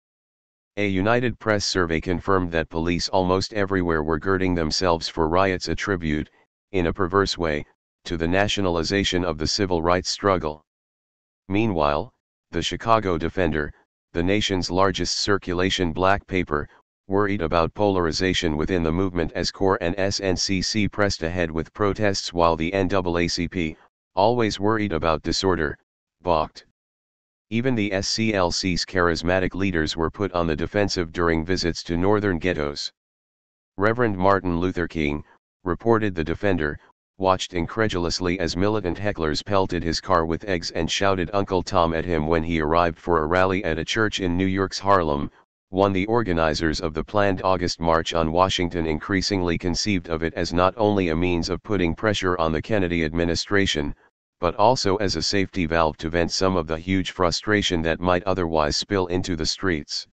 A United Press survey confirmed that police almost everywhere were girding themselves for riots, a tribute, in a perverse way, to the nationalization of the civil rights struggle. Meanwhile, the Chicago Defender, the nation's largest circulation black paper, worried about polarization within the movement as CORE and SNCC pressed ahead with protests, while the NAACP, always worried about disorder, balked. Even the SCLC's charismatic leaders were put on the defensive during visits to northern ghettos. Reverend Martin Luther King, reported the Defender, watched incredulously as militant hecklers pelted his car with eggs and shouted "Uncle Tom" at him when he arrived for a rally at a church in New York's Harlem. One, the organizers of the planned August March on Washington increasingly conceived of it as not only a means of putting pressure on the Kennedy administration, but also as a safety valve to vent some of the huge frustration that might otherwise spill into the streets.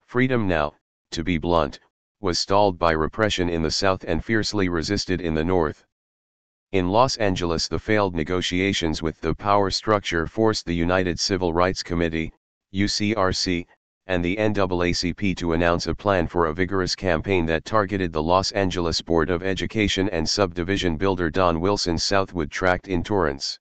Freedom now, to be blunt, was stalled by repression in the South and fiercely resisted in the North. In Los Angeles, the failed negotiations with the power structure forced the United Civil Rights Committee, UCRC, and the NAACP to announce a plan for a vigorous campaign that targeted the Los Angeles Board of Education and subdivision builder Don Wilson's Southwood tract in Torrance.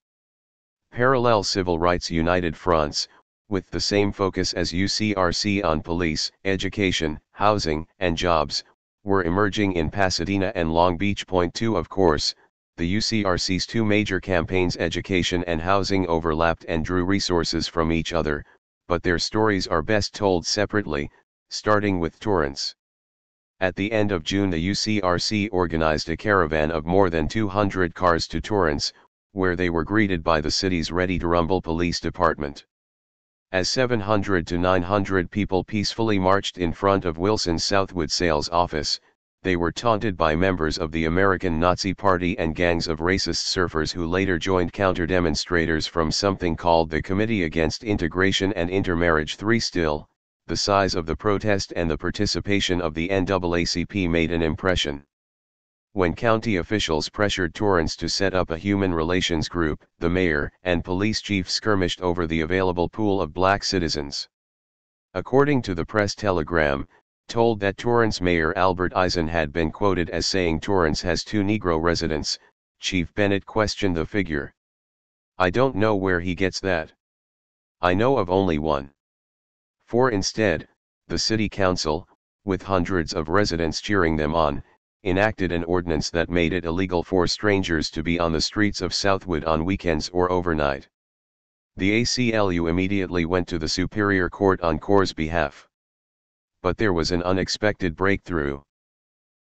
Parallel civil rights united fronts, with the same focus as UCRC on police, education, housing, and jobs, were emerging in Pasadena and Long Beach. Point 2. Of course, the UCRC's two major campaigns, education and housing, overlapped and drew resources from each other, but their stories are best told separately, starting with Torrance. At the end of June, the UCRC organized a caravan of more than 200 cars to Torrance, where they were greeted by the city's ready-to-rumble police department. As 700 to 900 people peacefully marched in front of Wilson's Southwood sales office, they were taunted by members of the American Nazi Party and gangs of racist surfers who later joined counter-demonstrators from something called the Committee Against Integration and Intermarriage. Still, the size of the protest and the participation of the NAACP made an impression. When county officials pressured Torrance to set up a human relations group, the mayor and police chief skirmished over the available pool of black citizens. According to the press telegram, told that Torrance Mayor Albert Eisen had been quoted as saying Torrance has 2 Negro residents, Chief Bennett questioned the figure. "I don't know where he gets that. I know of only 1. For instead, the city council, with hundreds of residents cheering them on, enacted an ordinance that made it illegal for strangers to be on the streets of Southwood on weekends or overnight. The ACLU immediately went to the Superior Court on Corps' behalf. But there was an unexpected breakthrough.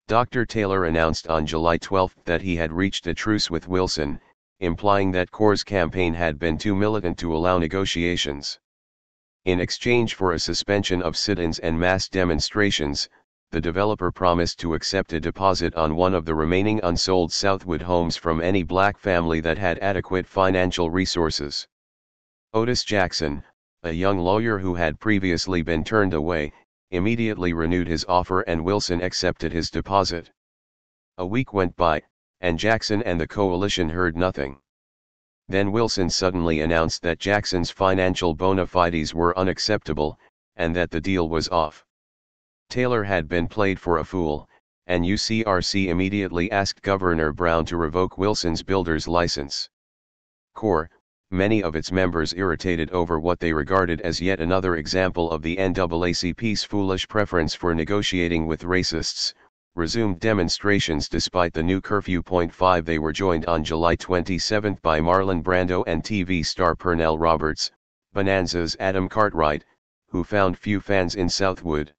Dr. Taylor announced on July 12 that he had reached a truce with Wilson, implying that Corps' campaign had been too militant to allow negotiations. In exchange for a suspension of sit-ins and mass demonstrations, the developer promised to accept a deposit on one of the remaining unsold Southwood homes from any black family that had adequate financial resources. Otis Jackson, a young lawyer who had previously been turned away, immediately renewed his offer and Wilson accepted his deposit. A week went by, and Jackson and the coalition heard nothing. Then Wilson suddenly announced that Jackson's financial bona fides were unacceptable, and that the deal was off. Taylor had been played for a fool, and UCRC immediately asked Governor Brown to revoke Wilson's builder's license. Corps, many of its members irritated over what they regarded as yet another example of the NAACP's foolish preference for negotiating with racists, resumed demonstrations despite the new curfew. 5 They were joined on July 27 by Marlon Brando and TV star Pernell Roberts, Bonanza's Adam Cartwright, who found few fans in Southwood.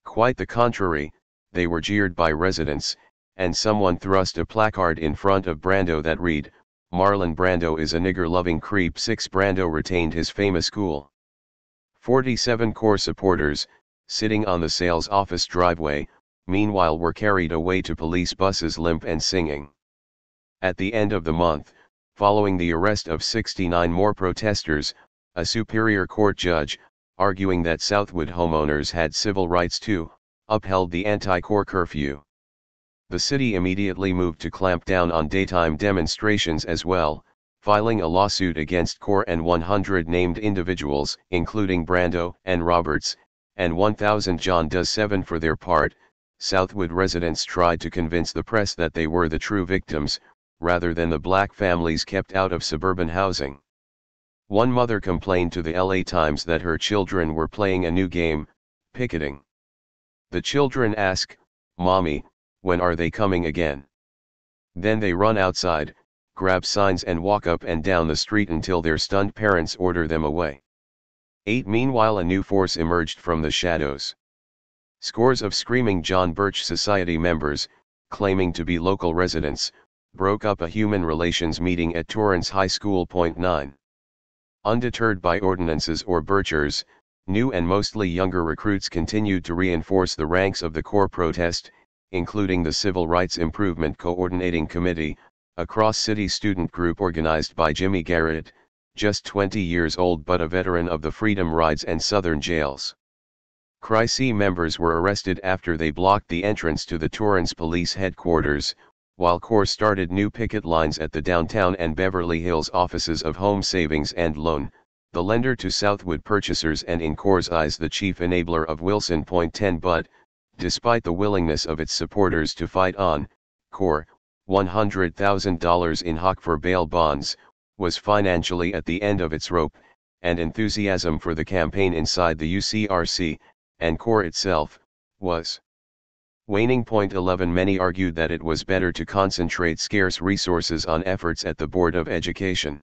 Quite the contrary, they were jeered by residents, and someone thrust a placard in front of Brando that read, "Marlon Brando is a nigger-loving creep." 6 Brando retained his famous cool. 47 Corps supporters, sitting on the sales office driveway, meanwhile were carried away to police buses limp and singing. At the end of the month, following the arrest of 69 more protesters, a Superior Court judge, arguing that Southwood homeowners had civil rights too, upheld the anti-Corps curfew. The city immediately moved to clamp down on daytime demonstrations as well, filing a lawsuit against Corps and 100 named individuals, including Brando and Roberts, and 1,000 John Doe 7. For their part, Southwood residents tried to convince the press that they were the true victims, rather than the black families kept out of suburban housing. One mother complained to the LA Times that her children were playing a new game, picketing. The children ask, "Mommy, when are they coming again?" Then they run outside, grab signs and walk up and down the street until their stunned parents order them away. 8 Meanwhile a new force emerged from the shadows. Scores of screaming John Birch Society members, claiming to be local residents, broke up a human relations meeting at Torrance High School. 9. Undeterred by ordinances or Birchers, new and mostly younger recruits continued to reinforce the ranks of the Corps protest, including the Civil Rights Improvement Coordinating Committee, a cross-city student group organized by Jimmy Garrett, just 20 years old but a veteran of the Freedom Rides and Southern jails. CRIC members were arrested after they blocked the entrance to the Torrance Police Headquarters, while Corps started new picket lines at the downtown and Beverly Hills offices of Home Savings and Loan, the lender to Southwood purchasers and in Corps' eyes the chief enabler of Wilson. 10 But, despite the willingness of its supporters to fight on, Corps, $100,000 in hock for bail bonds, was financially at the end of its rope, and enthusiasm for the campaign inside the UCRC, and Corps itself, was waning. 11 Many argued that it was better to concentrate scarce resources on efforts at the Board of Education.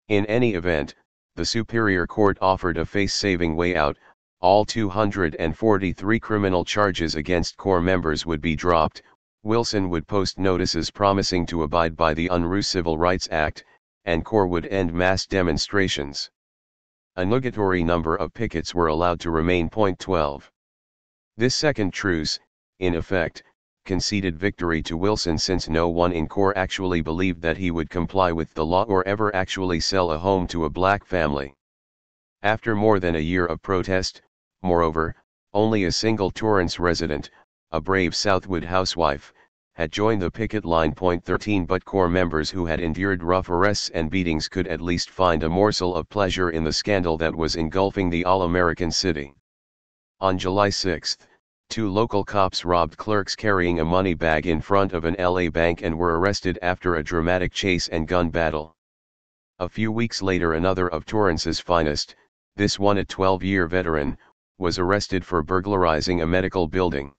In any event, the Superior Court offered a face-saving way out. All 243 criminal charges against Corps members would be dropped. Wilson would post notices promising to abide by the Unruh Civil Rights Act, and Corps would end mass demonstrations. A nugatory number of pickets were allowed to remain. 12. This second truce, in effect, conceded victory to Wilson, since no one in Corps actually believed that he would comply with the law or ever actually sell a home to a black family. After more than a year of protest, moreover, only a single Torrance resident, a brave Southwood housewife, had joined the picket line. 13 But Corps members who had endured rough arrests and beatings could at least find a morsel of pleasure in the scandal that was engulfing the all-American city. On July 6, 2 local cops robbed clerks carrying a money bag in front of an LA bank and were arrested after a dramatic chase and gun battle. A few weeks later, another of Torrance's finest, this one a 12-year veteran, was arrested for burglarizing a medical building.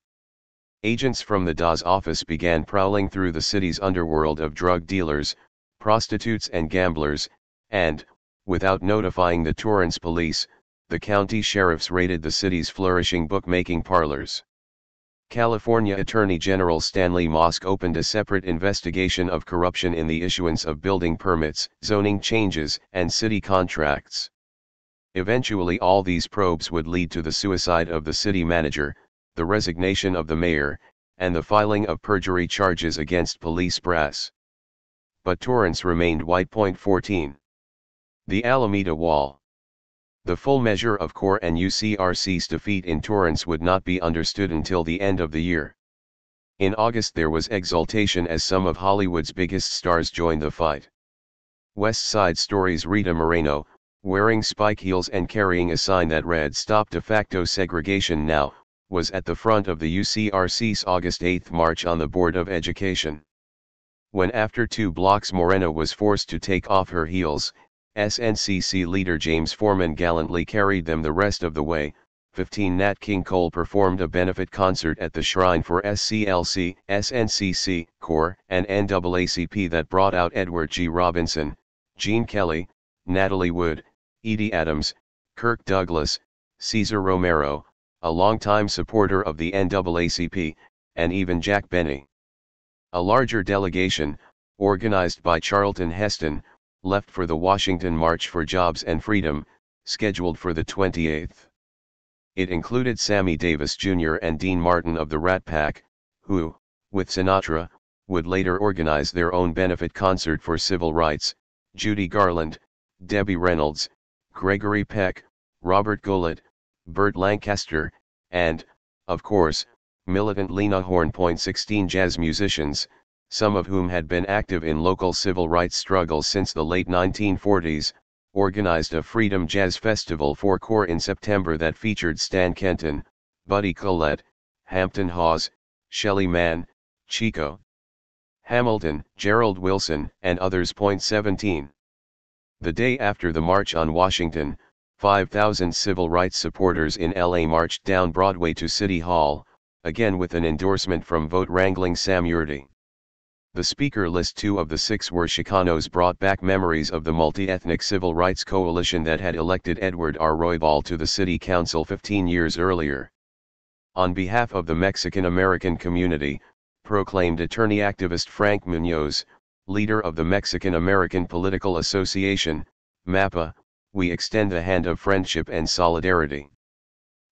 Agents from the DA's office began prowling through the city's underworld of drug dealers, prostitutes and gamblers, and, without notifying the Torrance police, the county sheriffs raided the city's flourishing bookmaking parlors. California Attorney General Stanley Mosk opened a separate investigation of corruption in the issuance of building permits, zoning changes, and city contracts. Eventually, all these probes would lead to the suicide of the city manager, the resignation of the mayor, and the filing of perjury charges against police brass. But Torrance remained white. 14. The Alameda Wall. The full measure of Corps and UCRC's defeat in Torrance would not be understood until the end of the year. In August there was exultation as some of Hollywood's biggest stars joined the fight. West Side Story's Rita Moreno, wearing spike heels and carrying a sign that read "Stop de facto segregation now," was at the front of the UCRC's August 8 march on the Board of Education. When after 2 blocks Moreno was forced to take off her heels, SNCC leader James Foreman gallantly carried them the rest of the way. 15 Nat King Cole performed a benefit concert at the Shrine for SCLC, SNCC, Corps, and NAACP that brought out Edward G. Robinson, Gene Kelly, Natalie Wood, Edie Adams, Kirk Douglas, Cesar Romero, a longtime supporter of the NAACP, and even Jack Benny. A larger delegation, organized by Charlton Heston, left for the Washington March for Jobs and Freedom, scheduled for the 28th. It included Sammy Davis Jr. and Dean Martin of the Rat Pack, who, with Sinatra, would later organize their own benefit concert for civil rights. Judy Garland, Debbie Reynolds, Gregory Peck, Robert Gollett, Burt Lancaster, and, of course, militant Lena Horne. 16 Jazz musicians, some of whom had been active in local civil rights struggles since the late 1940s, organized a Freedom Jazz Festival for Corps in September that featured Stan Kenton, Buddy Collette, Hampton Hawes, Shelly Manne, Chico Hamilton, Gerald Wilson, and others. 17. The day after the March on Washington, 5,000 civil rights supporters in LA marched down Broadway to City Hall, again with an endorsement from vote-wrangling Sam Yurdi. The speaker list. 2 of the 6 were Chicanos, brought back memories of the multi-ethnic civil rights coalition that had elected Edward R. Roybal to the city council 15 years earlier. On behalf of the Mexican-American community, proclaimed attorney activist Frank Munoz, leader of the Mexican-American Political Association, MAPA, we extend a hand of friendship and solidarity.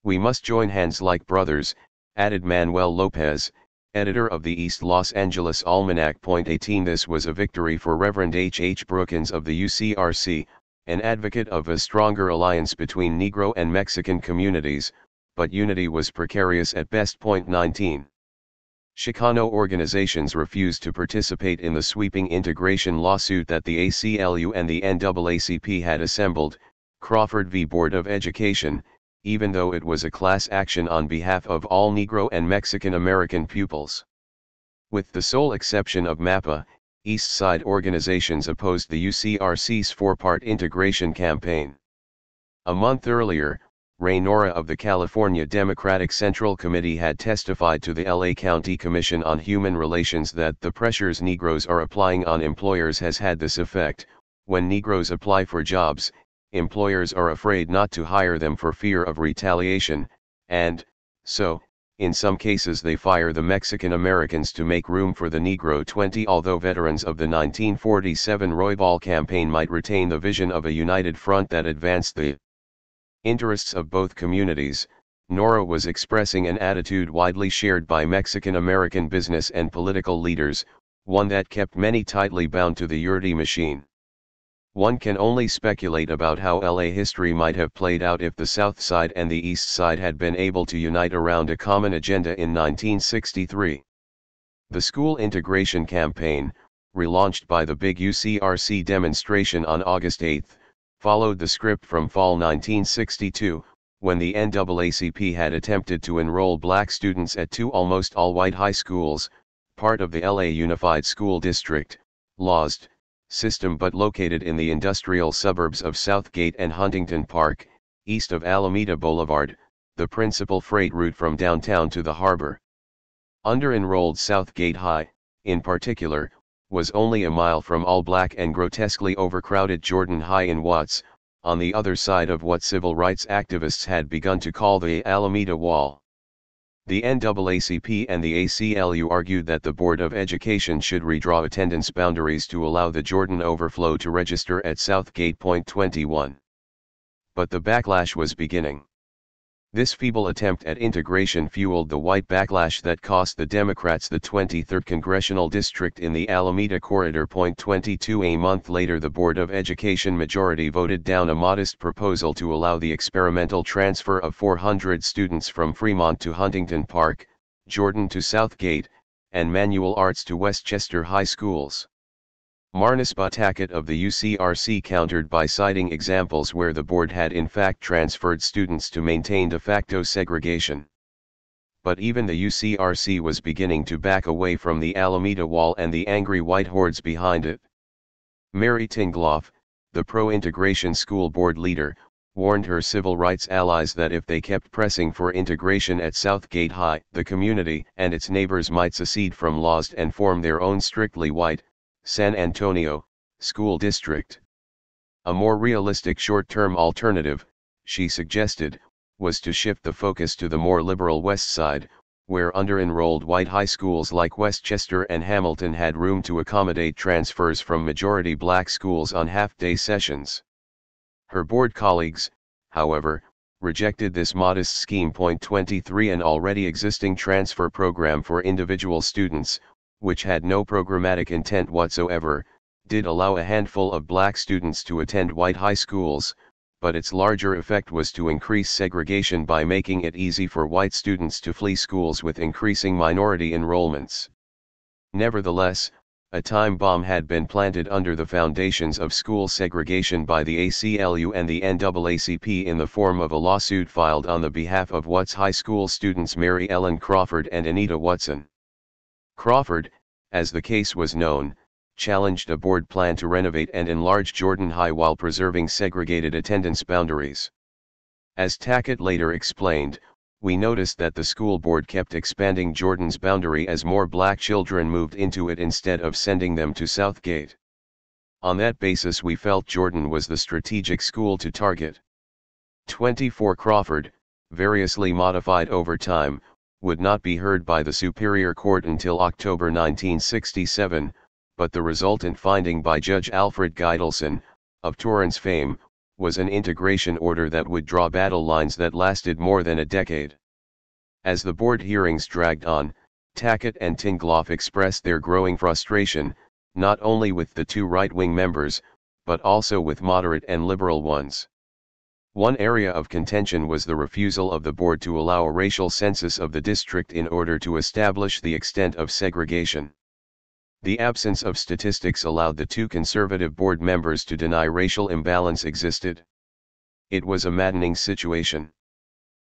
We must join hands like brothers, added Manuel Lopez, editor of the East Los Angeles Almanac. 18 This was a victory for Reverend H. H. Brookins of the UCRC, an advocate of a stronger alliance between Negro and Mexican communities, but unity was precarious at best. 19 Chicano organizations refused to participate in the sweeping integration lawsuit that the ACLU and the NAACP had assembled, Crawford v. Board of Education, even though it was a class action on behalf of all Negro and Mexican American pupils. With the sole exception of MAPA, East Side organizations opposed the UCRC's 4-part integration campaign. A month earlier, Ray Nora of the California Democratic Central Committee had testified to the LA County Commission on Human Relations that the pressures Negroes are applying on employers has had this effect: when Negroes apply for jobs, employers are afraid not to hire them for fear of retaliation, and, so, in some cases they fire the Mexican Americans to make room for the Negro 20. Although veterans of the 1947 Roybal campaign might retain the vision of a united front that advanced the interests of both communities, Nora was expressing an attitude widely shared by Mexican American business and political leaders, one that kept many tightly bound to the Yurdi machine. One can only speculate about how LA history might have played out if the South Side and the East Side had been able to unite around a common agenda in 1963. The school integration campaign, relaunched by the big UCRC demonstration on August 8, followed the script from fall 1962, when the NAACP had attempted to enroll black students at two almost all-white high schools, part of the LA Unified School District, LAUSD, system but located in the industrial suburbs of Southgate and Huntington Park, east of Alameda Boulevard, the principal freight route from downtown to the harbor. Under-enrolled Southgate High, in particular, was only a mile from all-black and grotesquely overcrowded Jordan High in Watts, on the other side of what civil rights activists had begun to call the Alameda Wall. The NAACP and the ACLU argued that the Board of Education should redraw attendance boundaries to allow the Jordan overflow to register at Southgate. 21. But the backlash was beginning. This feeble attempt at integration fueled the white backlash that cost the Democrats the 23rd Congressional District in the Alameda Corridor. 22. A month later, the Board of Education majority voted down a modest proposal to allow the experimental transfer of 400 students from Fremont to Huntington Park, Jordan to Southgate, and Manual Arts to Westchester High Schools. Marnisba Tackett of the UCRC countered by citing examples where the board had in fact transferred students to maintain de facto segregation. But even the UCRC was beginning to back away from the Alameda Wall and the angry white hordes behind it. Mary Tingloff, the pro-integration school board leader, warned her civil rights allies that if they kept pressing for integration at Southgate High, the community and its neighbors might secede from LAUSD and form their own strictly white, San Antonio, school district. A more realistic short-term alternative, she suggested, was to shift the focus to the more liberal West Side, where under-enrolled white high schools like Westchester and Hamilton had room to accommodate transfers from majority black schools on half-day sessions. Her board colleagues, however, rejected this modest scheme. 23. An already existing transfer program for individual students, which had no programmatic intent whatsoever, did allow a handful of black students to attend white high schools, but its larger effect was to increase segregation by making it easy for white students to flee schools with increasing minority enrollments. Nevertheless, a time bomb had been planted under the foundations of school segregation by the ACLU and the NAACP in the form of a lawsuit filed on the behalf of Watts High School students Mary Ellen Crawford and Anita Watson. Crawford, as the case was known, challenged a board plan to renovate and enlarge Jordan High while preserving segregated attendance boundaries. As Tackett later explained, we noticed that the school board kept expanding Jordan's boundary as more black children moved into it instead of sending them to Southgate. On that basis we felt Jordan was the strategic school to target. 24. Crawford, variously modified over time, would not be heard by the Superior Court until October 1967, but the resultant finding by Judge Alfred Gidelson, of Torrance fame, was an integration order that would draw battle lines that lasted more than a decade. As the board hearings dragged on, Tackett and Tingloff expressed their growing frustration, not only with the two right-wing members, but also with moderate and liberal ones. One area of contention was the refusal of the board to allow a racial census of the district in order to establish the extent of segregation. The absence of statistics allowed the two conservative board members to deny racial imbalance existed. It was a maddening situation.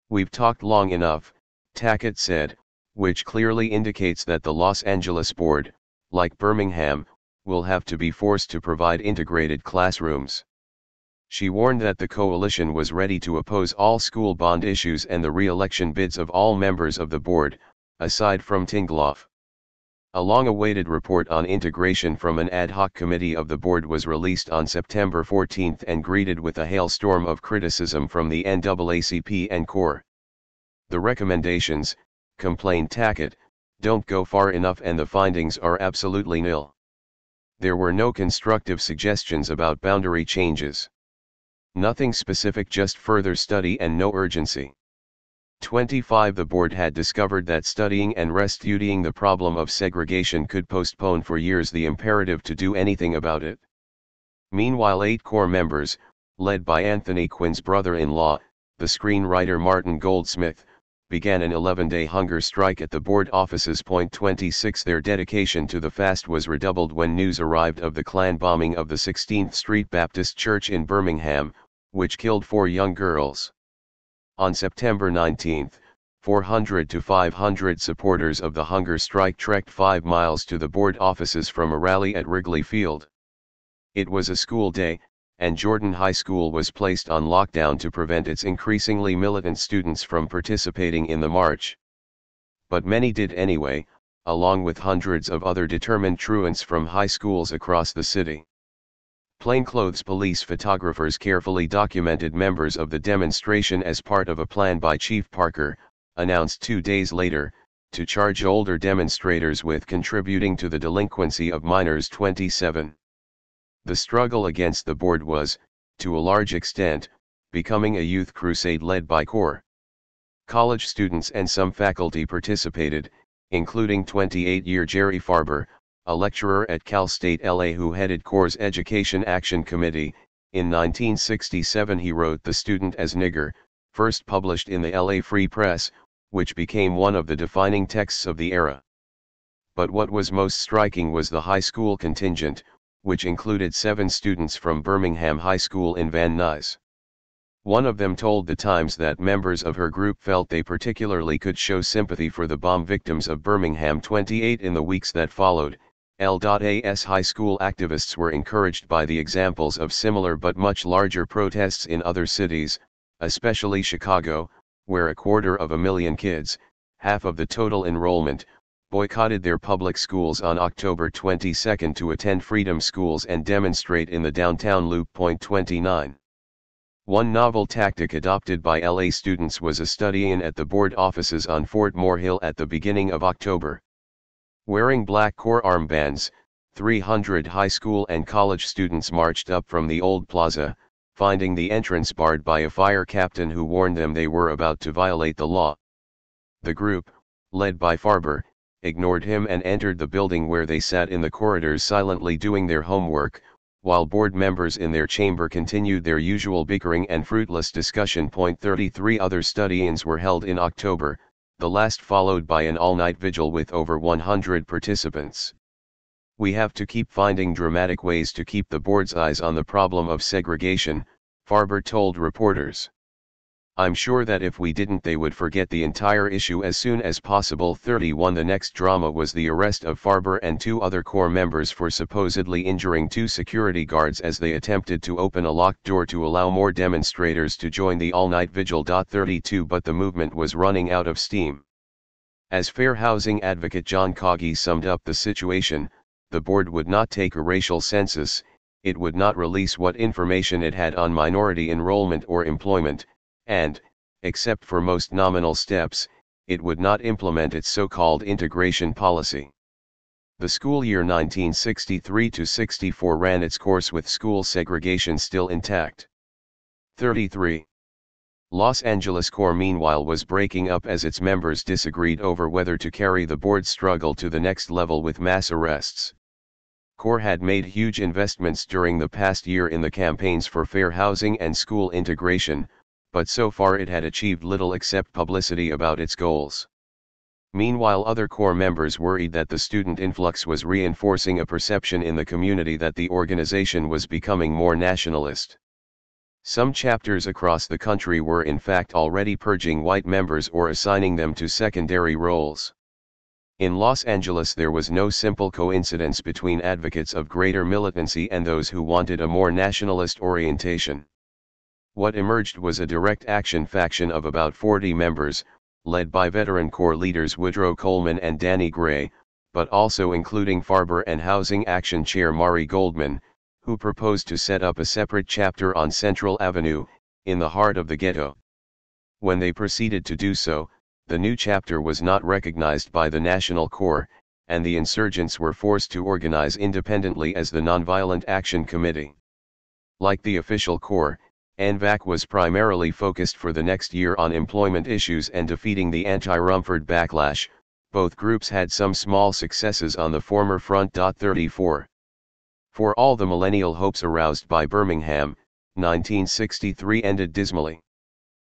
"We've talked long enough," Tackett said, which clearly indicates that the Los Angeles board, like Birmingham, will have to be forced to provide integrated classrooms. She warned that the coalition was ready to oppose all school bond issues and the re-election bids of all members of the board, aside from Tingloff. A long-awaited report on integration from an ad hoc committee of the board was released on September 14 and greeted with a hailstorm of criticism from the NAACP and CORE. The recommendations, complained Tackett, don't go far enough and the findings are absolutely nil. There were no constructive suggestions about boundary changes. Nothing specific, just further study and no urgency. 25. The board had discovered that studying and restudying the problem of segregation could postpone for years the imperative to do anything about it. Meanwhile, 8 core members, led by Anthony Quinn's brother-in-law, the screenwriter Martin Goldsmith, began an 11-day hunger strike at the board offices. 26. Their dedication to the fast was redoubled when news arrived of the Klan bombing of the 16th Street Baptist Church in Birmingham, which killed 4 young girls. On September 19, 400 to 500 supporters of the hunger strike trekked 5 miles to the board offices from a rally at Wrigley Field. It was a school day, and Jordan High School was placed on lockdown to prevent its increasingly militant students from participating in the march. But many did anyway, along with hundreds of other determined truants from high schools across the city. Plainclothes police photographers carefully documented members of the demonstration as part of a plan by Chief Parker, announced 2 days later, to charge older demonstrators with contributing to the delinquency of minors. 27. The struggle against the board was, to a large extent, becoming a youth crusade led by CORE. College students and some faculty participated, including 28-year Jerry Farber, a lecturer at Cal State LA who headed CORE's Education Action Committee. In 1967 he wrote The Student as Nigger, first published in the LA Free Press, which became one of the defining texts of the era. But what was most striking was the high school contingent, which included 7 students from Birmingham High School in Van Nuys. One of them told The Times that members of her group felt they particularly could show sympathy for the bomb victims of Birmingham. 28. In the weeks that followed, L.A.'s high school activists were encouraged by the examples of similar but much larger protests in other cities, especially Chicago, where 250,000 kids, half of the total enrollment, boycotted their public schools on October 22 to attend freedom schools and demonstrate in the downtown loop. 29. One novel tactic adopted by LA students was a study-in at the board offices on Fort Moore Hill at the beginning of October. Wearing black CORE armbands, 300 high school and college students marched up from the old plaza, finding the entrance barred by a fire captain who warned them they were about to violate the law. The group, led by Farber, ignored him and entered the building where they sat in the corridors silently doing their homework, while board members in their chamber continued their usual bickering and fruitless discussion. 33 Other study-ins were held in October, the last followed by an all-night vigil with over 100 participants. We have to keep finding dramatic ways to keep the board's eyes on the problem of segregation, Farber told reporters. I'm sure that if we didn't they would forget the entire issue as soon as possible. 31 The next drama was the arrest of Farber and 2 other CORE members for supposedly injuring 2 security guards as they attempted to open a locked door to allow more demonstrators to join the all-night vigil. 32 But the movement was running out of steam. As fair housing advocate John Coggy summed up the situation, the board would not take a racial census, it would not release what information it had on minority enrollment or employment, and, except for most nominal steps, it would not implement its so-called integration policy. The school year 1963-64 ran its course with school segregation still intact. 33. Los Angeles CORE meanwhile was breaking up as its members disagreed over whether to carry the board's struggle to the next level with mass arrests. CORE had made huge investments during the past year in the campaigns for fair housing and school integration, but so far it had achieved little except publicity about its goals. Meanwhile, other CORE members worried that the student influx was reinforcing a perception in the community that the organization was becoming more nationalist. Some chapters across the country were in fact already purging white members or assigning them to secondary roles. In Los Angeles there was no simple coincidence between advocates of greater militancy and those who wanted a more nationalist orientation. What emerged was a direct action faction of about 40 members, led by veteran CORE leaders Woodrow Coleman and Danny Gray, but also including Farber and Housing Action Chair Mari Goldman, who proposed to set up a separate chapter on Central Avenue, in the heart of the ghetto. When they proceeded to do so, the new chapter was not recognized by the National Corps, and the insurgents were forced to organize independently as the Nonviolent Action Committee. Like the official corps, NVAC was primarily focused for the next year on employment issues and defeating the anti-Rumford backlash. Both groups had some small successes on the former front. 34. For all the millennial hopes aroused by Birmingham, 1963 ended dismally.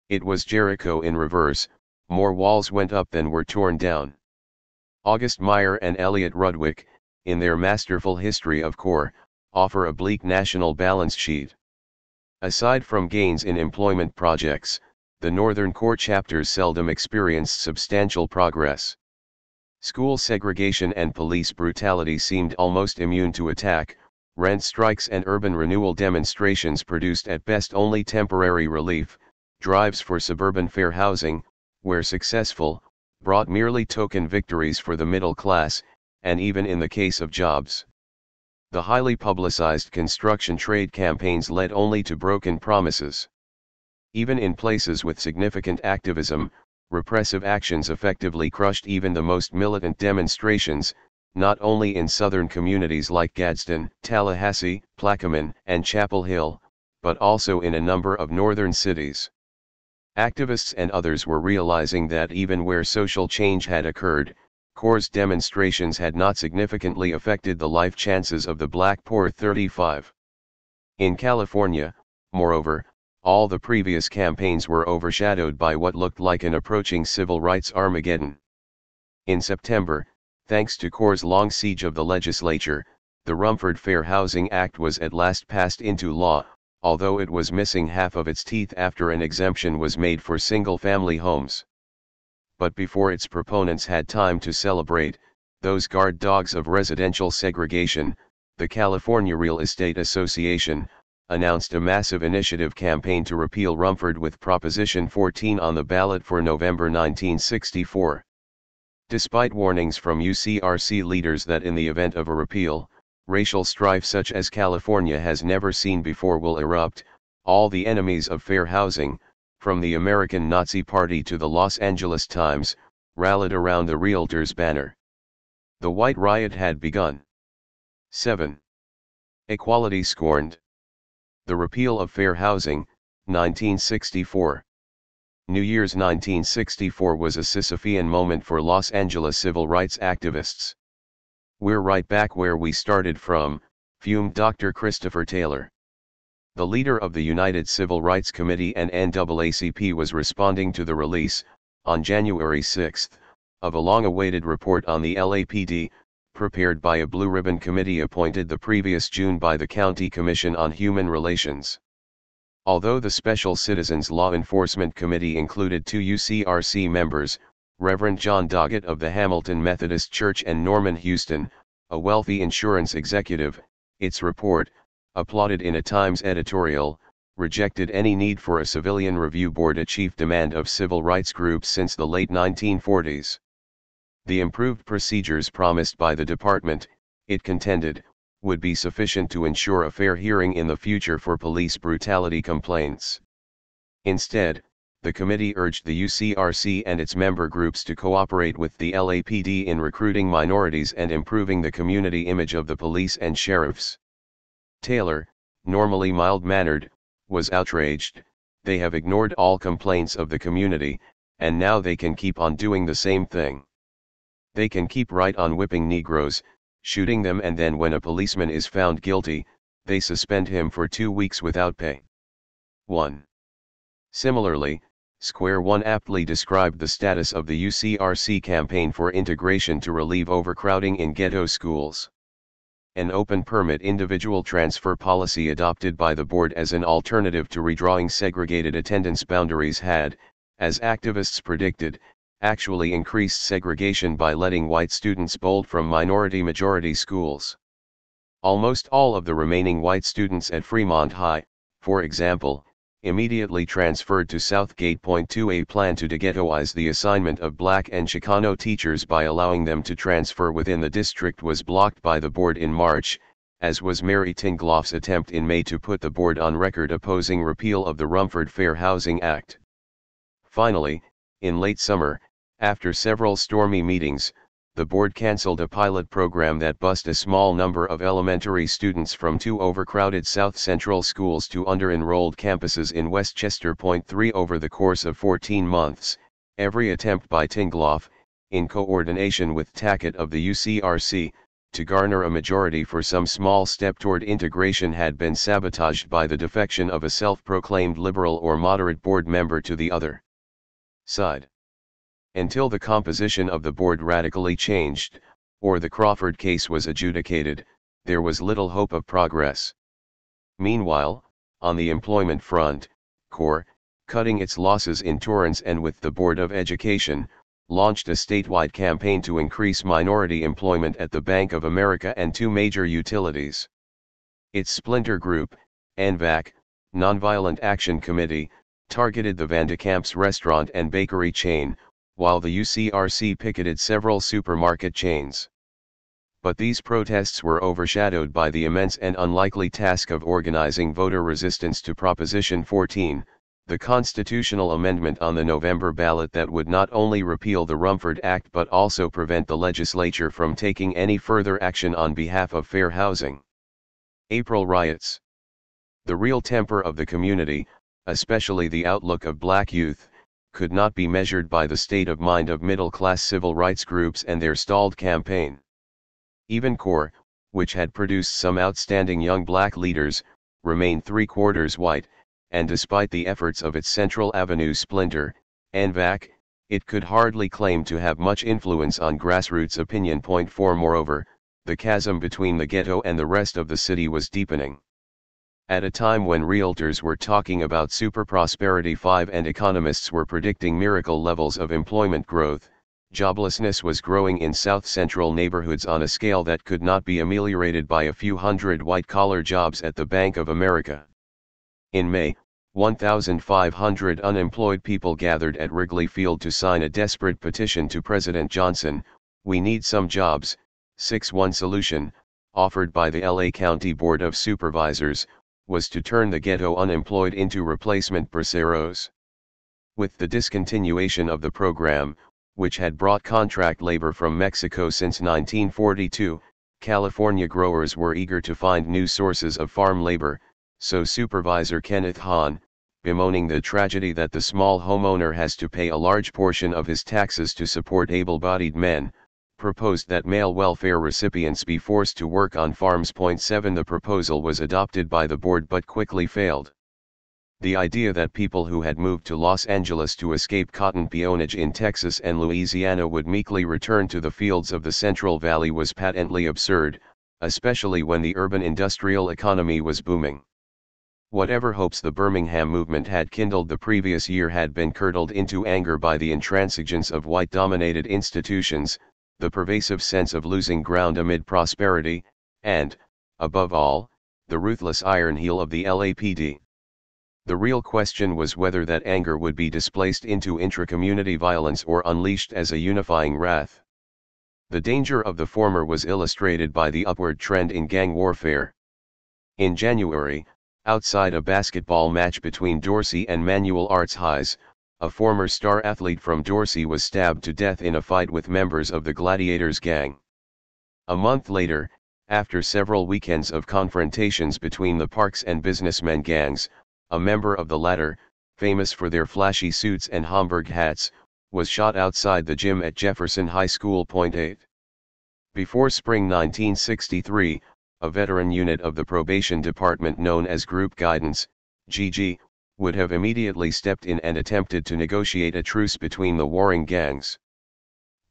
It was Jericho in reverse, more walls went up than were torn down. August Meyer and Elliot Rudwick, in their masterful History of Corps, offer a bleak national balance sheet. Aside from gains in employment projects, the Northern Corps chapters seldom experienced substantial progress. School segregation and police brutality seemed almost immune to attack. Rent strikes and urban renewal demonstrations produced at best only temporary relief. Drives for suburban fair housing, where successful, brought merely token victories for the middle class, and even in the case of jobs. The highly publicized construction trade campaigns led only to broken promises. Even in places with significant activism, repressive actions effectively crushed even the most militant demonstrations, not only in southern communities like Gadsden, Tallahassee, Plaquemine, and Chapel Hill, but also in a number of northern cities. Activists and others were realizing that even where social change had occurred, Corps' demonstrations had not significantly affected the life chances of the black poor. 35. In California, moreover, all the previous campaigns were overshadowed by what looked like an approaching civil rights Armageddon. In September, thanks to Corps' long siege of the legislature, the Rumford Fair Housing Act was at last passed into law, although it was missing half of its teeth after an exemption was made for single-family homes. But before its proponents had time to celebrate, those guard dogs of residential segregation, the California Real Estate Association, announced a massive initiative campaign to repeal Rumford with Proposition 14 on the ballot for November 1964. Despite warnings from UCRC leaders that in the event of a repeal, racial strife such as California has never seen before will erupt, all the enemies of fair housing, from the American Nazi Party to the Los Angeles Times, rallied around the Realtors banner. The White Riot had begun. 7. Equality scorned. The repeal of fair housing, 1964. New Year's 1964 was a Sisyphean moment for Los Angeles civil rights activists. "We're right back where we started from," fumed Dr. Christopher Taylor. The leader of the United Civil Rights Committee and NAACP was responding to the release, on January 6, of a long-awaited report on the LAPD, prepared by a Blue Ribbon Committee appointed the previous June by the County Commission on Human Relations. Although the Special Citizens Law Enforcement Committee included 2 UCRC members, Reverend John Doggett of the Hamilton Methodist Church and Norman Houston, a wealthy insurance executive, its report, applauded in a Times editorial, rejected any need for a civilian review board, a chief demand of civil rights groups since the late 1940s. The improved procedures promised by the department, it contended, would be sufficient to ensure a fair hearing in the future for police brutality complaints. Instead, the committee urged the UCRC and its member groups to cooperate with the LAPD in recruiting minorities and improving the community image of the police and sheriffs. Taylor, normally mild-mannered, was outraged. "They have ignored all complaints of the community, and now they can keep on doing the same thing. They can keep right on whipping Negroes, shooting them, and then when a policeman is found guilty, they suspend him for 2 weeks without pay." 1. Similarly, Square One aptly described the status of the UCRC campaign for integration to relieve overcrowding in ghetto schools. An open permit individual transfer policy adopted by the board as an alternative to redrawing segregated attendance boundaries had, as activists predicted, actually increased segregation by letting white students bolt from minority-majority schools. Almost all of the remaining white students at Fremont High, for example, immediately transferred to Southgate. 2. A plan to de-ghettoize the assignment of black and Chicano teachers by allowing them to transfer within the district was blocked by the board in March, as was Mary Tingloff's attempt in May to put the board on record opposing repeal of the Rumford Fair Housing Act. Finally, in late summer, after several stormy meetings, the board cancelled a pilot program that bused a small number of elementary students from 2 overcrowded South Central schools to under-enrolled campuses in Westchester. 3. Over the course of 14 months, every attempt by Tingloff, in coordination with Tackett of the UCRC, to garner a majority for some small step toward integration had been sabotaged by the defection of a self-proclaimed liberal or moderate board member to the other side. Until the composition of the board radically changed, or the Crawford case was adjudicated, there was little hope of progress. Meanwhile, on the employment front, CORE, cutting its losses in Torrance and with the Board of Education, launched a statewide campaign to increase minority employment at the Bank of America and 2 major utilities. Its splinter group, NVAC, Nonviolent Action Committee, targeted the Vandekamps restaurant and bakery chain, while the UCRC picketed several supermarket chains. But these protests were overshadowed by the immense and unlikely task of organizing voter resistance to Proposition 14, the constitutional amendment on the November ballot that would not only repeal the Rumford Act but also prevent the legislature from taking any further action on behalf of fair housing. April riots. The real temper of the community, especially the outlook of black youth, could not be measured by the state of mind of middle-class civil rights groups and their stalled campaign. Even CORE, which had produced some outstanding young black leaders, remained three-quarters white, and despite the efforts of its Central Avenue splinter, NVAC, it could hardly claim to have much influence on grassroots opinion. 4. Moreover, the chasm between the ghetto and the rest of the city was deepening. At a time when realtors were talking about super prosperity 5 and economists were predicting miracle levels of employment growth, joblessness was growing in South Central neighborhoods on a scale that could not be ameliorated by a few hundred white-collar jobs at the Bank of America. In May, 1,500 unemployed people gathered at Wrigley Field to sign a desperate petition to President Johnson, "We need some jobs." 6. One solution, offered by the LA County Board of Supervisors, was to turn the ghetto unemployed into replacement braceros. With the discontinuation of the program, which had brought contract labor from Mexico since 1942, California growers were eager to find new sources of farm labor, so Supervisor Kenneth Hahn, bemoaning the tragedy that the small homeowner has to pay a large portion of his taxes to support able-bodied men, proposed that male welfare recipients be forced to work on farms. 7. The proposal was adopted by the board but quickly failed. The idea that people who had moved to Los Angeles to escape cotton peonage in Texas and Louisiana would meekly return to the fields of the Central Valley was patently absurd, especially when the urban industrial economy was booming. Whatever hopes the Birmingham movement had kindled the previous year had been curdled into anger by the intransigence of white-dominated institutions, the pervasive sense of losing ground amid prosperity, and, above all, the ruthless iron heel of the LAPD. The real question was whether that anger would be displaced into intra-community violence or unleashed as a unifying wrath. The danger of the former was illustrated by the upward trend in gang warfare. In January, outside a basketball match between Dorsey and Manual Arts Highs, a former star athlete from Dorsey was stabbed to death in a fight with members of the Gladiators gang. A month later, after several weekends of confrontations between the Parks and businessmen gangs, a member of the latter, famous for their flashy suits and Homburg hats, was shot outside the gym at Jefferson High School. 8. Before spring 1963, a veteran unit of the probation department known as Group Guidance, GG, would have immediately stepped in and attempted to negotiate a truce between the warring gangs.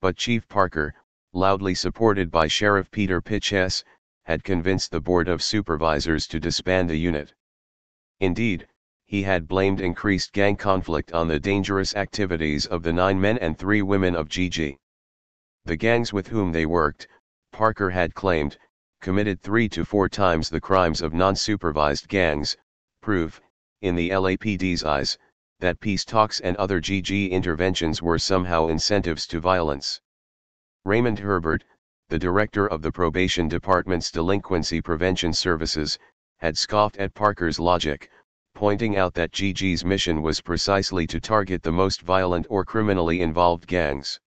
But Chief Parker, loudly supported by Sheriff Peter Pitchess, had convinced the Board of Supervisors to disband the unit. Indeed, he had blamed increased gang conflict on the dangerous activities of the 9 men and 3 women of GG. The gangs with whom they worked, Parker had claimed, committed 3 to 4 times the crimes of non-supervised gangs, proof, in the LAPD's eyes, that peace talks and other GG interventions were somehow incentives to violence. Raymond Herbert, the director of the Probation Department's Delinquency Prevention Services, had scoffed at Parker's logic, pointing out that GG's mission was precisely to target the most violent or criminally involved gangs.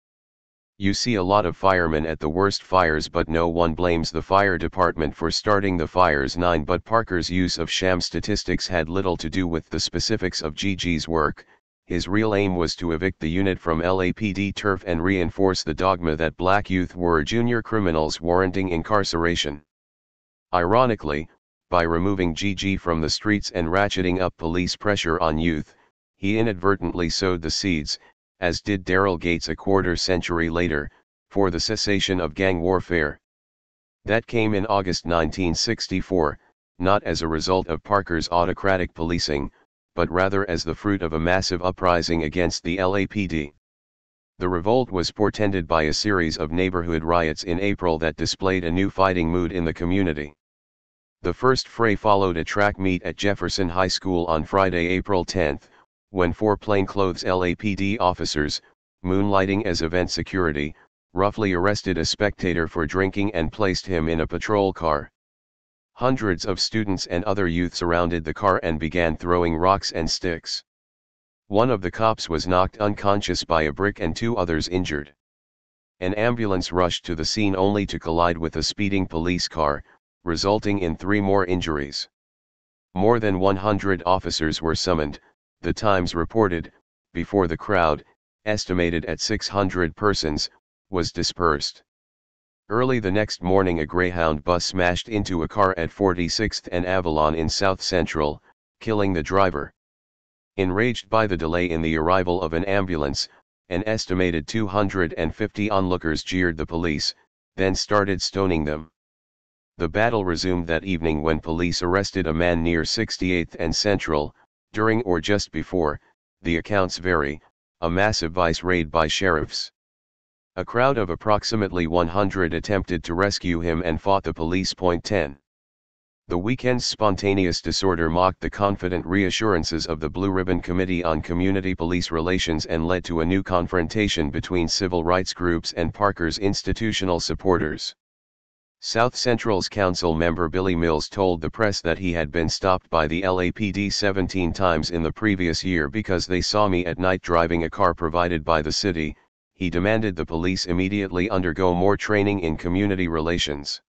You see a lot of firemen at the worst fires, but no one blames the fire department for starting the fires. 9 But Parker's use of sham statistics had little to do with the specifics of GG's work. His real aim was to evict the unit from LAPD turf and reinforce the dogma that black youth were junior criminals warranting incarceration. Ironically, by removing GG from the streets and ratcheting up police pressure on youth, he inadvertently sowed the seeds, as did Daryl Gates a quarter-century later, for the cessation of gang warfare. That came in August 1964, not as a result of Parker's autocratic policing, but rather as the fruit of a massive uprising against the LAPD. The revolt was portended by a series of neighborhood riots in April that displayed a new fighting mood in the community. The first fray followed a track meet at Jefferson High School on Friday, April 10, when 4 plainclothes LAPD officers, moonlighting as event security, roughly arrested a spectator for drinking and placed him in a patrol car. Hundreds of students and other youth surrounded the car and began throwing rocks and sticks. One of the cops was knocked unconscious by a brick and 2 others injured. An ambulance rushed to the scene only to collide with a speeding police car, resulting in 3 more injuries. More than 100 officers were summoned, the Times reported, before the crowd, estimated at 600 persons, was dispersed. Early the next morning a Greyhound bus smashed into a car at 46th and Avalon in South Central, killing the driver. Enraged by the delay in the arrival of an ambulance, an estimated 250 onlookers jeered the police, then started stoning them. The battle resumed that evening when police arrested a man near 68th and Central, during or just before, the accounts vary, a massive vice raid by sheriffs. A crowd of approximately 100 attempted to rescue him and fought the police. 10. The weekend's spontaneous disorder mocked the confident reassurances of the Blue Ribbon Committee on Community Police Relations and led to a new confrontation between civil rights groups and Parker's institutional supporters. South Central's council member Billy Mills told the press that he had been stopped by the LAPD 17 times in the previous year because they saw me at night driving a car provided by the city. He demanded the police immediately undergo more training in community relations.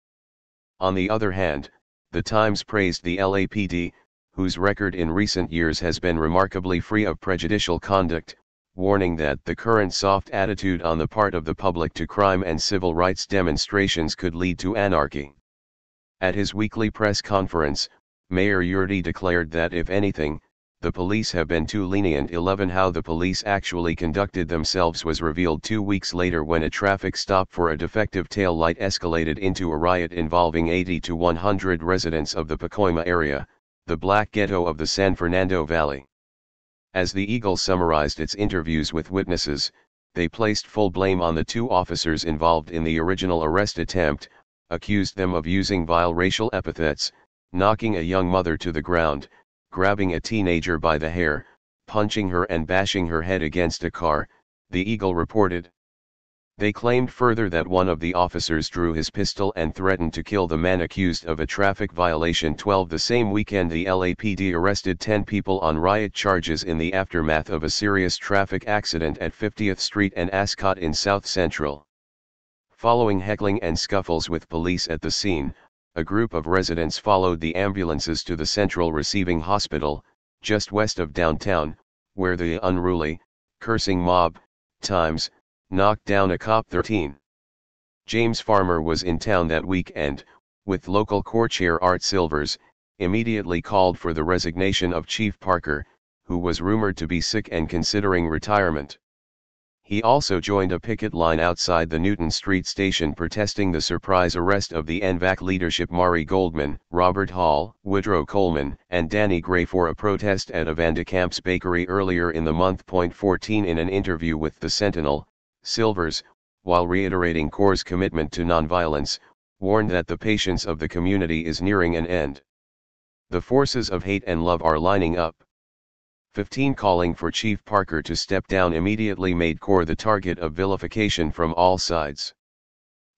On the other hand, the Times praised the LAPD, whose record in recent years has been remarkably free of prejudicial conduct, warning that the current soft attitude on the part of the public to crime and civil rights demonstrations could lead to anarchy. At his weekly press conference, Mayor Yurdi declared that if anything, the police have been too lenient. 11 How the police actually conducted themselves was revealed 2 weeks later when a traffic stop for a defective tail light escalated into a riot involving 80 to 100 residents of the Pacoima area, the black ghetto of the San Fernando Valley. As the Eagle summarized its interviews with witnesses, they placed full blame on the 2 officers involved in the original arrest attempt, accused them of using vile racial epithets, knocking a young mother to the ground, grabbing a teenager by the hair, punching her and bashing her head against a car, the Eagle reported. They claimed further that one of the officers drew his pistol and threatened to kill the man accused of a traffic violation. 12 The same weekend the LAPD arrested 10 people on riot charges in the aftermath of a serious traffic accident at 50th Street and Ascot in South Central. Following heckling and scuffles with police at the scene, a group of residents followed the ambulances to the Central Receiving Hospital, just west of downtown, where the unruly, cursing mob, Times, knocked down a cop. 13. James Farmer was in town that weekend, with local court chair Art Silvers, immediately called for the resignation of Chief Parker, who was rumored to be sick and considering retirement. He also joined a picket line outside the Newton Street station protesting the surprise arrest of the NVAC leadership Maury Goldman, Robert Hall, Woodrow Coleman, and Danny Gray for a protest at a Van de Kamp's bakery earlier in the month. 14 In an interview with the Sentinel, Silvers, while reiterating CORE's commitment to nonviolence, warned that the patience of the community is nearing an end. The forces of hate and love are lining up. 15 Calling for Chief Parker to step down immediately made CORE the target of vilification from all sides.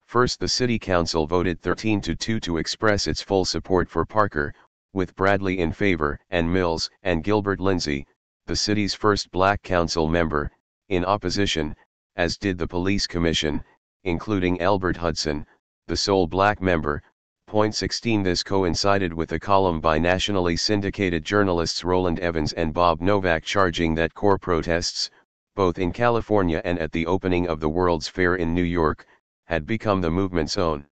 First, the City Council voted 13-2 to express its full support for Parker, with Bradley in favor and Mills and Gilbert Lindsay, the city's first black council member, in opposition, as did the Police Commission, including Elbert Hudson, the sole black member. Point 16 This coincided with a column by nationally syndicated journalists Roland Evans and Bob Novak charging that CORE protests, both in California and at the opening of the World's Fair in New York, had become the movement's own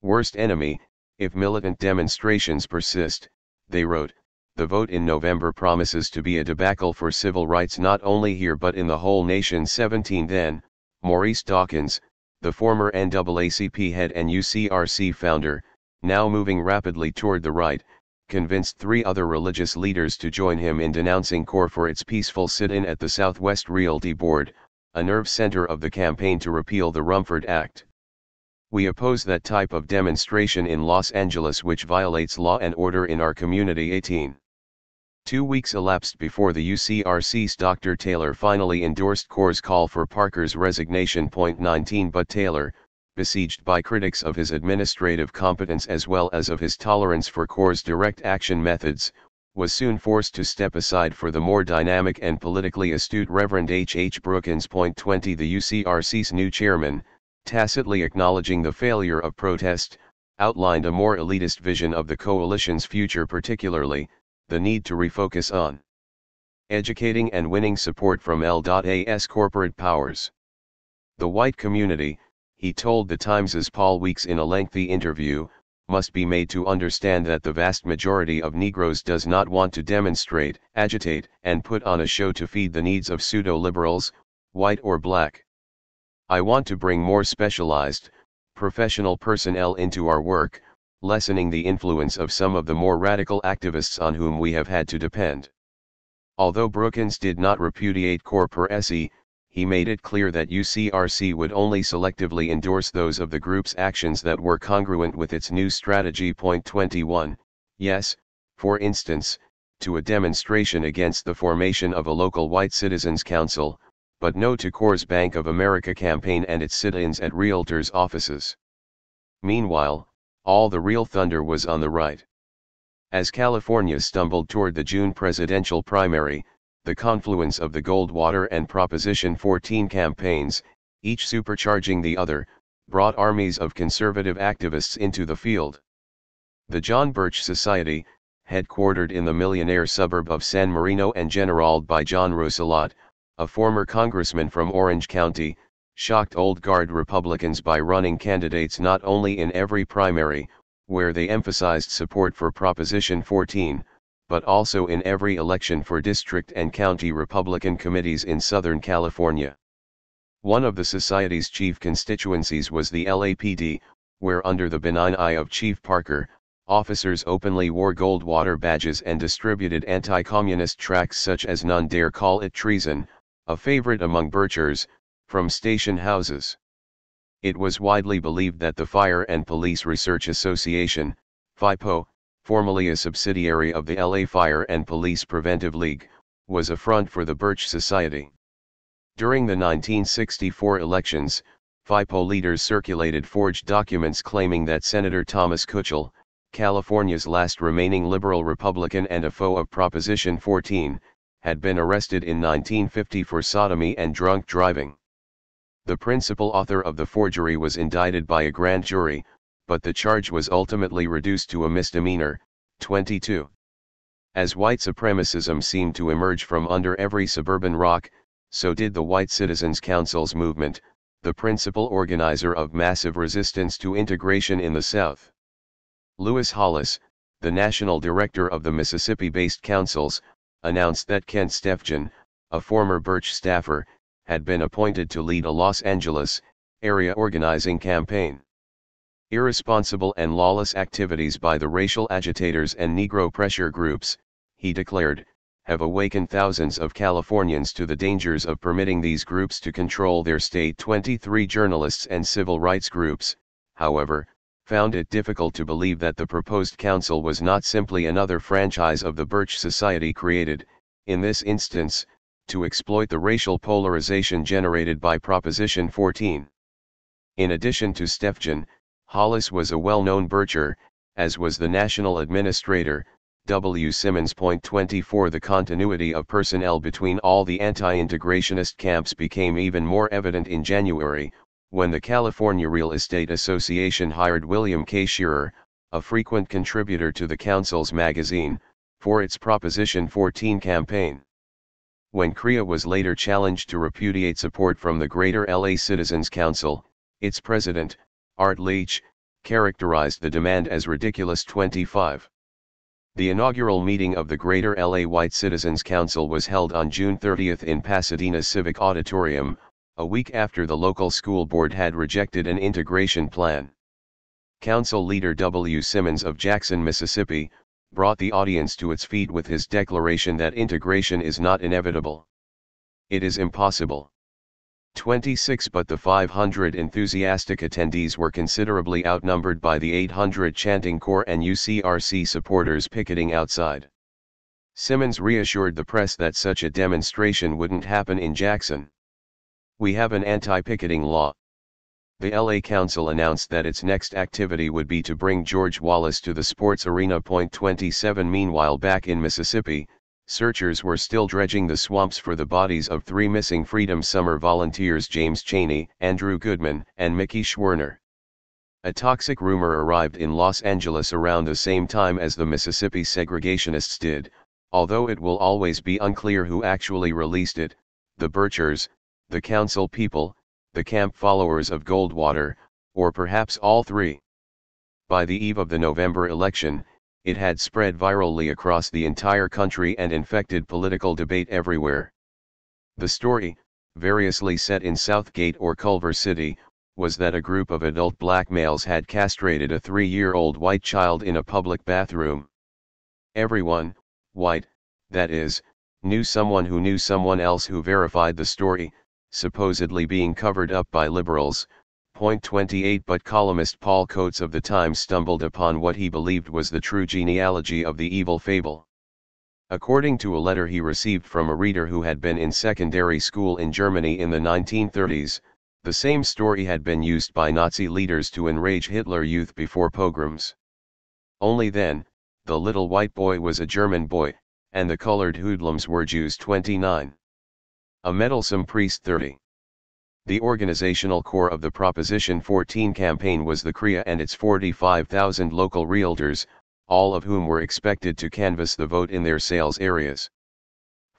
worst enemy. If militant demonstrations persist, they wrote, the vote in November promises to be a debacle for civil rights not only here but in the whole nation. 17 Then, Maurice Dawkins, the former NAACP head and UCRC founder, now moving rapidly toward the right, convinced 3 other religious leaders to join him in denouncing CORE for its peaceful sit-in at the Southwest Realty Board, a nerve center of the campaign to repeal the Rumford Act. We oppose that type of demonstration in Los Angeles which violates law and order in our community. 18. 2 weeks elapsed before the UCRC's Dr. Taylor finally endorsed CORE's call for Parker's resignation. Point 19 But Taylor, besieged by critics of his administrative competence as well as of his tolerance for CORE's direct action methods, was soon forced to step aside for the more dynamic and politically astute Reverend H. H. Brookins. Point 20 The UCRC's new chairman, tacitly acknowledging the failure of protest, outlined a more elitist vision of the coalition's future, particularly the need to refocus on educating and winning support from L.A.'s corporate powers. The white community, he told the Times's Paul Weeks in a lengthy interview, must be made to understand that the vast majority of Negroes does not want to demonstrate, agitate, and put on a show to feed the needs of pseudo-liberals, white or black. I want to bring more specialized, professional personnel into our work, lessening the influence of some of the more radical activists on whom we have had to depend. Although Brookins did not repudiate CORE per se, he made it clear that UCRC would only selectively endorse those of the group's actions that were congruent with its new strategy. Point 21, yes, for instance, to a demonstration against the formation of a local white citizens council, but no to CORE's Bank of America campaign and its sit-ins at realtors' offices. Meanwhile, all the real thunder was on the right. As California stumbled toward the June presidential primary, the confluence of the Goldwater and Proposition 14 campaigns, each supercharging the other, brought armies of conservative activists into the field. The John Birch Society, headquartered in the millionaire suburb of San Marino and generaled by John Roselot, a former congressman from Orange County, shocked old guard Republicans by running candidates not only in every primary, where they emphasized support for Proposition 14, but also in every election for district and county Republican committees in Southern California. One of the Society's chief constituencies was the LAPD, where under the benign eye of Chief Parker, officers openly wore Goldwater badges and distributed anti-communist tracts such as "None Dare Call It Treason," a favorite among Birchers, from station houses. It was widely believed that the Fire and Police Research Association, FIPO, formerly a subsidiary of the LA Fire and Police Preventive League, was a front for the Birch Society. During the 1964 elections, FIPO leaders circulated forged documents claiming that Senator Thomas Kuchel, California's last remaining liberal Republican and a foe of Proposition 14, had been arrested in 1950 for sodomy and drunk driving. The principal author of the forgery was indicted by a grand jury, but the charge was ultimately reduced to a misdemeanor. 22. As white supremacism seemed to emerge from under every suburban rock, so did the White Citizens Council's movement, the principal organizer of massive resistance to integration in the South. Lewis Hollis, the national director of the Mississippi-based councils, announced that Kent Steffgen, a former Birch staffer, had been appointed to lead a Los Angeles area organizing campaign. Irresponsible and lawless activities by the racial agitators and Negro pressure groups, he declared, have awakened thousands of Californians to the dangers of permitting these groups to control their state. 23 journalists and civil rights groups, however, found it difficult to believe that the proposed council was not simply another franchise of the Birch Society created, in this instance, to exploit the racial polarization generated by Proposition 14. In addition to Steffgen, Hollis was a well-known bircher, as was the National Administrator, W. Simmons. 24 The continuity of personnel between all the anti-integrationist camps became even more evident in January, when the California Real Estate Association hired William K. Shearer, a frequent contributor to the Council's magazine, for its Proposition 14 campaign. When CREA was later challenged to repudiate support from the Greater LA Citizens Council, its president, Art Leach, characterized the demand as ridiculous. 25. The inaugural meeting of the Greater LA White Citizens Council was held on June 30 in Pasadena's Civic Auditorium, a week after the local school board had rejected an integration plan. Council leader W. Simmons of Jackson, Mississippi, brought the audience to its feet with his declaration that integration is not inevitable. It is impossible. 26 But the 500 enthusiastic attendees were considerably outnumbered by the 800 chanting CORE and UCRC supporters picketing outside. Simmons reassured the press that such a demonstration wouldn't happen in Jackson. "We have an anti-picketing law." The LA Council announced that its next activity would be to bring George Wallace to the sports arena. 27 Meanwhile, back in Mississippi, searchers were still dredging the swamps for the bodies of 3 missing Freedom Summer volunteers: James Chaney, Andrew Goodman, and Mickey Schwerner. A toxic rumor arrived in Los Angeles around the same time as the Mississippi segregationists did, although it will always be unclear who actually released it: the Birchers, the council people, the camp followers of Goldwater, or perhaps all three. By the eve of the November election, it had spread virally across the entire country and infected political debate everywhere. The story, variously set in Southgate or Culver City, was that a group of adult black males had castrated a 3-year-old white child in a public bathroom. Everyone, white, that is, knew someone who knew someone else who verified the story, supposedly being covered up by liberals. 28 But columnist Paul Coates of the Times stumbled upon what he believed was the true genealogy of the evil fable. According to a letter he received from a reader who had been in secondary school in Germany in the 1930s, the same story had been used by Nazi leaders to enrage Hitler Youth before pogroms. Only then, the little white boy was a German boy, and the colored hoodlums were Jews. 29. A meddlesome priest. 30. The organizational core of the Proposition 14 campaign was the CREA and its 45,000 local realtors, all of whom were expected to canvass the vote in their sales areas.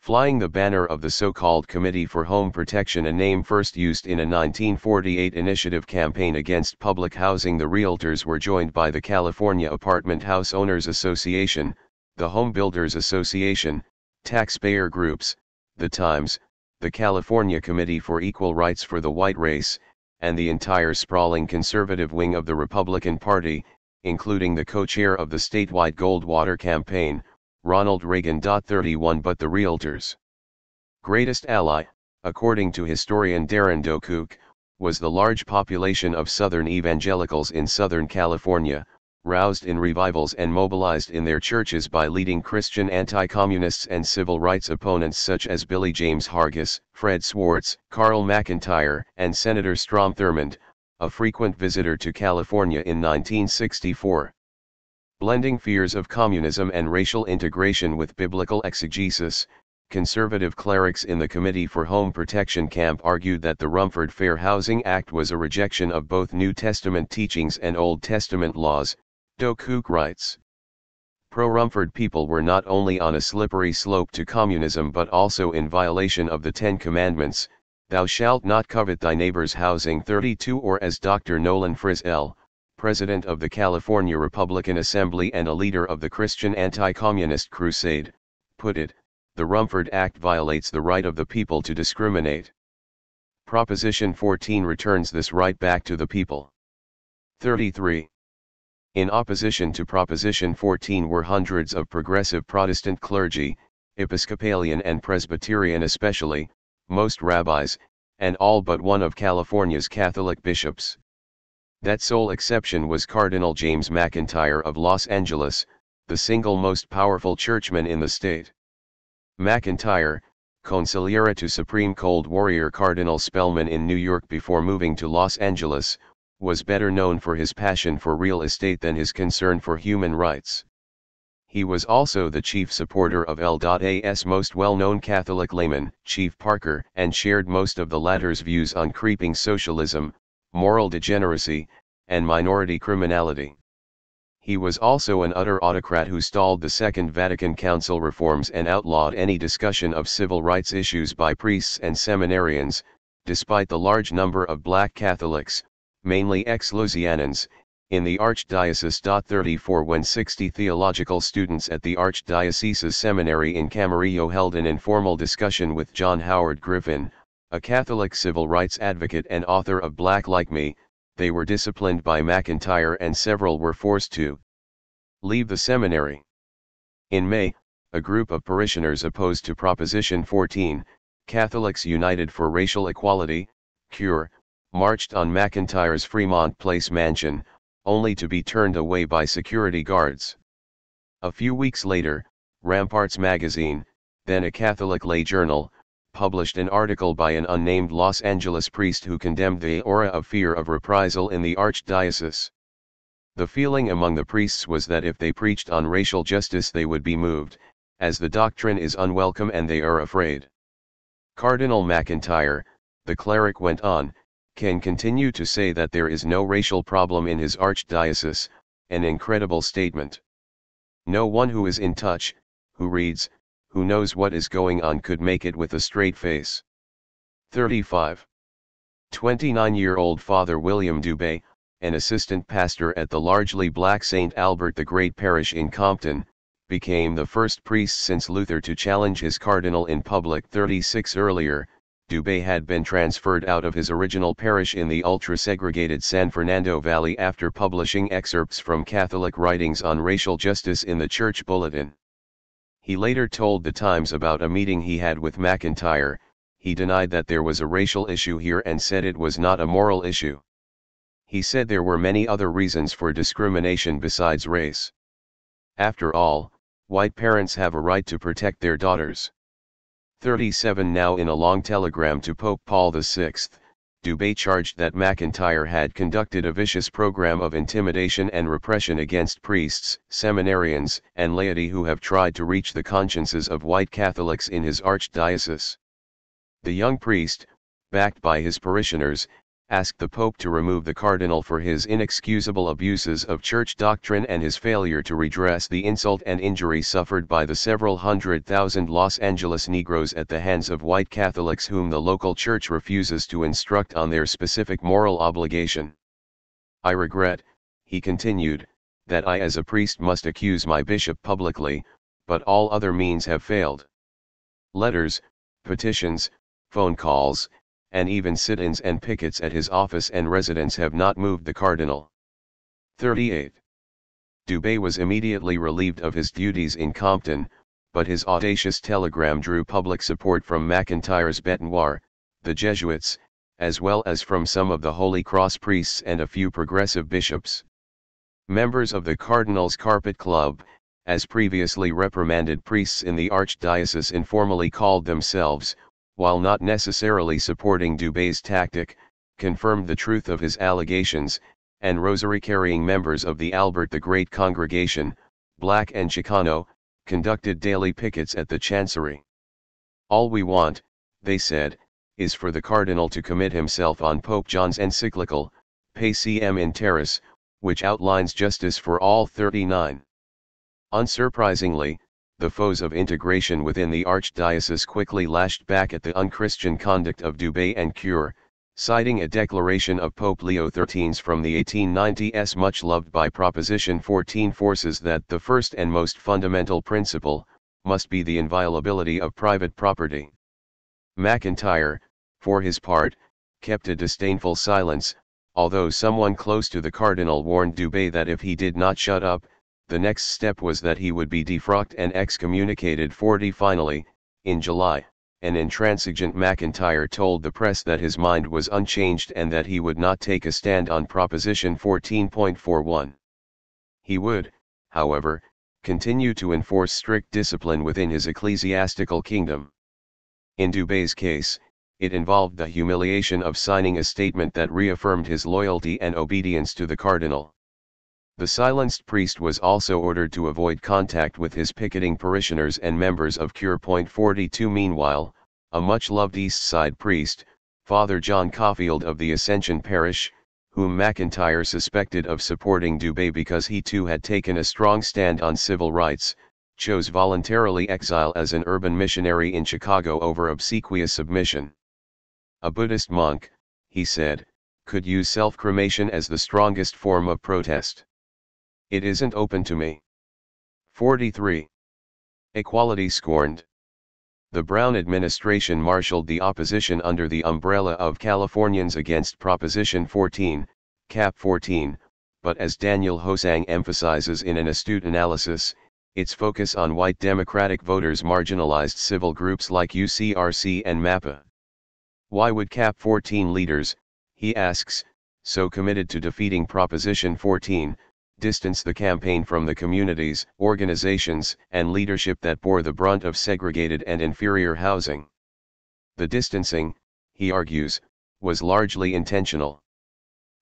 Flying the banner of the so-called Committee for Home Protection, a name first used in a 1948 initiative campaign against public housing, the realtors were joined by the California Apartment House Owners Association, the Home Builders Association, taxpayer groups, the Times, the California Committee for Equal Rights for the White Race, and the entire sprawling conservative wing of the Republican Party, including the co-chair of the statewide Goldwater campaign, Ronald Reagan. 31 But the realtors' greatest ally, according to historian Darren Dokuch, was the large population of Southern evangelicals in Southern California, roused in revivals and mobilized in their churches by leading Christian anti-communists and civil rights opponents such as Billy James Hargis, Fred Swartz, Carl McIntyre, and Senator Strom Thurmond, a frequent visitor to California in 1964. Blending fears of communism and racial integration with biblical exegesis, conservative clerics in the Committee for Home Protection camp argued that the Rumford Fair Housing Act was a rejection of both New Testament teachings and Old Testament laws. Dokuch writes, pro-Rumford people were not only on a slippery slope to communism but also in violation of the Ten Commandments, thou shalt not covet thy neighbor's housing. 32 Or as Dr. Nolan Frizzell, president of the California Republican Assembly and a leader of the Christian Anti-Communist Crusade, put it, the Rumford Act violates the right of the people to discriminate. Proposition 14 returns this right back to the people. 33. In opposition to Proposition 14 were hundreds of progressive Protestant clergy, Episcopalian and Presbyterian especially, most rabbis, and all but one of California's Catholic bishops. That sole exception was Cardinal James McIntyre of Los Angeles, the single most powerful churchman in the state. McIntyre, consigliere to Supreme Cold Warrior Cardinal Spellman in New York before moving to Los Angeles, was better known for his passion for real estate than his concern for human rights. He was also the chief supporter of L.A.'s most well-known Catholic layman, Chief Parker, and shared most of the latter's views on creeping socialism, moral degeneracy, and minority criminality. He was also an utter autocrat who stalled the Second Vatican Council reforms and outlawed any discussion of civil rights issues by priests and seminarians, despite the large number of black Catholics, mainly ex-Louisianans, in the Archdiocese. 34 When 60 theological students at the Archdiocese's seminary in Camarillo held an informal discussion with John Howard Griffin, a Catholic civil rights advocate and author of Black Like Me, they were disciplined by McIntyre and several were forced to leave the seminary. In May, a group of parishioners opposed to Proposition 14, Catholics United for Racial Equality, CURE, marched on McIntyre's Fremont Place mansion, only to be turned away by security guards. A few weeks later, Ramparts magazine, then a Catholic lay journal, published an article by an unnamed Los Angeles priest who condemned the aura of fear of reprisal in the archdiocese. The feeling among the priests was that if they preached on racial justice they would be moved, as the doctrine is unwelcome and they are afraid. Cardinal McIntyre, the cleric went on, can continue to say that there is no racial problem in his archdiocese, an incredible statement. No one who is in touch, who reads, who knows what is going on could make it with a straight face. 35. 29-year-old Father William Dubé, an assistant pastor at the largely black St. Albert the Great parish in Compton, became the first priest since Luther to challenge his cardinal in public. 36 Earlier, Dubé had been transferred out of his original parish in the ultra-segregated San Fernando Valley after publishing excerpts from Catholic writings on racial justice in the church bulletin. He later told The Times about a meeting he had with McIntyre. He denied that there was a racial issue here and said it was not a moral issue. He said there were many other reasons for discrimination besides race. After all, white parents have a right to protect their daughters. 37 Now in a long telegram to Pope Paul VI, Dubé charged that McIntyre had conducted a vicious program of intimidation and repression against priests, seminarians, and laity who have tried to reach the consciences of white Catholics in his archdiocese. The young priest, backed by his parishioners, asked the Pope to remove the cardinal for his inexcusable abuses of church doctrine and his failure to redress the insult and injury suffered by the several 100,000 Los Angeles Negroes at the hands of white Catholics whom the local church refuses to instruct on their specific moral obligation. I regret, he continued, that I as a priest must accuse my bishop publicly, but all other means have failed. Letters, petitions, phone calls, and even sit-ins and pickets at his office and residence have not moved the cardinal. 38. Dubé was immediately relieved of his duties in Compton, but his audacious telegram drew public support from McIntyre's bête noire, the Jesuits, as well as from some of the Holy Cross priests and a few progressive bishops. Members of the Cardinals' Carpet Club, as previously reprimanded priests in the archdiocese informally called themselves, while not necessarily supporting Dubé's tactic, confirmed the truth of his allegations, and rosary-carrying members of the Albert the Great congregation, black and Chicano, conducted daily pickets at the chancery. All we want, they said, is for the cardinal to commit himself on Pope John's encyclical, Pacem in Terris, which outlines justice for all. 39. Unsurprisingly, the foes of integration within the archdiocese quickly lashed back at the unchristian conduct of Dubé and CURE, citing a declaration of Pope Leo XIII's from the 1890s much loved by Proposition 14 forces that the first and most fundamental principle, must be the inviolability of private property. McIntyre, for his part, kept a disdainful silence, although someone close to the cardinal warned Dubé that if he did not shut up, the next step was that he would be defrocked and excommunicated. 40 Finally, in July, an intransigent McIntyre told the press that his mind was unchanged and that he would not take a stand on Proposition 14.41. He would, however, continue to enforce strict discipline within his ecclesiastical kingdom. In Dubé's case, it involved the humiliation of signing a statement that reaffirmed his loyalty and obedience to the cardinal. The silenced priest was also ordered to avoid contact with his picketing parishioners and members of Cure. 42. Meanwhile, a much-loved East Side priest, Father John Caulfield of the Ascension Parish, whom McIntyre suspected of supporting Dubé because he too had taken a strong stand on civil rights, chose voluntarily exile as an urban missionary in Chicago over obsequious submission. A Buddhist monk, he said, could use self-cremation as the strongest form of protest. It isn't open to me. 43. Equality scorned. The Brown administration marshaled the opposition under the umbrella of Californians against Proposition 14, Cap 14, but as Daniel Hosang emphasizes in an astute analysis, its focus on white Democratic voters marginalized civil groups like UCRC and MAPA. Why would Cap 14 leaders, he asks, so committed to defeating Proposition 14, distance the campaign from the communities, organizations, and leadership that bore the brunt of segregated and inferior housing? The distancing, he argues, was largely intentional.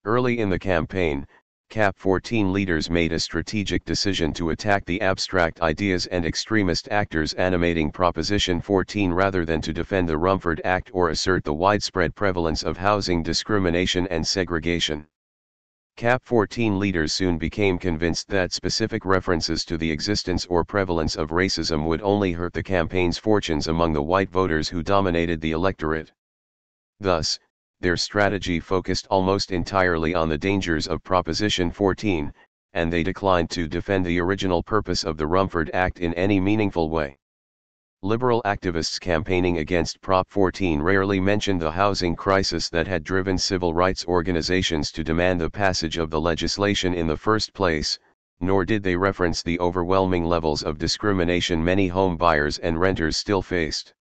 Early in the campaign, Cap 14 leaders made a strategic decision to attack the abstract ideas and extremist actors animating Proposition 14 rather than to defend the Rumford Act or assert the widespread prevalence of housing discrimination and segregation. Cap 14 leaders soon became convinced that specific references to the existence or prevalence of racism would only hurt the campaign's fortunes among the white voters who dominated the electorate. Thus, their strategy focused almost entirely on the dangers of Proposition 14, and they declined to defend the original purpose of the Rumford Act in any meaningful way. Liberal activists campaigning against Prop 14 rarely mentioned the housing crisis that had driven civil rights organizations to demand the passage of the legislation in the first place, nor did they reference the overwhelming levels of discrimination many home buyers and renters still faced.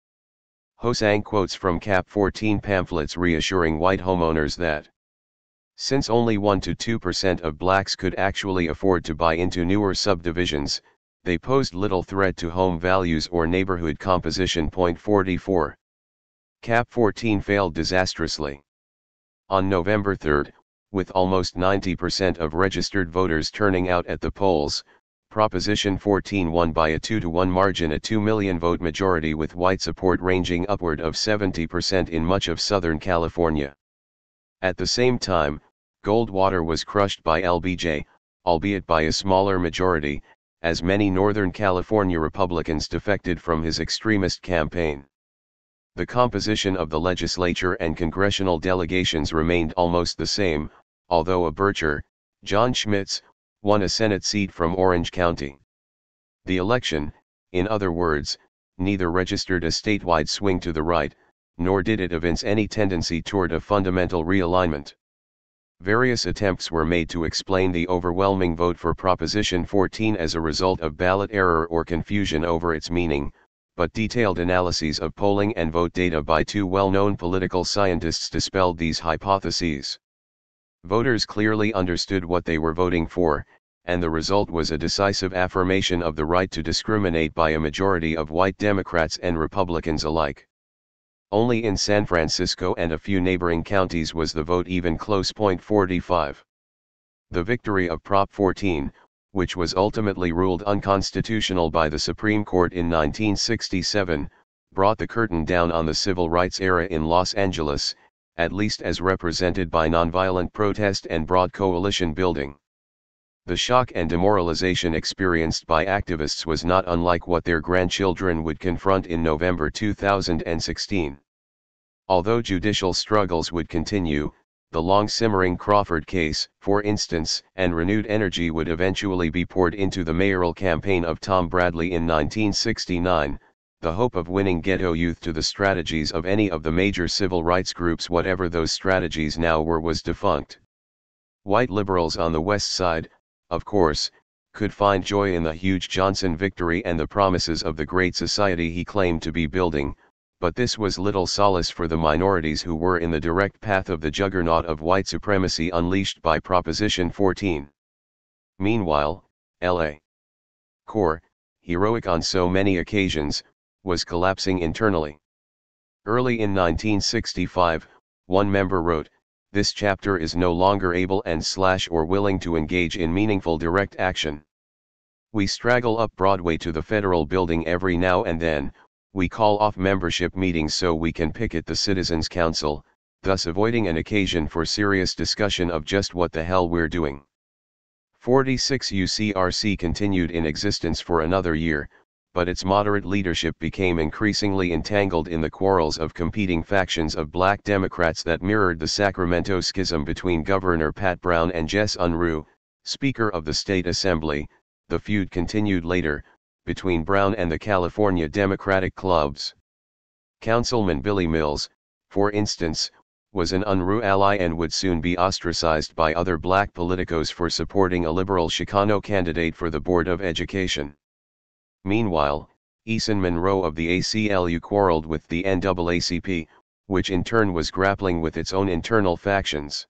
Hosang quotes from Cap 14 pamphlets reassuring white homeowners that, since only 1 to 2% of blacks could actually afford to buy into newer subdivisions, they posed little threat to home values or neighborhood composition. 44. Cap 14 failed disastrously. On November 3, with almost 90% of registered voters turning out at the polls, Proposition 14 won by a 2-to-1 margin, a 2 million vote majority with white support ranging upward of 70% in much of Southern California. At the same time, Goldwater was crushed by LBJ, albeit by a smaller majority, as many Northern California Republicans defected from his extremist campaign. The composition of the legislature and congressional delegations remained almost the same, although a Bircher, John Schmitz, won a Senate seat from Orange County. The election, in other words, neither registered a statewide swing to the right, nor did it evince any tendency toward a fundamental realignment. Various attempts were made to explain the overwhelming vote for Proposition 14 as a result of ballot error or confusion over its meaning, but detailed analyses of polling and vote data by two well-known political scientists dispelled these hypotheses. Voters clearly understood what they were voting for, and the result was a decisive affirmation of the right to discriminate by a majority of white Democrats and Republicans alike. Only in San Francisco and a few neighboring counties was the vote even close. 45. The victory of Prop 14, which was ultimately ruled unconstitutional by the Supreme Court in 1967, brought the curtain down on the civil rights era in Los Angeles, at least as represented by nonviolent protest and broad coalition building. The shock and demoralization experienced by activists was not unlike what their grandchildren would confront in November 2016. Although judicial struggles would continue, the long-simmering Crawford case, for instance, and renewed energy would eventually be poured into the mayoral campaign of Tom Bradley in 1969, the hope of winning ghetto youth to the strategies of any of the major civil rights groups, whatever those strategies now were, was defunct. White liberals on the West Side, of course, could find joy in the huge Johnson victory and the promises of the great society he claimed to be building, but this was little solace for the minorities who were in the direct path of the juggernaut of white supremacy unleashed by Proposition 14. Meanwhile, L.A. Corps, heroic on so many occasions, was collapsing internally. Early in 1965, one member wrote, "This chapter is no longer able and/or willing to engage in meaningful direct action. We straggle up Broadway to the Federal Building every now and then, we call off membership meetings so we can picket the Citizens Council, thus avoiding an occasion for serious discussion of just what the hell we're doing." 46 UCRC continued in existence for another year, but its moderate leadership became increasingly entangled in the quarrels of competing factions of black Democrats that mirrored the Sacramento schism between Governor Pat Brown and Jess Unruh, Speaker of the State Assembly. The feud continued later, between Brown and the California Democratic clubs. Councilman Billy Mills, for instance, was an Unruh ally and would soon be ostracized by other black politicos for supporting a liberal Chicano candidate for the Board of Education. Meanwhile, Eason Monroe of the ACLU quarreled with the NAACP, which in turn was grappling with its own internal factions.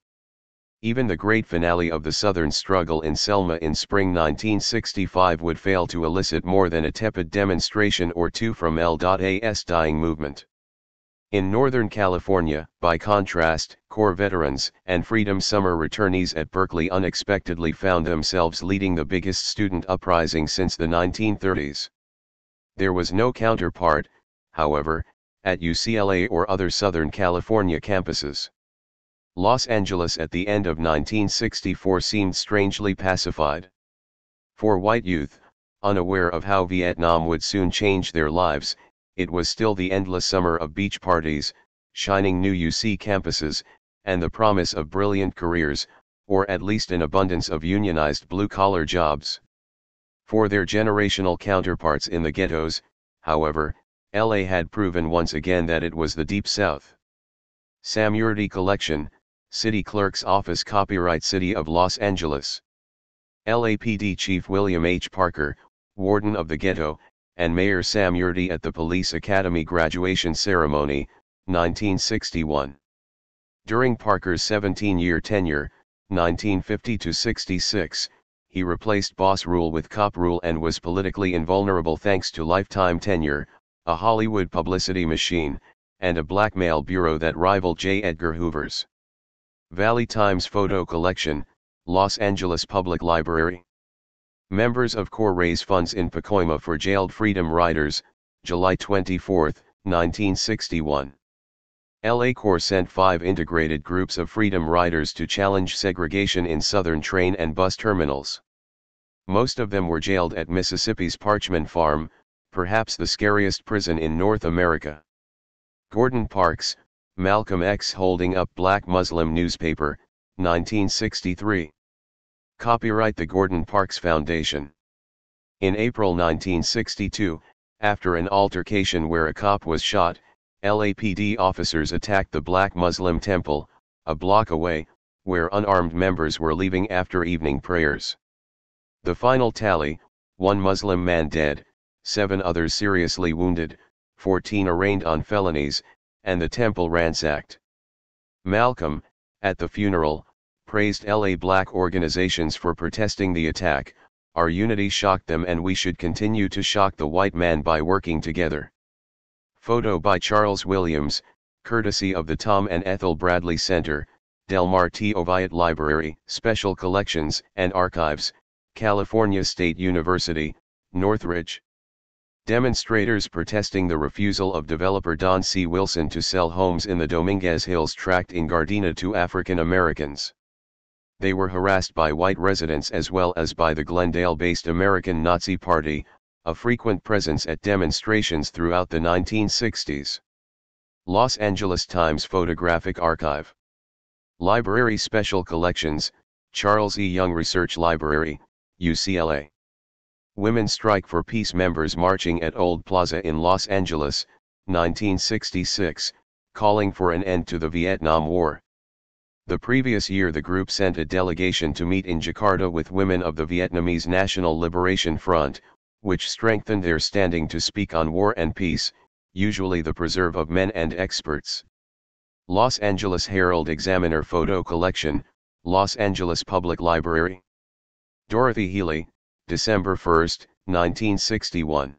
Even the great finale of the Southern struggle in Selma in spring 1965 would fail to elicit more than a tepid demonstration or two from L.A.'s dying movement. In Northern California, by contrast, Corps veterans and Freedom Summer returnees at Berkeley unexpectedly found themselves leading the biggest student uprising since the 1930s. There was no counterpart, however, at UCLA or other Southern California campuses. Los Angeles at the end of 1964 seemed strangely pacified. For white youth, unaware of how Vietnam would soon change their lives, it was still the endless summer of beach parties, shining new UC campuses, and the promise of brilliant careers, or at least an abundance of unionized blue-collar jobs. For their generational counterparts in the ghettos, however, LA had proven once again that it was the Deep South. Sam Yurdi Collection, City Clerk's Office, Copyright City of Los Angeles. LAPD Chief William H. Parker, Warden of the Ghetto, and Mayor Sam Yurdi at the Police Academy graduation ceremony, 1961. During Parker's 17-year tenure, 1950-66, he replaced boss rule with cop rule and was politically invulnerable thanks to lifetime tenure, a Hollywood publicity machine, and a blackmail bureau that rivaled J. Edgar Hoover's. Valley Times Photo Collection, Los Angeles Public Library. Members of Corps raise funds in Pacoima for jailed Freedom Riders, July 24, 1961. LA Corps sent 5 integrated groups of Freedom Riders to challenge segregation in southern train and bus terminals. Most of them were jailed at Mississippi's Parchman Farm, perhaps the scariest prison in North America. Gordon Parks, Malcolm X holding up Black Muslim newspaper, 1963. Copyright the Gordon Parks Foundation. In April 1962, after an altercation where a cop was shot, LAPD officers attacked the Black Muslim Temple, a block away, where unarmed members were leaving after evening prayers. The final tally, 1 Muslim man dead, 7 others seriously wounded, 14 arraigned on felonies, and the temple ransacked. Malcolm, at the funeral, praised LA black organizations for protesting the attack. "Our unity shocked them and we should continue to shock the white man by working together." Photo by Charles Williams, courtesy of the Tom and Ethel Bradley Center, Del Mar Oviatt Library, Special Collections and Archives, California State University, Northridge. Demonstrators protesting the refusal of developer Don C. Wilson to sell homes in the Dominguez Hills tract in Gardena to African Americans. They were harassed by white residents as well as by the Glendale-based American Nazi Party, a frequent presence at demonstrations throughout the 1960s. Los Angeles Times Photographic Archive. Library Special Collections, Charles E. Young Research Library, UCLA. Women Strike for Peace members marching at Old Plaza in Los Angeles, 1966, calling for an end to the Vietnam War. The previous year the group sent a delegation to meet in Jakarta with women of the Vietnamese National Liberation Front, which strengthened their standing to speak on war and peace, usually the preserve of men and experts. Los Angeles Herald Examiner Photo Collection, Los Angeles Public Library. Dorothy Healy, December 1, 1961.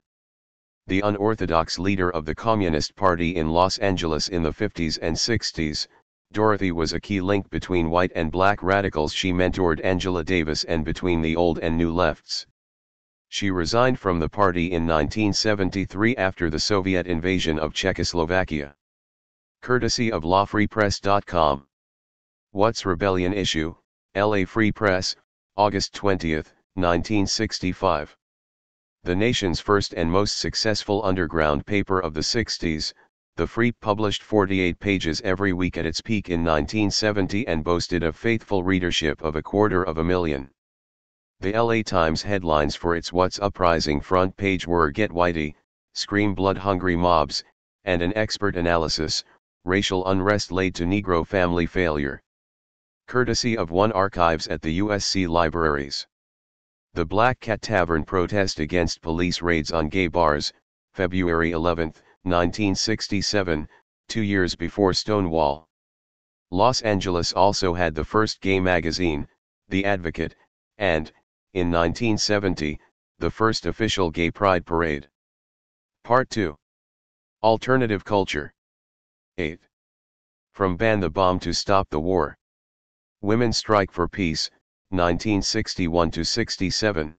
The unorthodox leader of the Communist Party in Los Angeles in the 50s and 60s, Dorothy was a key link between white and black radicals. She mentored Angela Davis and between the old and new lefts. She resigned from the party in 1973 after the Soviet invasion of Czechoslovakia. Courtesy of LaFreePress.com. What's Rebellion Issue? LA Free Press, August 20, 1965. The nation's first and most successful underground paper of the 60s, The Free published 48 pages every week at its peak in 1970 and boasted a faithful readership of 250,000. The LA Times headlines for its What's Uprising front page were Get Whitey, Scream Blood-Hungry Mobs, and an expert analysis, Racial Unrest Laid to Negro Family Failure. Courtesy of One Archives at the USC Libraries. The Black Cat Tavern protest against police raids on gay bars, February 11, 1967, 2 years before Stonewall. Los Angeles also had the first gay magazine, The Advocate, and, in 1970, the first official gay pride parade. Part 2. Alternative Culture. 8. From Ban the Bomb to Stop the War. Women's Strike for Peace, 1961-67.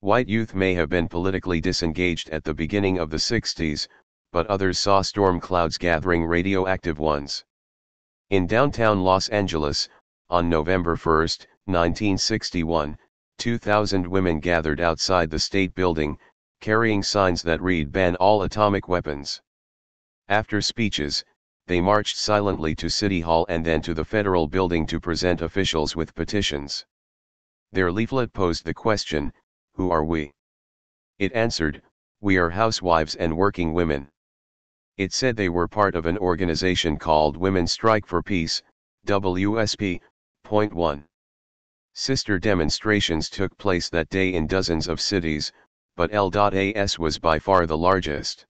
White youth may have been politically disengaged at the beginning of the 60s, but others saw storm clouds gathering radioactive ones. In downtown Los Angeles, on November 1, 1961, 2,000 women gathered outside the state building, carrying signs that read "Ban all atomic weapons." After speeches, they marched silently to City Hall and then to the federal building to present officials with petitions. Their leaflet posed the question, "Who are we?" It answered, "We are housewives and working women." It said they were part of an organization called Women's Strike for Peace, WSP. 1. Sister demonstrations took place that day in dozens of cities, but L.A.'s was by far the largest.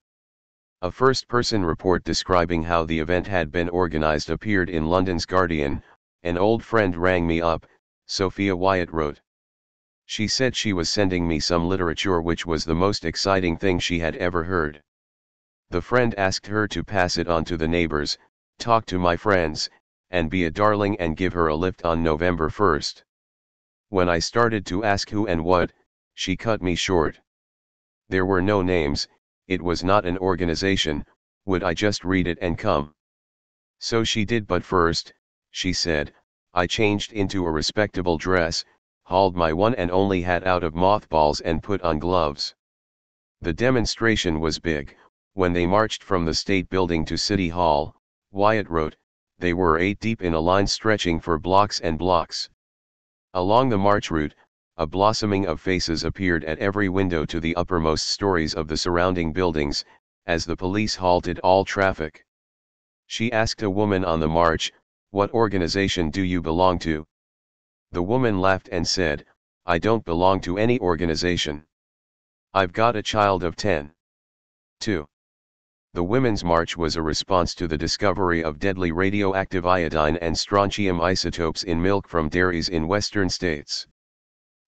A first-person report describing how the event had been organized appeared in London's Guardian. "An old friend rang me up," Sophia Wyatt wrote. "She said she was sending me some literature which was the most exciting thing she had ever heard. The friend asked her to pass it on to the neighbors, talk to my friends, and be a darling and give her a lift on November 1st. When I started to ask who and what, she cut me short. There were no names, it was not an organization, would I just read it and come? So she did, but first," she said, "I changed into a respectable dress, hauled my one and only hat out of mothballs and put on gloves." The demonstration was big. When they marched from the state building to City Hall, Wyatt wrote, they were 8 deep in a line stretching for blocks and blocks. Along the march route, a blossoming of faces appeared at every window to the uppermost stories of the surrounding buildings, as the police halted all traffic. She asked a woman on the march, "What organization do you belong to?" The woman laughed and said, "I don't belong to any organization. I've got a child of 10. 2. The Women's March was a response to the discovery of deadly radioactive iodine and strontium isotopes in milk from dairies in western states.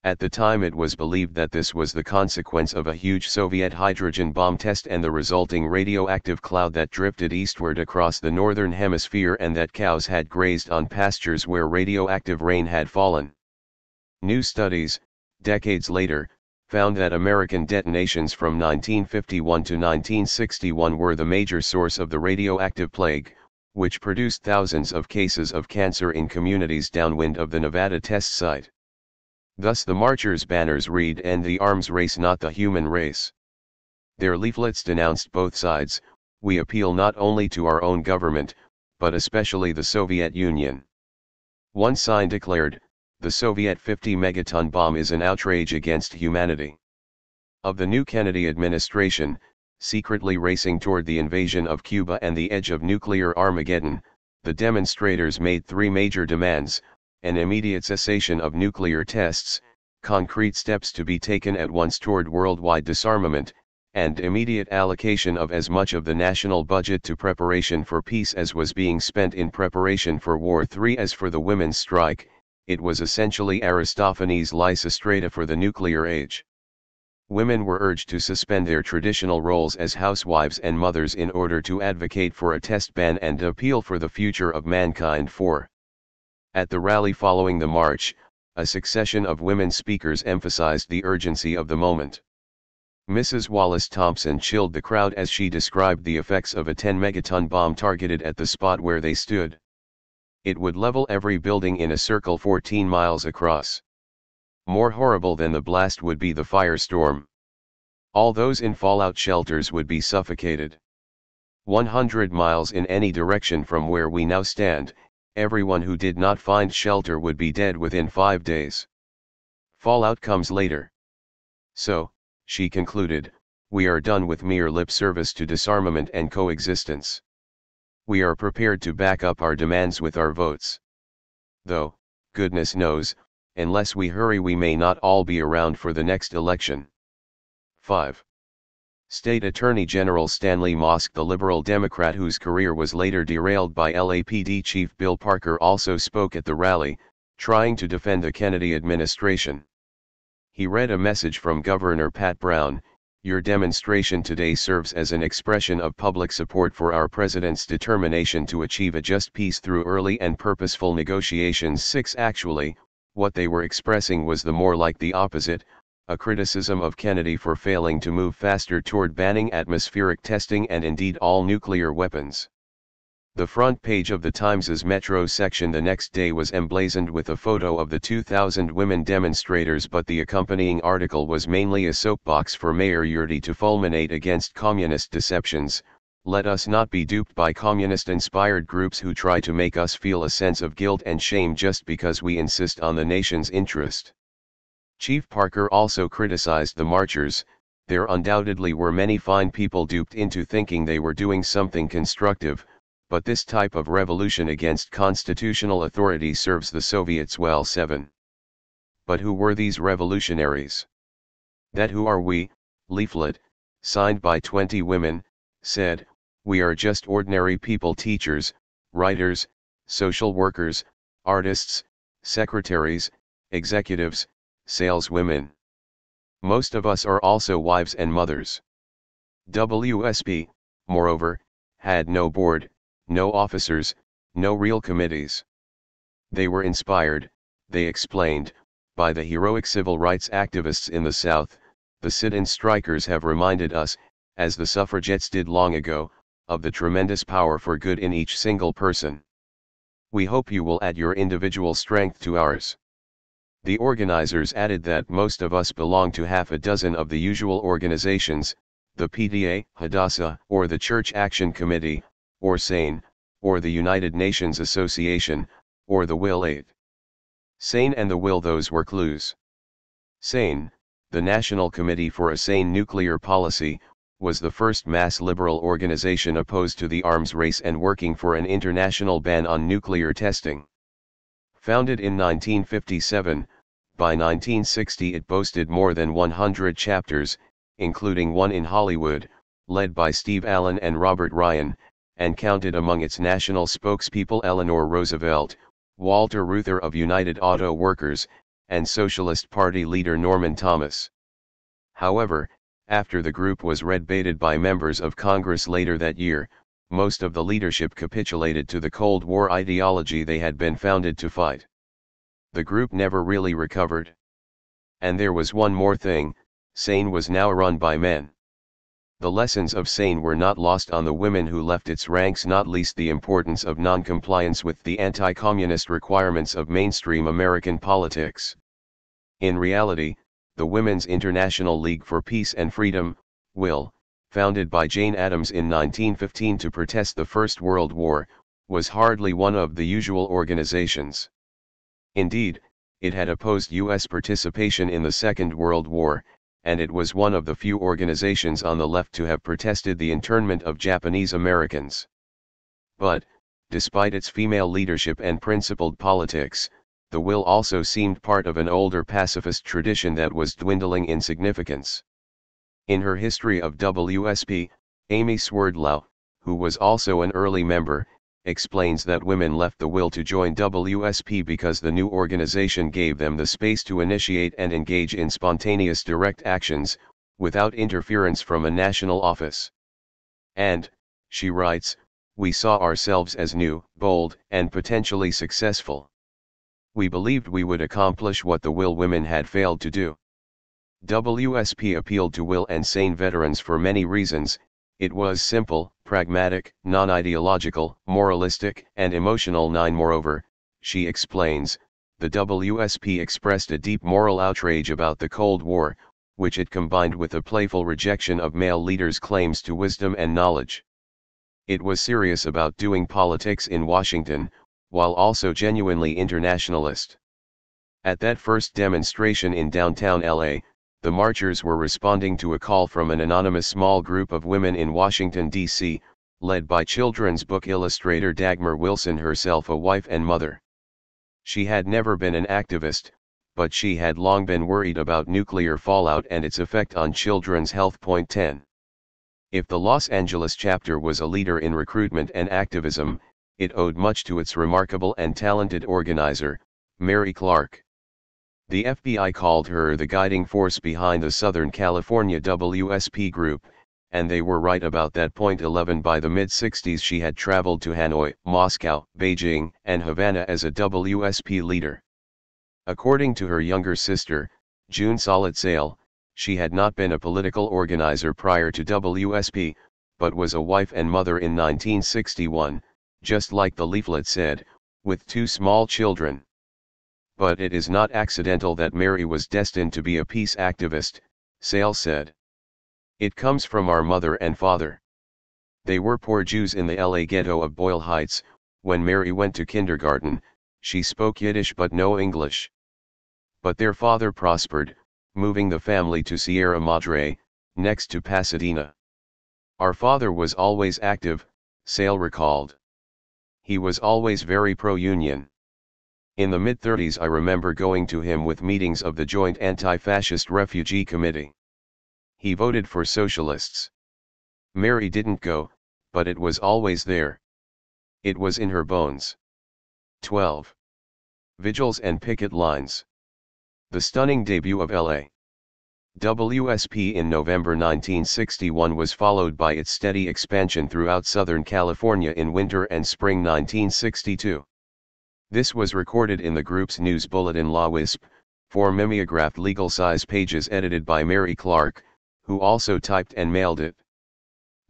At the time it was believed that this was the consequence of a huge Soviet hydrogen bomb test and the resulting radioactive cloud that drifted eastward across the northern hemisphere, and that cows had grazed on pastures where radioactive rain had fallen. New studies, decades later, found that American detonations from 1951 to 1961 were the major source of the radioactive plague, which produced thousands of cases of cancer in communities downwind of the Nevada test site. Thus the marchers' banners read, "End the arms race, not the human race." Their leaflets denounced both sides. "We appeal not only to our own government, but especially the Soviet Union." One sign declared, "The Soviet 50-megaton bomb is an outrage against humanity." Of the new Kennedy administration, secretly racing toward the invasion of Cuba and the edge of nuclear Armageddon, the demonstrators made 3 major demands: an immediate cessation of nuclear tests, concrete steps to be taken at once toward worldwide disarmament, and immediate allocation of as much of the national budget to preparation for peace as was being spent in preparation for War III. As for the women's strike, it was essentially Aristophanes' Lysistrata for the nuclear age. Women were urged to suspend their traditional roles as housewives and mothers in order to advocate for a test ban and appeal for the future of mankind. 4. At the rally following the march, a succession of women speakers emphasized the urgency of the moment. Mrs. Wallace Thompson chilled the crowd as she described the effects of a 10-megaton bomb targeted at the spot where they stood. It would level every building in a circle 14 miles across. More horrible than the blast would be the firestorm. All those in fallout shelters would be suffocated. 100 miles in any direction from where we now stand, everyone who did not find shelter would be dead within 5 days. Fallout comes later. So, she concluded, we are done with mere lip service to disarmament and coexistence. We are prepared to back up our demands with our votes. Though, goodness knows, unless we hurry we may not all be around for the next election. 5. State Attorney General Stanley Mosk, the liberal Democrat whose career was later derailed by LAPD Chief Bill Parker, also spoke at the rally, trying to defend the Kennedy administration. He read a message from Governor Pat Brown: "Your demonstration today serves as an expression of public support for our president's determination to achieve a just peace through early and purposeful negotiations." 6. Actually, what they were expressing was the more like the opposite, a criticism of Kennedy for failing to move faster toward banning atmospheric testing and indeed all nuclear weapons. The front page of the Times's Metro section the next day was emblazoned with a photo of the 2,000 women demonstrators, but the accompanying article was mainly a soapbox for Mayor Yurdi to fulminate against communist deceptions. Let us not be duped by communist-inspired groups who try to make us feel a sense of guilt and shame just because we insist on the nation's interest. Chief Parker also criticized the marchers. There undoubtedly were many fine people duped into thinking they were doing something constructive, but this type of revolution against constitutional authority serves the Soviets well. 7. But who were these revolutionaries? That "Who are we?" leaflet, signed by 20 women, said, "We are just ordinary people, teachers, writers, social workers, artists, secretaries, executives, saleswomen. Most of us are also wives and mothers." WSP, moreover, had no board, no officers, no real committees. They were inspired, they explained, by the heroic civil rights activists in the South. The sit-in strikers have reminded us, as the suffragettes did long ago, of the tremendous power for good in each single person. We hope you will add your individual strength to ours. The organizers added that most of us belong to half a dozen of the usual organizations, the PTA, Hadassah, or the Church Action Committee, or SANE, or the United Nations Association, or the Will 8. SANE and the Will, those were clues. SANE, the National Committee for a Sane Nuclear Policy, was the first mass liberal organization opposed to the arms race and working for an international ban on nuclear testing. Founded in 1957, by 1960 it boasted more than 100 chapters, including one in Hollywood, led by Steve Allen and Robert Ryan, and counted among its national spokespeople Eleanor Roosevelt, Walter Reuther of United Auto Workers, and Socialist Party leader Norman Thomas. However, after the group was red-baited by members of Congress later that year, most of the leadership capitulated to the Cold War ideology they had been founded to fight. The group never really recovered. And there was one more thing: SANE was now run by men. The lessons of SANE were not lost on the women who left its ranks, not least the importance of non-compliance with the anti-communist requirements of mainstream American politics. In reality, the Women's International League for Peace and Freedom, WIL, founded by Jane Addams in 1915 to protest the First World War, was hardly one of the usual organizations. Indeed, it had opposed U.S. participation in the Second World War, and it was one of the few organizations on the left to have protested the internment of Japanese Americans. But, despite its female leadership and principled politics, the WIL also seemed part of an older pacifist tradition that was dwindling in significance. In her history of WSP, Amy Swerdlow, who was also an early member, explains that women left the WIL to join WSP because the new organization gave them the space to initiate and engage in spontaneous direct actions, without interference from a national office. And, she writes, we saw ourselves as new, bold, and potentially successful. We believed we would accomplish what the WIL women had failed to do. WSP appealed to WIL and sane veterans for many reasons. It was simple, pragmatic, non-ideological, moralistic, and emotional. Moreover, she explains, the WSP expressed a deep moral outrage about the Cold War, which it combined with a playful rejection of male leaders' claims to wisdom and knowledge. It was serious about doing politics in Washington, while also genuinely internationalist. At that first demonstration in downtown LA, the marchers were responding to a call from an anonymous small group of women in Washington, D.C., led by children's book illustrator Dagmar Wilson, herself a wife and mother. She had never been an activist, but she had long been worried about nuclear fallout and its effect on children's health. 10. If the Los Angeles chapter was a leader in recruitment and activism, it owed much to its remarkable and talented organizer, Mary Clark. The FBI called her the guiding force behind the Southern California WSP group, and they were right about that. 11 By the mid-60s she had traveled to Hanoi, Moscow, Beijing, and Havana as a WSP leader. According to her younger sister, June Solid Sail, she had not been a political organizer prior to WSP, but was a wife and mother in 1961, just like the leaflet said, with 2 small children. But it is not accidental that Mary was destined to be a peace activist, Sail said. It comes from our mother and father. They were poor Jews in the LA ghetto of Boyle Heights. When Mary went to kindergarten, she spoke Yiddish but no English. But their father prospered, moving the family to Sierra Madre, next to Pasadena. Our father was always active, Sail recalled. He was always very pro-union. In the mid-30s I remember going to him with meetings of the Joint Anti-Fascist Refugee Committee. He voted for socialists. Mary didn't go, but it was always there. It was in her bones. 12. Vigils and picket lines. The stunning debut of L.A. WSP in November 1961 was followed by its steady expansion throughout Southern California in winter and spring 1962. This was recorded in the group's news bulletin La Wisp, 4 mimeographed legal-size pages edited by Mary Clark, who also typed and mailed it.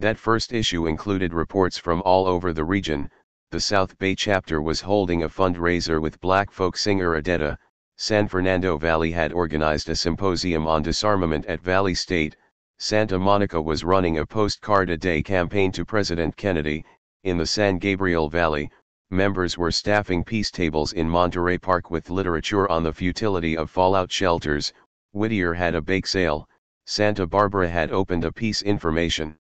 That first issue included reports from all over the region. The South Bay chapter was holding a fundraiser with black folk singer Odetta. San Fernando Valley had organized a symposium on disarmament at Valley State. Santa Monica was running a postcard-a-day campaign to President Kennedy. In the San Gabriel Valley, members were staffing peace tables in Monterey Park with literature on the futility of fallout shelters. Whittier had a bake sale. Santa Barbara had opened a peace information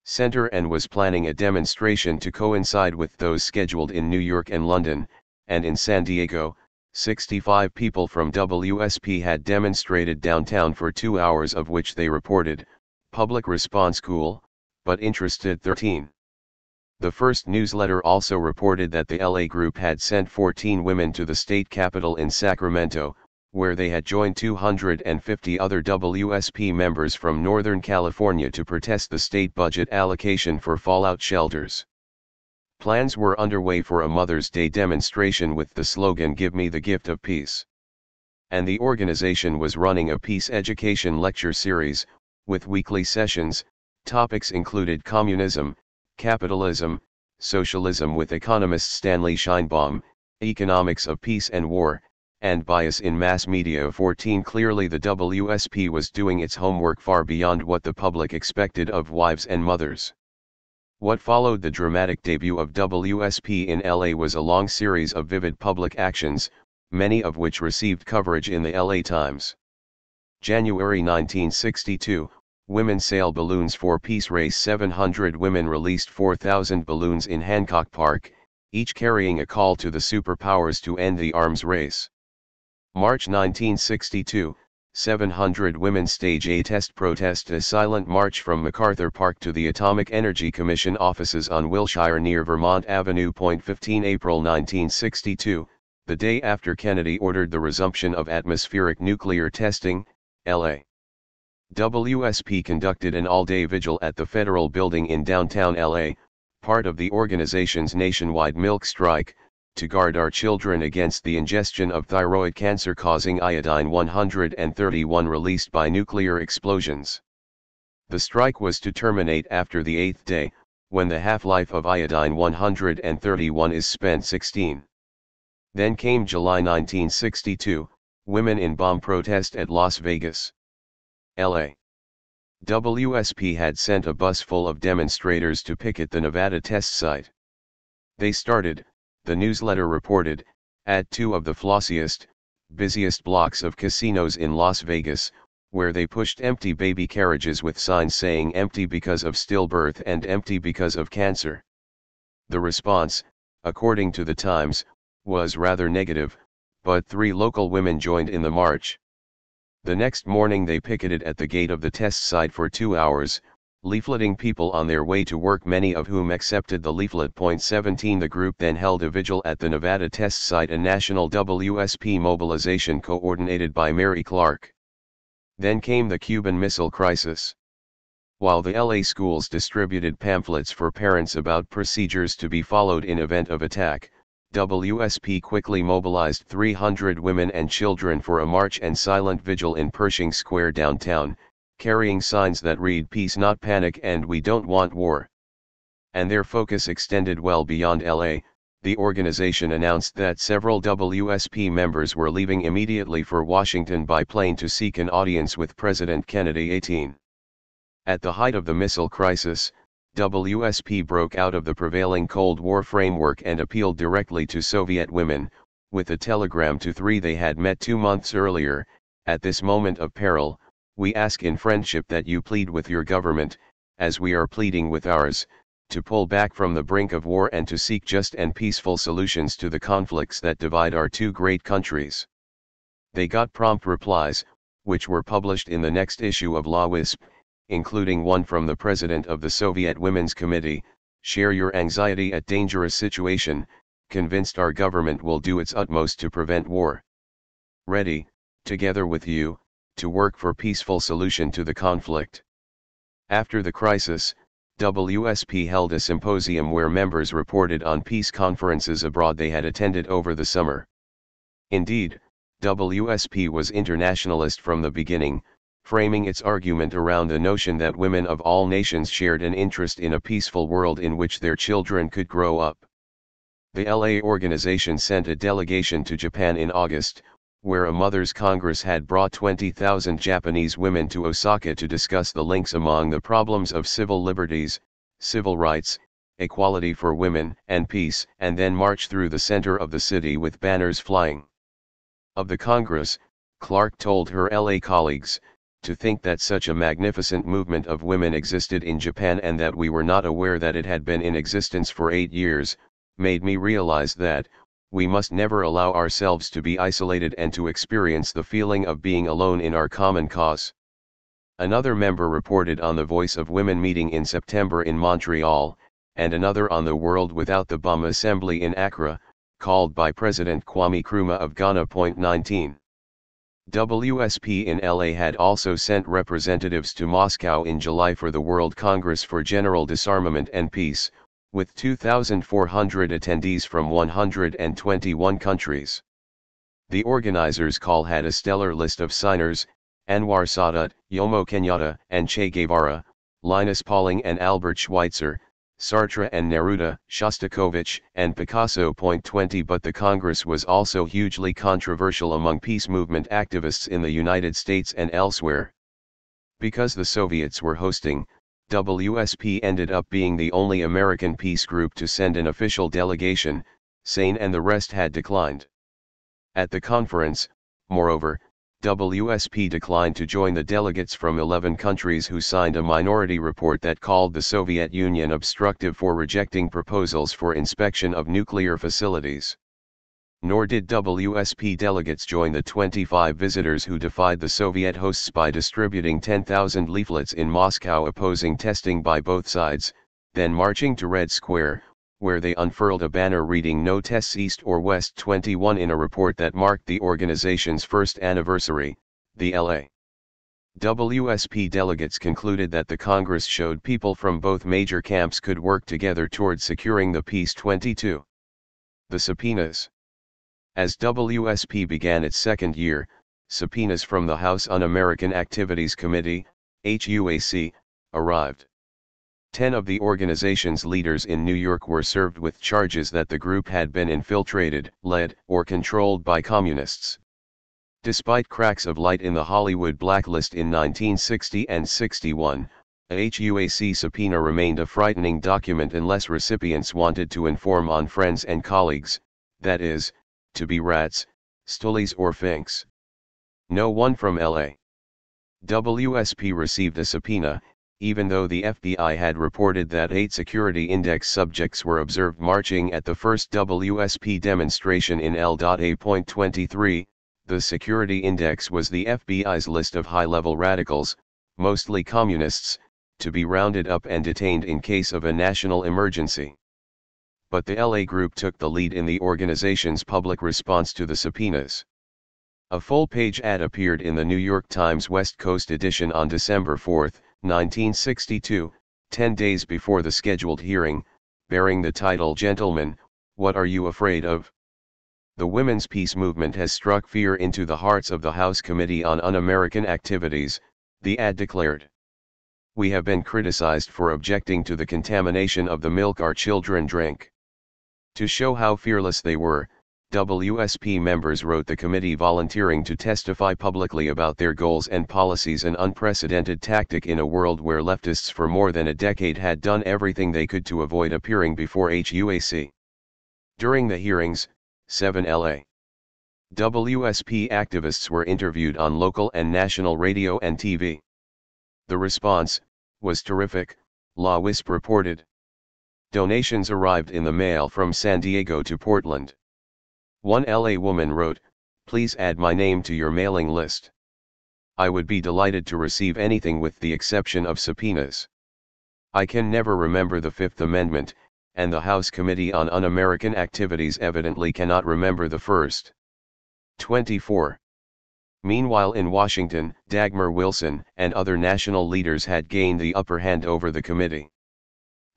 center and was planning a demonstration to coincide with those scheduled in New York and London, and in San Diego, 65 people from WSP had demonstrated downtown for 2 hours, of which they reported, public response cool, but interested 13. The first newsletter also reported that the LA group had sent 14 women to the state capitol in Sacramento, where they had joined 250 other WSP members from Northern California to protest the state budget allocation for fallout shelters. Plans were underway for a Mother's Day demonstration with the slogan "Give me the gift of peace." And the organization was running a peace education lecture series, with weekly sessions. Topics included communism, capitalism, socialism with economist Stanley Scheinbaum, economics of peace and war, and bias in mass media. 14 Clearly the WSP was doing its homework far beyond what the public expected of wives and mothers. What followed the dramatic debut of WSP in LA was a long series of vivid public actions, many of which received coverage in the LA Times. January 1962, Women Sail Balloons for Peace Race. 700 women released 4,000 balloons in Hancock Park, each carrying a call to the superpowers to end the arms race. March 1962, 700 women stage a test protest, a silent march from MacArthur Park to the Atomic Energy Commission offices on Wilshire near Vermont Avenue. 15 April 1962, the day after Kennedy ordered the resumption of atmospheric nuclear testing, LA. WSP conducted an all-day vigil at the Federal Building in downtown LA, part of the organization's nationwide milk strike, to guard our children against the ingestion of thyroid cancer-causing iodine-131 released by nuclear explosions. The strike was to terminate after the 8th day, when the half-life of iodine-131 is spent 16. Then came July 1962, women in bomb protest at Las Vegas, LA. WSP had sent a bus full of demonstrators to picket the Nevada test site. They started, the newsletter reported, at two of the flossiest, busiest blocks of casinos in Las Vegas, where they pushed empty baby carriages with signs saying empty because of stillbirth and empty because of cancer. The response, according to the Times, was rather negative, but 3 local women joined in the march. The next morning they picketed at the gate of the test site for 2 hours, leafleting people on their way to work, many of whom accepted the leaflet. 17 The group then held a vigil at the Nevada test site, a national WSP mobilization coordinated by Mary Clark. Then came the Cuban Missile Crisis. While the LA schools distributed pamphlets for parents about procedures to be followed in event of attack, WSP quickly mobilized 300 women and children for a march and silent vigil in Pershing Square downtown, carrying signs that read "Peace not panic" and "We don't want war." And their focus extended well beyond LA. The organization announced that several WSP members were leaving immediately for Washington by plane to seek an audience with President Kennedy. 18. At the height of the missile crisis, WSP broke out of the prevailing Cold War framework and appealed directly to Soviet women, with a telegram to 3 they had met 2 months earlier. At this moment of peril, we ask in friendship that you plead with your government, as we are pleading with ours, to pull back from the brink of war and to seek just and peaceful solutions to the conflicts that divide our 2 great countries. They got prompt replies, which were published in the next issue of La Wisp, including one from the president of the Soviet Women's Committee: "Share your anxiety at dangerous situation, convinced our government will do its utmost to prevent war. Ready, together with you, to work for peaceful solution to the conflict." After the crisis, WSP held a symposium where members reported on peace conferences abroad they had attended over the summer. Indeed, WSP was internationalist from the beginning, framing its argument around the notion that women of all nations shared an interest in a peaceful world in which their children could grow up. The LA organization sent a delegation to Japan in August, where a Mothers' Congress had brought 20,000 Japanese women to Osaka to discuss the links among the problems of civil liberties, civil rights, equality for women, and peace, and then march through the center of the city with banners flying. Of the Congress, Clark told her LA colleagues, "To think that such a magnificent movement of women existed in Japan and that we were not aware that it had been in existence for 8 years, made me realize that we must never allow ourselves to be isolated and to experience the feeling of being alone in our common cause." Another member reported on the Voice of Women meeting in September in Montreal, and another on the World Without the Bomb Assembly in Accra, called by President Kwame Nkrumah of Ghana. 19. WSP in LA had also sent representatives to Moscow in July for the World Congress for General Disarmament and Peace, with 2,400 attendees from 121 countries. The organizers' call had a stellar list of signers: Anwar Sadat, Jomo Kenyatta and Che Guevara, Linus Pauling and Albert Schweitzer, Sartre and Neruda, Shostakovich and Picasso. 20 But the Congress was also hugely controversial among peace movement activists in the United States and elsewhere. Because the Soviets were hosting, WSP ended up being the only American peace group to send an official delegation. Sane and the rest had declined. At the conference, moreover, WSP declined to join the delegates from 11 countries who signed a minority report that called the Soviet Union obstructive for rejecting proposals for inspection of nuclear facilities. Nor did WSP delegates join the 25 visitors who defied the Soviet hosts by distributing 10,000 leaflets in Moscow opposing testing by both sides, then marching to Red Square, where they unfurled a banner reading "No tests East or West." 21 In a report that marked the organization's first anniversary, the L.A. WSP delegates concluded that the Congress showed people from both major camps could work together toward securing the peace. 22. The subpoenas. As WSP began its second year, subpoenas from the House Un-American Activities Committee, HUAC, arrived. 10 of the organization's leaders in New York were served with charges that the group had been infiltrated, led, or controlled by communists. Despite cracks of light in the Hollywood blacklist in 1960 and 61, a HUAC subpoena remained a frightening document unless recipients wanted to inform on friends and colleagues, that is, to be rats, stullies or finks. No one from LA. WSP received a subpoena, even though the FBI had reported that 8 Security Index subjects were observed marching at the first WSP demonstration in L.A.23. The Security Index was the FBI's list of high-level radicals, mostly communists, to be rounded up and detained in case of a national emergency. But the LA group took the lead in the organization's public response to the subpoenas. A full-page ad appeared in the New York Times West Coast edition on December 4, 1962, 10 days before the scheduled hearing, bearing the title "Gentlemen, What Are You Afraid Of?" The women's peace movement has struck fear into the hearts of the House Committee on Un-American Activities, the ad declared. We have been criticized for objecting to the contamination of the milk our children drink. To show how fearless they were, WSP members wrote the committee volunteering to testify publicly about their goals and policies, an unprecedented tactic in a world where leftists for more than a decade had done everything they could to avoid appearing before HUAC. During the hearings, 7 LA. WSP activists were interviewed on local and national radio and TV. The response was terrific, La Wisp reported. Donations arrived in the mail from San Diego to Portland. One LA woman wrote, "Please add my name to your mailing list. I would be delighted to receive anything with the exception of subpoenas. I can never remember the Fifth Amendment, and the House Committee on Un-American Activities evidently cannot remember the First." 24. Meanwhile in Washington, Dagmar Wilson and other national leaders had gained the upper hand over the committee.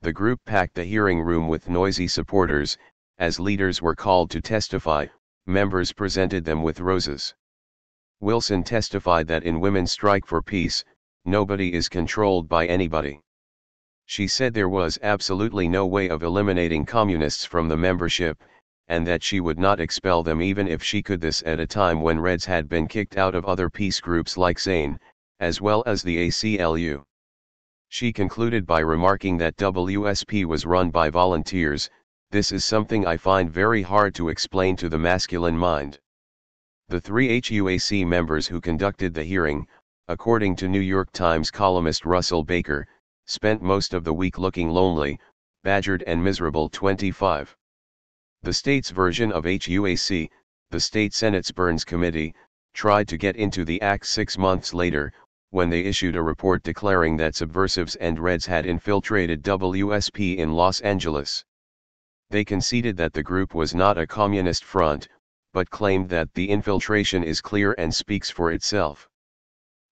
The group packed the hearing room with noisy supporters. As leaders were called to testify, members presented them with roses. Wilson testified that in Women's Strike for Peace, nobody is controlled by anybody. She said there was absolutely no way of eliminating communists from the membership, and that she would not expel them even if she could, this at a time when Reds had been kicked out of other peace groups like SANE, as well as the ACLU. She concluded by remarking that WSP was run by volunteers. "This is something I find very hard to explain to the masculine mind." The 3 HUAC members who conducted the hearing, according to New York Times columnist Russell Baker, spent most of the week looking lonely, badgered and miserable. 25. The state's version of HUAC, the state Senate's Burns Committee, tried to get into the act 6 months later, when they issued a report declaring that subversives and Reds had infiltrated WSP in Los Angeles. They conceded that the group was not a communist front, but claimed that the infiltration is clear and speaks for itself.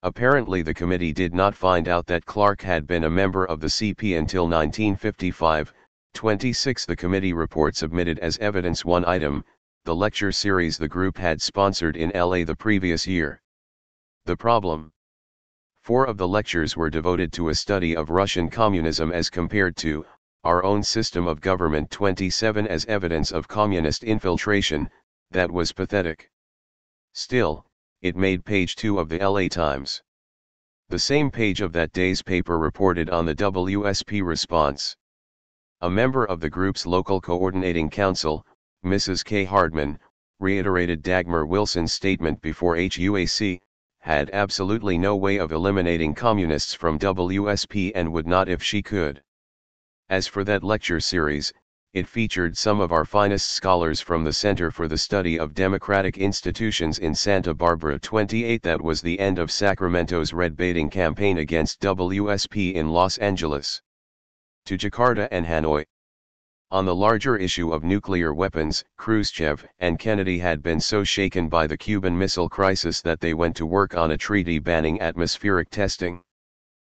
Apparently the committee did not find out that Clark had been a member of the CP until 1955. 26. The committee report submitted as evidence one item, the lecture series the group had sponsored in LA the previous year. The problem: 4 of the lectures were devoted to a study of Russian communism as compared to our own system of government. 27. As evidence of communist infiltration, that was pathetic. Still, it made page 2 of the LA Times. The same page of that day's paper reported on the WSP response. A member of the group's local coordinating council, Mrs. K. Hardman, reiterated Dagmar Wilson's statement before HUAC, had absolutely no way of eliminating communists from WSP and would not if she could. As for that lecture series, it featured some of our finest scholars from the Center for the Study of Democratic Institutions in Santa Barbara. 28. That was the end of Sacramento's red baiting campaign against WSP in Los Angeles. To Jakarta and Hanoi. On the larger issue of nuclear weapons, Khrushchev and Kennedy had been so shaken by the Cuban Missile Crisis that they went to work on a treaty banning atmospheric testing.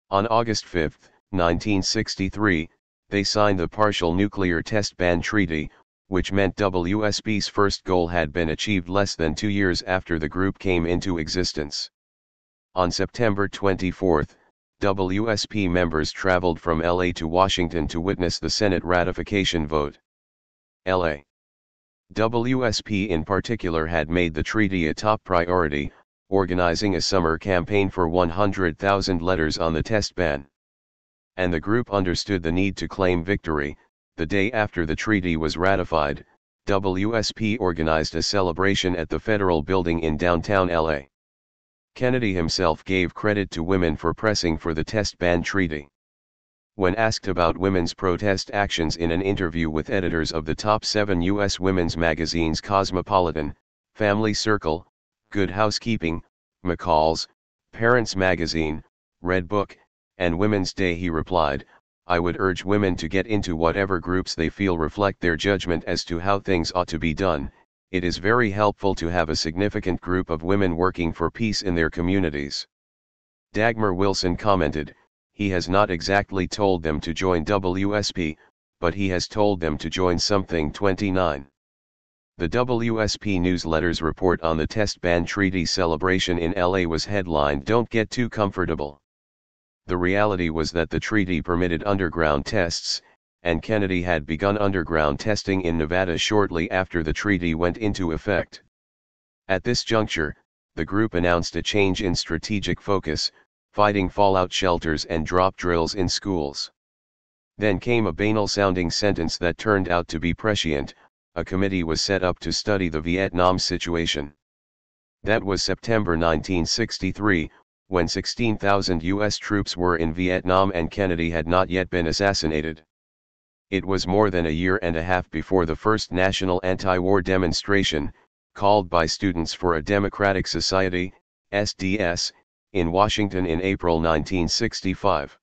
On August 5, 1963, they signed the Partial Nuclear Test Ban Treaty, which meant WSP's first goal had been achieved less than 2 years after the group came into existence. On September 24, WSP members traveled from LA to Washington to witness the Senate ratification vote. LA. WSP in particular had made the treaty a top priority, organizing a summer campaign for 100,000 letters on the test ban. And the group understood the need to claim victory. The day after the treaty was ratified, WSP organized a celebration at the Federal Building in downtown LA. Kennedy himself gave credit to women for pressing for the test ban treaty. When asked about women's protest actions in an interview with editors of the top 7 U.S. women's magazines Cosmopolitan, Family Circle, Good Housekeeping, McCall's, Parents Magazine, Red Book, and Women's Day, he replied, "I would urge women to get into whatever groups they feel reflect their judgment as to how things ought to be done. It is very helpful to have a significant group of women working for peace in their communities." Dagmar Wilson commented, "He has not exactly told them to join WSP, but he has told them to join something." 29. The WSP newsletter's report on the test ban treaty celebration in LA was headlined "Don't Get Too Comfortable." The reality was that the treaty permitted underground tests, and Kennedy had begun underground testing in Nevada shortly after the treaty went into effect. At this juncture, the group announced a change in strategic focus, fighting fallout shelters and drop drills in schools. Then came a banal-sounding sentence that turned out to be prescient: a committee was set up to study the Vietnam situation. That was September 1963, when 16,000 U.S. troops were in Vietnam and Kennedy had not yet been assassinated. It was more than a year and a half before the first national anti-war demonstration, called by Students for a Democratic Society, SDS, in Washington in April 1965.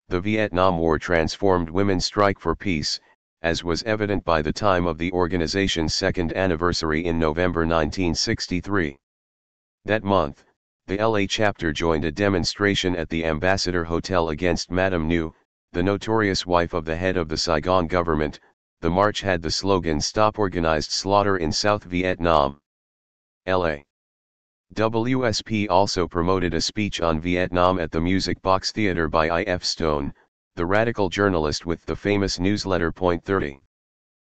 The Vietnam War transformed Women's Strike for Peace, as was evident by the time of the organization's second anniversary in November 1963. That month, the LA chapter joined a demonstration at the Ambassador Hotel against Madame Nhu, the notorious wife of the head of the Saigon government. The march had the slogan "Stop Organized Slaughter in South Vietnam." LA. WSP also promoted a speech on Vietnam at the Music Box Theater by I.F. Stone, the radical journalist with the famous newsletter Point 30.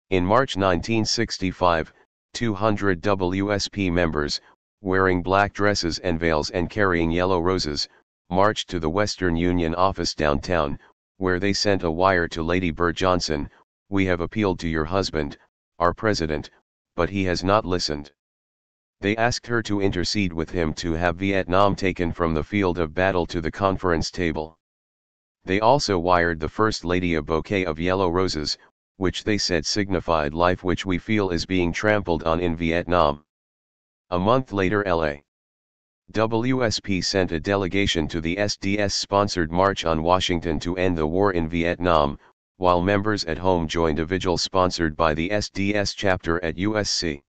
In March 1965, 200 WSP members, wearing black dresses and veils and carrying yellow roses, marched to the Western Union office downtown, where they sent a wire to Lady Bird Johnson: "We have appealed to your husband, our president, but he has not listened." They asked her to intercede with him to have Vietnam taken from the field of battle to the conference table. They also wired the First Lady a bouquet of yellow roses, which they said signified life, which we feel is being trampled on in Vietnam. A month later, LA. WSP sent a delegation to the SDS-sponsored March on Washington to end the war in Vietnam, while members at home joined a vigil sponsored by the SDS chapter at USC.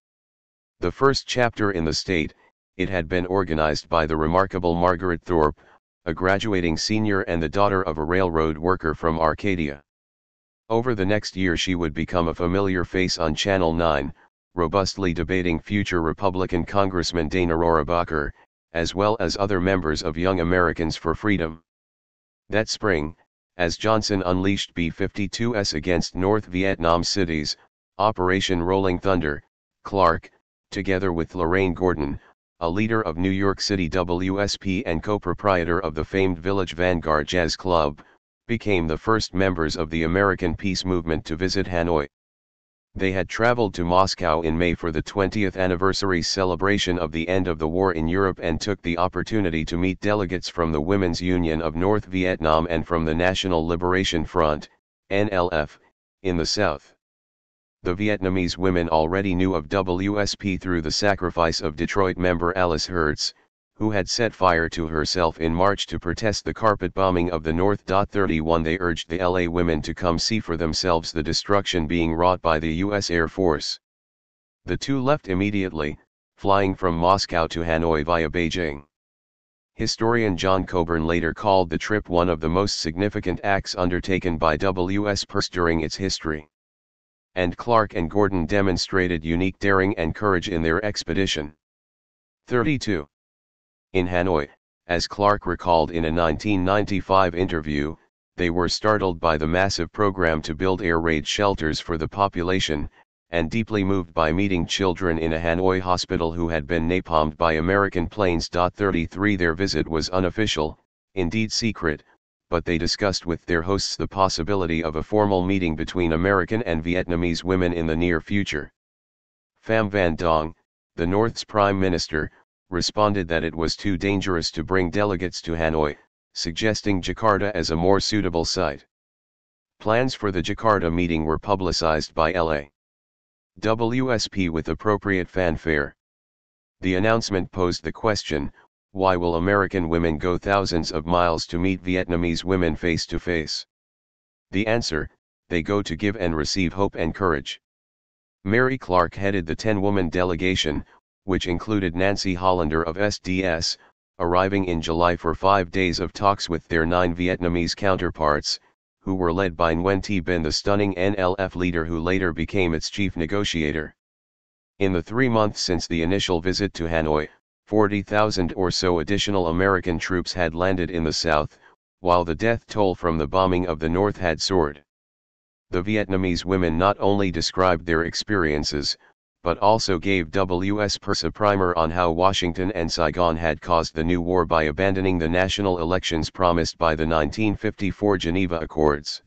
The first chapter in the state, it had been organized by the remarkable Margaret Thorpe, a graduating senior and the daughter of a railroad worker from Arcadia. Over the next year she would become a familiar face on Channel 9, robustly debating future Republican Congressman Dana Rohrabacher, as well as other members of Young Americans for Freedom. That spring, as Johnson unleashed B-52s against North Vietnam cities, Operation Rolling Thunder, Clark, together with Lorraine Gordon, a leader of New York City WSP and co-proprietor of the famed Village Vanguard Jazz Club, became the first members of the American peace movement to visit Hanoi. They had traveled to Moscow in May for the 20th anniversary celebration of the end of the war in Europe and took the opportunity to meet delegates from the Women's Union of North Vietnam and from the National Liberation Front, NLF, in the south. The Vietnamese women already knew of WSP through the sacrifice of Detroit member Alice Hertz, who had set fire to herself in March to protest the carpet bombing of the North. 31 They urged the LA women to come see for themselves the destruction being wrought by the U.S. Air Force. The two left immediately, flying from Moscow to Hanoi via Beijing. Historian John Coburn later called the trip one of the most significant acts undertaken by W.S. Peirce during its history. And Clark and Gordon demonstrated unique daring and courage in their expedition. 32. In Hanoi, as Clark recalled in a 1995 interview, they were startled by the massive program to build air raid shelters for the population, and deeply moved by meeting children in a Hanoi hospital who had been napalmed by American planes. 33 Their visit was unofficial, indeed secret, but they discussed with their hosts the possibility of a formal meeting between American and Vietnamese women in the near future. Pham Van Dong, the North's prime minister, responded that it was too dangerous to bring delegates to Hanoi, suggesting Jakarta as a more suitable site. Plans for the Jakarta meeting were publicized by LA.WSP with appropriate fanfare. The announcement posed the question, why will American women go thousands of miles to meet Vietnamese women face to face? The answer, they go to give and receive hope and courage. Mary Clark headed the 10-woman delegation, which included Nancy Hollander of SDS, arriving in July for 5 days of talks with their 9 Vietnamese counterparts, who were led by Nguyen Thi Binh, the stunning NLF leader who later became its chief negotiator. In the 3 months since the initial visit to Hanoi, 40,000 or so additional American troops had landed in the South, while the death toll from the bombing of the North had soared. The Vietnamese women not only described their experiences, but also gave W.S. Peirce a primer on how Washington and Saigon had caused the new war by abandoning the national elections promised by the 1954 Geneva Accords.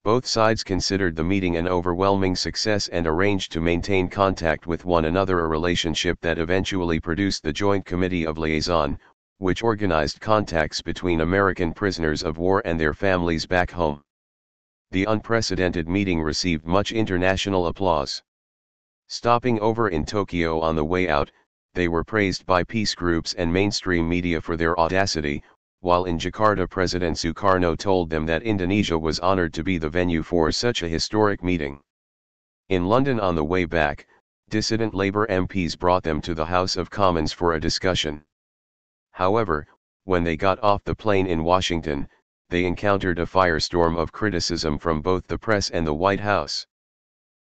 Both sides considered the meeting an overwhelming success and arranged to maintain contact with one another, a relationship that eventually produced the Joint Committee of Liaison, which organized contacts between American prisoners of war and their families back home. The unprecedented meeting received much international applause. Stopping over in Tokyo on the way out, they were praised by peace groups and mainstream media for their audacity, while in Jakarta President Sukarno told them that Indonesia was honored to be the venue for such a historic meeting. In London on the way back, dissident Labour MPs brought them to the House of Commons for a discussion. However, when they got off the plane in Washington, they encountered a firestorm of criticism from both the press and the White House.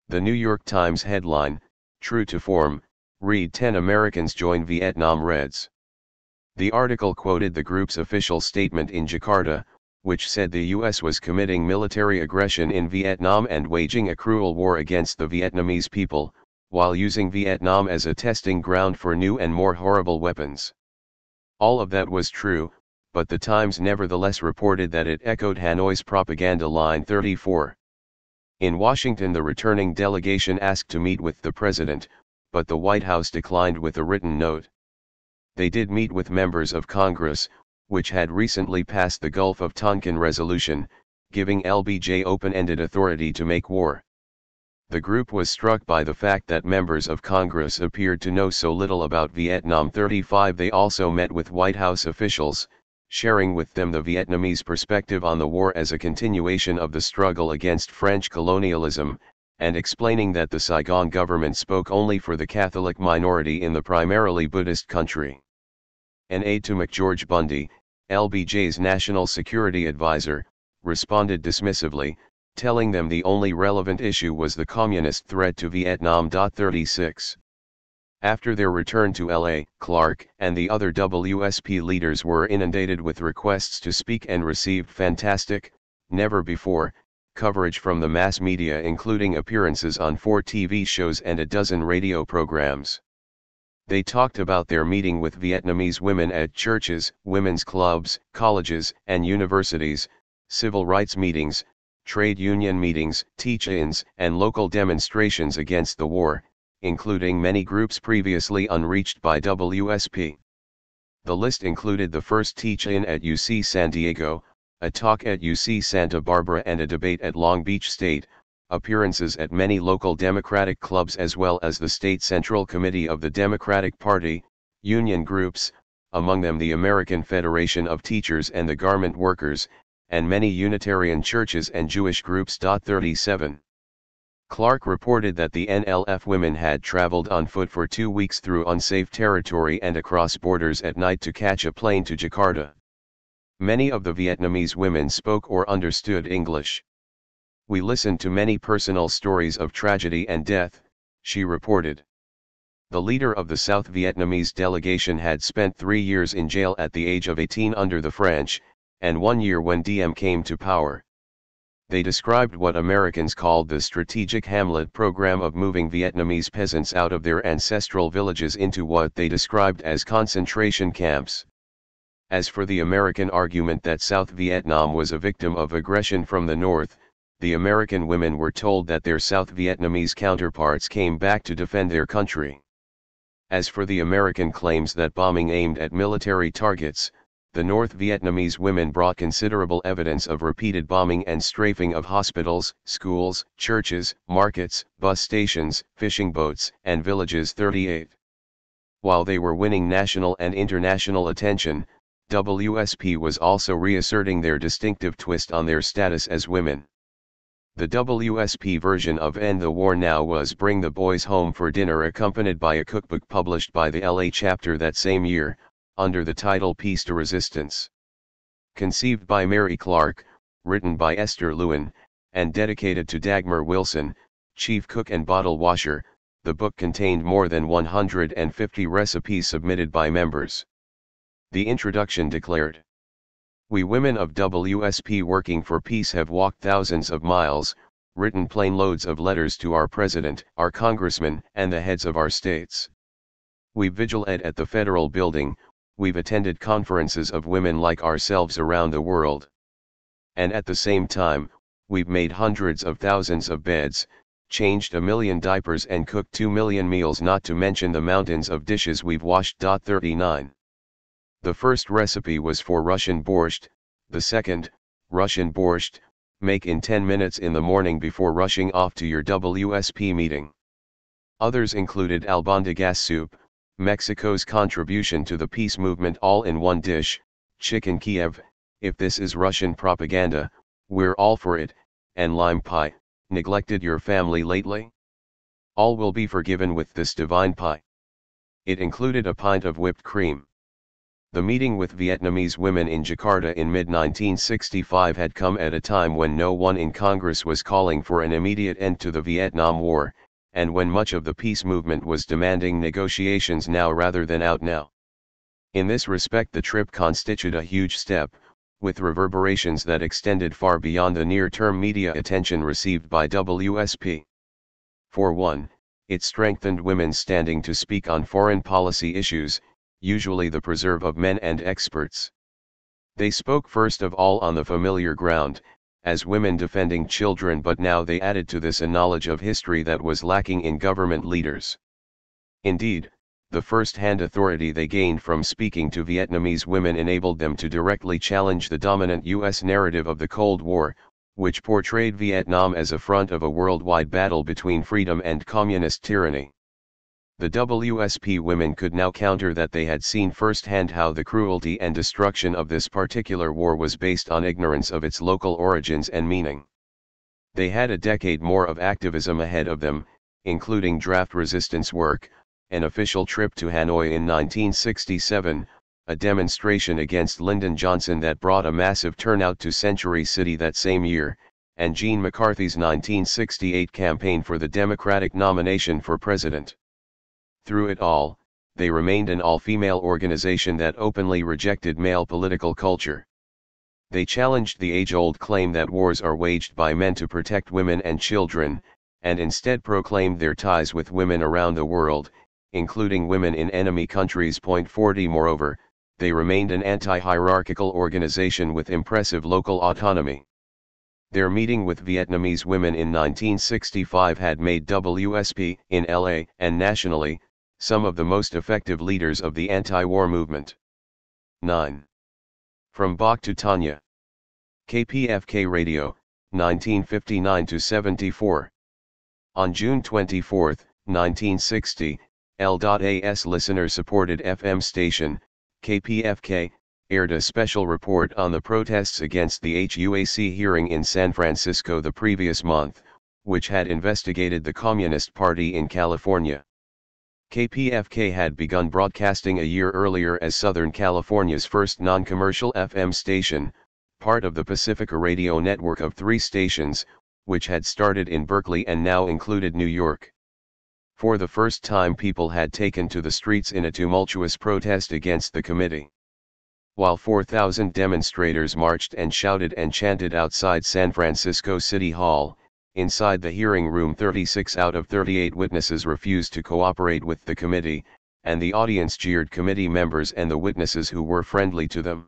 The New York Times headline, true to form, read 10 Americans join Vietnam Reds. The article quoted the group's official statement in Jakarta, which said the U.S. was committing military aggression in Vietnam and waging a cruel war against the Vietnamese people, while using Vietnam as a testing ground for new and more horrible weapons. All of that was true, but the Times nevertheless reported that it echoed Hanoi's propaganda line. 34. In Washington, the returning delegation asked to meet with the president, but the White House declined with a written note. They did meet with members of Congress, which had recently passed the Gulf of Tonkin resolution, giving LBJ open-ended authority to make war. The group was struck by the fact that members of Congress appeared to know so little about Vietnam. 35 They also met with White House officials, sharing with them the Vietnamese perspective on the war as a continuation of the struggle against French colonialism, and explaining that the Saigon government spoke only for the Catholic minority in the primarily Buddhist country. An aide to McGeorge Bundy, LBJ's national security advisor, responded dismissively, telling them the only relevant issue was the communist threat to Vietnam. 36. After their return to LA, Clark and the other WSP leaders were inundated with requests to speak and received fantastic, never before, coverage from the mass media, including appearances on 4 TV shows and a dozen radio programs. They talked about their meeting with Vietnamese women at churches, women's clubs, colleges and universities, civil rights meetings, trade union meetings, teach-ins, and local demonstrations against the war, including many groups previously unreached by WSP. The list included the first teach-in at UC San Diego, a talk at UC Santa Barbara and a debate at Long Beach State, appearances at many local Democratic clubs as well as the State Central Committee of the Democratic Party, union groups, among them the American Federation of Teachers and the Garment Workers, and many Unitarian churches and Jewish groups. 37. Clark reported that the NLF women had traveled on foot for 2 weeks through unsafe territory and across borders at night to catch a plane to Jakarta. Many of the Vietnamese women spoke or understood English. We listened to many personal stories of tragedy and death, she reported. The leader of the South Vietnamese delegation had spent 3 years in jail at the age of 18 under the French, and 1 year when Diem came to power. They described what Americans called the Strategic Hamlet program of moving Vietnamese peasants out of their ancestral villages into what they described as concentration camps. As for the American argument that South Vietnam was a victim of aggression from the North, the American women were told that their South Vietnamese counterparts came back to defend their country. As for the American claims that bombing aimed at military targets, the North Vietnamese women brought considerable evidence of repeated bombing and strafing of hospitals, schools, churches, markets, bus stations, fishing boats, and villages. 38. While they were winning national and international attention, WSP was also reasserting their distinctive twist on their status as women. The WSP version of End the War Now was Bring the Boys Home for Dinner, accompanied by a cookbook published by the LA chapter that same year, under the title Peace to Resistance. Conceived by Mary Clark, written by Esther Lewin, and dedicated to Dagmar Wilson, chief cook and bottle washer, the book contained more than 150 recipes submitted by members. The introduction declared, "We women of WSP working for peace have walked thousands of miles, written plane loads of letters to our president, our congressmen, and the heads of our states. We've vigiled at the federal building, we've attended conferences of women like ourselves around the world. And at the same time, we've made hundreds of thousands of beds, changed 1 million diapers and cooked 2 million meals, not to mention the mountains of dishes we've washed." 39. The first recipe was for Russian borscht, the second, Russian borscht, make in 10 minutes in the morning before rushing off to your WSP meeting. Others included albondigas soup, Mexico's contribution to the peace movement all in one dish, chicken Kiev, if this is Russian propaganda, we're all for it, and lime pie, neglected your family lately? All will be forgiven with this divine pie. It included a pint of whipped cream. The meeting with Vietnamese women in Jakarta in mid-1965 had come at a time when no one in Congress was calling for an immediate end to the Vietnam War, and when much of the peace movement was demanding negotiations now rather than out now. In this respect, the trip constituted a huge step, with reverberations that extended far beyond the near-term media attention received by WSP. For one, it strengthened women's standing to speak on foreign policy issues, usually the preserve of men and experts. They spoke first of all on the familiar ground, as women defending children, but now they added to this a knowledge of history that was lacking in government leaders. Indeed, the first-hand authority they gained from speaking to Vietnamese women enabled them to directly challenge the dominant U.S. narrative of the Cold War, which portrayed Vietnam as a front of a worldwide battle between freedom and communist tyranny. The WSP women could now counter that. They had seen firsthand how the cruelty and destruction of this particular war was based on ignorance of its local origins and meaning. They had a decade more of activism ahead of them, including draft resistance work, an official trip to Hanoi in 1967, a demonstration against Lyndon Johnson that brought a massive turnout to Century City that same year, and Gene McCarthy's 1968 campaign for the Democratic nomination for president. Through it all, they remained an all-female organization that openly rejected male political culture. They challenged the age-old claim that wars are waged by men to protect women and children, and instead proclaimed their ties with women around the world, including women in enemy countries. 40 Moreover, they remained an anti-hierarchical organization with impressive local autonomy. Their meeting with Vietnamese women in 1965 had made WSP, in LA and nationally, some of the most effective leaders of the anti-war movement. 9. From Bach to Tanya. KPFK Radio, 1959-74. On June 24, 1960, L.A.'s listener-supported FM station, KPFK, aired a special report on the protests against the HUAC hearing in San Francisco the previous month, which had investigated the Communist Party in California. KPFK had begun broadcasting a year earlier as Southern California's first non-commercial FM station, part of the Pacifica radio network of 3 stations, which had started in Berkeley and now included New York. For the first time, people had taken to the streets in a tumultuous protest against the committee. While 4,000 demonstrators marched and shouted and chanted outside San Francisco City Hall, inside the hearing room 36 out of 38 witnesses refused to cooperate with the committee, and the audience jeered committee members and the witnesses who were friendly to them.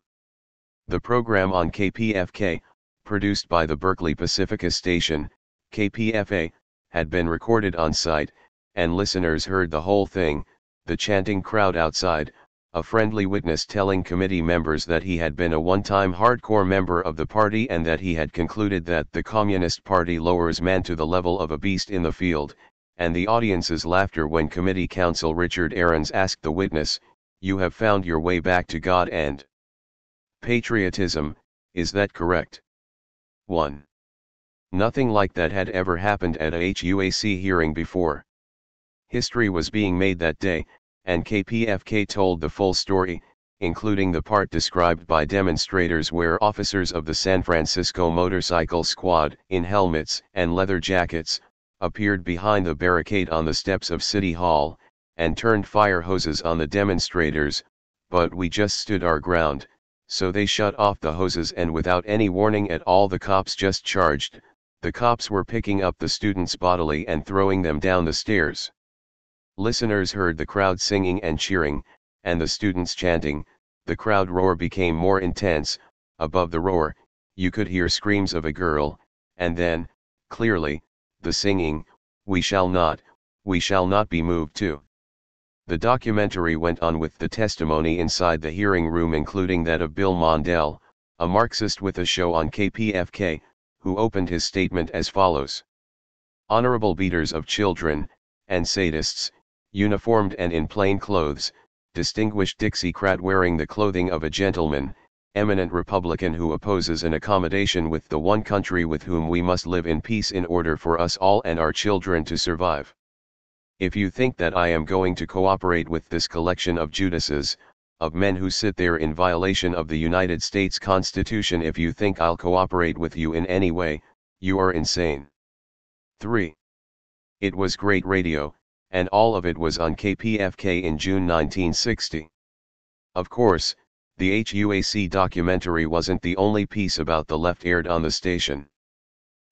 The program on KPFK, produced by the Berkeley Pacifica station, KPFA, had been recorded on site, and listeners heard the whole thing, the chanting crowd outside, a friendly witness telling committee members that he had been a one-time hardcore member of the party and that he had concluded that the Communist Party lowers man to the level of a beast in the field, and the audience's laughter when committee counsel Richard Aarons asked the witness, "You have found your way back to God and patriotism, is that correct?" 1. Nothing like that had ever happened at a HUAC hearing before. History was being made that day, and KPFK told the full story, including the part described by demonstrators where officers of the San Francisco Motorcycle Squad, in helmets and leather jackets, appeared behind the barricade on the steps of City Hall, and turned fire hoses on the demonstrators, but we just stood our ground, so they shut off the hoses and without any warning at all the cops just charged. The cops were picking up the students bodily and throwing them down the stairs. Listeners heard the crowd singing and cheering, and the students chanting. The crowd roar became more intense. Above the roar, you could hear screams of a girl, and then, clearly, the singing, we shall not be moved too." The documentary went on with the testimony inside the hearing room, including that of Bill Mondell, a Marxist with a show on KPFK, who opened his statement as follows: "Honorable beaters of children, and sadists, uniformed and in plain clothes, distinguished Dixiecrat wearing the clothing of a gentleman, eminent Republican who opposes an accommodation with the one country with whom we must live in peace in order for us all and our children to survive. If you think that I am going to cooperate with this collection of Judases, of men who sit there in violation of the United States Constitution, if you think I'll cooperate with you in any way, you are insane." 3. It was great radio, and all of it was on KPFK in June 1960. Of course, the HUAC documentary wasn't the only piece about the left aired on the station.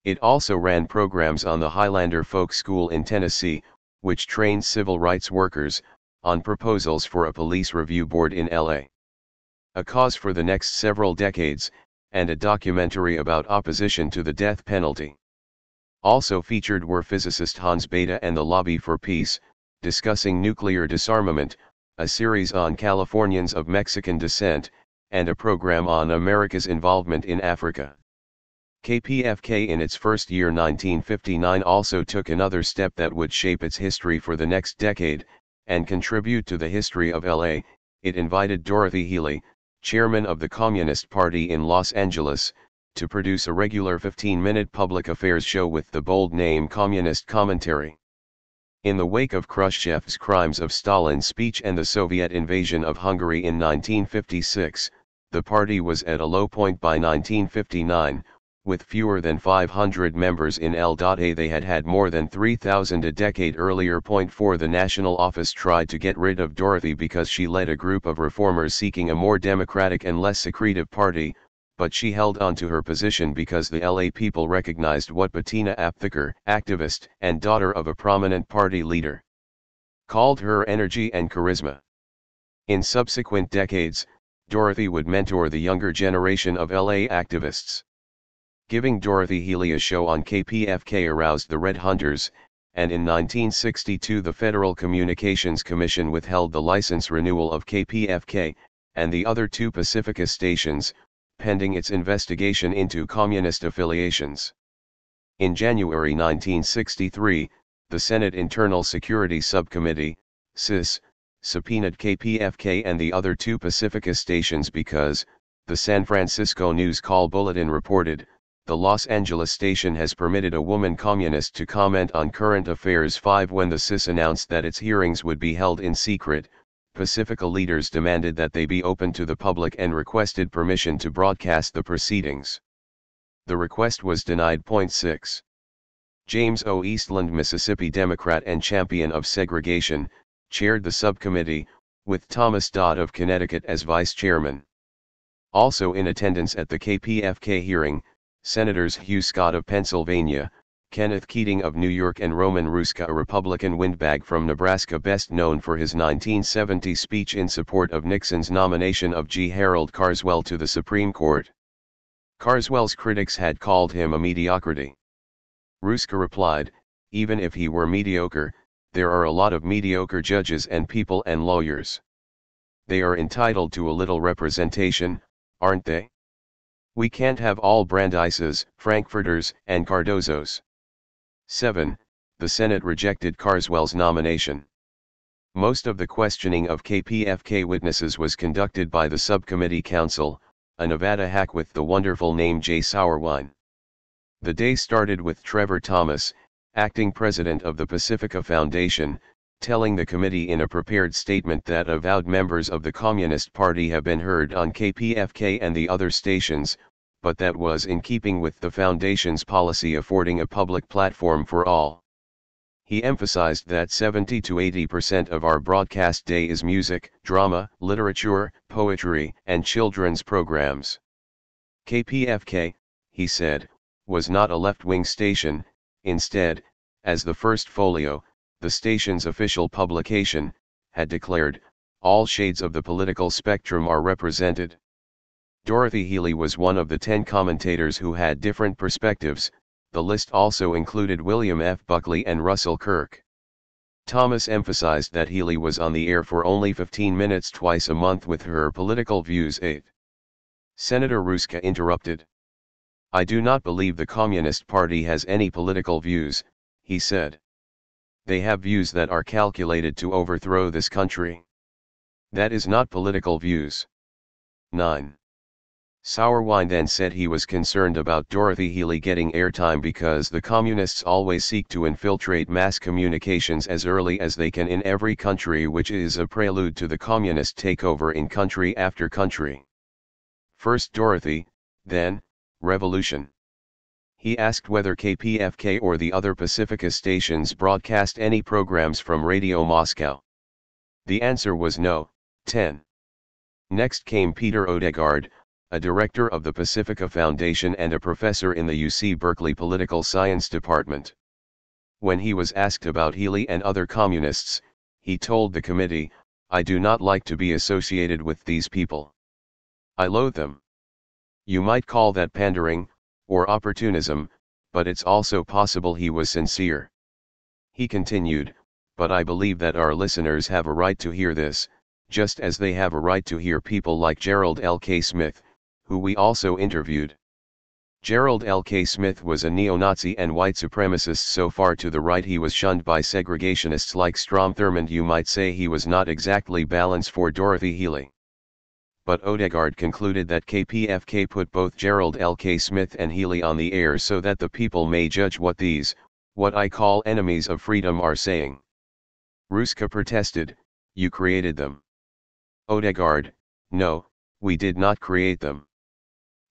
It also ran programs on the Highlander Folk School in Tennessee, which trained civil rights workers, on proposals for a police review board in LA. A cause for the next several decades, and a documentary about opposition to the death penalty. Also featured were physicist Hans Bethe and the Lobby for Peace, discussing nuclear disarmament, a series on Californians of Mexican descent, and a program on America's involvement in Africa. KPFK in its first year 1959 also took another step that would shape its history for the next decade, and contribute to the history of LA. It invited Dorothy Healy, chairman of the Communist Party in Los Angeles, to produce a regular 15-minute public affairs show with the bold name Communist Commentary. In the wake of Khrushchev's crimes of Stalin's speech and the Soviet invasion of Hungary in 1956, the party was at a low point by 1959, with fewer than 500 members in LA. They had had more than 3,000 a decade earlier. Point 4. The national office tried to get rid of Dorothy because she led a group of reformers seeking a more democratic and less secretive party, but she held on to her position because the LA people recognized what Bettina Aptheker, activist and daughter of a prominent party leader, called her energy and charisma. In subsequent decades, Dorothy would mentor the younger generation of LA activists. Giving Dorothy Healy a show on KPFK aroused the Red Hunters, and in 1962 the Federal Communications Commission withheld the license renewal of KPFK, and the other 2 Pacifica stations, pending its investigation into communist affiliations. In January 1963, the Senate Internal Security Subcommittee, SIS, subpoenaed KPFK and the other two Pacifica stations because, the San Francisco News Call Bulletin reported, the Los Angeles station has permitted a woman communist to comment on current affairs. 5 When the CIS announced that its hearings would be held in secret, Pacifica leaders demanded that they be open to the public and requested permission to broadcast the proceedings. The request was denied. 6. James O. Eastland, Mississippi Democrat and champion of segregation, chaired the subcommittee, with Thomas Dodd of Connecticut as vice chairman. Also in attendance at the KPFK hearing, Senators Hugh Scott of Pennsylvania, Kenneth Keating of New York and Roman Ruska, a Republican windbag from Nebraska best known for his 1970 speech in support of Nixon's nomination of G. Harold Carswell to the Supreme Court. Carswell's critics had called him a mediocrity. Ruska replied, "Even if he were mediocre, there are a lot of mediocre judges and people and lawyers. They are entitled to a little representation, aren't they? We can't have all Brandeises, Frankfurters, and Cardozos." 7. The Senate rejected Carswell's nomination. Most of the questioning of KPFK witnesses was conducted by the subcommittee counsel, a Nevada hack with the wonderful name Jay Sauerwein. The day started with Trevor Thomas, acting president of the Pacifica Foundation, telling the committee in a prepared statement that avowed members of the Communist Party have been heard on KPFK and the other stations, but that was in keeping with the Foundation's policy affording a public platform for all. He emphasized that 70 to 80% of our broadcast day is music, drama, literature, poetry, and children's programs. KPFK, he said, was not a left-wing station. Instead, as the first folio, the station's official publication, had declared, all shades of the political spectrum are represented. Dorothy Healy was one of the 10 commentators who had different perspectives. The list also included William F. Buckley and Russell Kirk. Thomas emphasized that Healy was on the air for only 15 minutes twice a month with her political views. 8. Senator Ruska interrupted. "I do not believe the Communist Party has any political views," he said. "They have views that are calculated to overthrow this country. That is not political views." 9. Sauerwein then said he was concerned about Dorothy Healy getting airtime because the Communists always seek to infiltrate mass communications as early as they can in every country, which is a prelude to the Communist takeover in country after country. First Dorothy, then, revolution. He asked whether KPFK or the other Pacifica stations broadcast any programs from Radio Moscow. The answer was no. 10. Next came Peter Odegaard, a director of the Pacifica Foundation and a professor in the UC Berkeley Political Science Department. When he was asked about Healy and other communists, he told the committee, "I do not like to be associated with these people. I loathe them." You might call that pandering, or opportunism, but it's also possible he was sincere. He continued, "But I believe that our listeners have a right to hear this, just as they have a right to hear people like Gerald L. K. Smith, who we also interviewed." Gerald L. K. Smith was a neo-Nazi and white supremacist so far to the right he was shunned by segregationists like Strom Thurmond. You might say he was not exactly balanced for Dorothy Healy. But Odegaard concluded that KPFK put both Gerald L. K. Smith and Healy on the air so that the people may judge what these, what I call enemies of freedom, are saying. Ruska protested, "You created them." Odegaard, "No, we did not create them.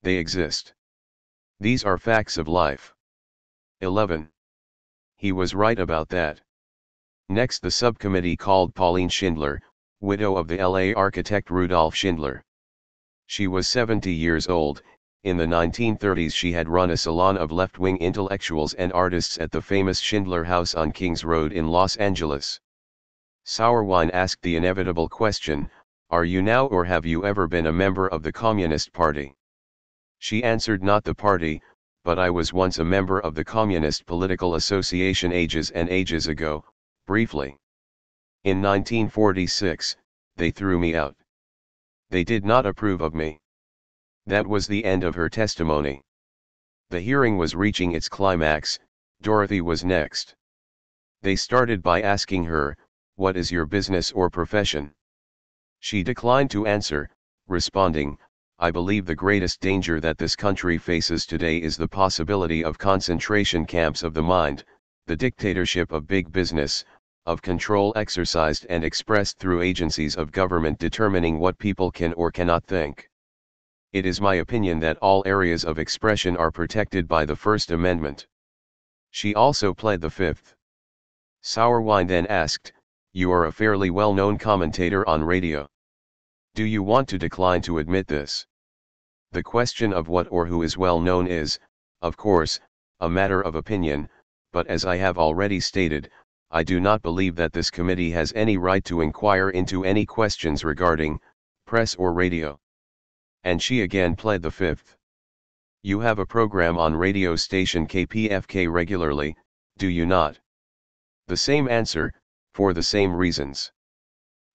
They exist. These are facts of life." 11. He was right about that. Next the subcommittee called Pauline Schindler, widow of the LA architect Rudolf Schindler. She was 70 years old. In the 1930s she had run a salon of left-wing intellectuals and artists at the famous Schindler House on Kings Road in Los Angeles. Sauerwein asked the inevitable question, "Are you now or have you ever been a member of the Communist Party?" She answered, "Not the party, but I was once a member of the Communist Political Association ages and ages ago, briefly. In 1946, they threw me out. They did not approve of me." That was the end of her testimony. The hearing was reaching its climax. Dorothy was next. They started by asking her, What is your business or profession? She declined to answer, responding, I believe the greatest danger that this country faces today is the possibility of concentration camps of the mind, the dictatorship of big business, of control exercised and expressed through agencies of government determining what people can or cannot think. It is my opinion that all areas of expression are protected by the First Amendment. She also pled the Fifth. Sauerwein then asked, you are a fairly well-known commentator on radio. Do you want to decline to admit this? The question of what or who is well known is, of course, a matter of opinion, but as I have already stated, I do not believe that this committee has any right to inquire into any questions regarding press or radio. And she again pled the Fifth. You have a program on radio station KPFK regularly, do you not? The same answer, for the same reasons.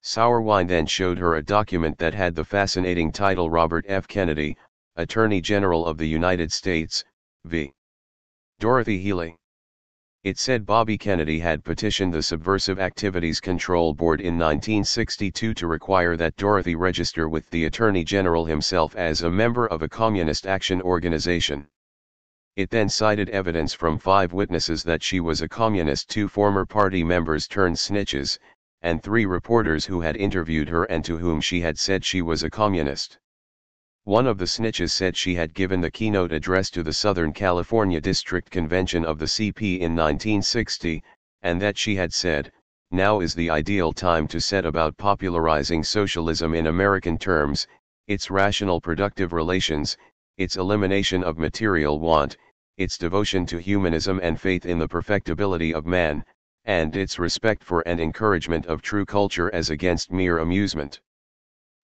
Sauerwein then showed her a document that had the fascinating title Robert F. Kennedy, Attorney General of the United States, v. Dorothy Healey. It said Bobby Kennedy had petitioned the Subversive Activities Control Board in 1962 to require that Dorothy register with the Attorney General himself as a member of a communist action organization. It then cited evidence from 5 witnesses that she was a communist, 2 former party members turned snitches, and 3 reporters who had interviewed her and to whom she had said she was a communist. One of the snitches said she had given the keynote address to the Southern California District Convention of the CP in 1960, and that she had said, now is the ideal time to set about popularizing socialism in American terms, its rational productive relations, its elimination of material want, its devotion to humanism and faith in the perfectibility of man, and its respect for and encouragement of true culture as against mere amusement.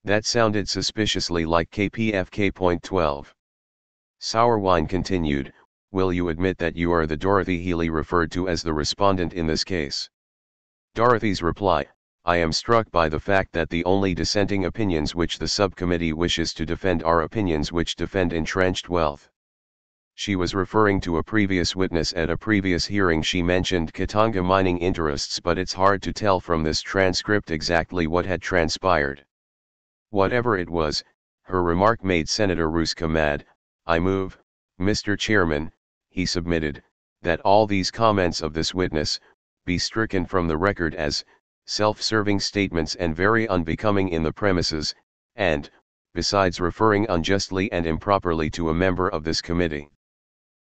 That sounded suspiciously like KPFK.12. Sauerwein continued, will you admit that you are the Dorothy Healey referred to as the respondent in this case? Dorothy's reply, I am struck by the fact that the only dissenting opinions which the subcommittee wishes to defend are opinions which defend entrenched wealth. She was referring to a previous witness at a previous hearing. She mentioned Katanga mining interests, but it's hard to tell from this transcript exactly what had transpired. Whatever it was, her remark made Senator Ruska mad. I move, Mr. Chairman, he submitted, that all these comments of this witness be stricken from the record as self-serving statements and very unbecoming in the premises, and, besides referring unjustly and improperly to a member of this committee.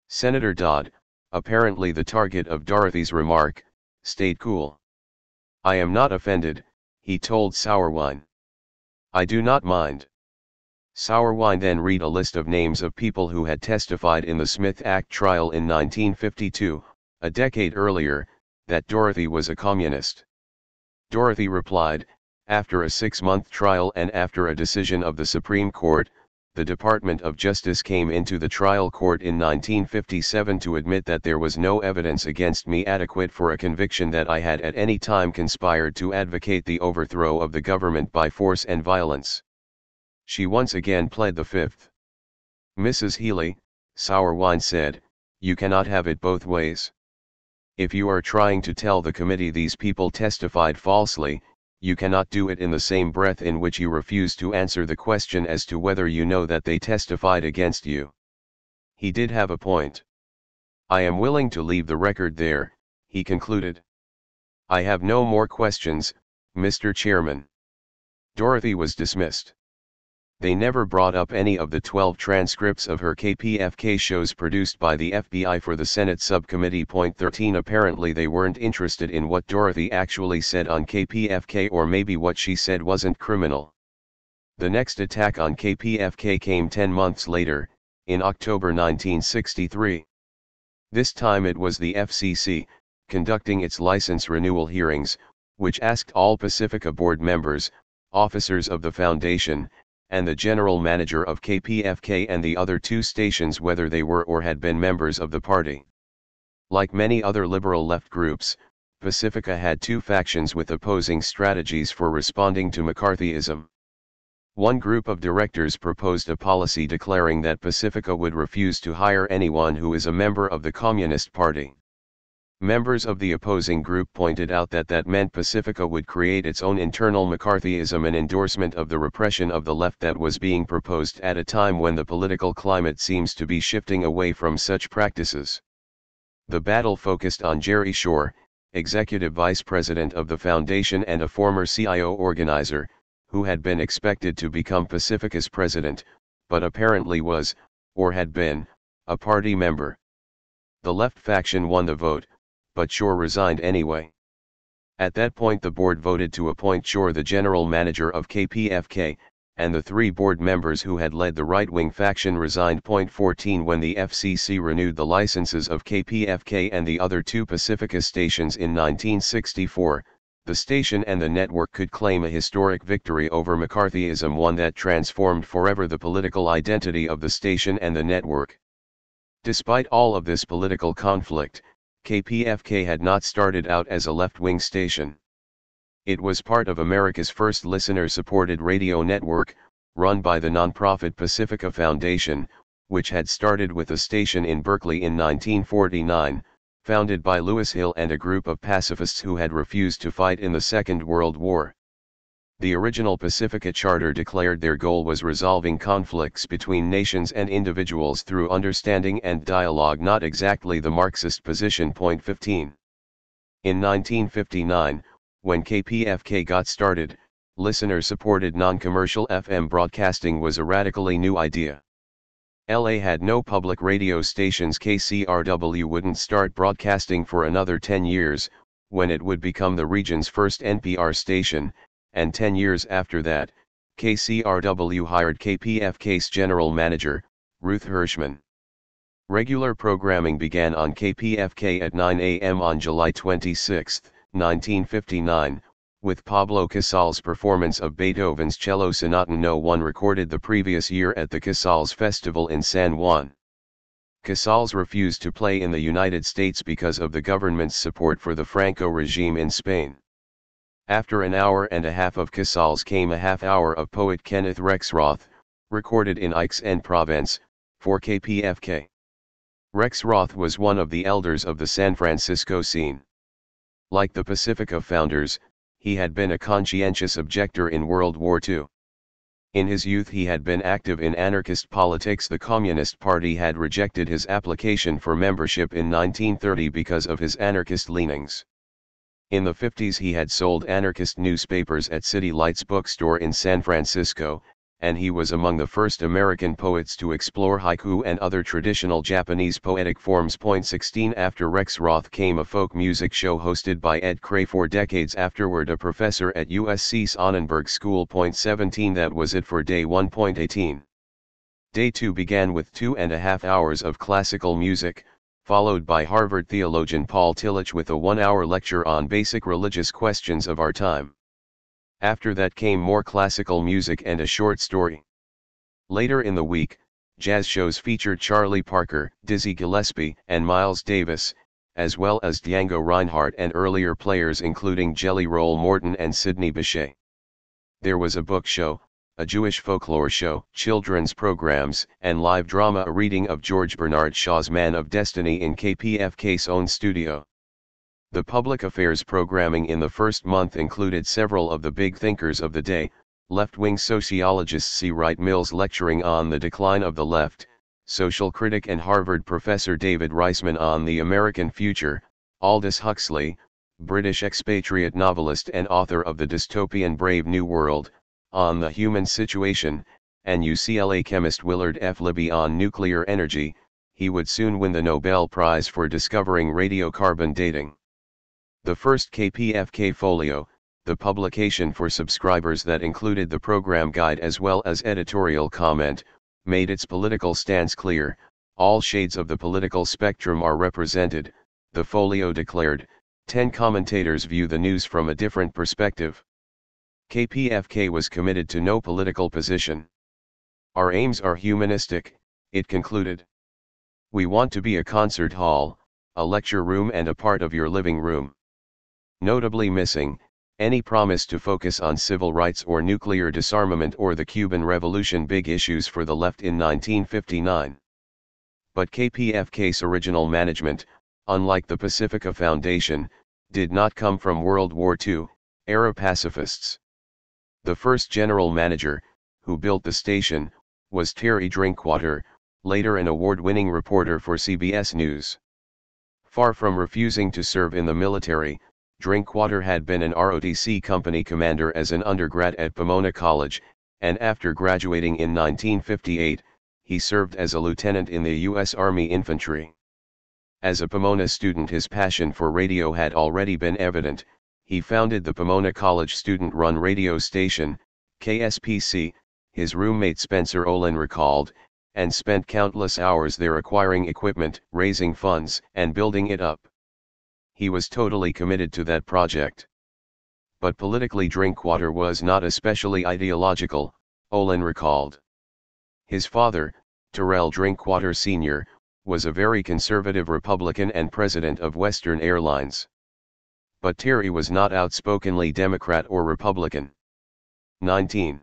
Senator Dodd, apparently the target of Dorothy's remark, stayed cool. I am not offended, he told Sauerwein. I do not mind. Sauerwein then read a list of names of people who had testified in the Smith Act trial in 1952, a decade earlier, that Dorothy was a communist. Dorothy replied, after a 6-month trial and after a decision of the Supreme Court, the Department of Justice came into the trial court in 1957 to admit that there was no evidence against me adequate for a conviction that I had at any time conspired to advocate the overthrow of the government by force and violence. She once again pled the Fifth. Mrs. Healey, Sauerwein said, you cannot have it both ways. If you are trying to tell the committee these people testified falsely, you cannot do it in the same breath in which you refuse to answer the question as to whether you know that they testified against you. He did have a point. I am willing to leave the record there, he concluded. I have no more questions, Mr. Chairman. Dorothy was dismissed. They never brought up any of the 12 transcripts of her KPFK shows produced by the FBI for the Senate Subcommittee. Point 13. Apparently they weren't interested in what Dorothy actually said on KPFK, or maybe what she said wasn't criminal. The next attack on KPFK came 10 months later, in October 1963. This time it was the FCC, conducting its license renewal hearings, which asked all Pacifica board members, officers of the foundation, and the general manager of KPFK and the other 2 stations whether they were or had been members of the party. Like many other liberal left groups, Pacifica had 2 factions with opposing strategies for responding to McCarthyism. One group of directors proposed a policy declaring that Pacifica would refuse to hire anyone who is a member of the Communist Party. Members of the opposing group pointed out that that meant Pacifica would create its own internal McCarthyism, an endorsement of the repression of the left that was being proposed at a time when the political climate seems to be shifting away from such practices. The battle focused on Jerry Shore, executive vice president of the foundation and a former CIO organizer, who had been expected to become Pacifica's president, but apparently was, or had been, a party member. The left faction won the vote, but Shore resigned anyway. At that point the board voted to appoint Shore the general manager of KPFK, and the 3 board members who had led the right-wing faction resigned. 14 When the FCC renewed the licenses of KPFK and the other 2 Pacifica stations in 1964, the station and the network could claim a historic victory over McCarthyism, one that transformed forever the political identity of the station and the network. Despite all of this political conflict, KPFK had not started out as a left-wing station. It was part of America's first listener-supported radio network, run by the nonprofit Pacifica Foundation, which had started with a station in Berkeley in 1949, founded by Lewis Hill and a group of pacifists who had refused to fight in the Second World War. The original Pacifica charter declared their goal was resolving conflicts between nations and individuals through understanding and dialogue, not exactly the Marxist position. 15. In 1959, when KPFK got started, listener-supported non-commercial FM broadcasting was a radically new idea. LA had no public radio stations. KCRW wouldn't start broadcasting for another 10 years, when it would become the region's first NPR station, and 10 years after that, KCRW hired KPFK's general manager, Ruth Hirschman. Regular programming began on KPFK at 9 a.m. on July 26, 1959, with Pablo Casal's performance of Beethoven's Cello Sonata No. 1 recorded the previous year at the Casals Festival in San Juan. Casals refused to play in the United States because of the government's support for the Franco regime in Spain. After an hour and a half of Casals came a half-hour of poet Kenneth Rexroth, recorded in Aix-en-Provence, for KPFK. Rexroth was one of the elders of the San Francisco scene. Like the Pacifica founders, he had been a conscientious objector in World War II. In his youth he had been active in anarchist politics. The Communist Party had rejected his application for membership in 1930 because of his anarchist leanings. In the 50s he had sold anarchist newspapers at City Lights bookstore in San Francisco, and he was among the first American poets to explore haiku and other traditional Japanese poetic forms. 16 After Rexroth came a folk music show hosted by Ed Cray. 4 decades afterward, a professor at USC Sonnenberg School. 17 That was it for day 1. 18 Day 2 began with 2.5 hours of classical music, followed by Harvard theologian Paul Tillich with a 1-hour lecture on basic religious questions of our time. After that came more classical music and a short story. Later in the week, jazz shows featured Charlie Parker, Dizzy Gillespie, and Miles Davis, as well as Django Reinhardt and earlier players including Jelly Roll Morton and Sidney Bechet. There was a book show, a Jewish folklore show, children's programs, and live drama, a reading of George Bernard Shaw's Man of Destiny in KPFK's own studio. The public affairs programming in the first month included several of the big thinkers of the day, left-wing sociologist C. Wright Mills lecturing on the decline of the left, social critic and Harvard professor David Reisman on the American future, Aldous Huxley, British expatriate novelist and author of the dystopian Brave New World, on the human situation, and UCLA chemist Willard F. Libby on nuclear energy. He would soon win the Nobel Prize for discovering radiocarbon dating. The first KPFK folio, the publication for subscribers that included the program guide as well as editorial comment, made its political stance clear. All shades of the political spectrum are represented, the folio declared. 10 commentators view the news from a different perspective. KPFK was committed to no political position. Our aims are humanistic, it concluded. We want to be a concert hall, a lecture room and a part of your living room. Notably missing, any promise to focus on civil rights or nuclear disarmament or the Cuban Revolution, big issues for the left in 1959. But KPFK's original management, unlike the Pacifica Foundation, did not come from World War II-era pacifists. The first general manager, who built the station, was Terry Drinkwater, later an award-winning reporter for CBS News. Far from refusing to serve in the military, Drinkwater had been an ROTC company commander as an undergrad at Pomona College, and after graduating in 1958, he served as a lieutenant in the U.S. Army Infantry. As a Pomona student, his passion for radio had already been evident. He founded the Pomona College student-run radio station, KSPC, his roommate Spencer Olin recalled, and spent countless hours there acquiring equipment, raising funds, and building it up. He was totally committed to that project. But politically Drinkwater was not especially ideological, Olin recalled. His father, Terrell Drinkwater Sr., was a very conservative Republican and president of Western Airlines. But Terry was not outspokenly Democrat or Republican. 19.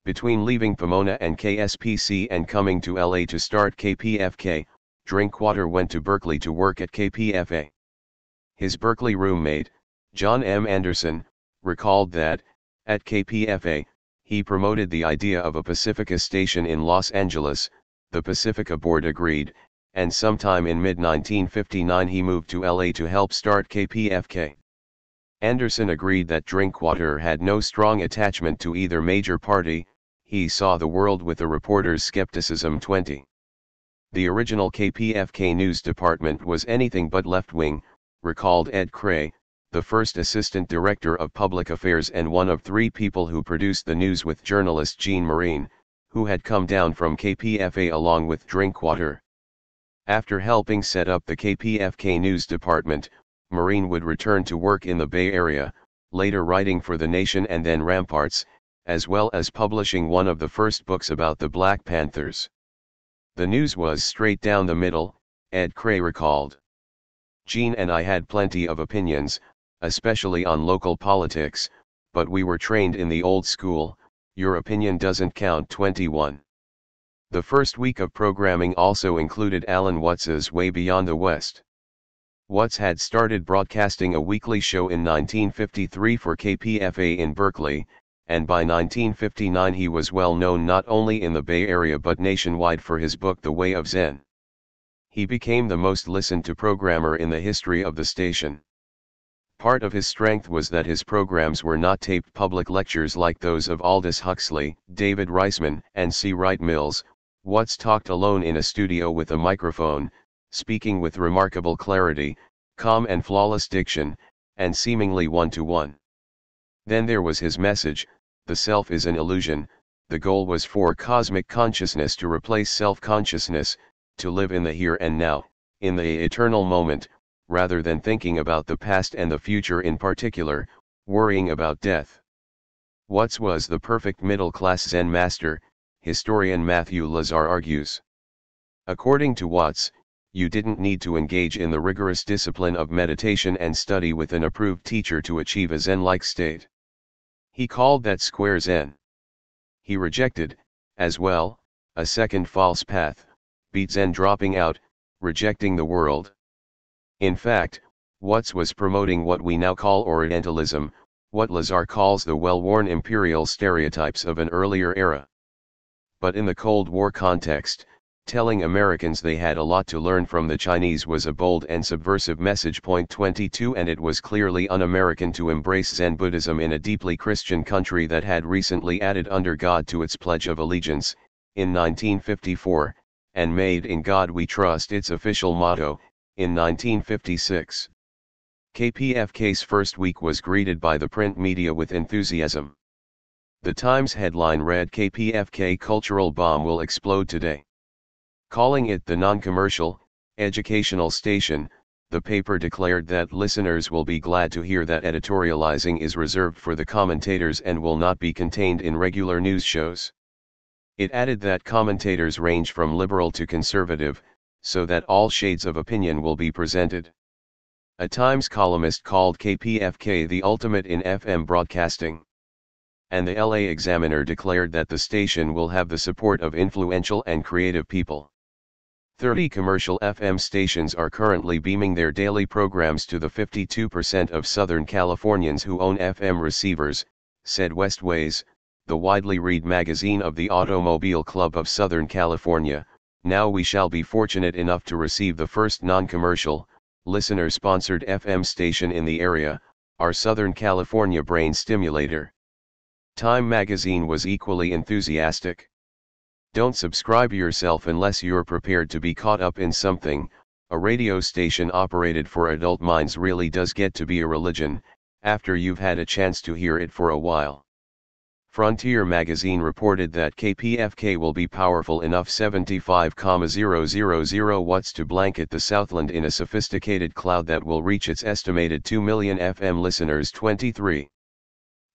Between leaving Pomona and KSPC and coming to LA to start KPFK, Drinkwater went to Berkeley to work at KPFA. His Berkeley roommate, John M. Anderson, recalled that, at KPFA, he promoted the idea of a Pacifica station in Los Angeles. The Pacifica board agreed, and sometime in mid-1959 he moved to LA to help start KPFK. Anderson agreed that Drinkwater had no strong attachment to either major party. He saw the world with a reporter's skepticism. 20. The original KPFK news department was anything but left-wing, recalled Ed Cray, the first assistant director of public affairs and one of 3 people who produced the news with journalist Gene Marine, who had come down from KPFA along with Drinkwater. After helping set up the KPFK news department, Marine would return to work in the Bay Area, later writing for The Nation and then Ramparts, as well as publishing one of the first books about the Black Panthers. The news was straight down the middle, Ed Cray recalled. Gene and I had plenty of opinions, especially on local politics, but we were trained in the old school, your opinion doesn't count. 21. The first week of programming also included Alan Watts's Way Beyond the West. Watts had started broadcasting a weekly show in 1953 for KPFA in Berkeley, and by 1959 he was well known not only in the Bay Area but nationwide for his book The Way of Zen. He became the most listened to programmer in the history of the station. Part of his strength was that his programs were not taped public lectures like those of Aldous Huxley, David Reisman, and C. Wright Mills. Watts talked alone in a studio with a microphone, speaking with remarkable clarity, calm and flawless diction, and seemingly one-to-one. Then there was his message, the self is an illusion. The goal was for cosmic consciousness to replace self-consciousness, to live in the here and now, in the eternal moment, rather than thinking about the past and the future in particular, worrying about death. Watts was the perfect middle-class Zen master, historian Matthew Lazar argues. According to Watts, you didn't need to engage in the rigorous discipline of meditation and study with an approved teacher to achieve a Zen-like state. He called that square Zen. He rejected, as well, a second false path, beat Zen dropping out, rejecting the world. In fact, Watts was promoting what we now call Orientalism, what Lazar calls the well-worn imperial stereotypes of an earlier era. But in the Cold War context, telling Americans they had a lot to learn from the Chinese was a bold and subversive message. 22 And it was clearly un-American to embrace Zen Buddhism in a deeply Christian country that had recently added under God to its Pledge of Allegiance, in 1954, and made In God We Trust its official motto, in 1956. KPFK's first week was greeted by the print media with enthusiasm. The Times headline read, KPFK cultural bomb will explode today. Calling it the non-commercial, educational station, the paper declared that listeners will be glad to hear that editorializing is reserved for the commentators and will not be contained in regular news shows. It added that commentators range from liberal to conservative, so that all shades of opinion will be presented. A Times columnist called KPFK the ultimate in FM broadcasting. And the LA Examiner declared that the station will have the support of influential and creative people. 30 commercial FM stations are currently beaming their daily programs to the 52% of Southern Californians who own FM receivers, said Westways, the widely read magazine of the Automobile Club of Southern California. Now we shall be fortunate enough to receive the first non-commercial, listener-sponsored FM station in the area, our Southern California brain stimulator. Time magazine was equally enthusiastic. Don't subscribe yourself unless you're prepared to be caught up in something. A radio station operated for adult minds really does get to be a religion, after you've had a chance to hear it for a while. Frontier magazine reported that KPFK will be powerful enough 75,000 watts to blanket the Southland in a sophisticated cloud that will reach its estimated 2 million FM listeners. 23.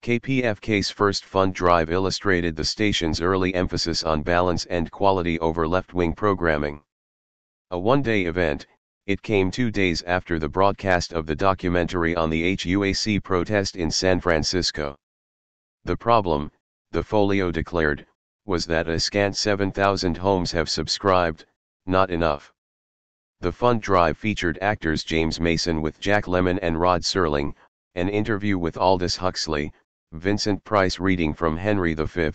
KPFK's first fund drive illustrated the station's early emphasis on balance and quality over left-wing programming. A one-day event, it came 2 days after the broadcast of the documentary on the HUAC protest in San Francisco. The problem, the folio declared, was that a scant 7,000 homes have subscribed, not enough. The fund drive featured actors James Mason with Jack Lemmon and Rod Serling, an interview with Aldous Huxley, Vincent Price reading from Henry V,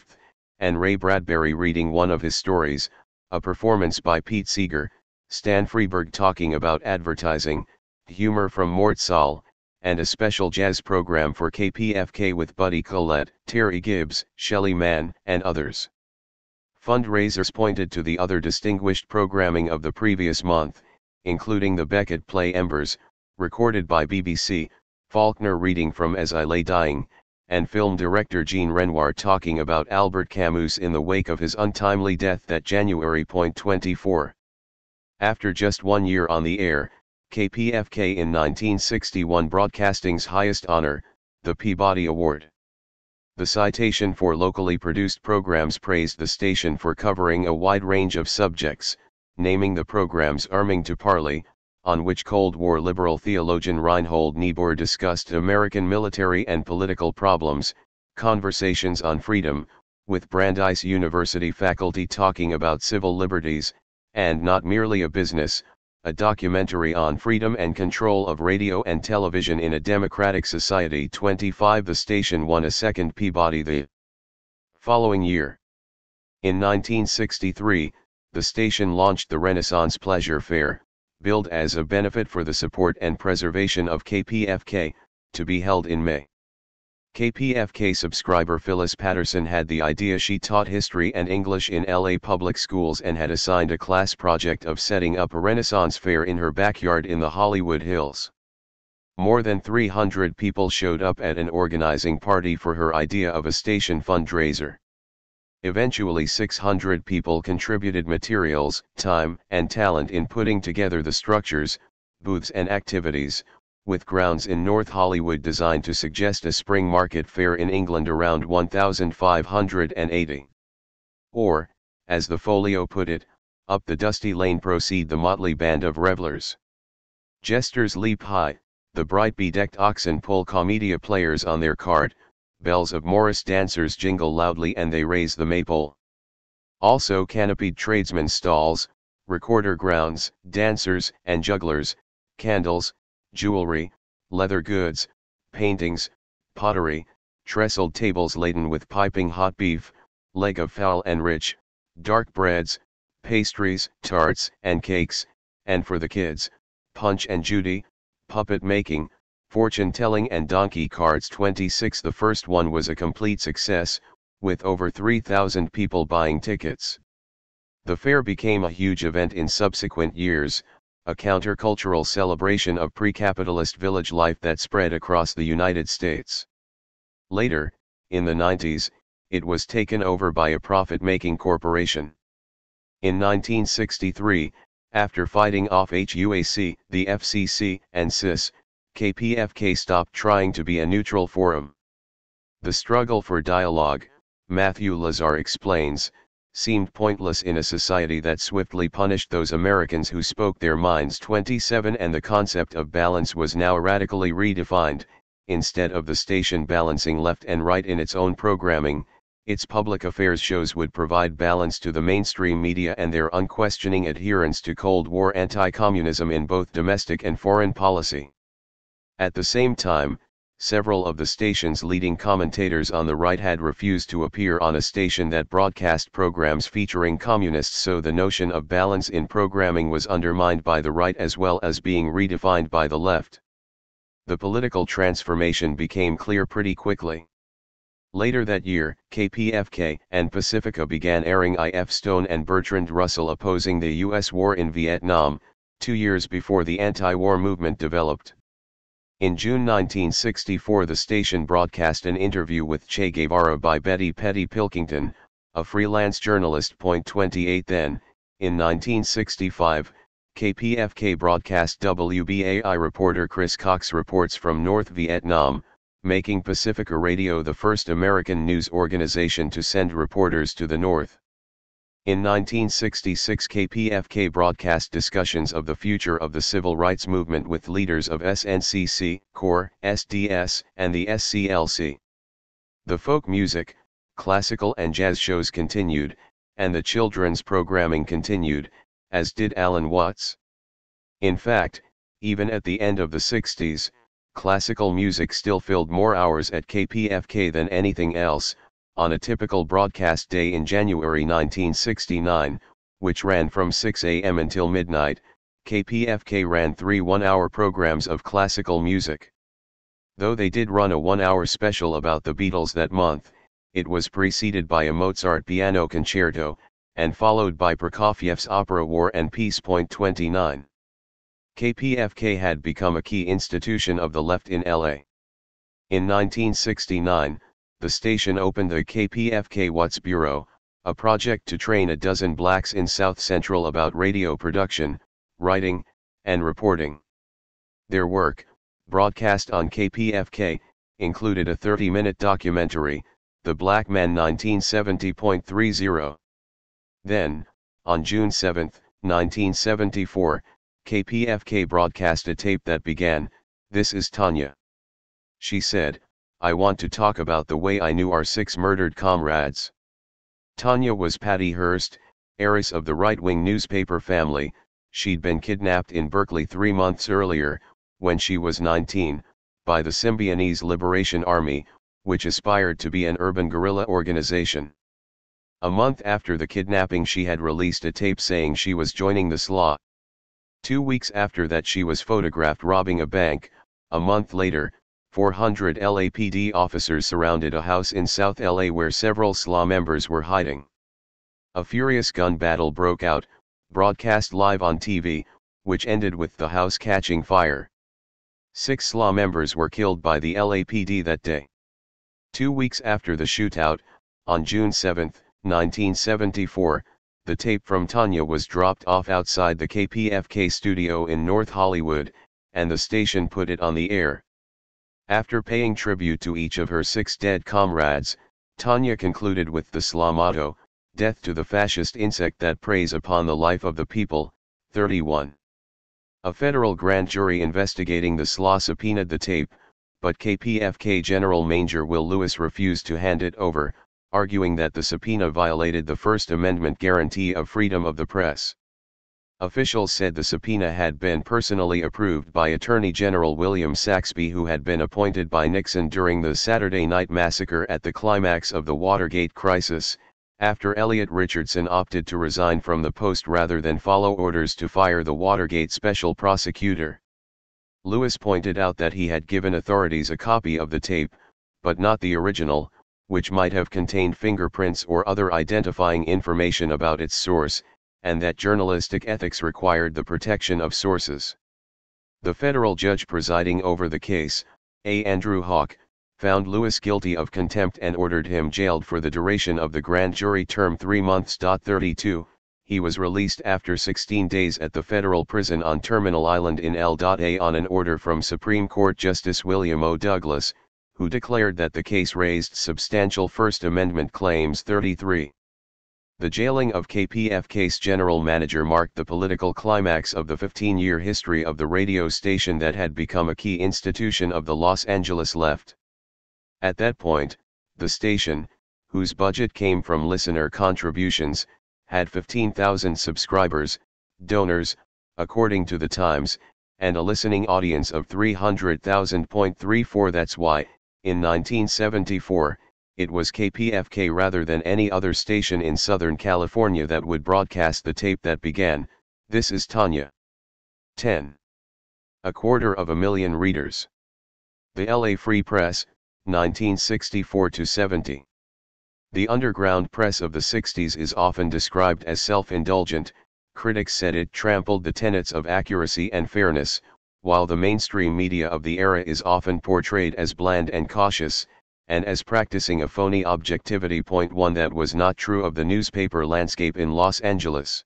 and Ray Bradbury reading one of his stories, a performance by Pete Seeger, Stan Freberg talking about advertising, humor from Mort Saul, and a special jazz program for KPFK with Buddy Collette, Terry Gibbs, Shelley Mann, and others. Fundraisers pointed to the other distinguished programming of the previous month, including the Beckett play Embers, recorded by BBC, Faulkner reading from As I Lay Dying, and film director Jean Renoir talking about Albert Camus in the wake of his untimely death that January. 24. After just 1 year on the air, KPFK in 1961 broadcasting's highest honor, the Peabody Award. The citation for locally produced programs praised the station for covering a wide range of subjects, naming the programs Arming to Parley, on which Cold War liberal theologian Reinhold Niebuhr discussed American military and political problems, Conversations on Freedom, with Brandeis University faculty talking about civil liberties, and Not Merely a Business, a documentary on freedom and control of radio and television in a democratic society. 25. The station won a second Peabody the following year. In 1963, the station launched the Renaissance Pleasure Fair, billed as a benefit for the support and preservation of KPFK, to be held in May. KPFK subscriber Phyllis Patterson had the idea. She taught history and English in LA public schools and had assigned a class project of setting up a Renaissance fair in her backyard in the Hollywood Hills. More than 300 people showed up at an organizing party for her idea of a station fundraiser. Eventually 600 people contributed materials, time, and talent in putting together the structures, booths and activities, with grounds in North Hollywood designed to suggest a spring market fair in England around 1580. Or, as the folio put it, up the dusty lane proceed the motley band of revelers. Jesters leap high, the bright bedecked oxen pull commedia players on their cart, bells of Morris dancers jingle loudly and they raise the maypole. Also canopied tradesmen stalls, recorder grounds, dancers and jugglers, candles, jewelry, leather goods, paintings, pottery, trestled tables laden with piping hot beef, leg of fowl and rich, dark breads, pastries, tarts and cakes, and for the kids, Punch and Judy, puppet making, fortune telling and donkey cards. 26. The first one was a complete success, with over 3,000 people buying tickets. The fair became a huge event in subsequent years, a countercultural celebration of pre-capitalist village life that spread across the United States. Later, in the 90s, it was taken over by a profit-making corporation. In 1963, after fighting off HUAC, the FCC, and CIS, KPFK stopped trying to be a neutral forum. The struggle for dialogue, Matthew Lazar explains, seemed pointless in a society that swiftly punished those Americans who spoke their minds. 27. And the concept of balance was now radically redefined. Instead of the station balancing left and right in its own programming, Its public affairs shows would provide balance to the mainstream media and their unquestioning adherence to Cold War anti-communism in both domestic and foreign policy. At the same time, several of the station's leading commentators on the right had refused to appear on a station that broadcast programs featuring communists, so the notion of balance in programming was undermined by the right as well as being redefined by the left. The political transformation became clear pretty quickly. Later that year, KPFK and Pacifica began airing I.F. Stone and Bertrand Russell opposing the U.S. war in Vietnam, 2 years before the anti-war movement developed. In June 1964 the station broadcast an interview with Che Guevara by Betty Petty Pilkington, a freelance journalist. 28 Then, in 1965, KPFK broadcast WBAI reporter Chris Cox reports from North Vietnam, making Pacifica Radio the first American news organization to send reporters to the North. In 1966 KPFK broadcast discussions of the future of the civil rights movement with leaders of SNCC, CORE, SDS, and the SCLC. The folk music, classical and jazz shows continued, and the children's programming continued, as did Alan Watts. In fact, even at the end of the 60s, classical music still filled more hours at KPFK than anything else. On a typical broadcast day in January 1969, which ran from 6 a.m. until midnight, KPFK ran 3 one-hour programs of classical music. Though they did run a 1-hour special about the Beatles that month, it was preceded by a Mozart piano concerto, and followed by Prokofiev's opera War and Peace. 29. KPFK had become a key institution of the left in LA. In 1969, the station opened the KPFK Watts Bureau, a project to train a dozen blacks in South Central about radio production, writing, and reporting. Their work, broadcast on KPFK, included a 30-minute documentary, The Black Man 1970.30. Then, on June 7, 1974, KPFK broadcast a tape that began, "This is Tanya. She said, I want to talk about the way I knew our 6 murdered comrades." Tanya was Patty Hearst, heiress of the right-wing newspaper family. She'd been kidnapped in Berkeley 3 months earlier, when she was 19, by the Symbionese Liberation Army, which aspired to be an urban guerrilla organization. A month after the kidnapping she had released a tape saying she was joining the SLA. 2 weeks after that she was photographed robbing a bank. A month later, 400 LAPD officers surrounded a house in South LA where several SLA members were hiding. A furious gun battle broke out, broadcast live on TV, which ended with the house catching fire. 6 SLA members were killed by the LAPD that day. 2 weeks after the shootout, on June 7, 1974, the tape from Tanya was dropped off outside the KPFK studio in North Hollywood, and the station put it on the air. After paying tribute to each of her 6 dead comrades, Tanya concluded with the SLA motto, "Death to the fascist insect that preys upon the life of the people." 31. A federal grand jury investigating the SLA subpoenaed the tape, but KPFK General Manager Will Lewis refused to hand it over, arguing that the subpoena violated the First Amendment guarantee of freedom of the press. Officials said the subpoena had been personally approved by Attorney General William Saxby, who had been appointed by Nixon during the Saturday Night Massacre at the climax of the Watergate crisis, after Elliot Richardson opted to resign from the post rather than follow orders to fire the Watergate special prosecutor. Lewis pointed out that he had given authorities a copy of the tape, but not the original, which might have contained fingerprints or other identifying information about its source, and that journalistic ethics required the protection of sources. The federal judge presiding over the case, A. Andrew Hawk, found Lewis guilty of contempt and ordered him jailed for the duration of the grand jury term 3 months. 32, he was released after 16 days at the federal prison on Terminal Island in L.A. on an order from Supreme Court Justice William O. Douglas, who declared that the case raised substantial First Amendment claims. 33. The jailing of KPFK's general manager marked the political climax of the 15-year history of the radio station that had become a key institution of the Los Angeles left. At that point, the station, whose budget came from listener contributions, had 15,000 subscribers, donors, according to the Times, and a listening audience of 300,000.34. That's why, in 1974, it was KPFK rather than any other station in Southern California that would broadcast the tape that began, "This is Tanya." 10. 250,000 readers. The LA Free Press, 1964-70. The underground press of the 60s is often described as self-indulgent. Critics said it trampled the tenets of accuracy and fairness, while the mainstream media of the era is often portrayed as bland and cautious, and as practicing a phony objectivity. 1 That was not true of the newspaper landscape in Los Angeles.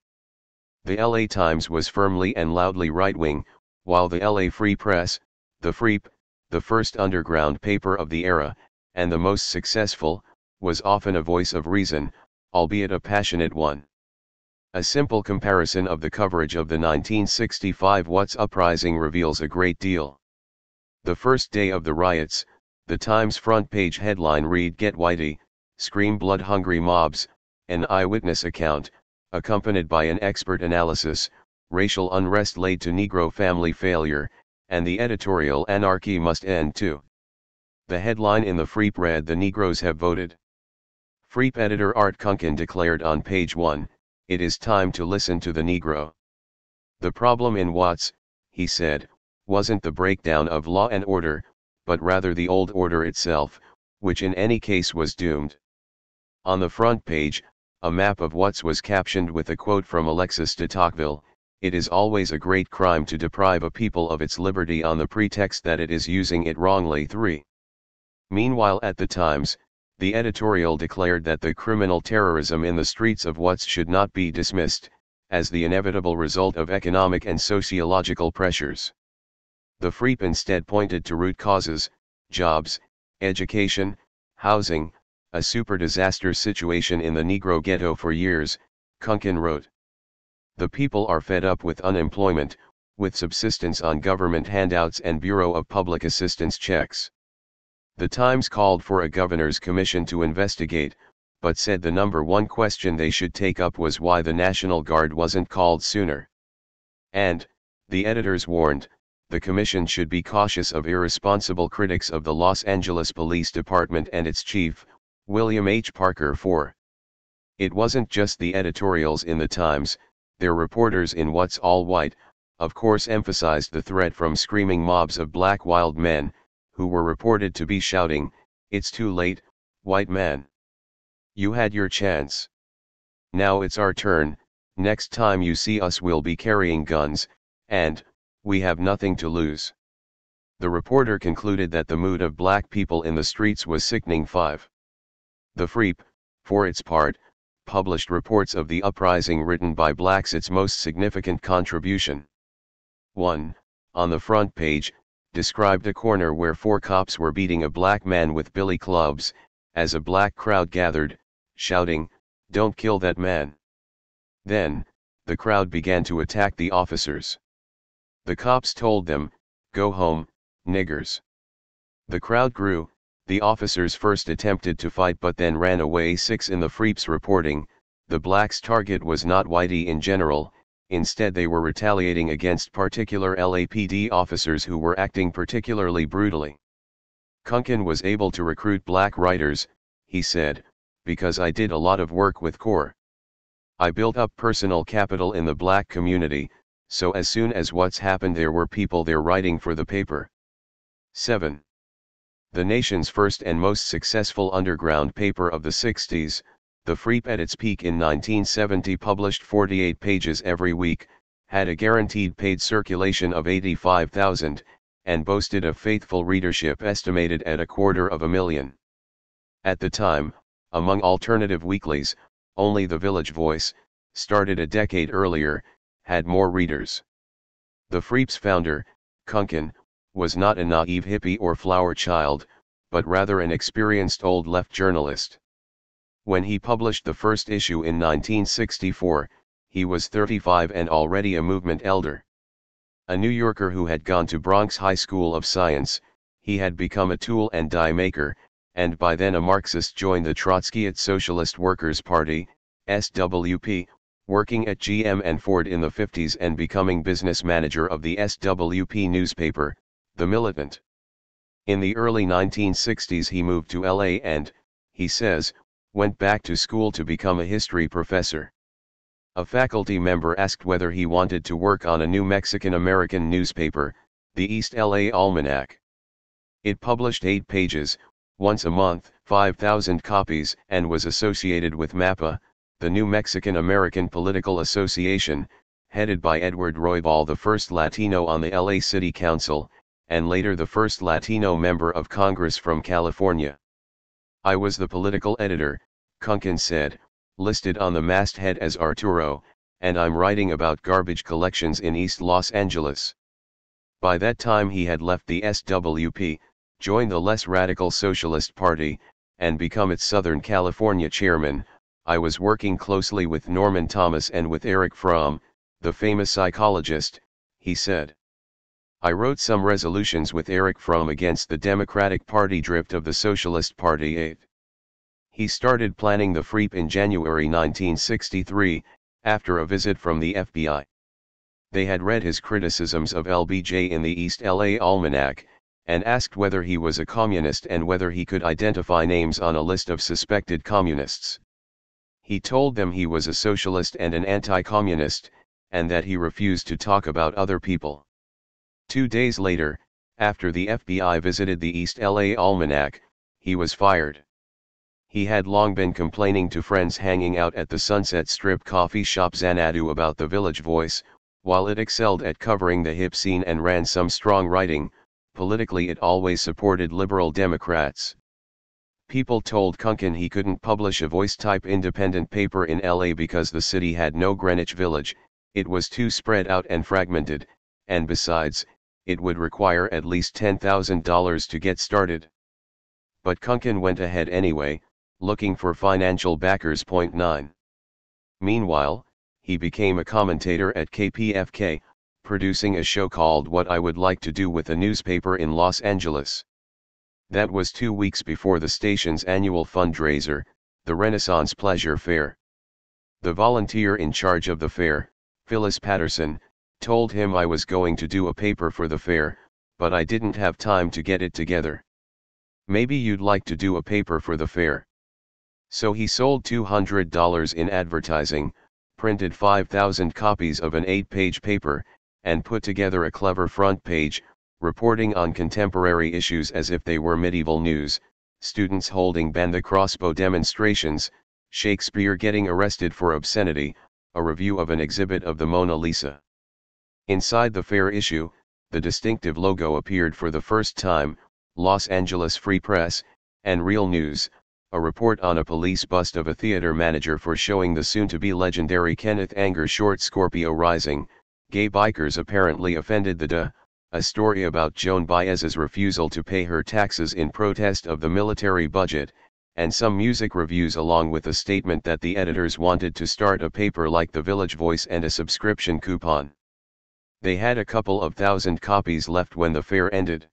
The LA Times was firmly and loudly right-wing, while the LA Free Press, the Freep, the first underground paper of the era, and the most successful, was often a voice of reason, albeit a passionate one. A simple comparison of the coverage of the 1965 Watts uprising reveals a great deal. The first day of the riots, the Times front page headline read "Get Whitey, Scream Blood-Hungry Mobs," an eyewitness account, accompanied by an expert analysis, "Racial unrest laid to Negro family failure, and the editorial anarchy must end too." The headline in the Freep read "The Negroes have voted." Freep editor Art Kunkin declared on page 1, "It is time to listen to the Negro." The problem in Watts, he said, wasn't the breakdown of law and order, but rather the old order itself, which in any case was doomed. On the front page, a map of Watts was captioned with a quote from Alexis de Tocqueville: "It is always a great crime to deprive a people of its liberty on the pretext that it is using it wrongly." 3. Meanwhile at the Times, the editorial declared that the criminal terrorism in the streets of Watts should not be dismissed, as the inevitable result of economic and sociological pressures. The Freep instead pointed to root causes: jobs, education, housing, a super disaster situation in the Negro ghetto for years. Kunkin wrote, "The people are fed up with unemployment, with subsistence on government handouts and Bureau of Public Assistance checks." The Times called for a governor's commission to investigate, but said the number one question they should take up was why the National Guard wasn't called sooner. And, the editors warned, the commission should be cautious of irresponsible critics of the Los Angeles Police Department and its chief, William H. Parker. 4. It wasn't just the editorials in the Times. Their reporters in What's All White, of course, emphasized the threat from screaming mobs of black wild men, who were reported to be shouting, "It's too late, white man. You had your chance. Now it's our turn, next time you see us we'll be carrying guns, and, we have nothing to lose." The reporter concluded that the mood of black people in the streets was sickening. 5. The Freep, for its part, published reports of the uprising written by blacks, its most significant contribution. 1. On the front page, described a corner where 4 cops were beating a black man with billy clubs, as a black crowd gathered, shouting, "Don't kill that man." Then, the crowd began to attack the officers. The cops told them, "Go home, niggers." The crowd grew. The officers first attempted to fight but then ran away. 6. In the Freep's reporting, the blacks' target was not whitey in general. Instead they were retaliating against particular LAPD officers who were acting particularly brutally. Kunkin was able to recruit black writers, he said, because I did a lot of work with CORE. I built up personal capital in the black community, so as soon as what's happened there were people there writing for the paper. 7. The nation's first and most successful underground paper of the 60s, the Freep at its peak in 1970 published 48 pages every week, had a guaranteed paid circulation of 85,000, and boasted a faithful readership estimated at 250,000. At the time, among alternative weeklies, only The Village Voice, started a decade earlier, had more readers. The Freep's founder, Kunkin, was not a naive hippie or flower child, but rather an experienced old left journalist. When he published the first issue in 1964, he was 35 and already a movement elder. A New Yorker who had gone to Bronx High School of Science, he had become a tool and die maker, and by then a Marxist, joined the Trotskyist Socialist Workers' Party, SWP, working at GM and Ford in the 50s and becoming business manager of the SWP newspaper, The Militant. In the early 1960s he moved to LA and, he says, went back to school to become a history professor. A faculty member asked whether he wanted to work on a new Mexican-American newspaper, the East LA Almanac. It published 8 pages, once a month, 5,000 copies, and was associated with MAPA, the New Mexican-American Political Association, headed by Edward Roybal, the first Latino on the LA City Council, and later the first Latino member of Congress from California. I was the political editor, Kunkin said, listed on the masthead as Arturo, and I'm writing about garbage collections in East Los Angeles. By that time he had left the SWP, joined the less radical Socialist Party, and become its Southern California chairman. I was working closely with Norman Thomas and with Erich Fromm, the famous psychologist, he said. I wrote some resolutions with Erich Fromm against the Democratic Party drift of the Socialist Party. He started planning the FREEP in January 1963, after a visit from the FBI. They had read his criticisms of LBJ in the East LA Almanac, and asked whether he was a communist and whether he could identify names on a list of suspected communists. He told them he was a socialist and an anti-communist, and that he refused to talk about other people. 2 days later, after the FBI visited the East LA Almanac, he was fired. He had long been complaining to friends hanging out at the Sunset Strip coffee shop Xanadu about the Village Voice, while it excelled at covering the hip scene and ran some strong writing. Politically it always supported liberal Democrats. People told Kunkin he couldn't publish a Voice-type independent paper in LA because the city had no Greenwich Village, it was too spread out and fragmented, and besides, it would require at least $10,000 to get started. But Kunkin went ahead anyway, looking for financial backers. 9. Meanwhile, he became a commentator at KPFK, producing a show called What I Would Like to Do with a Newspaper in Los Angeles. That was 2 weeks before the station's annual fundraiser, the Renaissance Pleasure Fair. The volunteer in charge of the fair, Phyllis Patterson, told him I was going to do a paper for the fair, but I didn't have time to get it together. Maybe you'd like to do a paper for the fair. So he sold $200 in advertising, printed 5,000 copies of an 8-page paper, and put together a clever front page, reporting on contemporary issues as if they were medieval news: students holding ban the crossbow demonstrations, Shakespeare getting arrested for obscenity, a review of an exhibit of the Mona Lisa. Inside the fair issue, the distinctive logo appeared for the first time: Los Angeles Free Press, and Real News, a report on a police bust of a theater manager for showing the soon-to-be legendary Kenneth Anger short Scorpio Rising. Gay bikers apparently offended the a story about Joan Baez's refusal to pay her taxes in protest of the military budget, and some music reviews, along with a statement that the editors wanted to start a paper like the Village Voice and a subscription coupon. They had a couple of thousand copies left when the fair ended.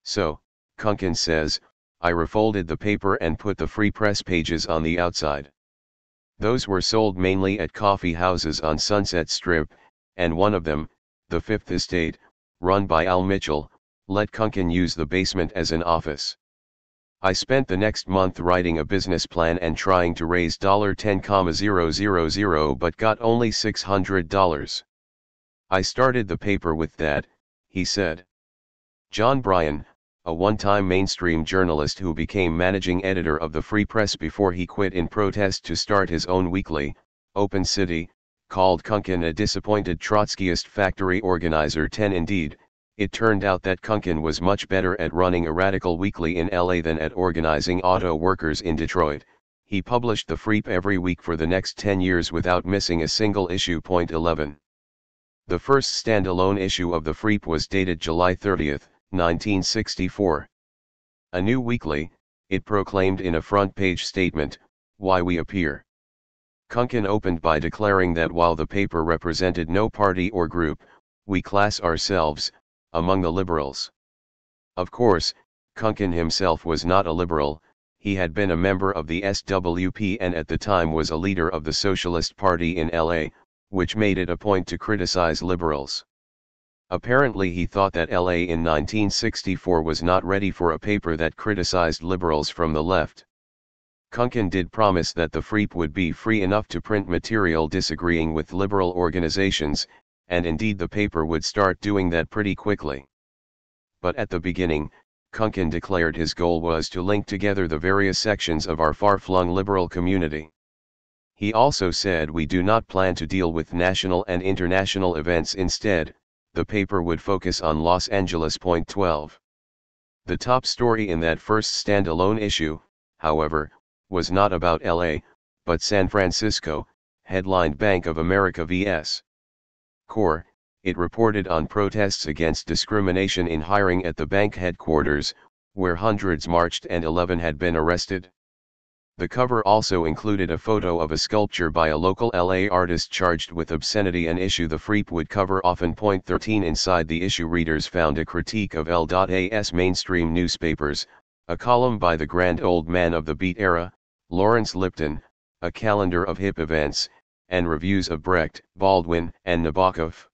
So, Kunkin says, I refolded the paper and put the free press pages on the outside. Those were sold mainly at coffee houses on Sunset Strip, and one of them, the Fifth Estate, run by Al Mitchell, let Kunkin use the basement as an office. I spent the next month writing a business plan and trying to raise $10,000 but got only $600. I started the paper with that, he said. John Bryan, a one-time mainstream journalist who became managing editor of the Free Press before he quit in protest to start his own weekly, Open City, called Kunkin a disappointed Trotskyist factory organizer. 10 Indeed, it turned out that Kunkin was much better at running a radical weekly in LA than at organizing auto workers in Detroit. He published the Freep every week for the next 10 years without missing a single issue. 11. The first standalone issue of the Freep was dated July 30, 1964. A new weekly, it proclaimed in a front-page statement, "Why we appear." Kunkin opened by declaring that while the paper represented no party or group, we class ourselves among the liberals. Of course, Kunken himself was not a liberal. He had been a member of the SWP and at the time was a leader of the Socialist Party in LA, which made it a point to criticize liberals. Apparently he thought that LA in 1964 was not ready for a paper that criticized liberals from the left. Kunken did promise that the FREEP would be free enough to print material disagreeing with liberal organizations, and indeed the paper would start doing that pretty quickly. But at the beginning, Kunken declared his goal was to link together the various sections of our far-flung liberal community. He also said we do not plan to deal with national and international events. Instead, the paper would focus on Los Angeles. 12. The top story in that first standalone issue, however, was not about LA, but San Francisco, headlined Bank of America vs. Corps. It reported on protests against discrimination in hiring at the bank headquarters, where hundreds marched and 11 had been arrested. The cover also included a photo of a sculpture by a local LA artist charged with obscenity, an issue the FREEP would cover often. 13 Inside the issue, readers found a critique of L.A.'s mainstream newspapers, a column by the grand old man of the beat era, Lawrence Lipton, a calendar of hip events, and reviews of Brecht, Baldwin, and Nabokov.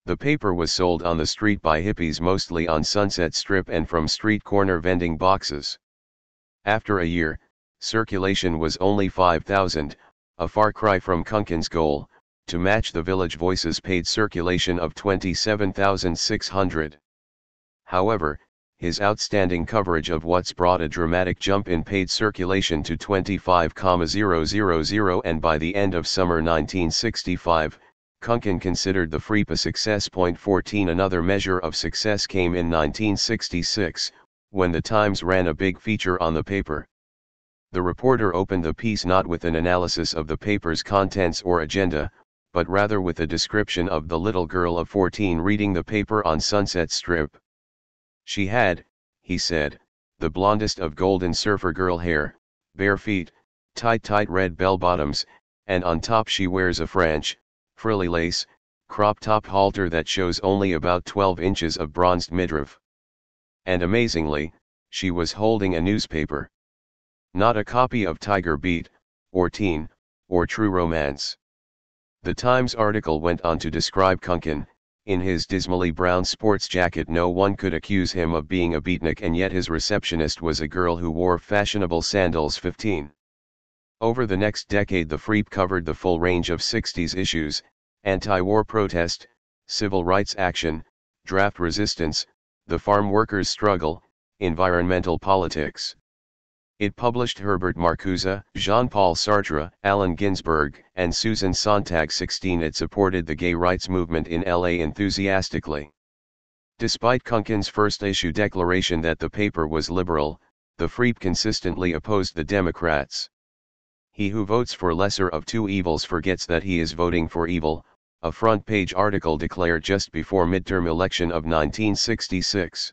The paper was sold on the street by hippies, mostly on Sunset Strip and from street corner vending boxes. After a year, circulation was only 5,000, a far cry from Kunken's goal, to match the Village Voice's paid circulation of 27,600. However, his outstanding coverage of What's brought a dramatic jump in paid circulation to 25,000, and by the end of summer 1965, Kunken considered the FREEP a success. 14 Another measure of success came in 1966, when the Times ran a big feature on the paper. The reporter opened the piece not with an analysis of the paper's contents or agenda, but rather with a description of the little girl of 14 reading the paper on Sunset Strip. She had, he said, the blondest of golden surfer girl hair, bare feet, tight red bell bottoms, and on top she wears a French, frilly lace, crop top halter that shows only about 12 inches of bronzed midriff. And amazingly, she was holding a newspaper. Not a copy of Tiger Beat, or Teen, or True Romance. The Times article went on to describe Kunken. In his dismally brown sports jacket, no one could accuse him of being a beatnik, and yet his receptionist was a girl who wore fashionable sandals. 15. Over the next decade the FREEP covered the full range of 60s issues: anti-war protest, civil rights action, draft resistance, the farm workers' struggle, environmental politics. It published Herbert Marcuse, Jean-Paul Sartre, Allen Ginsberg, and Susan Sontag. 16. It supported the gay rights movement in LA enthusiastically. Despite Kunken's first issue declaration that the paper was liberal, the FREEP consistently opposed the Democrats. He who votes for lesser of two evils forgets that he is voting for evil, a front-page article declared just before midterm election of 1966.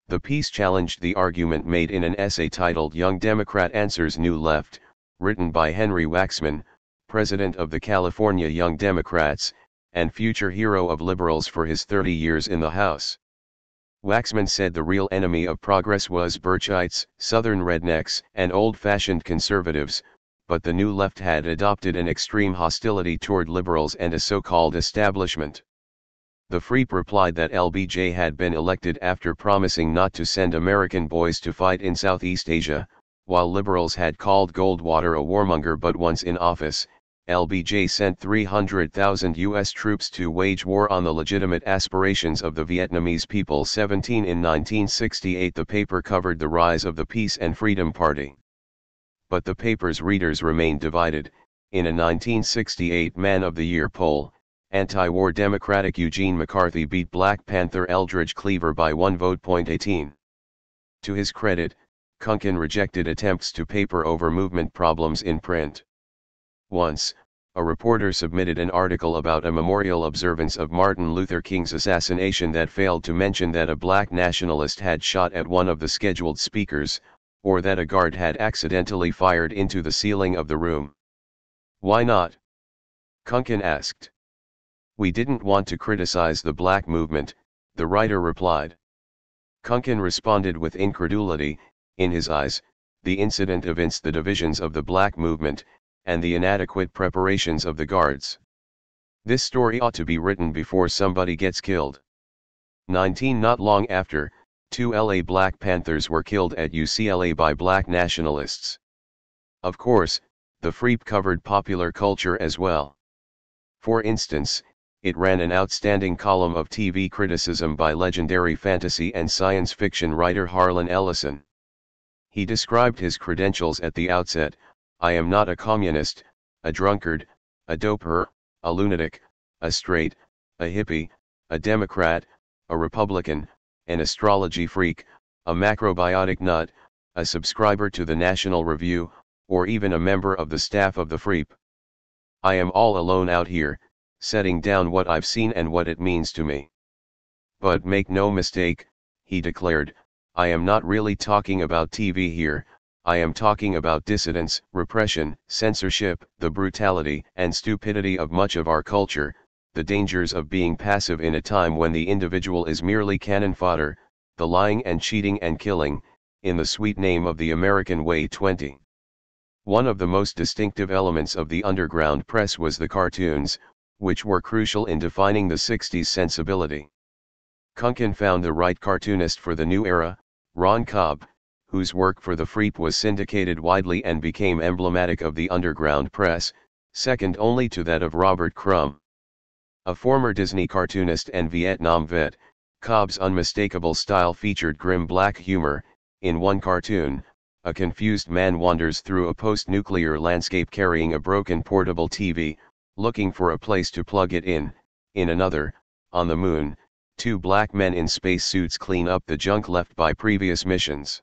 The piece challenged the argument made in an essay titled Young Democrat Answers New Left, written by Henry Waxman, president of the California Young Democrats, and future hero of liberals for his 30 years in the House. Waxman said the real enemy of progress was Birchites, Southern rednecks, and old-fashioned conservatives, but the New Left had adopted an extreme hostility toward liberals and a so-called establishment. The FREEP replied that LBJ had been elected after promising not to send American boys to fight in Southeast Asia, while liberals had called Goldwater a warmonger. But once in office, LBJ sent 300,000 U.S. troops to wage war on the legitimate aspirations of the Vietnamese people. 17. In 1968 the paper covered the rise of the Peace and Freedom Party. But the paper's readers remained divided. In a 1968 Man of the Year poll, anti-war Democratic Eugene McCarthy beat Black Panther Eldridge Cleaver by 1 vote. 18. To his credit, Kunken rejected attempts to paper over movement problems in print. Once, a reporter submitted an article about a memorial observance of Martin Luther King's assassination that failed to mention that a black nationalist had shot at one of the scheduled speakers, or that a guard had accidentally fired into the ceiling of the room. Why not? Kunken asked. We didn't want to criticize the black movement, the writer replied. Kunkin responded with incredulity. In his eyes, the incident evinced the divisions of the black movement, and the inadequate preparations of the guards. This story ought to be written before somebody gets killed. 19 Not long after, 2 LA Black Panthers were killed at UCLA by black nationalists. Of course, the Freep covered popular culture as well. For instance, it ran an outstanding column of TV criticism by legendary fantasy and science fiction writer Harlan Ellison. He described his credentials at the outset: "I am not a communist, a drunkard, a doper, a lunatic, a straight, a hippie, a Democrat, a Republican, an astrology freak, a macrobiotic nut, a subscriber to the National Review, or even a member of the staff of the Freep. I am all alone out here, setting down what I've seen and what it means to me. But make no mistake," he declared, "I am not really talking about TV here. I am talking about dissidence, repression, censorship, the brutality and stupidity of much of our culture, the dangers of being passive in a time when the individual is merely cannon fodder, the lying and cheating and killing, in the sweet name of the American way." 20. One of the most distinctive elements of the underground press was the cartoons, which were crucial in defining the 60s sensibility. Kunkin found the right cartoonist for the new era, Ron Cobb, whose work for the Freep was syndicated widely and became emblematic of the underground press, second only to that of Robert Crumb. A former Disney cartoonist and Vietnam vet, Cobb's unmistakable style featured grim black humor. In one cartoon, a confused man wanders through a post-nuclear landscape carrying a broken portable TV, looking for a place to plug it in. In another, on the moon, 2 black men in spacesuits clean up the junk left by previous missions.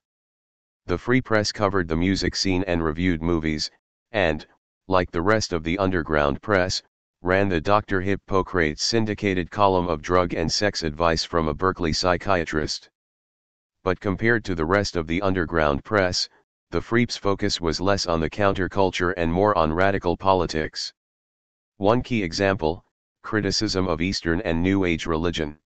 The Free Press covered the music scene and reviewed movies, and, like the rest of the underground press, ran the Dr. Hippocrates syndicated column of drug and sex advice from a Berkeley psychiatrist. But compared to the rest of the underground press, the Freeps' focus was less on the counterculture and more on radical politics. One key example: criticism of Eastern and New Age religion.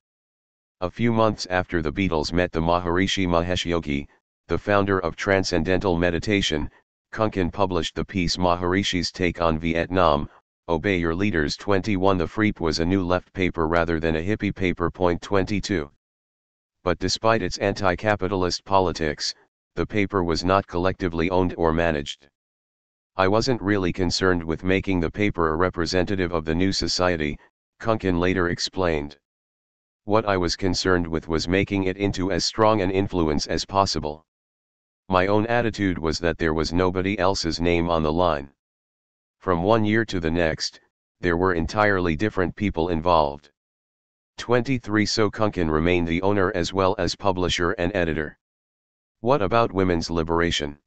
A few months after the Beatles met the Maharishi Mahesh Yogi, the founder of Transcendental Meditation, Kunkin published the piece Maharishi's Take on Vietnam, Obey Your Leaders. 21 The Freep was a new left paper rather than a hippie paper. 22. But despite its anti-capitalist politics, the paper was not collectively owned or managed. "I wasn't really concerned with making the paper a representative of the new society," Kunkin later explained. "What I was concerned with was making it into as strong an influence as possible. My own attitude was that there was nobody else's name on the line." From one year to the next, there were entirely different people involved. 23 So Kunkin remained the owner as well as publisher and editor. What about women's liberation?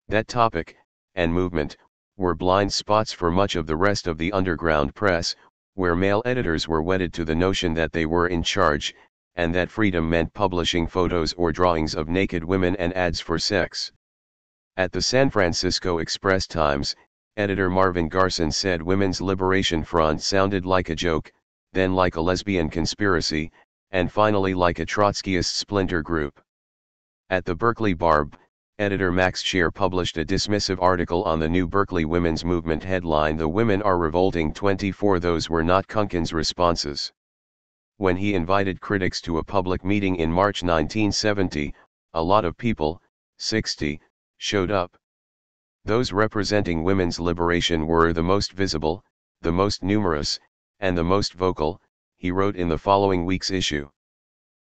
That topic, and movement, were blind spots for much of the rest of the underground press, where male editors were wedded to the notion that they were in charge, and that freedom meant publishing photos or drawings of naked women and ads for sex. At the San Francisco Express-Times, editor Marvin Garson said Women's Liberation Front sounded like a joke, then like a lesbian conspiracy, and finally like a Trotskyist splinter group. At the Berkeley Barb, editor Max Scheer published a dismissive article on the new Berkeley women's movement headline "The Women Are Revolting." 24 Those were not Kunkin's responses. When he invited critics to a public meeting in March 1970, a lot of people, 60, showed up. Those representing women's liberation were the most visible, the most numerous, and the most vocal, he wrote in the following week's issue.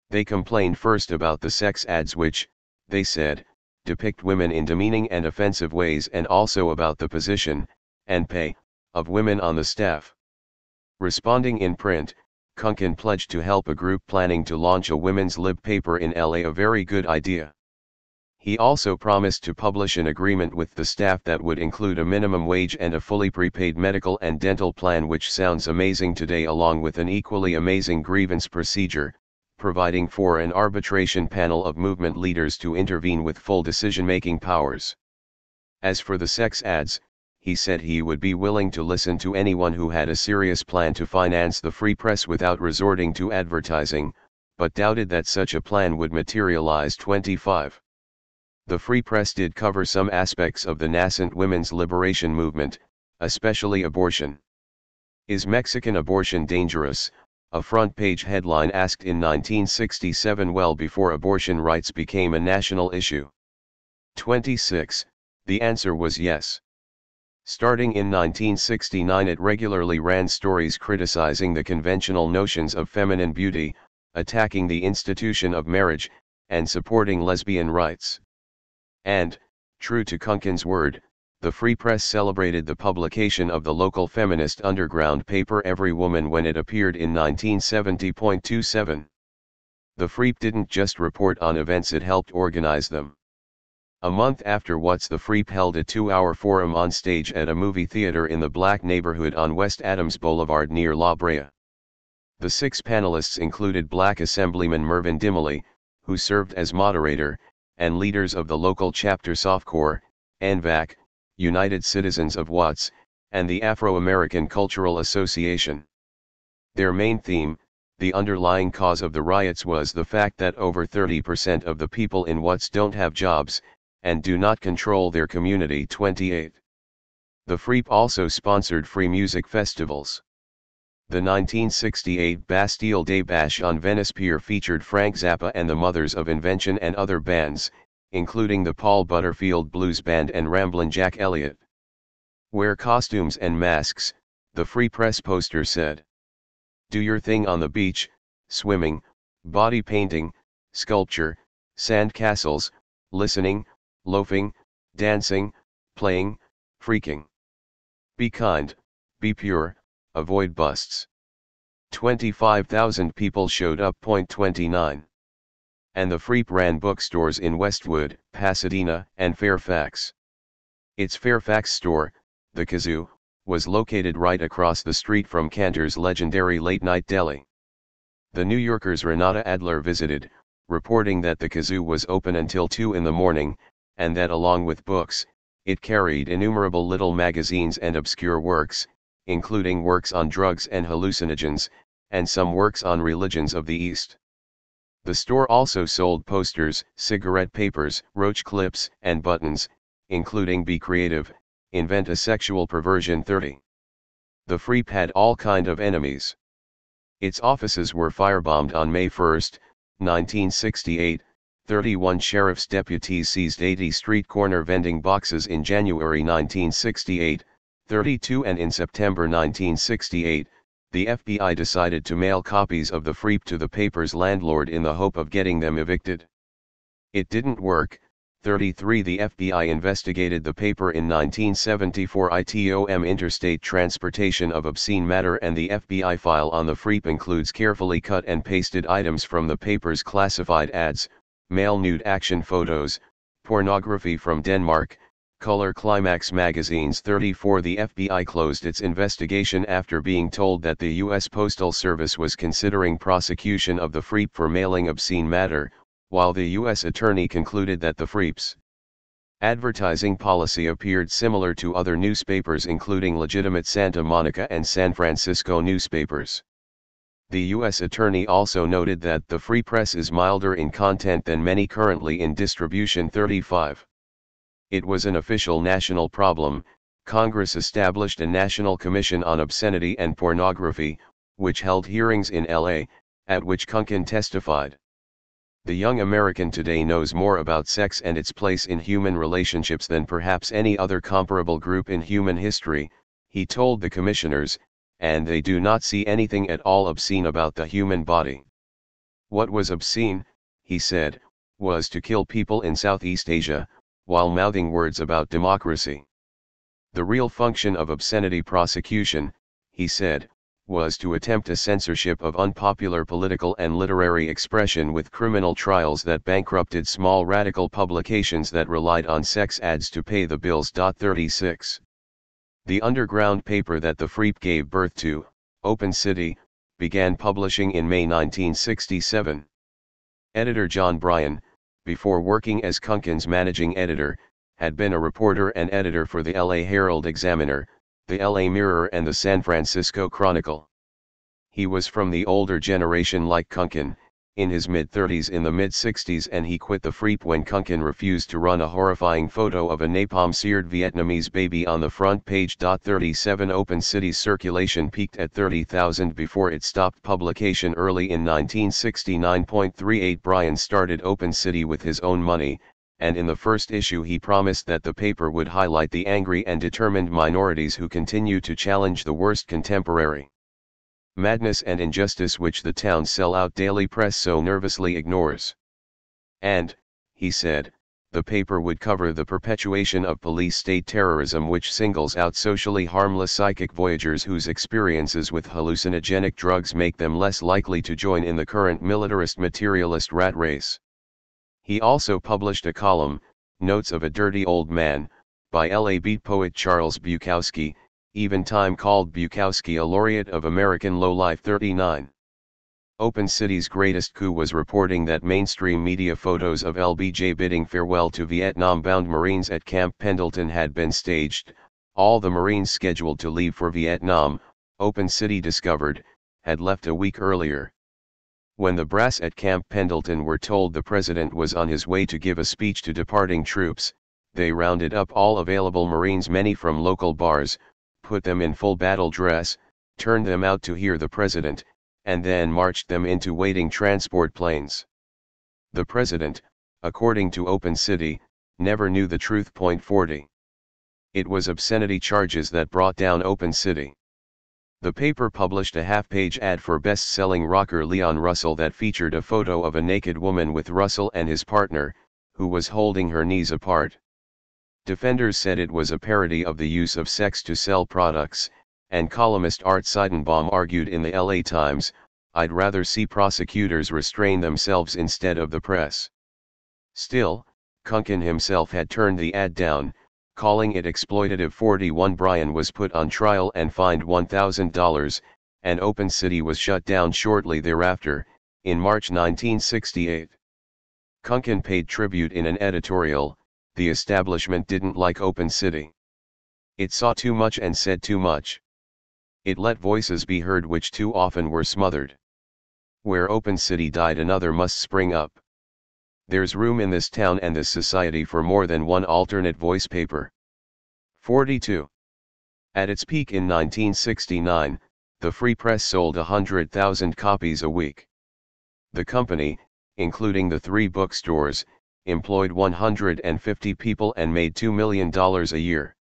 They complained first about the sex ads which, they said, depict women in demeaning and offensive ways, and also about the position, and pay, of women on the staff. Responding in print, Kunkin pledged to help a group planning to launch a women's lib paper in LA, a very good idea. He also promised to publish an agreement with the staff that would include a minimum wage and a fully prepaid medical and dental plan, which sounds amazing today, along with an equally amazing grievance procedure, providing for an arbitration panel of movement leaders to intervene with full decision-making powers. As for the sex ads, he said he would be willing to listen to anyone who had a serious plan to finance the free press without resorting to advertising, but doubted that such a plan would materialize. 25. The Free Press did cover some aspects of the nascent women's liberation movement, especially abortion. Is Mexican abortion dangerous? A front-page headline asked in 1967, well before abortion rights became a national issue. 26. The answer was yes. Starting in 1969, it regularly ran stories criticizing the conventional notions of feminine beauty, attacking the institution of marriage, and supporting lesbian rights. And, true to Kunkin's word, the Free Press celebrated the publication of the local feminist underground paper Every Woman when it appeared in 1970.27. The Free didn't just report on events, it helped organize them. A month afterwards, the Free held a 2-hour forum on stage at a movie theater in the black neighborhood on West Adams Boulevard near La Brea. The 6 panelists included Black Assemblyman Mervyn Dimley, who served as moderator, and leaders of the local chapter SOFCOR, NVAC, United Citizens of Watts, and the Afro-American Cultural Association. Their main theme, the underlying cause of the riots, was the fact that over 30% of the people in Watts don't have jobs, and do not control their community. 28. The Free also sponsored free music festivals. The 1968 Bastille Day Bash on Venice Pier featured Frank Zappa and the Mothers of Invention and other bands, including the Paul Butterfield Blues Band and Ramblin' Jack Elliott. Wear costumes and masks, the Free Press poster said. Do your thing on the beach, swimming, body painting, sculpture, sand castles, listening, loafing, dancing, playing, freaking. Be kind, be pure, avoid busts. 25,000 people showed up. 29. And the Free ran bookstores in Westwood, Pasadena, and Fairfax. Its Fairfax store, the Kazoo, was located right across the street from Cantor's legendary late-night deli. The New Yorker's Renata Adler visited, reporting that the Kazoo was open until 2 in the morning, and that along with books, it carried innumerable little magazines and obscure works, including works on drugs and hallucinogens, and some works on religions of the East. The store also sold posters, cigarette papers, roach clips, and buttons, including Be Creative, Invent a Sexual Perversion 30. The Free had all kind of enemies. Its offices were firebombed on May 1, 1968, 31 sheriff's deputies seized 80 street corner vending boxes in January 1968, 32, and in September 1968, the FBI decided to mail copies of the Free to the paper's landlord in the hope of getting them evicted. It didn't work. 33. The FBI investigated the paper in 1974 ITOM interstate transportation of obscene matter, and the FBI file on the Free includes carefully cut and pasted items from the paper's classified ads, male nude action photos, pornography from Denmark, color climax magazines. 34. The FBI closed its investigation after being told that the U.S. Postal Service was considering prosecution of the Free for mailing obscene matter, while the U.S. Attorney concluded that the Free's advertising policy appeared similar to other newspapers, including legitimate Santa Monica and San Francisco newspapers. The U.S. Attorney also noted that the Free Press is milder in content than many currently in distribution. 35. It was an official national problem. Congress established a National Commission on Obscenity and Pornography, which held hearings in L.A., at which Kunkin testified. The young American today knows more about sex and its place in human relationships than perhaps any other comparable group in human history, he told the commissioners, and they do not see anything at all obscene about the human body. What was obscene, he said, was to kill people in Southeast Asia, while mouthing words about democracy. The real function of obscenity prosecution, he said, was to attempt a censorship of unpopular political and literary expression with criminal trials that bankrupted small radical publications that relied on sex ads to pay the bills. 36. The underground paper that the Free gave birth to, Open City, began publishing in May 1967. Editor John Bryan, before working as Kunkin's managing editor, had been a reporter and editor for the LA Herald-Examiner, the LA Mirror, and the San Francisco Chronicle. He was from the older generation like Kunkin, in his mid-30s in the mid-60s, and he quit the Freep when Kunken refused to run a horrifying photo of a napalm-seared Vietnamese baby on the front page. 37 Open City's circulation peaked at 30,000 before it stopped publication early in 1969.38. Bryan started Open City with his own money, and in the first issue he promised that the paper would highlight the angry and determined minorities who continue to challenge the worst contemporary madness and injustice which the town's sell-out daily press so nervously ignores. And, he said, the paper would cover the perpetuation of police-state terrorism which singles out socially harmless psychic voyagers whose experiences with hallucinogenic drugs make them less likely to join in the current militarist materialist rat race. He also published a column, Notes of a Dirty Old Man, by LA beat poet Charles Bukowski, even Time called Bukowski a laureate of American lowlife. 39. Open City's greatest coup was reporting that mainstream media photos of LBJ bidding farewell to Vietnam-bound Marines at Camp Pendleton had been staged. All the Marines scheduled to leave for Vietnam, Open City discovered, had left a week earlier. When the brass at Camp Pendleton were told the president was on his way to give a speech to departing troops, they rounded up all available Marines, many from local bars, put them in full battle dress, turned them out to hear the president, and then marched them into waiting transport planes. The president, according to Open City, never knew the truth. 40. It was obscenity charges that brought down Open City. The paper published a half-page ad for best-selling rocker Leon Russell that featured a photo of a naked woman with Russell and his partner, who was holding her knees apart. Defenders said it was a parody of the use of sex to sell products, and columnist Art Seidenbaum argued in the LA Times, "I'd rather see prosecutors restrain themselves instead of the press." Still, Kunken himself had turned the ad down, calling it exploitative. 41. Bryan was put on trial and fined $1,000, and Open City was shut down shortly thereafter, in March 1968. Kunken paid tribute in an editorial. The establishment didn't like Open City. It saw too much and said too much. It let voices be heard which too often were smothered. Where Open City died, another must spring up. There's room in this town and this society for more than one alternate voice paper. 42. At its peak in 1969, the Free Press sold 100,000 copies a week. The company, including the 3 bookstores, employed 150 people and made $2 million a year.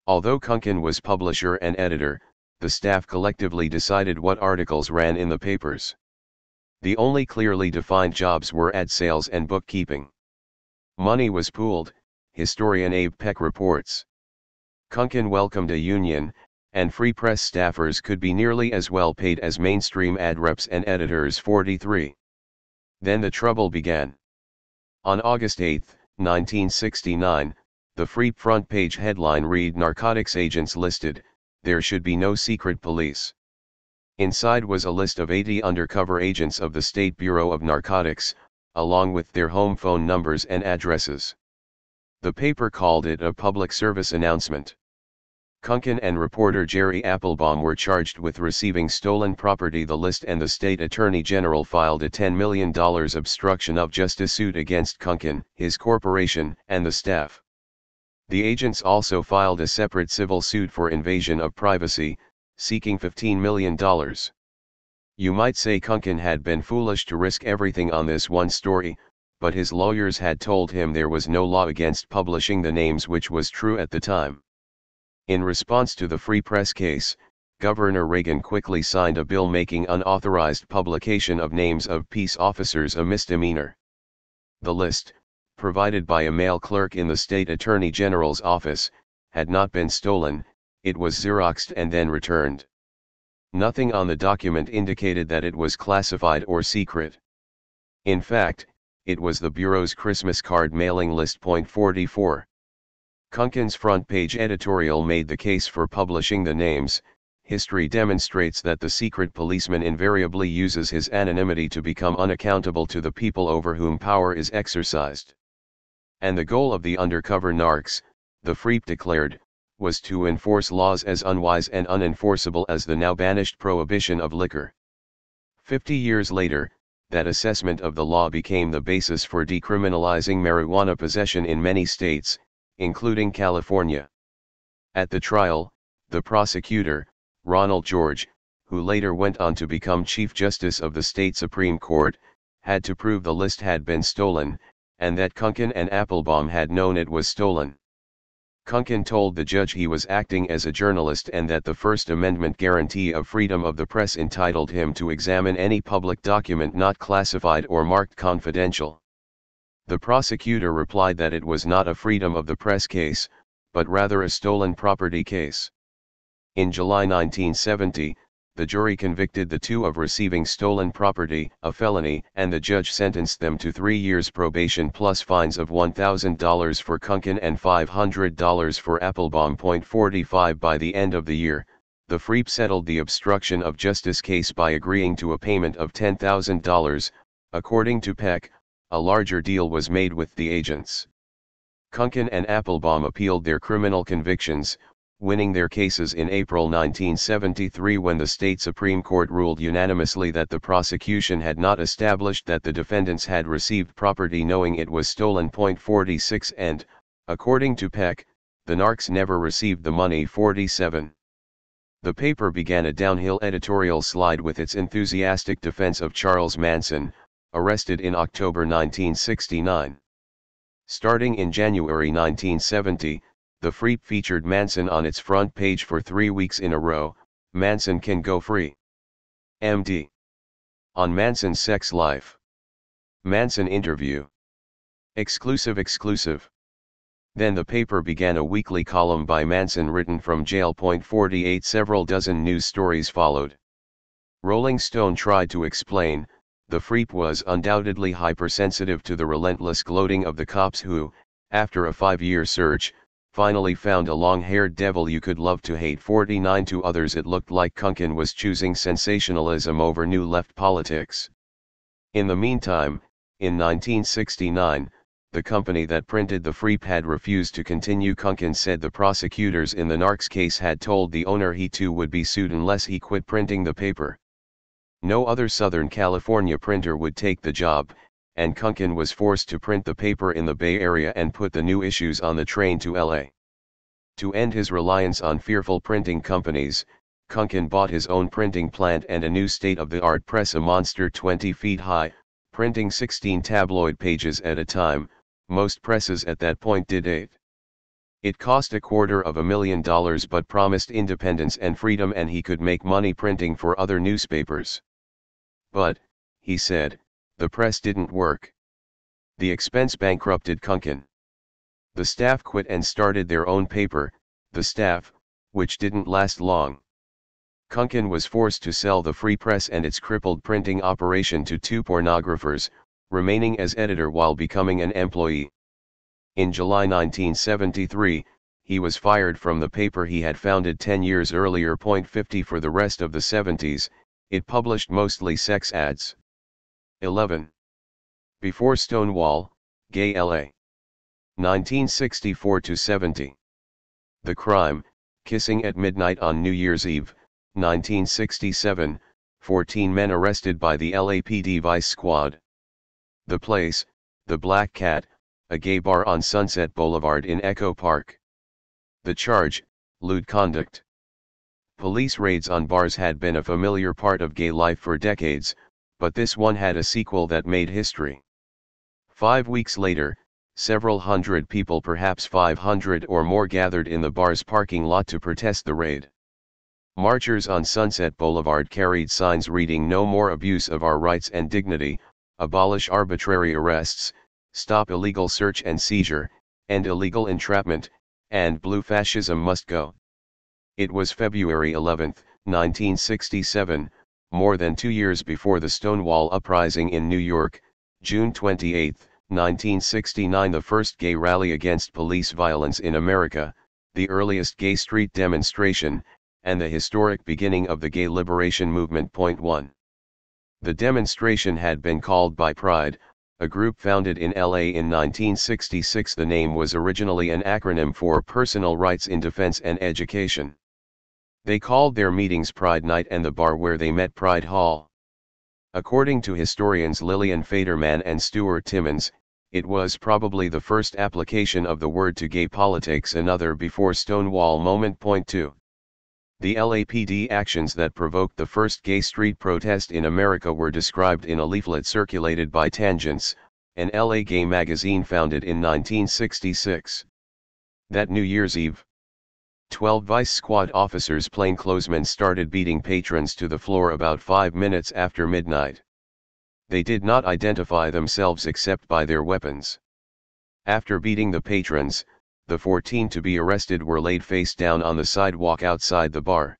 Although Kunken was publisher and editor, the staff collectively decided what articles ran in the papers. The only clearly defined jobs were ad sales and bookkeeping. Money was pooled, historian Abe Peck reports. Kunken welcomed a union, and Free Press staffers could be nearly as well paid as mainstream ad reps and editors. 43. Then the trouble began. On August 8, 1969, the Free front page headline read "Narcotics agents listed, there should be no secret police." Inside was a list of 80 undercover agents of the State Bureau of Narcotics, along with their home phone numbers and addresses. The paper called it a public service announcement. Kunken and reporter Jerry Applebaum were charged with receiving stolen property. The list and the state attorney general filed a $10 million obstruction of justice suit against Kunken, his corporation, and the staff. The agents also filed a separate civil suit for invasion of privacy, seeking $15 million. You might say Kunken had been foolish to risk everything on this one story, but his lawyers had told him there was no law against publishing the names, which was true at the time. In response to the Free Press case, Governor Reagan quickly signed a bill making unauthorized publication of names of peace officers a misdemeanor. The list, provided by a male clerk in the state attorney general's office, had not been stolen, it was Xeroxed and then returned. Nothing on the document indicated that it was classified or secret. In fact, it was the Bureau's Christmas card mailing list. 44. Kunken's front page editorial made the case for publishing the names. History demonstrates that the secret policeman invariably uses his anonymity to become unaccountable to the people over whom power is exercised. And the goal of the undercover narcs, the Freep declared, was to enforce laws as unwise and unenforceable as the now banished prohibition of liquor. 50 years later, that assessment of the law became the basis for decriminalizing marijuana possession in many states, including California. At the trial, the prosecutor, Ronald George, who later went on to become Chief Justice of the state Supreme Court, had to prove the list had been stolen, and that Kunken and Applebaum had known it was stolen. Kunken told the judge he was acting as a journalist and that the First Amendment guarantee of freedom of the press entitled him to examine any public document not classified or marked confidential. The prosecutor replied that it was not a freedom of the press case, but rather a stolen property case. In July 1970, the jury convicted the two of receiving stolen property, a felony, and the judge sentenced them to 3 years probation plus fines of $1,000 for Kunken and $500 for Applebaum. 45 By the end of the year, the FREEP settled the obstruction of justice case by agreeing to a payment of $10,000, according to Peck. A larger deal was made with the agents. Kunken and Applebaum appealed their criminal convictions, winning their cases in April 1973 when the state Supreme Court ruled unanimously that the prosecution had not established that the defendants had received property knowing it was stolen. 46 And, according to Peck, the narcs never received the money. 47. The paper began a downhill editorial slide with its enthusiastic defense of Charles Manson, arrested in October 1969. Starting in January 1970, the FREEP featured Manson on its front page for 3 weeks in a row. Manson can go free. MD. On Manson's sex life. Manson interview. Exclusive. Then the paper began a weekly column by Manson written from jail. 48 Several dozen news stories followed. Rolling Stone tried to explain, the FREEP was undoubtedly hypersensitive to the relentless gloating of the cops who, after a 5-year search, finally found a long-haired devil you could love to hate. 49 To others it looked like Kunken was choosing sensationalism over New Left politics. In the meantime, in 1969, the company that printed the FREEP had refused to continue. Kunken said the prosecutors in the narcs case had told the owner he too would be sued unless he quit printing the paper. No other Southern California printer would take the job, and Kunken was forced to print the paper in the Bay Area and put the new issues on the train to LA. To end his reliance on fearful printing companies, Kunken bought his own printing plant and a new state-of-the-art press, a monster 20 feet high, printing 16 tabloid pages at a time. Most presses at that point did 8. It cost $250,000 but promised independence and freedom, and he could make money printing for other newspapers. But, he said, the press didn't work. The expense bankrupted Kunken. The staff quit and started their own paper, The Staff, which didn't last long. Kunken was forced to sell the Free Press and its crippled printing operation to 2 pornographers, remaining as editor while becoming an employee. In July 1973, he was fired from the paper he had founded 10 years earlier. 50 For the rest of the 70s, it published mostly sex ads. 11. Before Stonewall, Gay LA. 1964-70. The Crime, Kissing at Midnight on New Year's Eve, 1967, 14 men arrested by the LAPD Vice Squad. The Place, The Black Cat, a gay bar on Sunset Boulevard in Echo Park. The charge, lewd conduct. Police raids on bars had been a familiar part of gay life for decades, but this one had a sequel that made history. 5 weeks later, several hundred people, perhaps 500 or more, gathered in the bar's parking lot to protest the raid. Marchers on Sunset Boulevard carried signs reading "No more abuse of our rights and dignity, abolish arbitrary arrests, stop illegal search and seizure, end illegal entrapment, and blue fascism must go." It was February 11, 1967, more than 2 years before the Stonewall Uprising in New York, June 28, 1969, the first gay rally against police violence in America, the earliest gay street demonstration, and the historic beginning of the gay liberation movement. 1. The demonstration had been called by Pride, a group founded in LA in 1966. The name was originally an acronym for Personal Rights in Defense and Education. They called their meetings Pride Night and the bar where they met Pride Hall. According to historians Lillian Faderman and Stuart Timmins, it was probably the first application of the word to gay politics, another before Stonewall moment. Point 2. The LAPD actions that provoked the first gay street protest in America were described in a leaflet circulated by Tangents, an LA gay magazine founded in 1966. That New Year's Eve, 12 Vice Squad officers plainclothesmen started beating patrons to the floor about 5 minutes after midnight. They did not identify themselves except by their weapons. After beating the patrons, the 14 to be arrested were laid face down on the sidewalk outside the bar.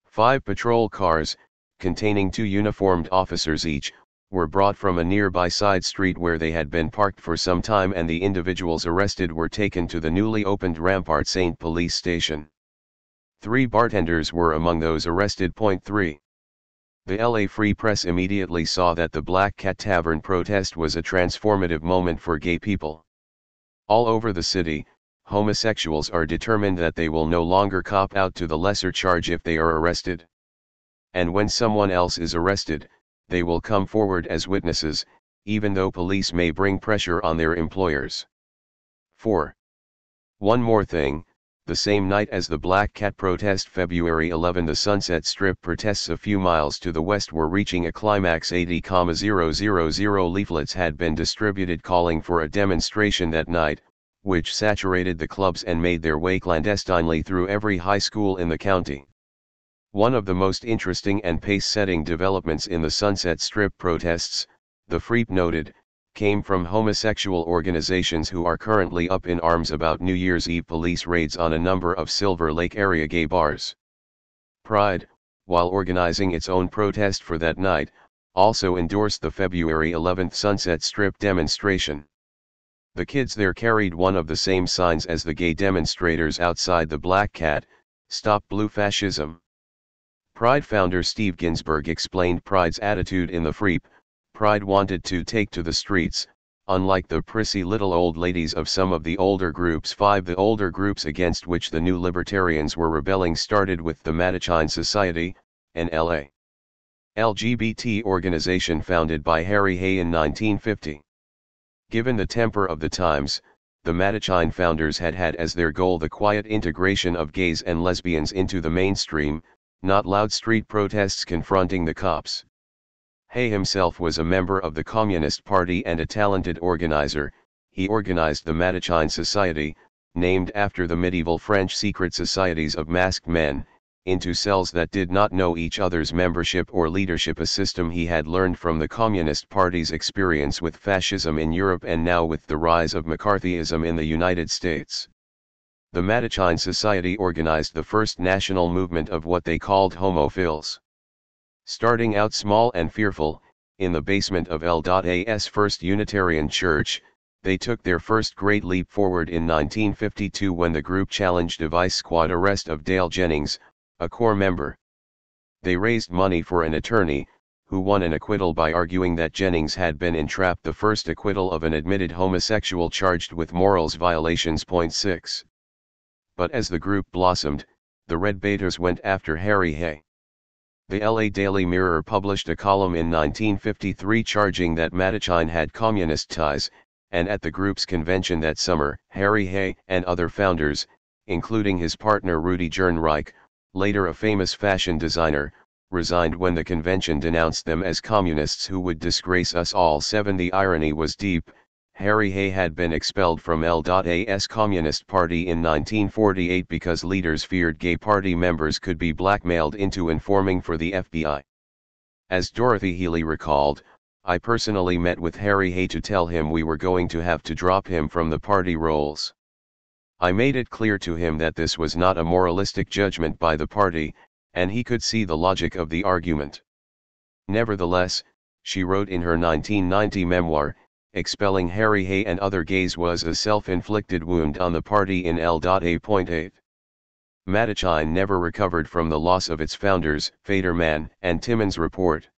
5 patrol cars, containing 2 uniformed officers each, were brought from a nearby side street where they had been parked for some time, and the individuals arrested were taken to the newly opened Rampart St. Police Station. 3 bartenders were among those arrested. Point 3. The LA Free Press immediately saw that the Black Cat Tavern protest was a transformative moment for gay people. All over the city, homosexuals are determined that they will no longer cop out to the lesser charge if they are arrested. And when someone else is arrested, they will come forward as witnesses, even though police may bring pressure on their employers. 4. One more thing, the same night as the Black Cat protest, February 11, the Sunset Strip protests a few miles to the west were reaching a climax. 80,000 leaflets had been distributed calling for a demonstration that night, which saturated the clubs and made their way clandestinely through every high school in the county. One of the most interesting and pace-setting developments in the Sunset Strip protests, the Freep noted, came from homosexual organizations who are currently up in arms about New Year's Eve police raids on a number of Silver Lake area gay bars. Pride, while organizing its own protest for that night, also endorsed the February 11 Sunset Strip demonstration. The kids there carried one of the same signs as the gay demonstrators outside the Black Cat: "Stop Blue Fascism." Pride founder Steve Ginsburg explained Pride's attitude in the Freep. Pride wanted to take to the streets, unlike the prissy little old ladies of some of the older groups. 5. The older groups against which the new libertarians were rebelling started with the Mattachine Society, an L.A. LGBT organization founded by Harry Hay in 1950. Given the temper of the times, the Mattachine founders had as their goal the quiet integration of gays and lesbians into the mainstream, not loud street protests confronting the cops. Hay himself was a member of the Communist Party and a talented organizer. He organized the Mattachine Society, named after the medieval French secret societies of masked men, into cells that did not know each other's membership or leadership, a system he had learned from the Communist Party's experience with fascism in Europe and now with the rise of McCarthyism in the United States. The Mattachine Society organized the first national movement of what they called homophils. Starting out small and fearful, in the basement of L.A.'s First Unitarian Church, they took their first great leap forward in 1952 when the group challenged a Vice Squad arrest of Dale Jennings, a core member. They raised money for an attorney, who won an acquittal by arguing that Jennings had been entrapped, the first acquittal of an admitted homosexual charged with morals violations. 6. But as the group blossomed, the Red Baiters went after Harry Hay. The LA Daily Mirror published a column in 1953 charging that Mattachine had communist ties, and at the group's convention that summer, Harry Hay and other founders, including his partner Rudy Gernreich, later a famous fashion designer, resigned when the convention denounced them as communists who would disgrace us all. 7. The irony was deep. Harry Hay had been expelled from L.A.'s Communist Party in 1948 because leaders feared gay party members could be blackmailed into informing for the FBI. As Dorothy Healy recalled, "I personally met with Harry Hay to tell him we were going to have to drop him from the party rolls. I made it clear to him that this was not a moralistic judgment by the party, and he could see the logic of the argument." Nevertheless, she wrote in her 1990 memoir, expelling Harry Hay and other gays was a self-inflicted wound on the party in L.A. 8. Mattachine never recovered from the loss of its founders, Faderman and Timmins report.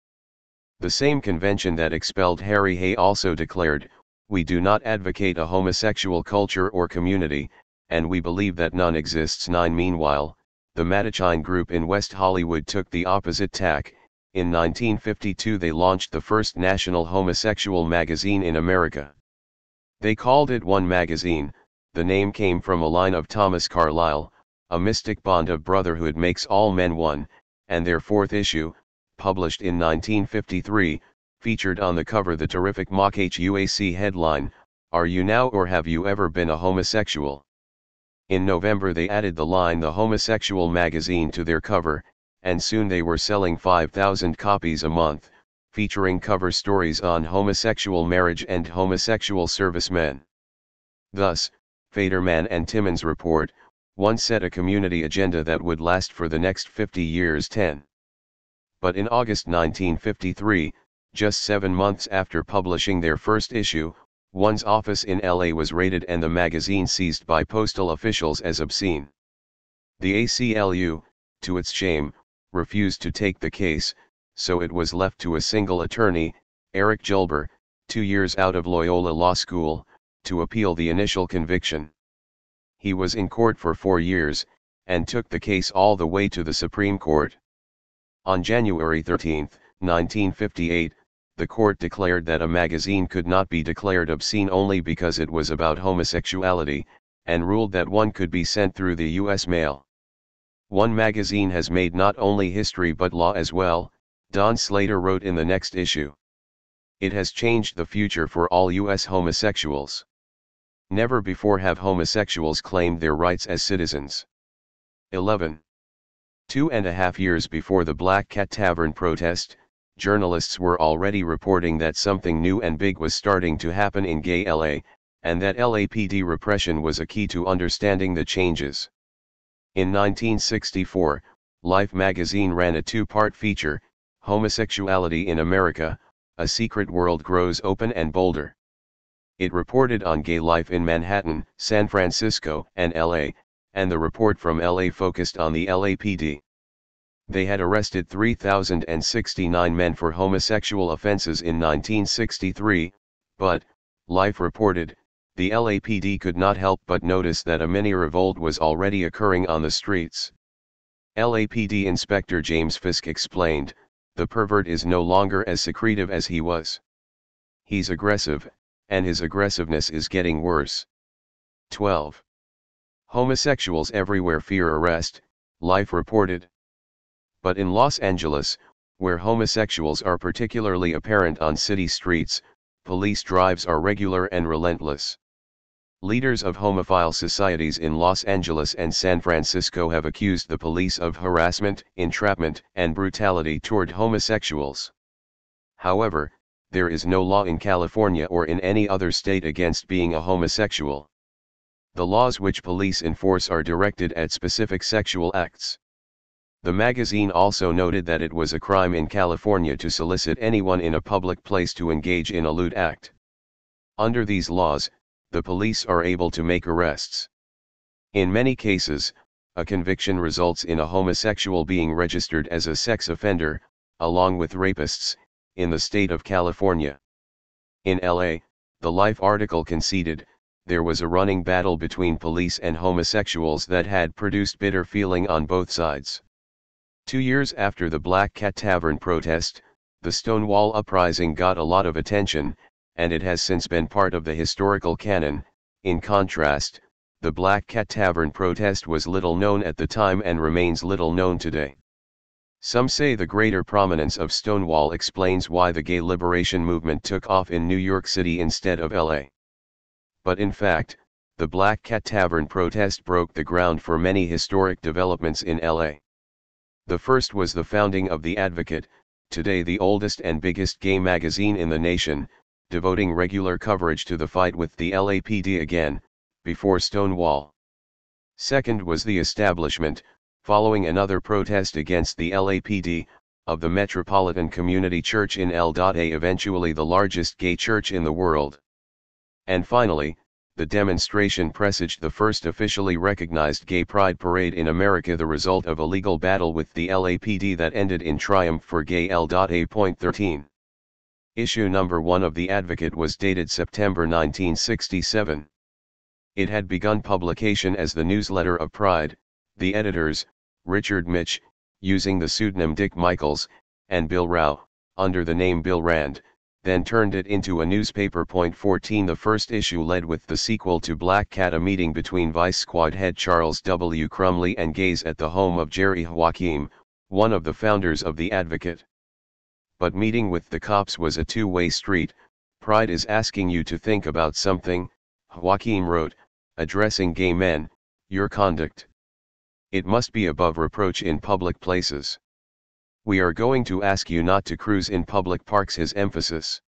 The same convention that expelled Harry Hay also declared, "We do not advocate a homosexual culture or community, and we believe that none exists." 9. Meanwhile, the Mattachine group in West Hollywood took the opposite tack. In 1952 they launched the first national homosexual magazine in America. They called it One Magazine. The name came from a line of Thomas Carlyle, "A mystic bond of brotherhood makes all men one," and their fourth issue, published in 1953, featured on the cover the terrific mock HUAC headline, "Are you now or have you ever been a homosexual?" In November they added the line "The Homosexual Magazine" to their cover, and soon they were selling 5,000 copies a month, featuring cover stories on homosexual marriage and homosexual servicemen. Thus, Federman and Timmons report, one set a community agenda that would last for the next 50 years. 10. But in August 1953, just 7 months after publishing their first issue, One's office in LA was raided and the magazine seized by postal officials as obscene. The ACLU, to its shame, refused to take the case, so it was left to a single attorney, Eric Julber, 2 years out of Loyola Law School, to appeal the initial conviction. He was in court for 4 years, and took the case all the way to the Supreme Court. On January 13, 1958, the court declared that a magazine could not be declared obscene only because it was about homosexuality, and ruled that one could be sent through the U.S. mail. One magazine has made not only history but law as well, Don Slater wrote in the next issue. It has changed the future for all U.S. homosexuals. Never before have homosexuals claimed their rights as citizens. 11. 2.5 years before the Black Cat Tavern protest, journalists were already reporting that something new and big was starting to happen in gay LA, and that LAPD repression was a key to understanding the changes. In 1964, Life magazine ran a 2-part feature, Homosexuality in America, A Secret World Grows Open and Bolder. It reported on gay life in Manhattan, San Francisco, and LA, and the report from LA focused on the LAPD. They had arrested 3,069 men for homosexual offenses in 1963, but, Life reported, the LAPD could not help but notice that a mini-revolt was already occurring on the streets. LAPD Inspector James Fisk explained, "The pervert is no longer as secretive as he was. He's aggressive, and his aggressiveness is getting worse." 12. Homosexuals everywhere fear arrest, Life reported. But in Los Angeles, where homosexuals are particularly apparent on city streets, police drives are regular and relentless. Leaders of homophile societies in Los Angeles and San Francisco have accused the police of harassment, entrapment, and brutality toward homosexuals. However, there is no law in California or in any other state against being a homosexual. The laws which police enforce are directed at specific sexual acts. The magazine also noted that it was a crime in California to solicit anyone in a public place to engage in a lewd act. Under these laws, the police are able to make arrests. In many cases, a conviction results in a homosexual being registered as a sex offender, along with rapists, in the state of California. In LA, the Life article conceded, there was a running battle between police and homosexuals that had produced bitter feeling on both sides. 2 years after the Black Cat Tavern protest, the Stonewall Uprising got a lot of attention, and it has since been part of the historical canon. In contrast, the Black Cat Tavern protest was little known at the time and remains little known today. Some say the greater prominence of Stonewall explains why the gay liberation movement took off in New York City instead of LA. But in fact, the Black Cat Tavern protest broke the ground for many historic developments in LA. The first was the founding of The Advocate, today the oldest and biggest gay magazine in the nation, devoting regular coverage to the fight with the LAPD again, before Stonewall. Second was the establishment, following another protest against the LAPD, of the Metropolitan Community Church in LA, eventually the largest gay church in the world. And finally, the demonstration presaged the first officially recognized gay pride parade in America, the result of a legal battle with the LAPD that ended in triumph for gay LA. 13. Issue number 1 of The Advocate was dated September 1967. It had begun publication as the newsletter of Pride. The editors, Richard Mitch, using the pseudonym Dick Michaels, and Bill Rao, under the name Bill Rand, then turned it into a newspaper. 14 The first issue led with the sequel to Black Cat, a meeting between Vice Squad head Charles W. Crumley and gays at the home of Jerry Joachim, one of the founders of The Advocate. But meeting with the cops was a two-way street. Pride is asking you to think about something, Joachim wrote, addressing gay men, your conduct. It must be above reproach in public places. We are going to ask you not to cruise in public parks, his emphasis.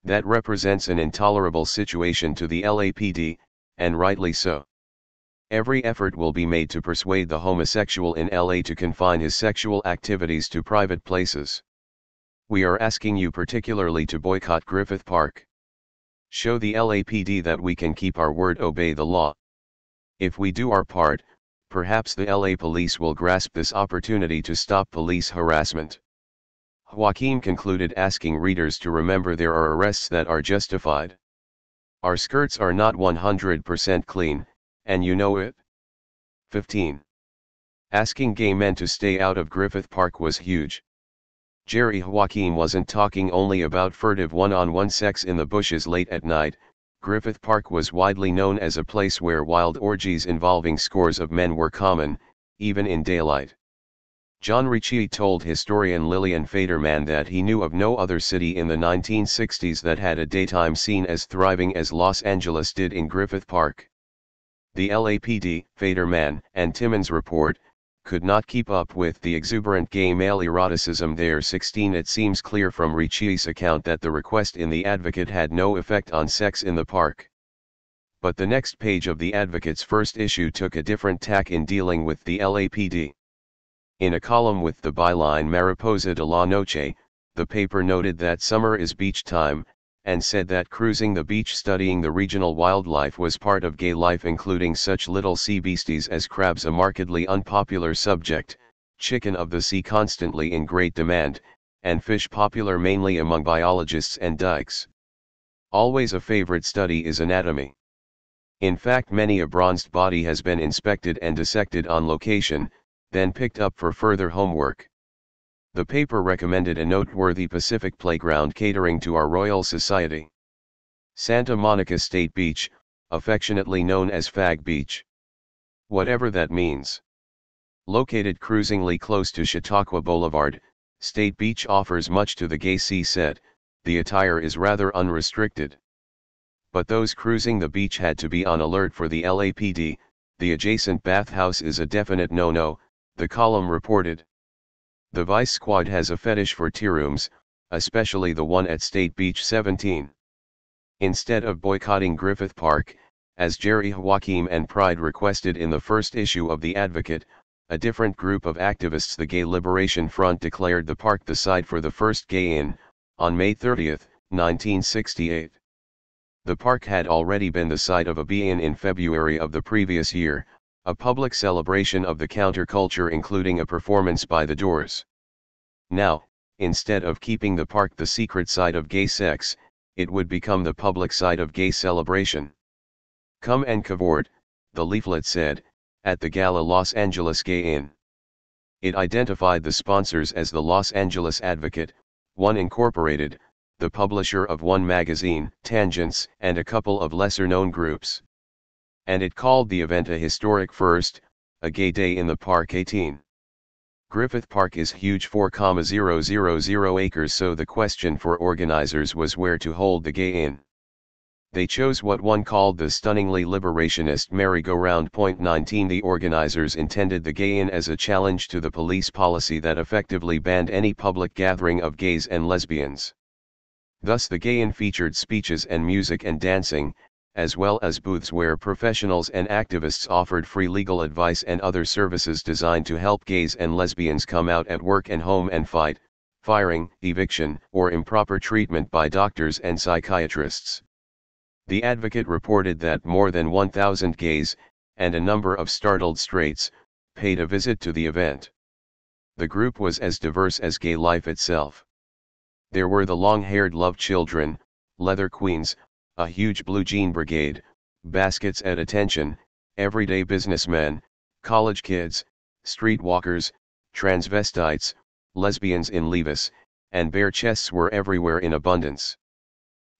That represents an intolerable situation to the LAPD, and rightly so. Every effort will be made to persuade the homosexual in LA to confine his sexual activities to private places. We are asking you particularly to boycott Griffith Park. Show the LAPD that we can keep our word, obey the law. If we do our part, perhaps the LA police will grasp this opportunity to stop police harassment. Joachim concluded, asking readers to remember there are arrests that are justified. Our skirts are not 100% clean, and you know it. 15. Asking gay men to stay out of Griffith Park was huge. Jerry Joachim wasn't talking only about furtive one-on-one sex in the bushes late at night. Griffith Park was widely known as a place where wild orgies involving scores of men were common, even in daylight. John Ricci told historian Lillian Faderman that he knew of no other city in the 1960s that had a daytime scene as thriving as Los Angeles did in Griffith Park. The LAPD, Faderman and Timmons report, could not keep up with the exuberant gay male eroticism there. 16 It seems clear from Ricci's account that the request in The Advocate had no effect on sex in the park. But the next page of The Advocate's first issue took a different tack in dealing with the LAPD. In a column with the byline Mariposa de la Noche, the paper noted that summer is beach time, and said that cruising the beach studying the regional wildlife was part of gay life, including such little sea beasties as crabs, a markedly unpopular subject, chicken of the sea constantly in great demand, and fish popular mainly among biologists and dykes. Always a favorite study is anatomy. In fact, many a bronzed body has been inspected and dissected on location, then picked up for further homework. The paper recommended a noteworthy Pacific playground catering to our Royal Society. Santa Monica State Beach, affectionately known as Fag Beach. Whatever that means. Located cruisingly close to Chautauqua Boulevard, State Beach offers much to the gay sea set. The attire is rather unrestricted. But those cruising the beach had to be on alert for the LAPD. The adjacent bathhouse is a definite no-no, the column reported. The Vice Squad has a fetish for tea rooms, especially the one at State Beach. 17. Instead of boycotting Griffith Park, as Jerry Joachim and Pride requested in the first issue of The Advocate, a different group of activists, the Gay Liberation Front, declared the park the site for the first gay inn, on May 30, 1968. The park had already been the site of a be-in in February of the previous year, a public celebration of the counterculture including a performance by The Doors. Now, instead of keeping the park the secret site of gay sex, it would become the public site of gay celebration. Come and cavort, the leaflet said, at the Gala Los Angeles Gay Inn. It identified the sponsors as the Los Angeles Advocate, One Incorporated, the publisher of One magazine, Tangents, and a couple of lesser-known groups. And it called the event a historic first, a gay day in the park. 18. Griffith Park is huge, 4,000 acres, so the question for organizers was where to hold the gay inn. They chose what one called the stunningly liberationist merry-go-round. 19 The organizers intended the gay inn as a challenge to the police policy that effectively banned any public gathering of gays and lesbians. Thus the gay inn featured speeches and music and dancing, as well as booths where professionals and activists offered free legal advice and other services designed to help gays and lesbians come out at work and home and fight firing, eviction, or improper treatment by doctors and psychiatrists. The Advocate reported that more than 1,000 gays, and a number of startled straights, paid a visit to the event. The group was as diverse as gay life itself. There were the long-haired love children, leather queens, a huge blue jean brigade, baskets at attention, everyday businessmen, college kids, streetwalkers, transvestites, lesbians in levis, and bare chests were everywhere in abundance.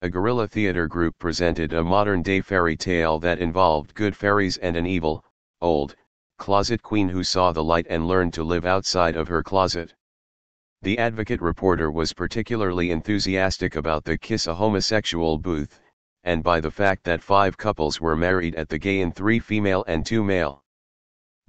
A guerrilla theater group presented a modern-day fairy tale that involved good fairies and an evil, old, closet queen who saw the light and learned to live outside of her closet. The Advocate reporter was particularly enthusiastic about the Kiss a Homosexual booth, and by the fact that 5 couples were married at the Gay Inn, 3 female and 2 male.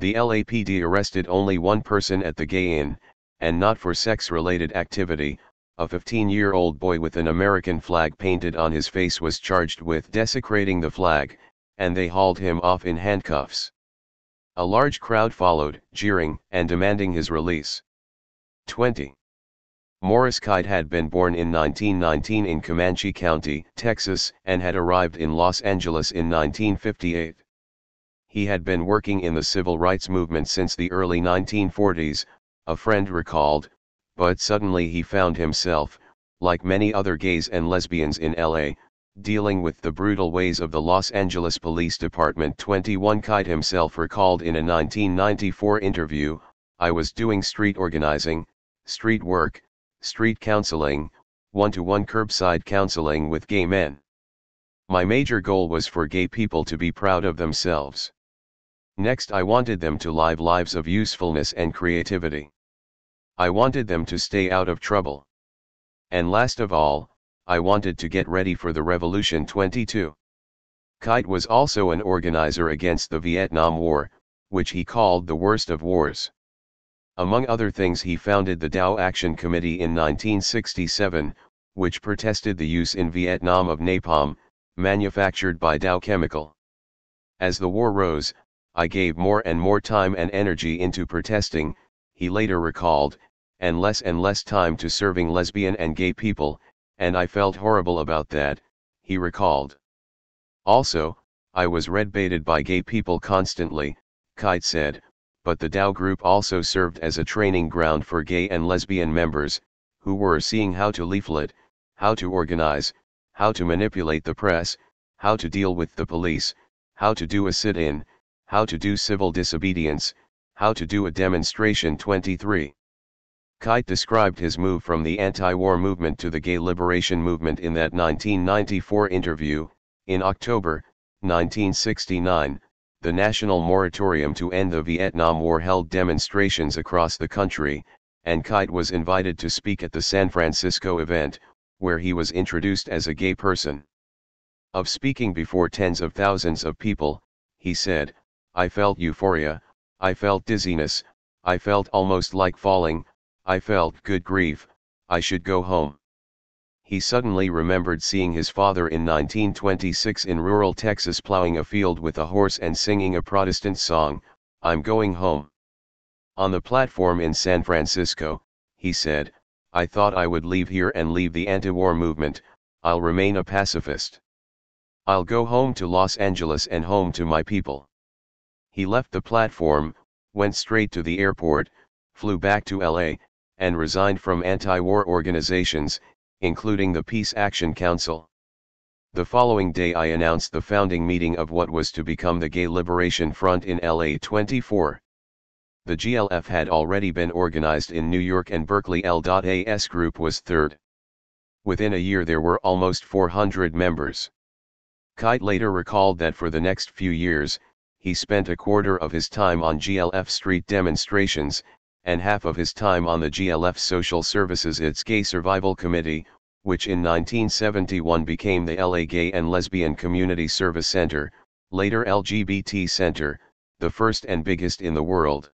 The LAPD arrested only 1 person at the Gay Inn, and not for sex-related activity. A 15-year-old boy with an American flag painted on his face was charged with desecrating the flag, and they hauled him off in handcuffs. A large crowd followed, jeering and demanding his release. 20. Morris Kite had been born in 1919 in Comanche County, Texas, and had arrived in Los Angeles in 1958. He had been working in the civil rights movement since the early 1940s, a friend recalled, but suddenly he found himself, like many other gays and lesbians in LA, dealing with the brutal ways of the Los Angeles Police Department. 21 Kite himself recalled in a 1994 interview, "I was doing street organizing, street work, street counseling, one-to-one curbside counseling with gay men. My major goal was for gay people to be proud of themselves. Next, I wanted them to live lives of usefulness and creativity. I wanted them to stay out of trouble. And last of all, I wanted to get ready for the revolution." 22. Kite was also an organizer against the Vietnam War, which he called the worst of wars. Among other things, he founded the Dow Action Committee in 1967, which protested the use in Vietnam of napalm, manufactured by Dow Chemical. As the war rose, I gave more and more time and energy into protesting, he later recalled, and less time to serving lesbian and gay people, and I felt horrible about that, he recalled. Also, I was red-baited by gay people constantly, Kite said, but the Dow Group also served as a training ground for gay and lesbian members, who were seeing how to leaflet, how to organize, how to manipulate the press, how to deal with the police, how to do a sit-in, how to do civil disobedience, how to do a demonstration. 23. Kite described his move from the anti-war movement to the gay liberation movement in that 1994 interview. In October 1969, the National Moratorium to End the Vietnam War held demonstrations across the country, and Kite was invited to speak at the San Francisco event, where he was introduced as a gay person. Of speaking before tens of thousands of people, he said, "I felt euphoria, I felt dizziness, I felt almost like falling, I felt good grief, I should go home." He suddenly remembered seeing his father in 1926 in rural Texas plowing a field with a horse and singing a Protestant song, "I'm going home." On the platform in San Francisco, he said, "I thought I would leave here and leave the anti-war movement, I'll remain a pacifist. I'll go home to Los Angeles and home to my people." He left the platform, went straight to the airport, flew back to LA, and resigned from anti-war organizations, including the Peace Action Council. The following day I announced the founding meeting of what was to become the Gay Liberation Front in LA. 24. The GLF had already been organized in New York and Berkeley. L.A.'s group was third. Within a year there were almost 400 members. Kite later recalled that for the next few years, he spent a quarter of his time on GLF street demonstrations, and half of his time on the GLF Social Services its Gay Survival Committee, which in 1971 became the LA Gay and Lesbian Community Service Center, later LGBT Center, the first and biggest in the world.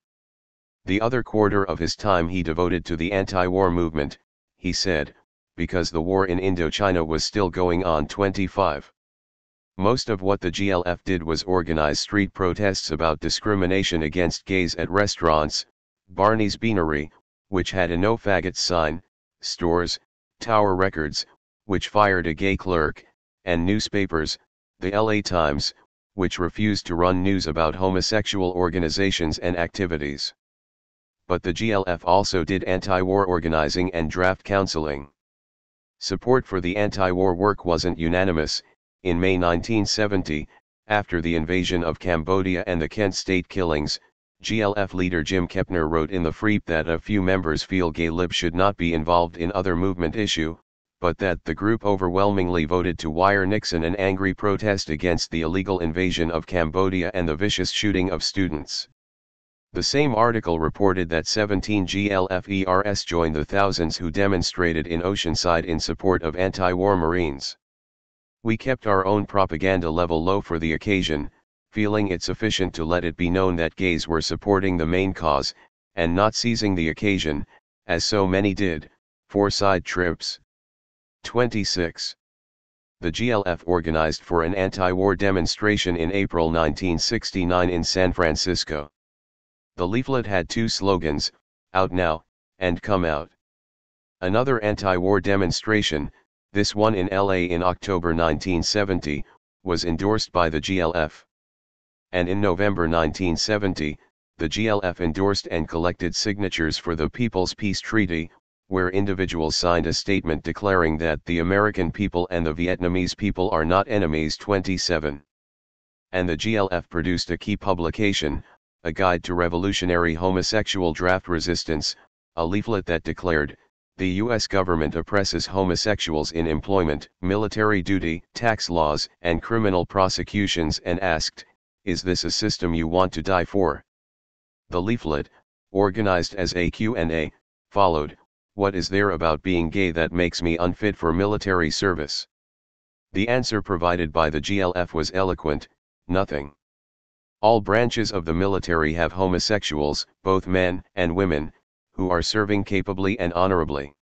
The other quarter of his time he devoted to the anti-war movement, he said, because the war in Indochina was still going on. 25. Most of what the GLF did was organize street protests about discrimination against gays at restaurants, Barney's Beanery, which had a no faggots sign, stores, Tower Records, which fired a gay clerk, and newspapers, the LA Times, which refused to run news about homosexual organizations and activities. But the GLF also did anti-war organizing and draft counseling. Support for the anti-war work wasn't unanimous. In May 1970, after the invasion of Cambodia and the Kent State killings, GLF leader Jim Kepner wrote in the Freep that a few members feel gay lib should not be involved in other movement issue, but that the group overwhelmingly voted to wire Nixon an angry protest against the illegal invasion of Cambodia and the vicious shooting of students. The same article reported that 17 GLFERs joined the thousands who demonstrated in Oceanside in support of anti-war Marines. We kept our own propaganda level low for the occasion, feeling it sufficient to let it be known that gays were supporting the main cause, and not seizing the occasion, as so many did, for side trips. 26. The GLF organized for an anti-war demonstration in April 1969 in San Francisco. The leaflet had two slogans, "Out Now," and "Come Out." Another anti-war demonstration, this one in LA in October 1970, was endorsed by the GLF. And in November 1970, the GLF endorsed and collected signatures for the People's Peace Treaty, where individuals signed a statement declaring that the American people and the Vietnamese people are not enemies. 27. And the GLF produced a key publication, A Guide to Revolutionary Homosexual Draft Resistance, a leaflet that declared, "The U.S. government oppresses homosexuals in employment, military duty, tax laws, and criminal prosecutions," and asked, "Is this a system you want to die for?" The leaflet, organized as a Q&A, followed, "What is there about being gay that makes me unfit for military service?" The answer provided by the GLF was eloquent: nothing. All branches of the military have homosexuals, both men and women, who are serving capably and honorably.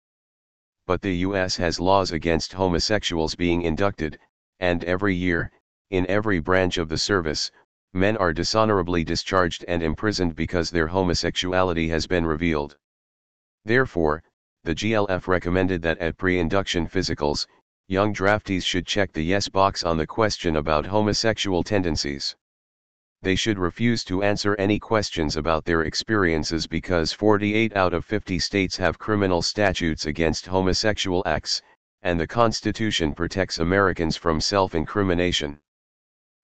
But the U.S. has laws against homosexuals being inducted, and every year, in every branch of the service, men are dishonorably discharged and imprisoned because their homosexuality has been revealed. Therefore, the GLF recommended that at pre-induction physicals, young draftees should check the yes box on the question about homosexual tendencies. They should refuse to answer any questions about their experiences because 48 out of 50 states have criminal statutes against homosexual acts, and the Constitution protects Americans from self-incrimination.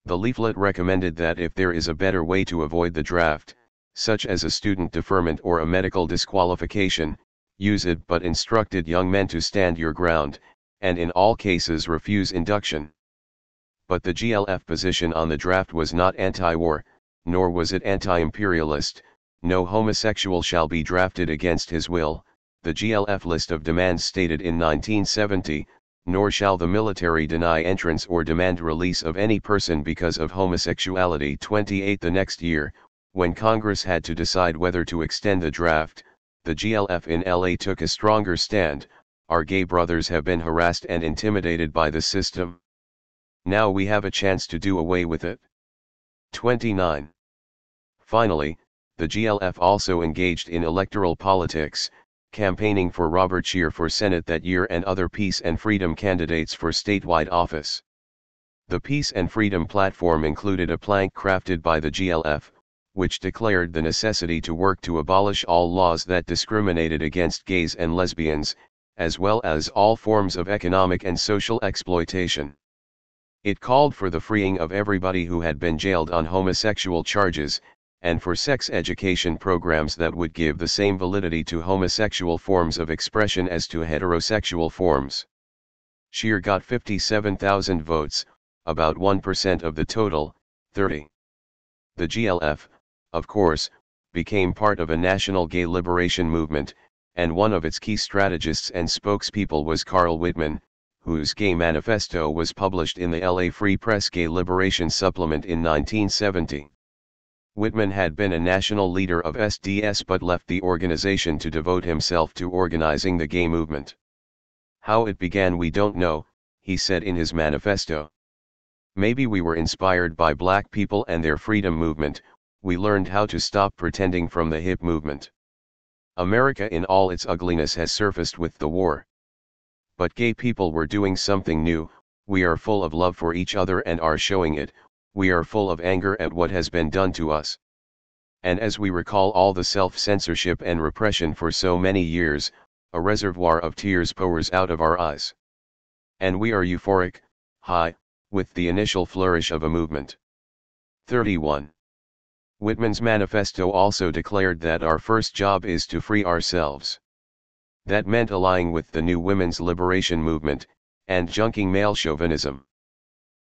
The leaflet recommended that if there is a better way to avoid the draft, such as a student deferment or a medical disqualification, use it, but instructed young men to stand your ground, and in all cases refuse induction. But the GLF position on the draft was not anti-war, nor was it anti-imperialist. No homosexual shall be drafted against his will, the GLF list of demands stated in 1970, nor shall the military deny entrance or demand release of any person because of homosexuality. 28. The next year, when Congress had to decide whether to extend the draft, the GLF in LA took a stronger stand. Our gay brothers have been harassed and intimidated by the system. Now we have a chance to do away with it. 29. Finally, the GLF also engaged in electoral politics, campaigning for Robert Scheer for Senate that year and other peace and freedom candidates for statewide office. The Peace and Freedom platform included a plank crafted by the GLF, which declared the necessity to work to abolish all laws that discriminated against gays and lesbians, as well as all forms of economic and social exploitation. It called for the freeing of everybody who had been jailed on homosexual charges, and for sex education programs that would give the same validity to homosexual forms of expression as to heterosexual forms. Scheer got 57,000 votes, about 1% of the total, 30. The GLF, of course, became part of a national gay liberation movement, and one of its key strategists and spokespeople was Carl Whitman, whose gay manifesto was published in the LA Free Press Gay Liberation Supplement in 1970. Whitman had been a national leader of SDS but left the organization to devote himself to organizing the gay movement. How it began we don't know, he said in his manifesto. Maybe we were inspired by black people and their freedom movement, we learned how to stop pretending from the hip movement. America in all its ugliness has surfaced with the war. But gay people were doing something new, we are full of love for each other and are showing it, we are full of anger at what has been done to us. And as we recall all the self-censorship and repression for so many years, a reservoir of tears pours out of our eyes. And we are euphoric, high, with the initial flourish of a movement. 31. Whitman's manifesto also declared that our first job is to free ourselves. That meant allying with the new women's liberation movement, and junking male chauvinism.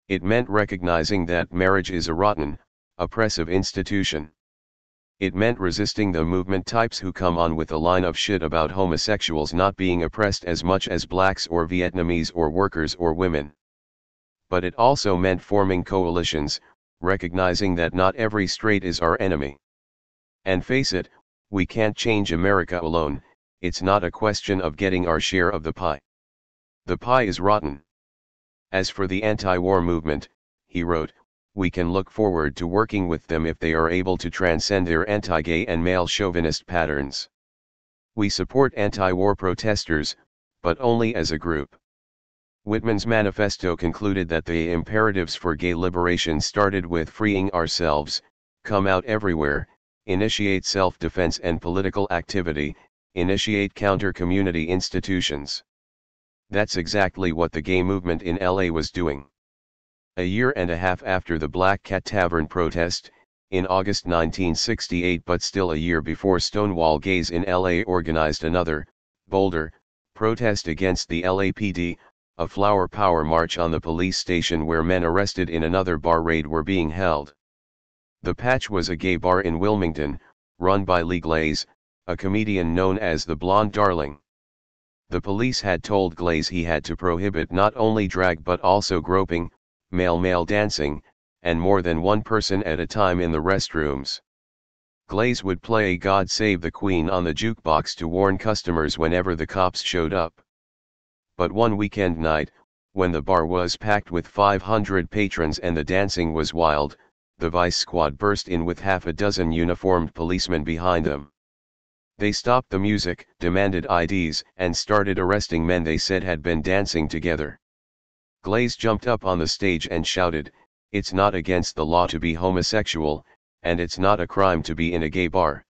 It meant recognizing that marriage is a rotten, oppressive institution. It meant resisting the movement types who come on with a line of shit about homosexuals not being oppressed as much as blacks or Vietnamese or workers or women. But it also meant forming coalitions, recognizing that not every straight is our enemy. And face it, we can't change America alone, it's not a question of getting our share of the pie. The pie is rotten. As for the anti-war movement, he wrote, we can look forward to working with them if they are able to transcend their anti-gay and male chauvinist patterns. We support anti-war protesters, but only as a group. Whitman's manifesto concluded that the imperatives for gay liberation started with freeing ourselves, come out everywhere, initiate self-defense and political activity, initiate counter-community institutions. That's exactly what the gay movement in LA was doing. A year and a half after the Black Cat Tavern protest, in August 1968, but still a year before Stonewall gays in LA organized another, bolder, protest against the LAPD, a flower power march on the police station where men arrested in another bar raid were being held. The Patch was a gay bar in Wilmington, run by Lee Glaze, a comedian known as the Blonde Darling. The police had told Glaze he had to prohibit not only drag but also groping, male-male dancing, and more than one person at a time in the restrooms. Glaze would play God Save the Queen on the jukebox to warn customers whenever the cops showed up. But one weekend night, when the bar was packed with 500 patrons and the dancing was wild, the Vice Squad burst in with half a dozen uniformed policemen behind them. They stopped the music, demanded IDs, and started arresting men they said had been dancing together. Glaze jumped up on the stage and shouted, "It's not against the law to be homosexual, and it's not a crime to be in a gay bar."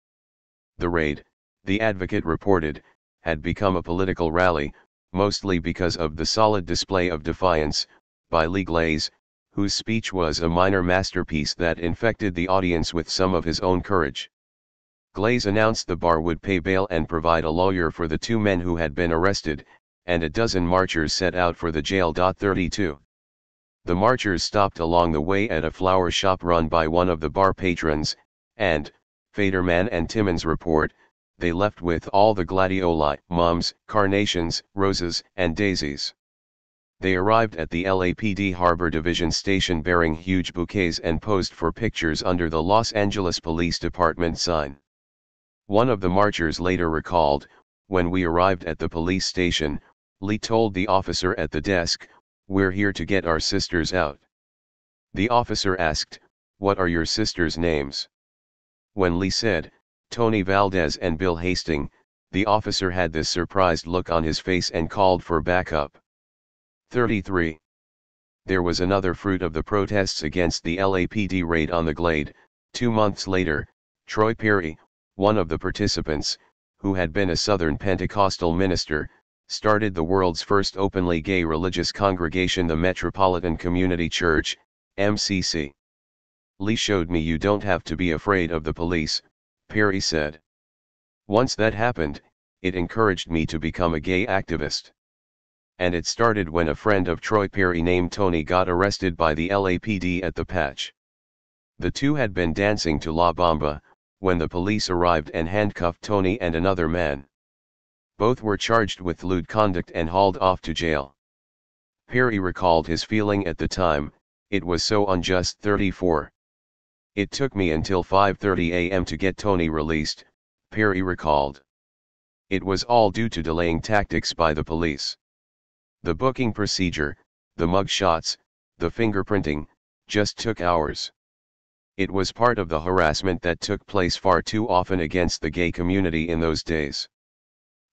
The raid, the Advocate reported, had become a political rally, mostly because of the solid display of defiance, by Lee Glaze, whose speech was a minor masterpiece that infected the audience with some of his own courage. Glaze announced the bar would pay bail and provide a lawyer for the two men who had been arrested, and a dozen marchers set out for the jail. 32. The marchers stopped along the way at a flower shop run by one of the bar patrons, and, Faderman and Timmons report, they left with all the gladioli, mums, carnations, roses, and daisies. They arrived at the LAPD Harbor Division station bearing huge bouquets and posed for pictures under the Los Angeles Police Department sign. One of the marchers later recalled, "When we arrived at the police station, Lee told the officer at the desk, 'We're here to get our sisters out.' The officer asked, 'What are your sisters' names?' When Lee said, 'Tony Valdez and Bill Hastings,' the officer had this surprised look on his face and called for backup." 33. There was another fruit of the protests against the LAPD raid on the Glade. 2 months later, Troy Perry, one of the participants, who had been a Southern Pentecostal minister, started the world's first openly gay religious congregation, the Metropolitan Community Church, MCC. "Lee showed me you don't have to be afraid of the police," Perry said. "Once that happened, it encouraged me to become a gay activist." And it started when a friend of Troy Perry named Tony got arrested by the LAPD at the Patch. The two had been dancing to La Bamba, when the police arrived and handcuffed Tony and another man. Both were charged with lewd conduct and hauled off to jail. Perry recalled his feeling at the time, "It was so unjust." 34. "It took me until 5:30 a.m. to get Tony released," Perry recalled. "It was all due to delaying tactics by the police. The booking procedure, the mug shots, the fingerprinting, just took hours. It was part of the harassment that took place far too often against the gay community in those days."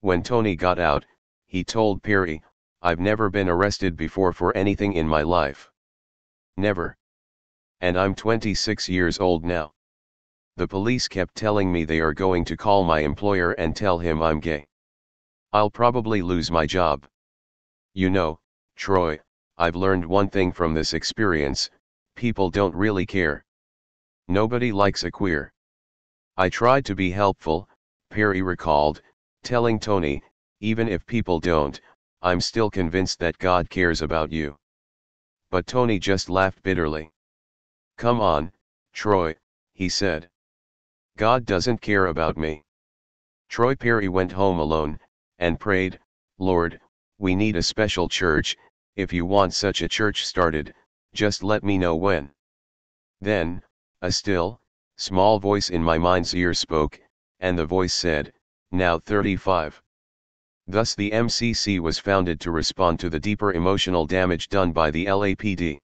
When Tony got out, he told Perry, "I've never been arrested before for anything in my life. Never. And I'm 26 years old now. The police kept telling me they are going to call my employer and tell him I'm gay. I'll probably lose my job. You know, Troy, I've learned one thing from this experience: people don't really care. Nobody likes a queer. I tried to be helpful, Perry recalled, telling Tony, even if people don't, I'm still convinced that God cares about you. But Tony just laughed bitterly. Come on, Troy, he said. God doesn't care about me. Troy Perry went home alone, and prayed, Lord, we need a special church. If you want such a church started, just let me know when. Then, a still, small voice in my mind's ear spoke, and the voice said, now 35. Thus the MCC was founded to respond to the deeper emotional damage done by the LAPD.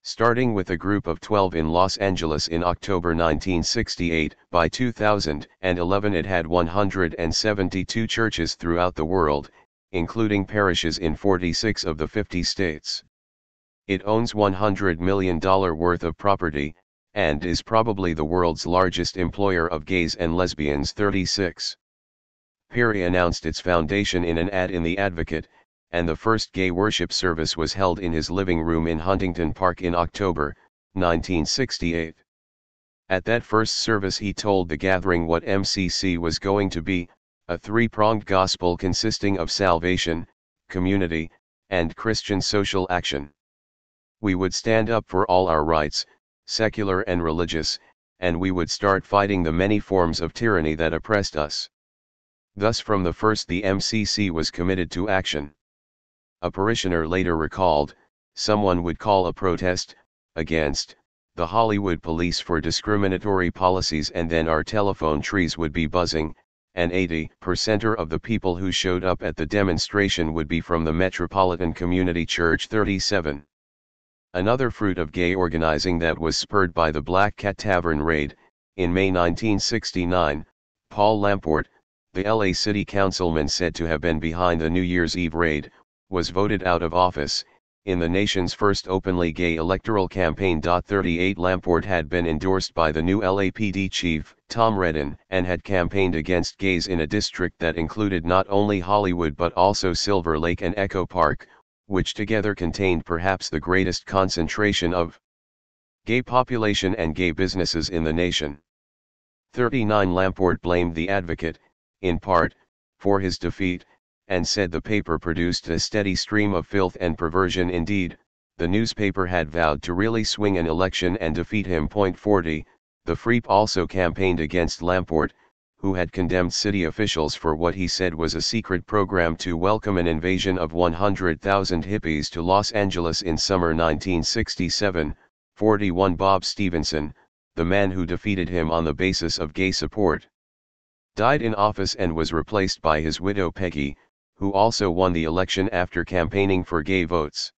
Starting with a group of 12 in Los Angeles in October 1968, by 2011 it had 172 churches throughout the world, including parishes in 46 of the 50 states. It owns $100 million worth of property, and is probably the world's largest employer of gays and lesbians. 36. Perry announced its foundation in an ad in The Advocate, and the first gay worship service was held in his living room in Huntington Park in October, 1968. At that first service he told the gathering what MCC was going to be, a three-pronged gospel consisting of salvation, community, and Christian social action. We would stand up for all our rights, secular and religious, and we would start fighting the many forms of tyranny that oppressed us. Thus from the first the MCC was committed to action. A parishioner later recalled, someone would call a protest, against, the Hollywood police for discriminatory policies, and then our telephone trees would be buzzing, and 80% of the people who showed up at the demonstration would be from the Metropolitan Community Church. 37. Another fruit of gay organizing that was spurred by the Black Cat Tavern raid, in May 1969, Paul Lamport, the LA City Councilman said to have been behind the New Year's Eve raid, was voted out of office, in the nation's first openly gay electoral campaign. 38 Lamport had been endorsed by the new LAPD chief, Tom Redden, and had campaigned against gays in a district that included not only Hollywood but also Silver Lake and Echo Park, which together contained perhaps the greatest concentration of gay population and gay businesses in the nation. 39 Lamport blamed The Advocate, in part, for his defeat, and said the paper produced a steady stream of filth and perversion. Indeed, the newspaper had vowed to really swing an election and defeat him. 40, the Freep also campaigned against Lamport, who had condemned city officials for what he said was a secret program to welcome an invasion of 100,000 hippies to Los Angeles in summer 1967. 41 Bob Stevenson, the man who defeated him on the basis of gay support, died in office and was replaced by his widow Peggy, who also won the election after campaigning for gay votes.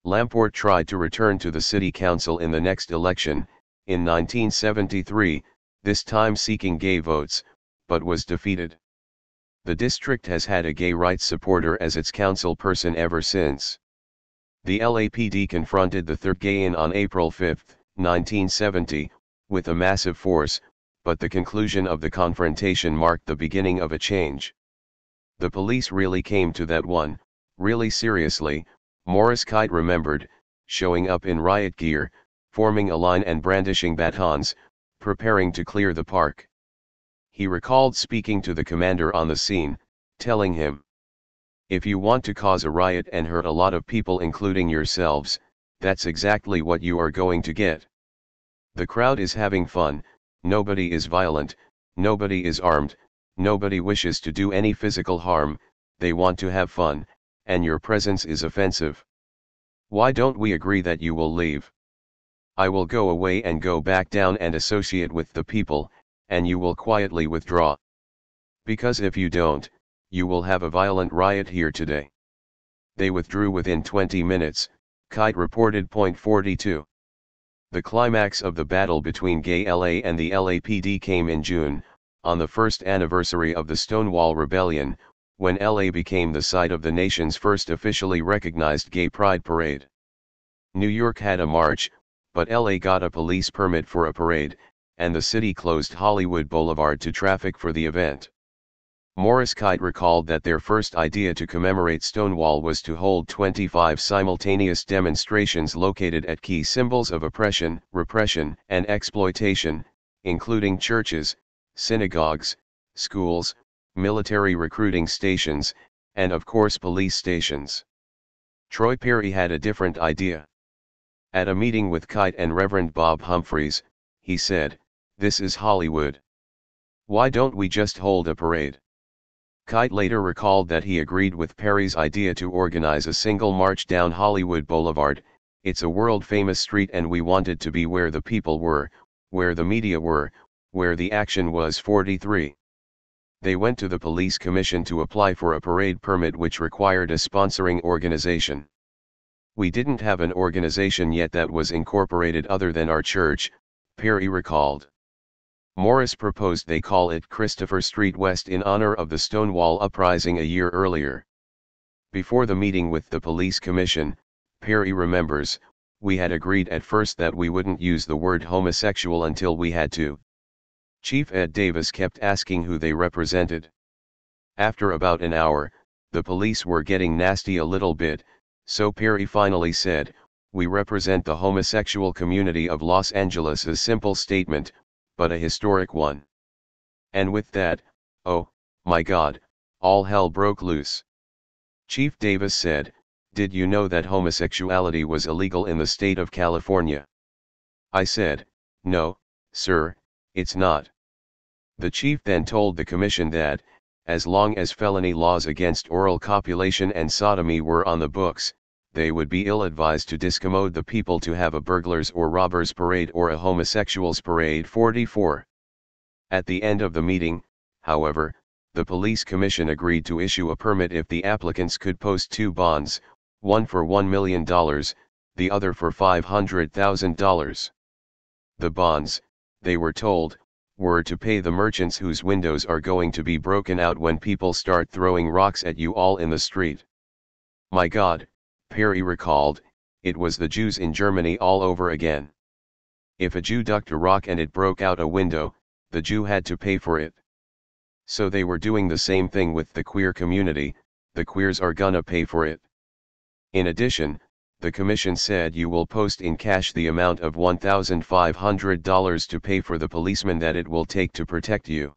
Lamport tried to return to the city council in the next election, in 1973, this time seeking gay votes, but was defeated. The district has had a gay rights supporter as its council person ever since. The LAPD confronted the third gay-in on April 5, 1970, with a massive force, but the conclusion of the confrontation marked the beginning of a change. The police really came to that one, really seriously, Morris Kite remembered, showing up in riot gear, forming a line and brandishing batons, preparing to clear the park. He recalled speaking to the commander on the scene, telling him, "If you want to cause a riot and hurt a lot of people including yourselves, that's exactly what you are going to get. The crowd is having fun, nobody is violent, nobody is armed, nobody wishes to do any physical harm, they want to have fun, and your presence is offensive. Why don't we agree that you will leave? I will go away and go back down and associate with the people, and you will quietly withdraw. Because if you don't, you will have a violent riot here today." They withdrew within 20 minutes, Kite reported. 42. The climax of the battle between Gay LA and the LAPD came in June, on the first anniversary of the Stonewall Rebellion, when LA became the site of the nation's first officially recognized gay pride parade. New York had a march, but LA got a police permit for a parade, and the city closed Hollywood Boulevard to traffic for the event. Morris Kite recalled that their first idea to commemorate Stonewall was to hold 25 simultaneous demonstrations located at key symbols of oppression, repression, and exploitation, including churches, synagogues, schools, military recruiting stations, and of course police stations. Troy Perry had a different idea. At a meeting with Kite and Reverend Bob Humphreys, he said, "This is Hollywood. Why don't we just hold a parade?" Kite later recalled that he agreed with Perry's idea to organize a single march down Hollywood Boulevard. "It's a world-famous street and we wanted to be where the people were, where the media were, where the action was." 43. They went to the police commission to apply for a parade permit which required a sponsoring organization. "We didn't have an organization yet that was incorporated other than our church," Perry recalled. Morris proposed they call it Christopher Street West in honor of the Stonewall Uprising a year earlier. Before the meeting with the police commission, Perry remembers, "We had agreed at first that we wouldn't use the word homosexual until we had to." Chief Ed Davis kept asking who they represented. After about an hour, the police were getting nasty a little bit, so Perry finally said, "We represent the homosexual community of Los Angeles." A simple statement, but a historic one. And with that, oh, my God, all hell broke loose. Chief Davis said, "Did you know that homosexuality was illegal in the state of California?" I said, "No, sir, it's not." The chief then told the commission that, as long as felony laws against oral copulation and sodomy were on the books, they would be ill-advised to discommode the people to have a burglars or robbers parade or a homosexuals parade. 44. At the end of the meeting, however, the police commission agreed to issue a permit if the applicants could post two bonds, one for $1 million, the other for $500,000. The bonds, they were told, were to pay the merchants whose windows are going to be broken out when people start throwing rocks at you all in the street. My God, Perry recalled, it was the Jews in Germany all over again. If a Jew ducked a rock and it broke out a window, the Jew had to pay for it. So they were doing the same thing with the queer community, the queers are gonna pay for it. In addition, the commission said you will post in cash the amount of $1,500 to pay for the policeman that it will take to protect you.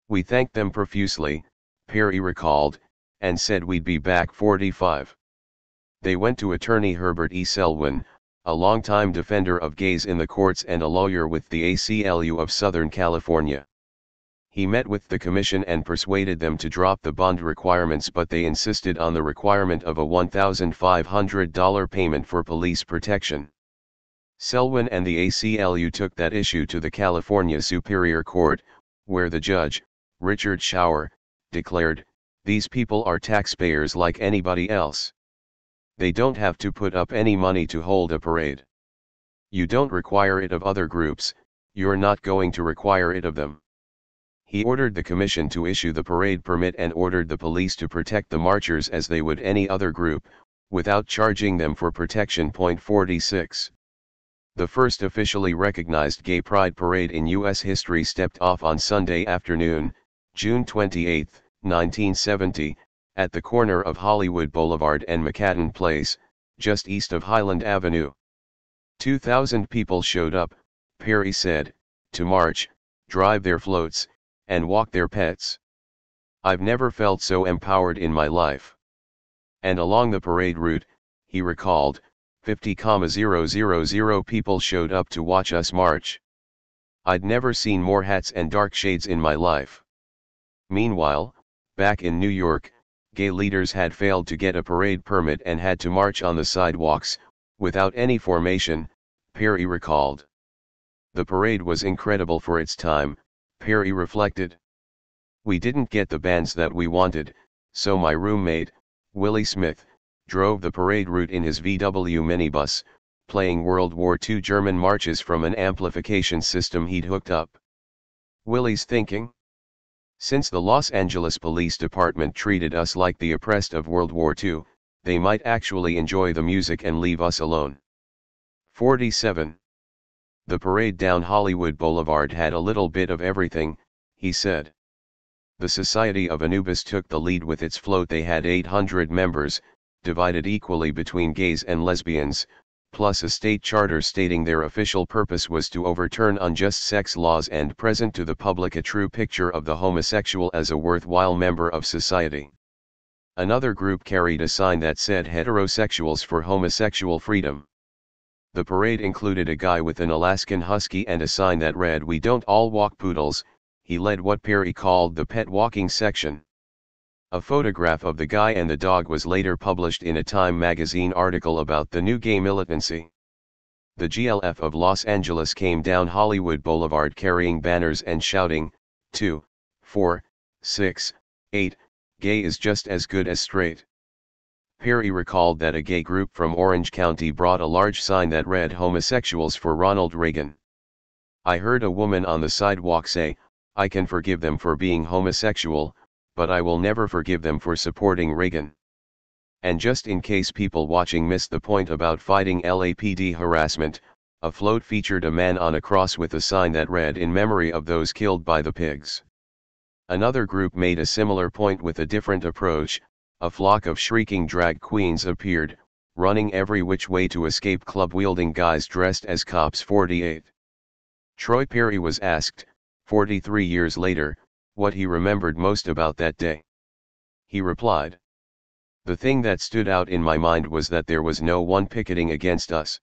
We thanked them profusely, Perry recalled, and said we'd be back. 45. They went to attorney Herbert E. Selwyn, a longtime defender of gays in the courts and a lawyer with the ACLU of Southern California. He met with the commission and persuaded them to drop the bond requirements, but they insisted on the requirement of a $1,500 payment for police protection. Selwyn and the ACLU took that issue to the California Superior Court, where the judge, Richard Schauer, declared, "These people are taxpayers like anybody else. They don't have to put up any money to hold a parade. You don't require it of other groups, you're not going to require it of them." He ordered the commission to issue the parade permit and ordered the police to protect the marchers as they would any other group, without charging them for protection. 46. The first officially recognized gay pride parade in U.S. history stepped off on Sunday afternoon, June 28, 1970, at the corner of Hollywood Boulevard and McCatton Place, just east of Highland Avenue. 2,000 people showed up, Perry said, to march, drive their floats, and walk their pets. "I've never felt so empowered in my life." And along the parade route, he recalled, 50,000 people showed up to watch us march. "I'd never seen more hats and dark shades in my life." Meanwhile, back in New York, gay leaders had failed to get a parade permit and had to march on the sidewalks, without any formation, Perry recalled. The parade was incredible for its time, Perry reflected. "We didn't get the bands that we wanted, so my roommate, Willie Smith, drove the parade route in his VW minibus, playing World War II German marches from an amplification system he'd hooked up." Willie's thinking? Since the Los Angeles Police Department treated us like the oppressed of World War II, they might actually enjoy the music and leave us alone. 47. The parade down Hollywood Boulevard had a little bit of everything, he said. The Society of Anubis took the lead with its float. They had 800 members, divided equally between gays and lesbians, plus a state charter stating their official purpose was to overturn unjust sex laws and present to the public a true picture of the homosexual as a worthwhile member of society. Another group carried a sign that said "Heterosexuals for Homosexual Freedom." The parade included a guy with an Alaskan husky and a sign that read "We don't all walk poodles." He led what Perry called the pet walking section. A photograph of the guy and the dog was later published in a Time magazine article about the new gay militancy. The GLF of Los Angeles came down Hollywood Boulevard carrying banners and shouting, 2, 4, 6, 8, gay is just as good as straight. Perry recalled that a gay group from Orange County brought a large sign that read "Homosexuals for Ronald Reagan." I heard a woman on the sidewalk say, "I can forgive them for being homosexual, but I will never forgive them for supporting Reagan." And just in case people watching missed the point about fighting LAPD harassment, a float featured a man on a cross with a sign that read "In memory of those killed by the pigs." Another group made a similar point with a different approach. A flock of shrieking drag queens appeared, running every which way to escape club-wielding guys dressed as cops. 48. Troy Perry was asked, 43 years later, what he remembered most about that day. He replied, "The thing that stood out in my mind was that there was no one picketing against us.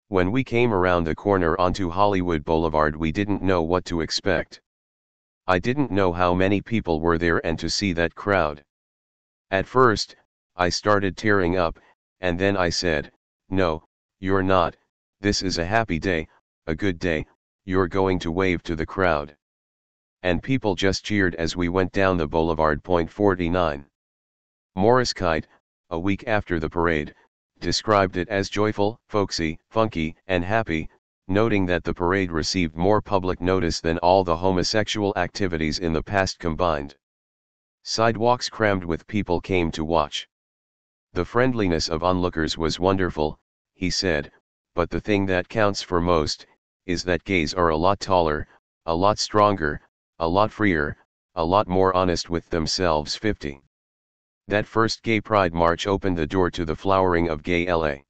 When we came around the corner onto Hollywood Boulevard, we didn't know what to expect. I didn't know how many people were there, and to see that crowd. At first, I started tearing up, and then I said, 'No, you're not, this is a happy day, a good day, you're going to wave to the crowd.' And people just cheered as we went down the boulevard." 49. Morris Kite, a week after the parade, described it as joyful, folksy, funky, and happy, noting that the parade received more public notice than all the homosexual activities in the past combined. Sidewalks crammed with people came to watch. "The friendliness of onlookers was wonderful," he said, "but the thing that counts for most, is that gays are a lot taller, a lot stronger, a lot freer, a lot more honest with themselves." 50. That first Gay Pride March opened the door to the flowering of gay LA.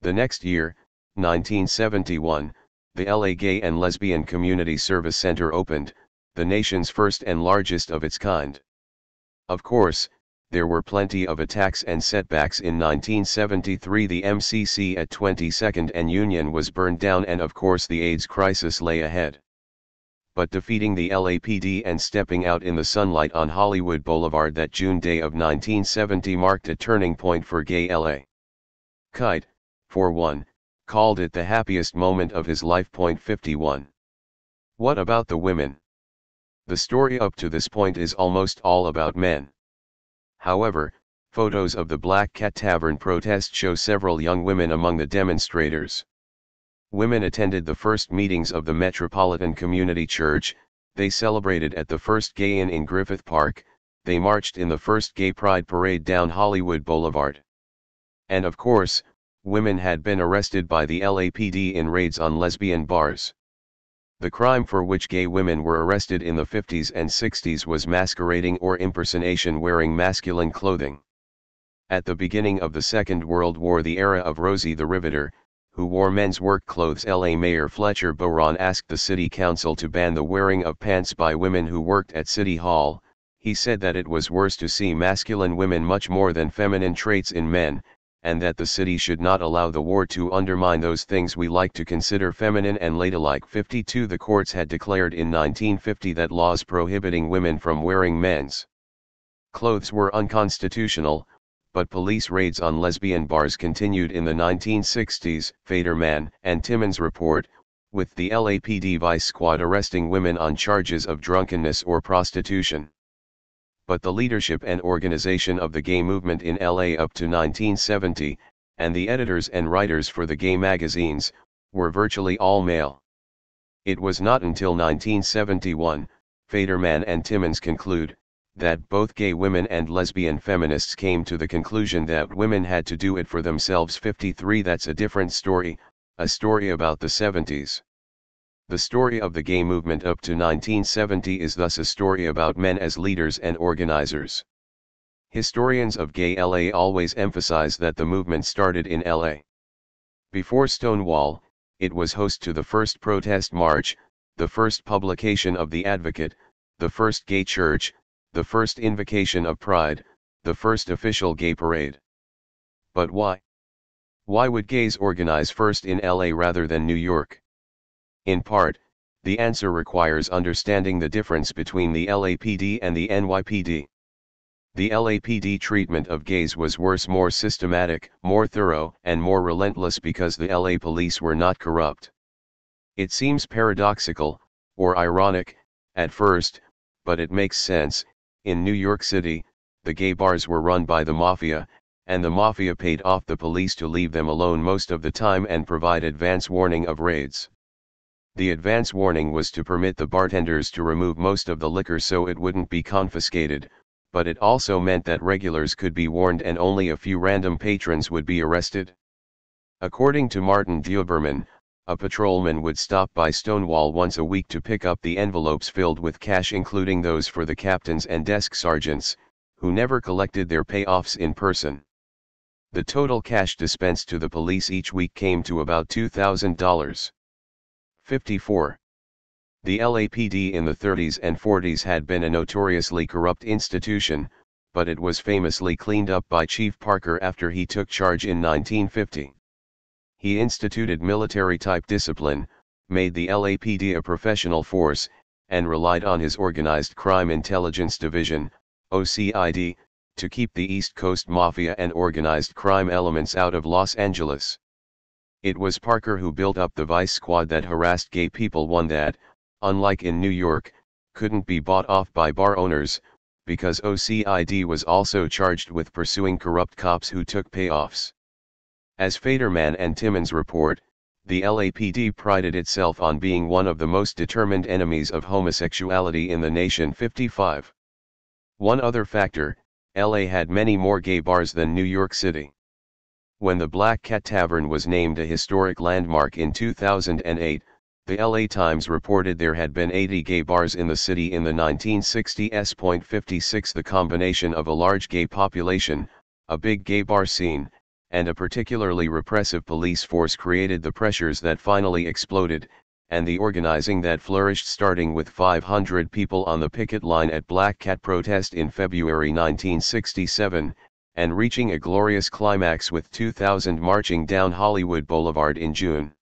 The next year, 1971, the LA Gay and Lesbian Community Service Center opened, the nation's first and largest of its kind. Of course, there were plenty of attacks and setbacks. In 1973 the MCC at 22nd and Union was burned down, and of course the AIDS crisis lay ahead. But defeating the LAPD and stepping out in the sunlight on Hollywood Boulevard that June day of 1970 marked a turning point for gay LA. Kite, for one, called it the happiest moment of his life. 51. What about the women? The story up to this point is almost all about men. However, photos of the Black Cat Tavern protest show several young women among the demonstrators. Women attended the first meetings of the Metropolitan Community Church, they celebrated at the first Gay Inn in Griffith Park, they marched in the first Gay Pride Parade down Hollywood Boulevard. And of course, women had been arrested by the LAPD in raids on lesbian bars. The crime for which gay women were arrested in the 50s and 60s was masquerading or impersonation wearing masculine clothing. At the beginning of the Second World War, the era of Rosie the Riveter, who wore men's work clothes, LA Mayor Fletcher Boron asked the city council to ban the wearing of pants by women who worked at City Hall. He said that it was worse to see masculine women much more than feminine traits in men, and that the city should not allow the war to undermine those things we like to consider feminine and ladylike. 52. The courts had declared in 1950 that laws prohibiting women from wearing men's clothes were unconstitutional, but police raids on lesbian bars continued in the 1960s. Federman and Timmons report, with the LAPD Vice Squad arresting women on charges of drunkenness or prostitution. But the leadership and organization of the gay movement in LA up to 1970, and the editors and writers for the gay magazines, were virtually all male. It was not until 1971, Federman and Timmons conclude, that both gay women and lesbian feminists came to the conclusion that women had to do it for themselves. 53. That's a different story, a story about the 70s. The story of the gay movement up to 1970 is thus a story about men as leaders and organizers. Historians of gay LA always emphasize that the movement started in LA. Before Stonewall, it was host to the first protest march, the first publication of The Advocate, the first gay church, the first invocation of pride, the first official gay parade. But why? Why would gays organize first in LA rather than New York? In part, the answer requires understanding the difference between the LAPD and the NYPD. The LAPD treatment of gays was worse, more systematic, more thorough, and more relentless because the LA police were not corrupt. It seems paradoxical, or ironic, at first, but it makes sense. In New York City, the gay bars were run by the mafia, and the mafia paid off the police to leave them alone most of the time and provide advance warning of raids. The advance warning was to permit the bartenders to remove most of the liquor so it wouldn't be confiscated, but it also meant that regulars could be warned and only a few random patrons would be arrested. According to Martin Duberman, a patrolman would stop by Stonewall once a week to pick up the envelopes filled with cash, including those for the captains and desk sergeants, who never collected their payoffs in person. The total cash dispensed to the police each week came to about $2,000. 54. The LAPD in the 30s and 40s had been a notoriously corrupt institution, but it was famously cleaned up by Chief Parker after he took charge in 1950. He instituted military-type discipline, made the LAPD a professional force, and relied on his Organized Crime Intelligence Division, OCID, to keep the East Coast Mafia and organized crime elements out of Los Angeles. It was Parker who built up the vice squad that harassed gay people, one that, unlike in New York, couldn't be bought off by bar owners, because OCID was also charged with pursuing corrupt cops who took payoffs. As Faderman and Timmons report, the LAPD prided itself on being one of the most determined enemies of homosexuality in the nation. 55. One other factor, LA had many more gay bars than New York City. When the Black Cat Tavern was named a historic landmark in 2008, the LA Times reported there had been 80 gay bars in the city in the 1960s. 56. The combination of a large gay population, a big gay bar scene, and a particularly repressive police force created the pressures that finally exploded, and the organizing that flourished, starting with 500 people on the picket line at Black Cat protest in February 1967, and reaching a glorious climax with 2,000 marching down Hollywood Boulevard in June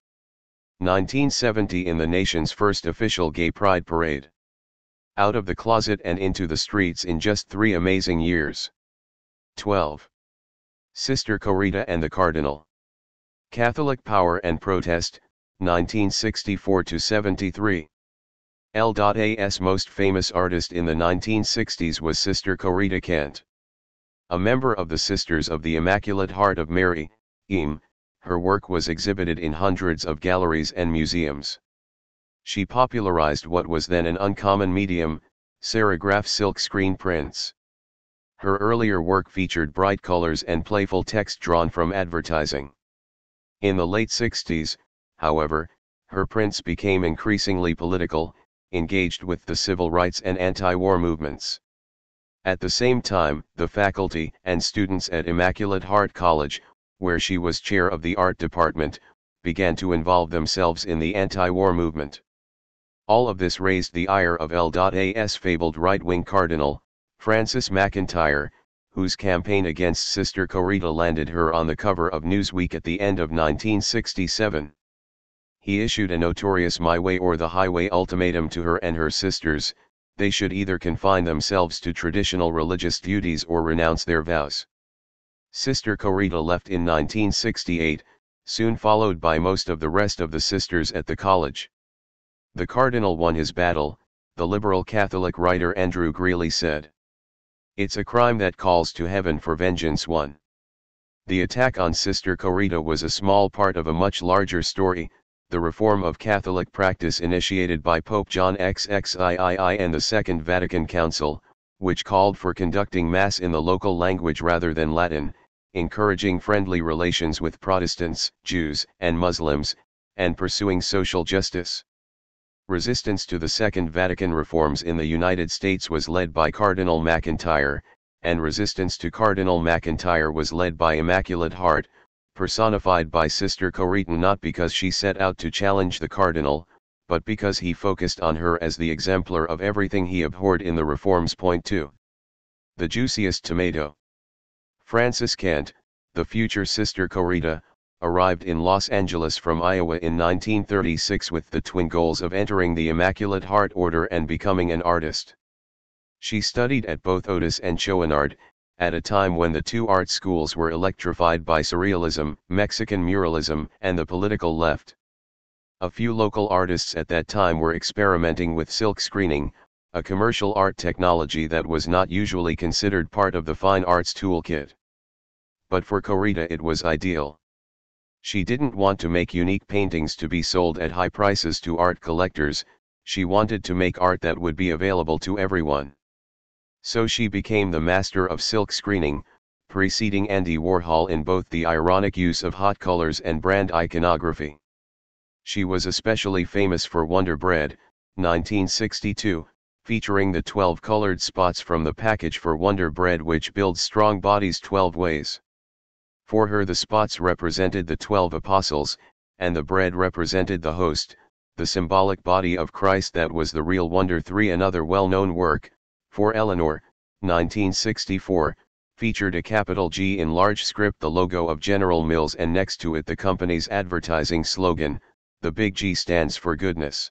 1970 in the nation's first official gay pride parade. Out of the closet and into the streets in just 3 amazing years. 12. Sister Corita and the Cardinal. Catholic Power and Protest, 1964-73. LA's most famous artist in the 1960s was Sister Corita Kent. A member of the Sisters of the Immaculate Heart of Mary, IM, her work was exhibited in hundreds of galleries and museums. She popularized what was then an uncommon medium, serigraph silk screen prints. Her earlier work featured bright colors and playful text drawn from advertising. In the late 60s, however, her prints became increasingly political, engaged with the civil rights and anti-war movements. At the same time, the faculty and students at Immaculate Heart College, where she was chair of the art department, began to involve themselves in the anti-war movement. All of this raised the ire of LA's fabled right-wing cardinal, Francis McIntyre, whose campaign against Sister Corita landed her on the cover of Newsweek at the end of 1967. He issued a notorious "My Way or the Highway" ultimatum to her and her sisters: they should either confine themselves to traditional religious duties or renounce their vows. Sister Corita left in 1968, soon followed by most of the rest of the sisters at the college. The cardinal won his battle, the liberal Catholic writer Andrew Greeley said. It's a crime that calls to heaven for vengeance. 1. The attack on Sister Corita was a small part of a much larger story, the reform of Catholic practice initiated by Pope John XXIII and the Second Vatican Council, which called for conducting Mass in the local language rather than Latin, encouraging friendly relations with Protestants, Jews, and Muslims, and pursuing social justice. Resistance to the Second Vatican reforms in the United States was led by Cardinal MacIntyre, and resistance to Cardinal MacIntyre was led by Immaculate Heart, personified by Sister Corita, not because she set out to challenge the Cardinal, but because he focused on her as the exemplar of everything he abhorred in the reforms. Point 2. The juiciest tomato. Frances Kent, the future Sister Corita, arrived in Los Angeles from Iowa in 1936 with the twin goals of entering the Immaculate Heart Order and becoming an artist. She studied at both Otis and Chouinard, at a time when the two art schools were electrified by surrealism, Mexican muralism, and the political left. A few local artists at that time were experimenting with silk screening, a commercial art technology that was not usually considered part of the fine arts toolkit. But for Corita it was ideal. She didn't want to make unique paintings to be sold at high prices to art collectors, she wanted to make art that would be available to everyone. So she became the master of silk screening, preceding Andy Warhol in both the ironic use of hot colors and brand iconography. She was especially famous for Wonder Bread, 1962, featuring the 12 colored spots from the package for Wonder Bread, which builds strong bodies 12 ways. For her the spots represented the 12 apostles, and the bread represented the host, the symbolic body of Christ that was the real wonder. 3. Another well-known work, For Eleanor, 1964, featured a capital G in large script, the logo of General Mills, and next to it the company's advertising slogan, the big G stands for goodness.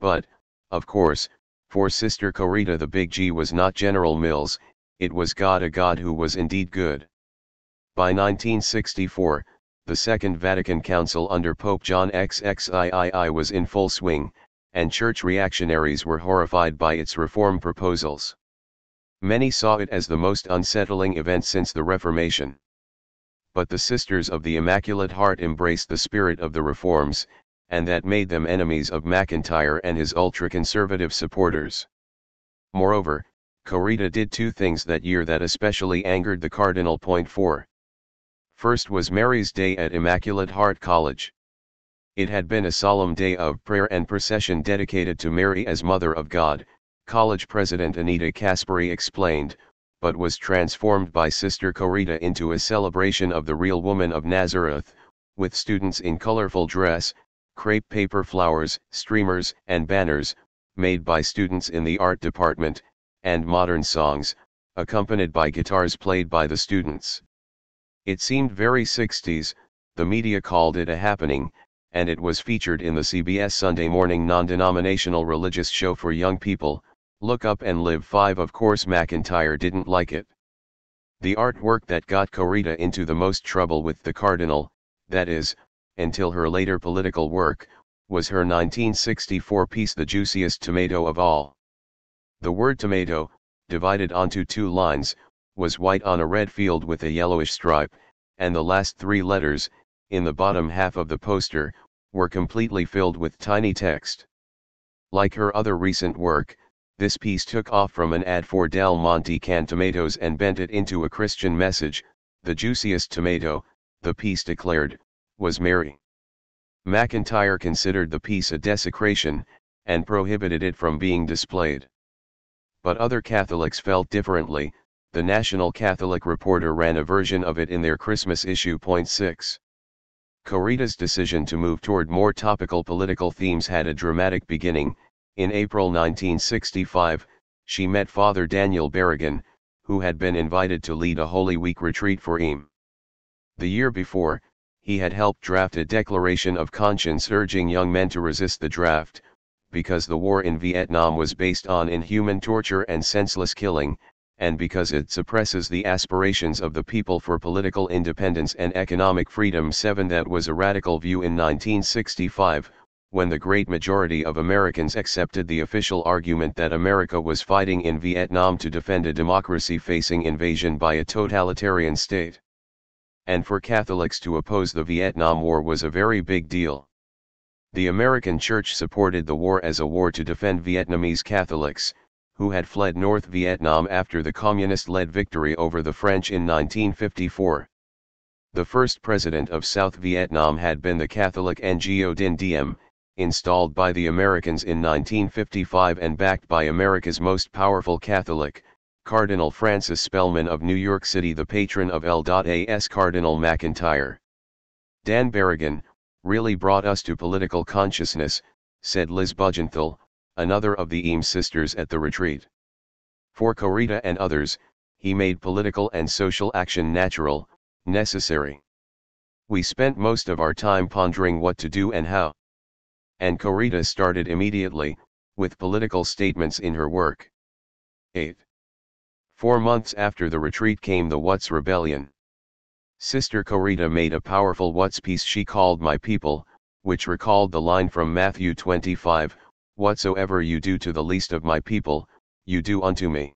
But, of course, for Sister Corita the big G was not General Mills, it was God, a God who was indeed good. By 1964, the Second Vatican Council under Pope John XXIII was in full swing, and church reactionaries were horrified by its reform proposals. Many saw it as the most unsettling event since the Reformation. But the Sisters of the Immaculate Heart embraced the spirit of the reforms, and that made them enemies of MacIntyre and his ultra-conservative supporters. Moreover, Corita did two things that year that especially angered the Cardinal. Point 4. First was Mary's Day at Immaculate Heart College. It had been a solemn day of prayer and procession dedicated to Mary as Mother of God, college president Anita Caspary explained, but was transformed by Sister Corita into a celebration of the real woman of Nazareth, with students in colorful dress, crepe paper flowers, streamers, and banners, made by students in the art department, and modern songs, accompanied by guitars played by the students. It seemed very 60s, the media called it a happening, and it was featured in the CBS Sunday morning non-denominational religious show for young people, Look Up and Live 5. Of course MacIntyre didn't like it. The artwork that got Corita into the most trouble with the Cardinal, that is, until her later political work, was her 1964 piece The Juiciest Tomato of All. The word tomato, divided onto two lines, was white on a red field with a yellowish stripe, and the last three letters, in the bottom half of the poster, were completely filled with tiny text. Like her other recent work, this piece took off from an ad for Del Monte canned tomatoes and bent it into a Christian message. The juiciest tomato, the piece declared, was Mary. MacIntyre considered the piece a desecration, and prohibited it from being displayed. But other Catholics felt differently. The National Catholic Reporter ran a version of it in their Christmas issue. Point 6. Corita's decision to move toward more topical political themes had a dramatic beginning. In April 1965, she met Father Daniel Berrigan, who had been invited to lead a Holy Week retreat for IM. The year before, he had helped draft a declaration of conscience urging young men to resist the draft, because the war in Vietnam was based on inhuman torture and senseless killing, and because it suppresses the aspirations of the people for political independence and economic freedom. 7. That was a radical view in 1965, when the great majority of Americans accepted the official argument that America was fighting in Vietnam to defend a democracy facing invasion by a totalitarian state. And for Catholics to oppose the Vietnam War was a very big deal. The American Church supported the war as a war to defend Vietnamese Catholics, who had fled North Vietnam after the communist-led victory over the French in 1954. The first president of South Vietnam had been the Catholic Ngo Dinh Diem, installed by the Americans in 1955 and backed by America's most powerful Catholic, Cardinal Francis Spellman of New York City, the patron of L.A.S. Cardinal McIntyre. Dan Berrigan, really brought us to political consciousness, said Liz Budgenthal, another of the Eames sisters at the retreat. For Corita and others, he made political and social action natural, necessary. We spent most of our time pondering what to do and how. And Corita started immediately, with political statements in her work. 8. 4 months after the retreat came the What's Rebellion. Sister Corita made a powerful What's piece she called My People, which recalled the line from Matthew 25, "Whatsoever you do to the least of my people, you do unto me."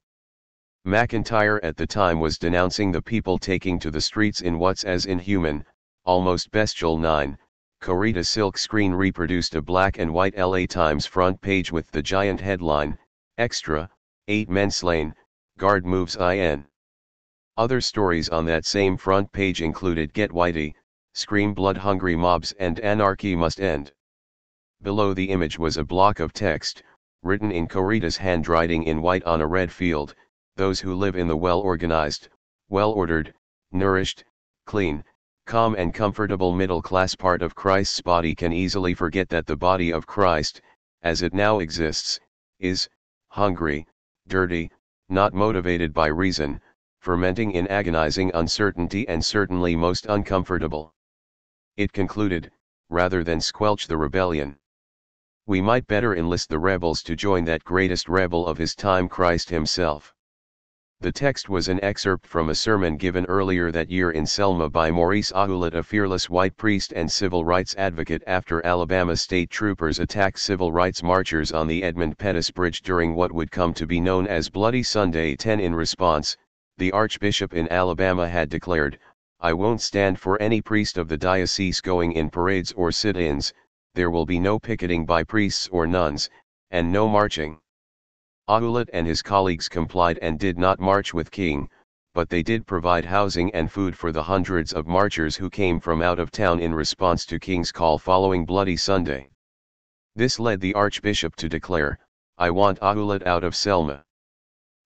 McIntyre at the time was denouncing the people taking to the streets in what's as inhuman, almost bestial 9. Corita silk screen reproduced a black and white LA Times front page with the giant headline, "Extra, 8 men slain, guard moves in." Other stories on that same front page included "Get Whitey," "Scream blood-hungry mobs and anarchy must end." Below the image was a block of text, written in Corita's handwriting in white on a red field: "Those who live in the well-organized, well-ordered, nourished, clean, calm and comfortable middle-class part of Christ's body can easily forget that the body of Christ, as it now exists, is hungry, dirty, not motivated by reason, fermenting in agonizing uncertainty and certainly most uncomfortable." It concluded, "Rather than squelch the rebellion, we might better enlist the rebels to join that greatest rebel of his time, Christ himself." The text was an excerpt from a sermon given earlier that year in Selma by Maurice Ahulet, a fearless white priest and civil rights advocate, after Alabama state troopers attacked civil rights marchers on the Edmund Pettus Bridge during what would come to be known as Bloody Sunday 10. In response, the Archbishop in Alabama had declared, "I won't stand for any priest of the diocese going in parades or sit-ins, there will be no picketing by priests or nuns, and no marching." Ahulet and his colleagues complied and did not march with King, but they did provide housing and food for the hundreds of marchers who came from out of town in response to King's call following Bloody Sunday. This led the Archbishop to declare, "I want Ahulet out of Selma.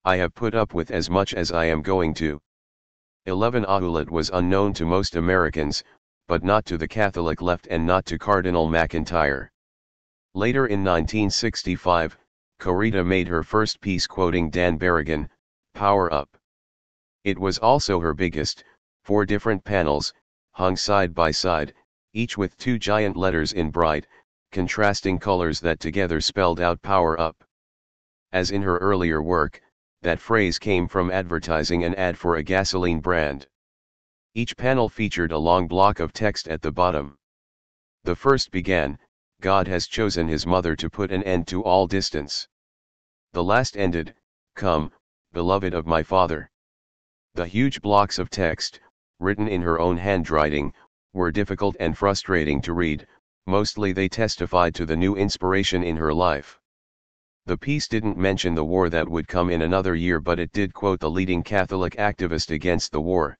I have put up with as much as I am going to." 11. Ahulet was unknown to most Americans, but not to the Catholic left and not to Cardinal McIntyre. Later in 1965, Corita made her first piece quoting Dan Berrigan, "Power Up." It was also her biggest, 4 different panels, hung side by side, each with 2 giant letters in bright, contrasting colors that together spelled out "Power Up." As in her earlier work, that phrase came from advertising an ad for a gasoline brand. Each panel featured a long block of text at the bottom. The first began, "God has chosen his mother to put an end to all distance." The last ended, "Come, beloved of my Father." The huge blocks of text, written in her own handwriting, were difficult and frustrating to read. Mostly they testified to the new inspiration in her life. The piece didn't mention the war that would come in another year, but it did quote the leading Catholic activist against the war.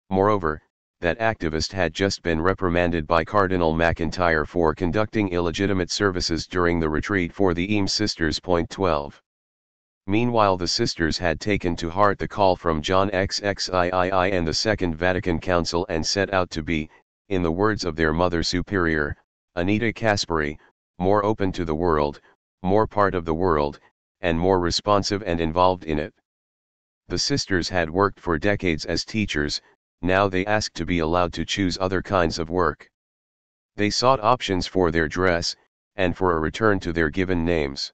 Moreover, that activist had just been reprimanded by Cardinal McIntyre for conducting illegitimate services during the retreat for the Eames sisters. 12. Meanwhile, the sisters had taken to heart the call from John XXIII and the Second Vatican Council and set out to be, in the words of their Mother Superior, Anita Caspary, more open to the world, more part of the world, and more responsive and involved in it. The sisters had worked for decades as teachers, now they asked to be allowed to choose other kinds of work. They sought options for their dress, and for a return to their given names.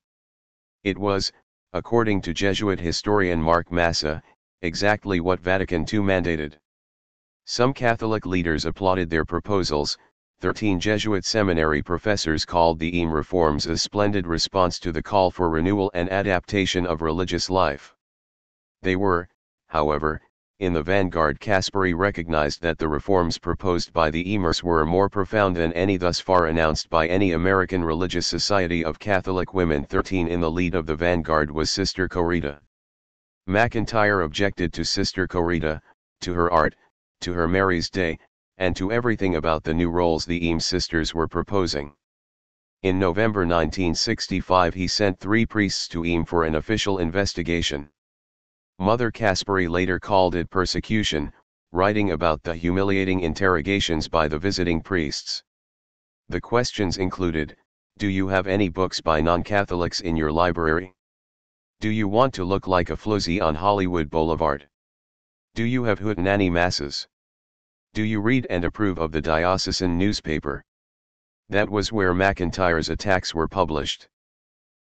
It was, according to Jesuit historian Mark Massa, exactly what Vatican II mandated. Some Catholic leaders applauded their proposals. 13 Jesuit seminary professors called the Eames reforms a splendid response to the call for renewal and adaptation of religious life. They were, however, in the vanguard. Caspary recognized that the reforms proposed by the Eamers were more profound than any thus far announced by any American religious society of Catholic women. 13 In the lead of the vanguard was Sister Corita. McIntyre objected to Sister Corita, to her art, to her Mary's Day, and to everything about the new roles the Eames sisters were proposing. In November 1965 he sent 3 priests to Eam for an official investigation. Mother Kasperi later called it persecution, writing about the humiliating interrogations by the visiting priests. The questions included: do you have any books by non-Catholics in your library? Do you want to look like a floozy on Hollywood Boulevard? Do you have hootenanny masses? Do you read and approve of the diocesan newspaper? That was where McIntyre's attacks were published.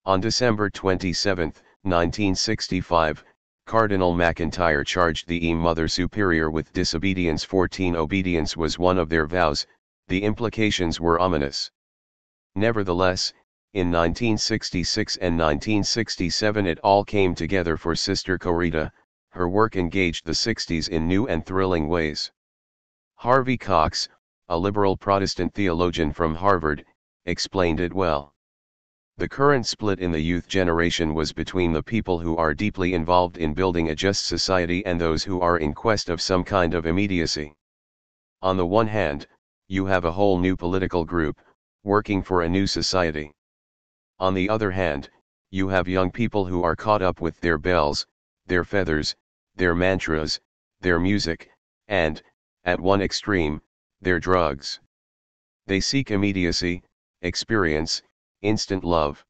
On December 27, 1965, Cardinal McIntyre charged the Eam Mother Superior with disobedience. 14 Obedience was one of their vows. The implications were ominous. Nevertheless, in 1966 and 1967 it all came together for Sister Corita. Her work engaged the 60s in new and thrilling ways. Harvey Cox, a liberal Protestant theologian from Harvard, explained it well. The current split in the youth generation was between the people who are deeply involved in building a just society and those who are in quest of some kind of immediacy. On the one hand, you have a whole new political group, working for a new society. On the other hand, you have young people who are caught up with their bells, their feathers, their mantras, their music, and, at one extreme, their drugs. They seek immediacy, experience, instant love.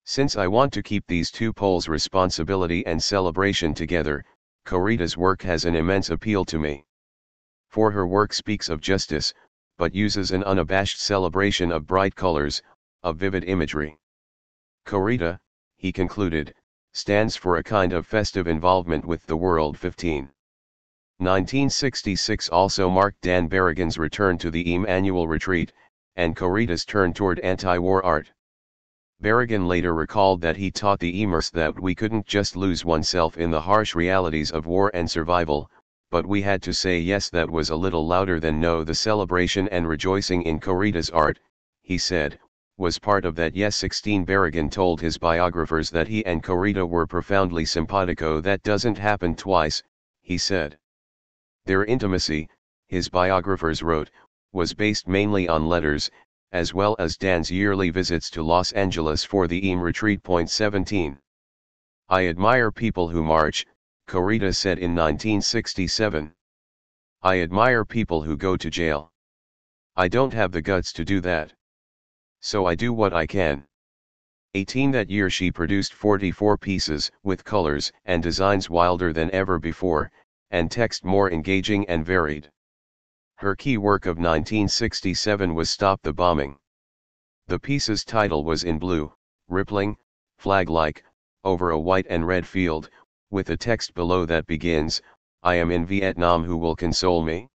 Since I want to keep these two poles, responsibility and celebration, together, Corita's work has an immense appeal to me. For her work speaks of justice, but uses an unabashed celebration of bright colors, of vivid imagery. Corita, he concluded, stands for a kind of festive involvement with the world. 1966 also marked Dan Berrigan's return to the Eam annual retreat, and Corita's turn toward anti-war art. Berrigan later recalled that he taught the Eamers that we couldn't just lose oneself in the harsh realities of war and survival, but we had to say yes that was a little louder than no. The celebration and rejoicing in Corita's art, he said, was part of that yes. 16 Berrigan told his biographers that he and Corita were profoundly simpatico. That doesn't happen twice, he said. Their intimacy, his biographers wrote, was based mainly on letters, as well as Dan's yearly visits to Los Angeles for the Eam retreat. 17. I admire people who march, Corita said in 1967. I admire people who go to jail. I don't have the guts to do that. So I do what I can. 18 That year she produced 44 pieces, with colors and designs wilder than ever before, and text more engaging and varied. Her key work of 1967 was Stop the Bombing. The piece's title was in blue, rippling, flag-like, over a white and red field, with a text below that begins, I am in Vietnam, who will console me?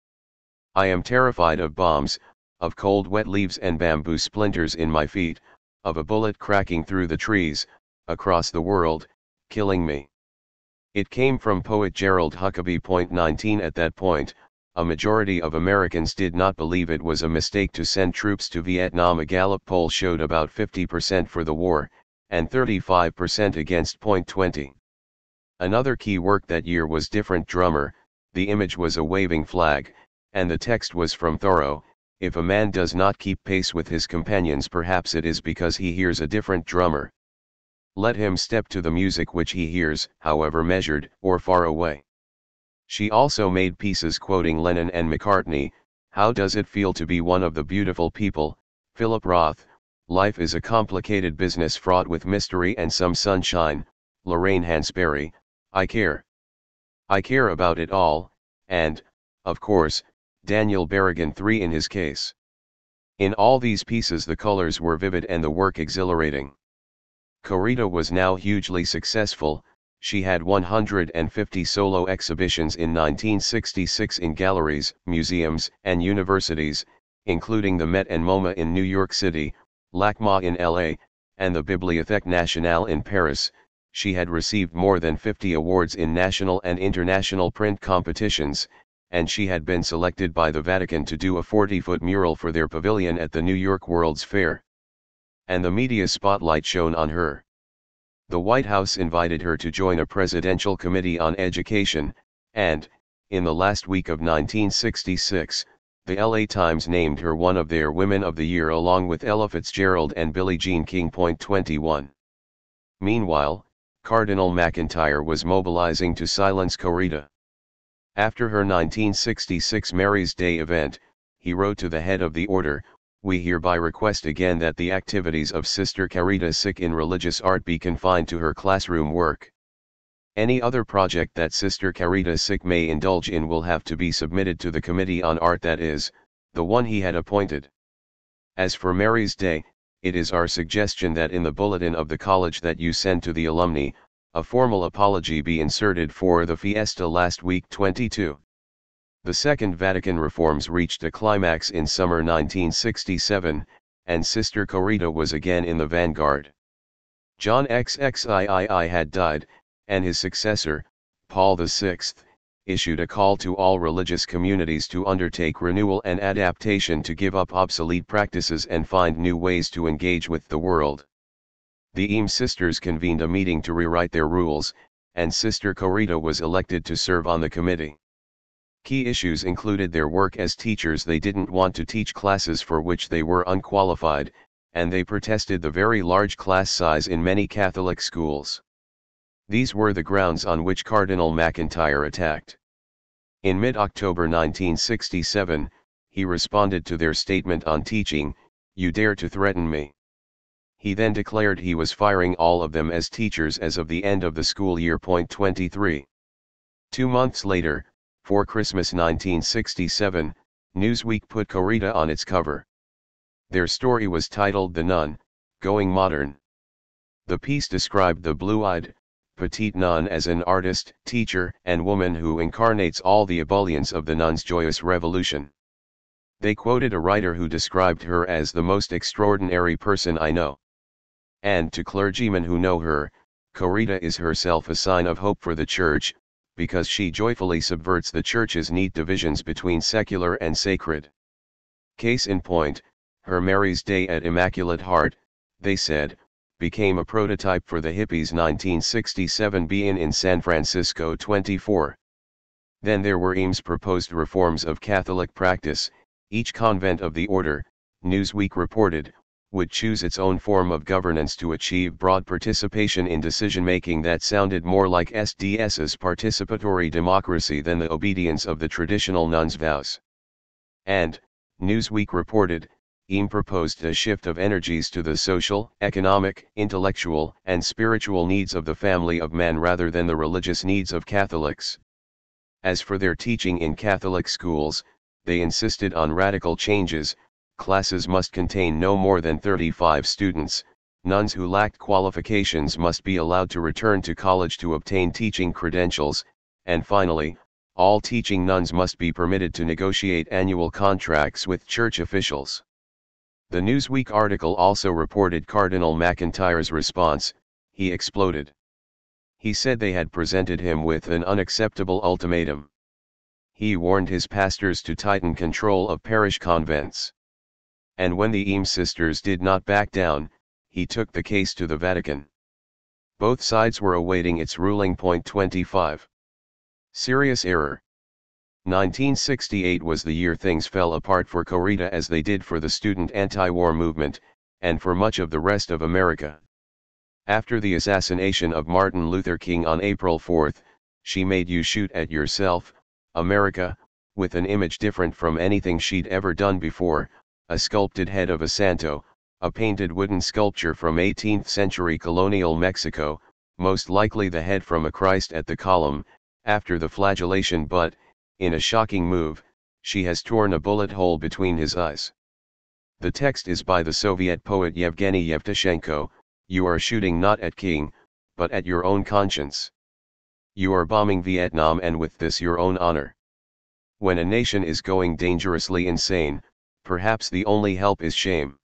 I am terrified of bombs, of cold wet leaves and bamboo splinters in my feet, of a bullet cracking through the trees, across the world, killing me. It came from poet Gerald Huckabee. 19 At that point, a majority of Americans did not believe it was a mistake to send troops to Vietnam. A Gallup poll showed about 50% for the war, and 35% against. 20. Another key work that year was Different Drummer. The image was a waving flag, and the text was from Thoreau, if a man does not keep pace with his companions, perhaps it is because he hears a different drummer. Let him step to the music which he hears, however measured or far away. She also made pieces quoting Lennon and McCartney, How Does It Feel to Be One of the Beautiful People, Philip Roth, Life is a Complicated Business Fraught with Mystery and Some Sunshine, Lorraine Hansberry, I Care. I Care About It All, and, of course, Daniel Berrigan. 3 In his case. In all these pieces the colors were vivid and the work exhilarating. Corita was now hugely successful. She had 150 solo exhibitions in 1966 in galleries, museums, and universities, including the Met and MoMA in New York City, LACMA in LA, and the Bibliothèque Nationale in Paris. She had received more than 50 awards in national and international print competitions, and she had been selected by the Vatican to do a 40-foot mural for their pavilion at the New York World's Fair. And the media spotlight shone on her. The White House invited her to join a presidential committee on education, and, in the last week of 1966, The LA Times named her one of their Women of the Year along with Ella Fitzgerald and Billie Jean King. 21. Meanwhile, Cardinal MacIntyre was mobilizing to silence Corita. After her 1966 Mary's Day event, he wrote to the head of the order, "We hereby request again that the activities of Sister Corita Sick in religious art be confined to her classroom work. Any other project that Sister Corita Sick may indulge in will have to be submitted to the Committee on Art, that is, the one he had appointed. As for Mary's Day, it is our suggestion that in the bulletin of the college that you send to the alumni, a formal apology be inserted for the fiesta last week." 22. The Second Vatican reforms reached a climax in summer 1967, and Sister Corita was again in the vanguard. John XXIII had died, and his successor, Paul VI, issued a call to all religious communities to undertake renewal and adaptation, to give up obsolete practices and find new ways to engage with the world. The EAM sisters convened a meeting to rewrite their rules, and Sister Corita was elected to serve on the committee. Key issues included their work as teachers. They didn't want to teach classes for which they were unqualified, and they protested the very large class size in many Catholic schools. These were the grounds on which Cardinal MacIntyre attacked. In mid-October 1967, he responded to their statement on teaching, "You dare to threaten me." He then declared he was firing all of them as teachers as of the end of the school year. 23. 2 months later, for Christmas 1967, Newsweek put Corita on its cover. Their story was titled "The Nun, Going Modern." The piece described the blue-eyed, petite nun as an artist, teacher, and woman who incarnates all the ebullience of the nun's joyous revolution. They quoted a writer who described her as "the most extraordinary person I know." And to clergymen who know her, Corita is herself a sign of hope for the Church, because she joyfully subverts the Church's neat divisions between secular and sacred. Case in point, her Mary's Day at Immaculate Heart, they said, became a prototype for the hippies' 1967 be-in in San Francisco. 24. Then there were EAM's proposed reforms of Catholic practice. Each convent of the order, Newsweek reported, would choose its own form of governance to achieve broad participation in decision-making that sounded more like SDS's participatory democracy than the obedience of the traditional nun's vows. And, Newsweek reported, EAM proposed a shift of energies to the social, economic, intellectual, and spiritual needs of the family of man rather than the religious needs of Catholics. As for their teaching in Catholic schools, they insisted on radical changes. Classes must contain no more than 35 students, nuns who lacked qualifications must be allowed to return to college to obtain teaching credentials, and finally, all teaching nuns must be permitted to negotiate annual contracts with church officials. The Newsweek article also reported Cardinal MacIntyre's response. He exploded. He said they had presented him with an unacceptable ultimatum. He warned his pastors to tighten control of parish convents. And when the EAM sisters did not back down, he took the case to the Vatican. Both sides were awaiting its ruling. 25. Serious error. 1968 was the year things fell apart for Corita as they did for the student anti-war movement, and for much of the rest of America. After the assassination of Martin Luther King on April 4, she made you shoot at yourself, America, with an image different from anything she'd ever done before. A sculpted head of a santo, a painted wooden sculpture from 18th century colonial Mexico, most likely the head from a Christ at the column, after the flagellation, but, in a shocking move, she has torn a bullet hole between his eyes. The text is by the Soviet poet Yevgeny Yevtushenko. You are shooting not at King, but at your own conscience. You are bombing Vietnam and with this your own honor. When a nation is going dangerously insane, perhaps the only help is shame.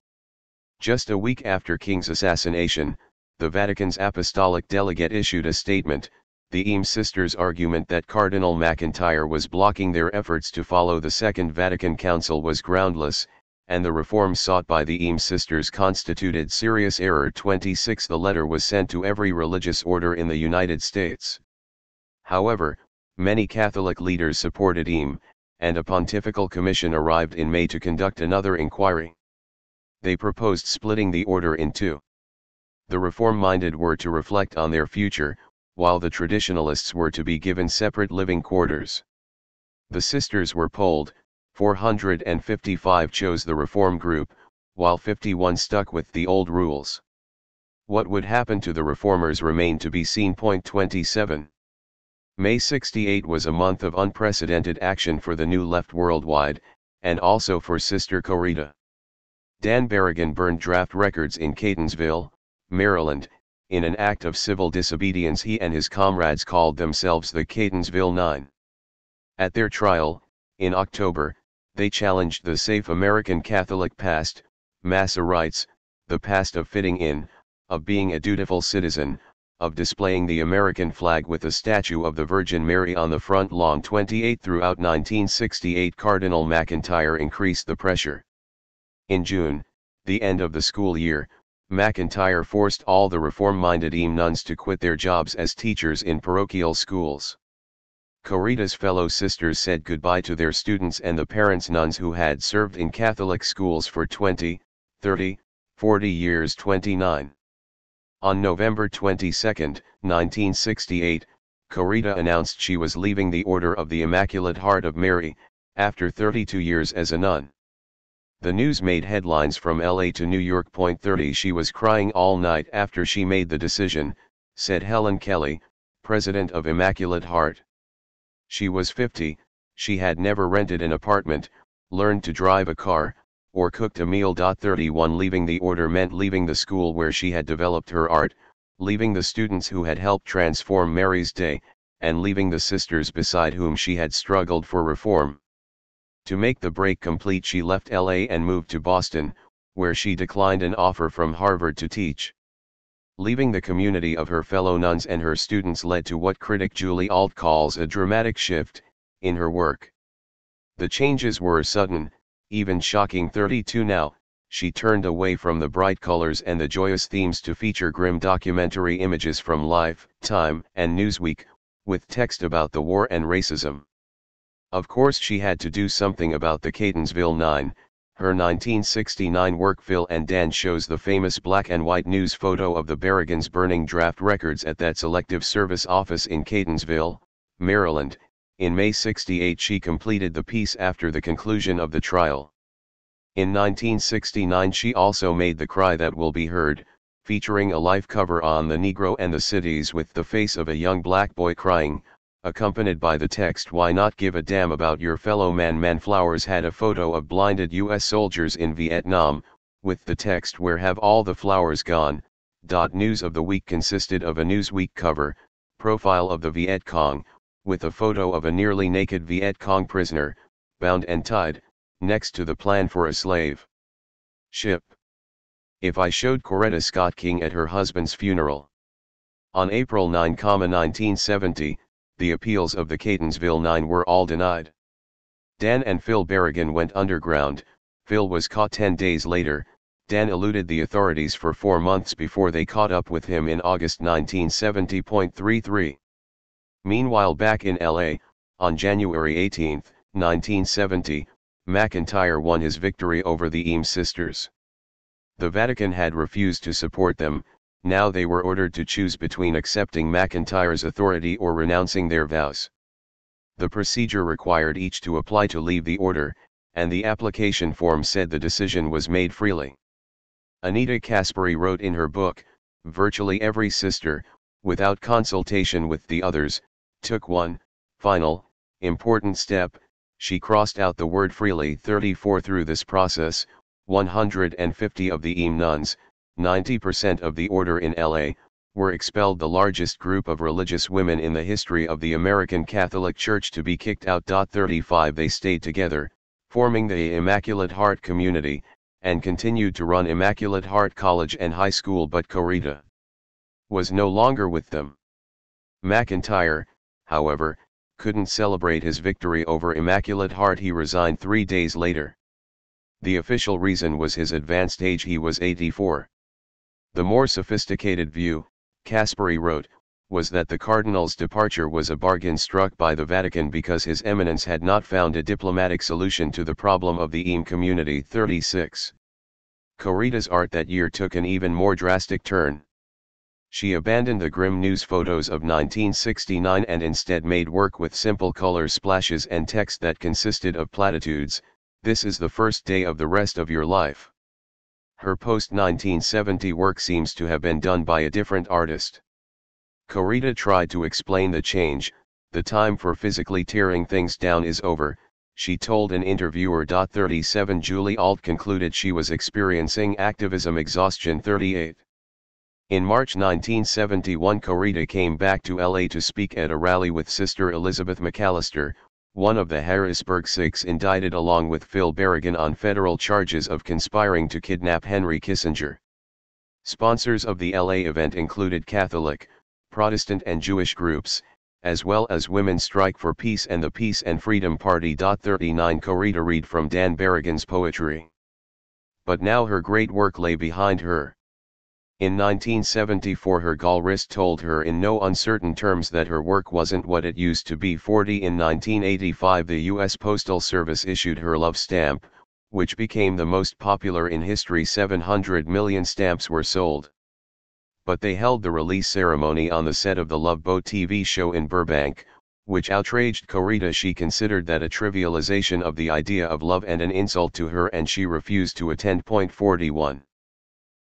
Just a week after King's assassination, the Vatican's apostolic delegate issued a statement. The EAM sisters' argument that Cardinal MacIntyre was blocking their efforts to follow the Second Vatican Council was groundless, and the reforms sought by the EAM sisters constituted serious error. 26. The letter was sent to every religious order in the United States. However, many Catholic leaders supported EAM, and a pontifical commission arrived in May to conduct another inquiry. They proposed splitting the order in two. The reform-minded were to reflect on their future, while the traditionalists were to be given separate living quarters. The sisters were polled, 455 chose the reform group, while 51 stuck with the old rules. What would happen to the reformers remained to be seen. 27. May 68 was a month of unprecedented action for the New Left worldwide, and also for Sister Corita. Dan Berrigan burned draft records in Catonsville, Maryland. In an act of civil disobedience, he and his comrades called themselves the Catonsville Nine. At their trial, in October, they challenged the safe American Catholic past, Massa rights, the past of fitting in, of being a dutiful citizen, of displaying the American flag with a statue of the Virgin Mary on the front lawn. 28 Throughout 1968, Cardinal McIntyre increased the pressure. In June, the end of the school year, McIntyre forced all the reform-minded nuns to quit their jobs as teachers in parochial schools. Corita's fellow sisters said goodbye to their students and the parents' nuns who had served in Catholic schools for 20, 30, 40 years. 29. On November 22, 1968, Corita announced she was leaving the Order of the Immaculate Heart of Mary, after 32 years as a nun. The news made headlines from LA to New York. 30 She was crying all night after she made the decision, said Helen Kelly, president of Immaculate Heart. She was 50, she had never rented an apartment, learned to drive a car, or cooked a meal. 31 Leaving the order meant leaving the school where she had developed her art, leaving the students who had helped transform Mary's day, and leaving the sisters beside whom she had struggled for reform. To make the break complete, she left LA and moved to Boston, where she declined an offer from Harvard to teach. Leaving the community of her fellow nuns and her students led to what critic Julie Alt calls a dramatic shift in her work. The changes were sudden, even shocking. 32 Now, she turned away from the bright colors and the joyous themes to feature grim documentary images from Life, Time, and Newsweek, with text about the war and racism. Of course she had to do something about the Catonsville Nine. Her 1969 work Phil and Dan shows the famous black and white news photo of the Berrigans burning draft records at that selective service office in Catonsville, Maryland. In May 68 she completed the piece after the conclusion of the trial. In 1969 she also made The Cry That Will Be Heard, featuring a life cover on the Negro and the Cities with the face of a young black boy crying, accompanied by the text "Why not give a damn about your fellow man?" Flowers had a photo of blinded U.S. soldiers in Vietnam, with the text "Where have all the flowers gone?" News of the week consisted of a Newsweek cover, profile of the Viet Cong, with a photo of a nearly naked Viet Cong prisoner, bound and tied, next to the plan for a slave ship. If I showed Coretta Scott King at her husband's funeral. On April 9, 1970, the appeals of the Catonsville Nine were all denied. Dan and Phil Berrigan went underground. Phil was caught 10 days later. Dan eluded the authorities for 4 months before they caught up with him in August 1970. 33. Meanwhile, back in LA, on January 18, 1970, McIntyre won his victory over the Eames sisters. The Vatican had refused to support them. Now they were ordered to choose between accepting McIntyre's authority or renouncing their vows. The procedure required each to apply to leave the order, and the application form said the decision was made freely. Anita Caspary wrote in her book, "Virtually every sister, without consultation with the others, took one, final, important step. She crossed out the word freely." 34 Through this process, 150 of the Eames nuns, 90% of the order in LA, were expelled, the largest group of religious women in the history of the American Catholic Church to be kicked out. 35 They stayed together, forming the Immaculate Heart community, and continued to run Immaculate Heart College and High School, but Corita was no longer with them. McIntyre, however, couldn't celebrate his victory over Immaculate Heart. He resigned 3 days later. The official reason was his advanced age. He was 84. The more sophisticated view, Caspary wrote, was that the Cardinal's departure was a bargain struck by the Vatican because His Eminence had not found a diplomatic solution to the problem of the EAM community. 36. Corrida's art that year took an even more drastic turn. She abandoned the grim news photos of 1969 and instead made work with simple color splashes and text that consisted of platitudes, "This is the first day of the rest of your life." Her post-1970 work seems to have been done by a different artist. Corrida tried to explain the change. "The time for physically tearing things down is over," she told an interviewer. 37 Julie Alt concluded she was experiencing activism exhaustion. 38. In March 1971, Corrida came back to LA to speak at a rally with Sister Elizabeth McAllister, one of the Harrisburg Six, indicted along with Phil Berrigan on federal charges of conspiring to kidnap Henry Kissinger. Sponsors of the LA event included Catholic, Protestant and Jewish groups, as well as Women's Strike for Peace and the Peace and Freedom Party. 39 Corrida read from Dan Berrigan's poetry. But now her great work lay behind her. In 1974 her gallrist told her in no uncertain terms that her work wasn't what it used to be. 40 In 1985 the U.S. Postal Service issued her love stamp, which became the most popular in history. 700 million stamps were sold. But they held the release ceremony on the set of the Love Boat TV show in Burbank, which outraged Corrida. She considered that a trivialization of the idea of love and an insult to her, and she refused to attend. 41.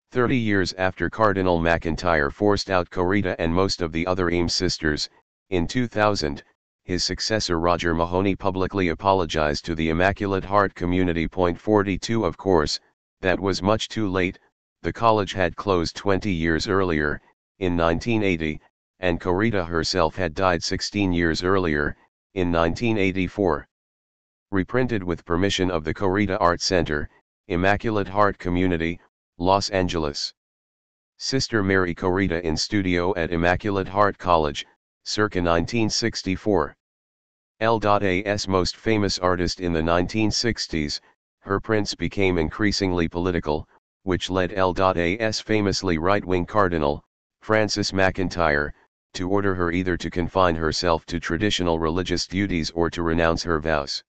30 years after Cardinal McIntyre forced out Corrida and most of the other Eames sisters, in 2000, his successor Roger Mahoney publicly apologized to the Immaculate Heart community. 42 Of course, that was much too late. The college had closed 20 years earlier, in 1980, and Corrida herself had died 16 years earlier, in 1984. Reprinted with permission of the Corrida Art Center, Immaculate Heart Community, Los Angeles. Sister Mary Corrida in studio at Immaculate Heart College, circa 1964. L.A.'s most famous artist in the 1960s, her prints became increasingly political, which led L.A.'s famously right-wing cardinal, Francis McIntyre, to order her either to confine herself to traditional religious duties or to renounce her vows.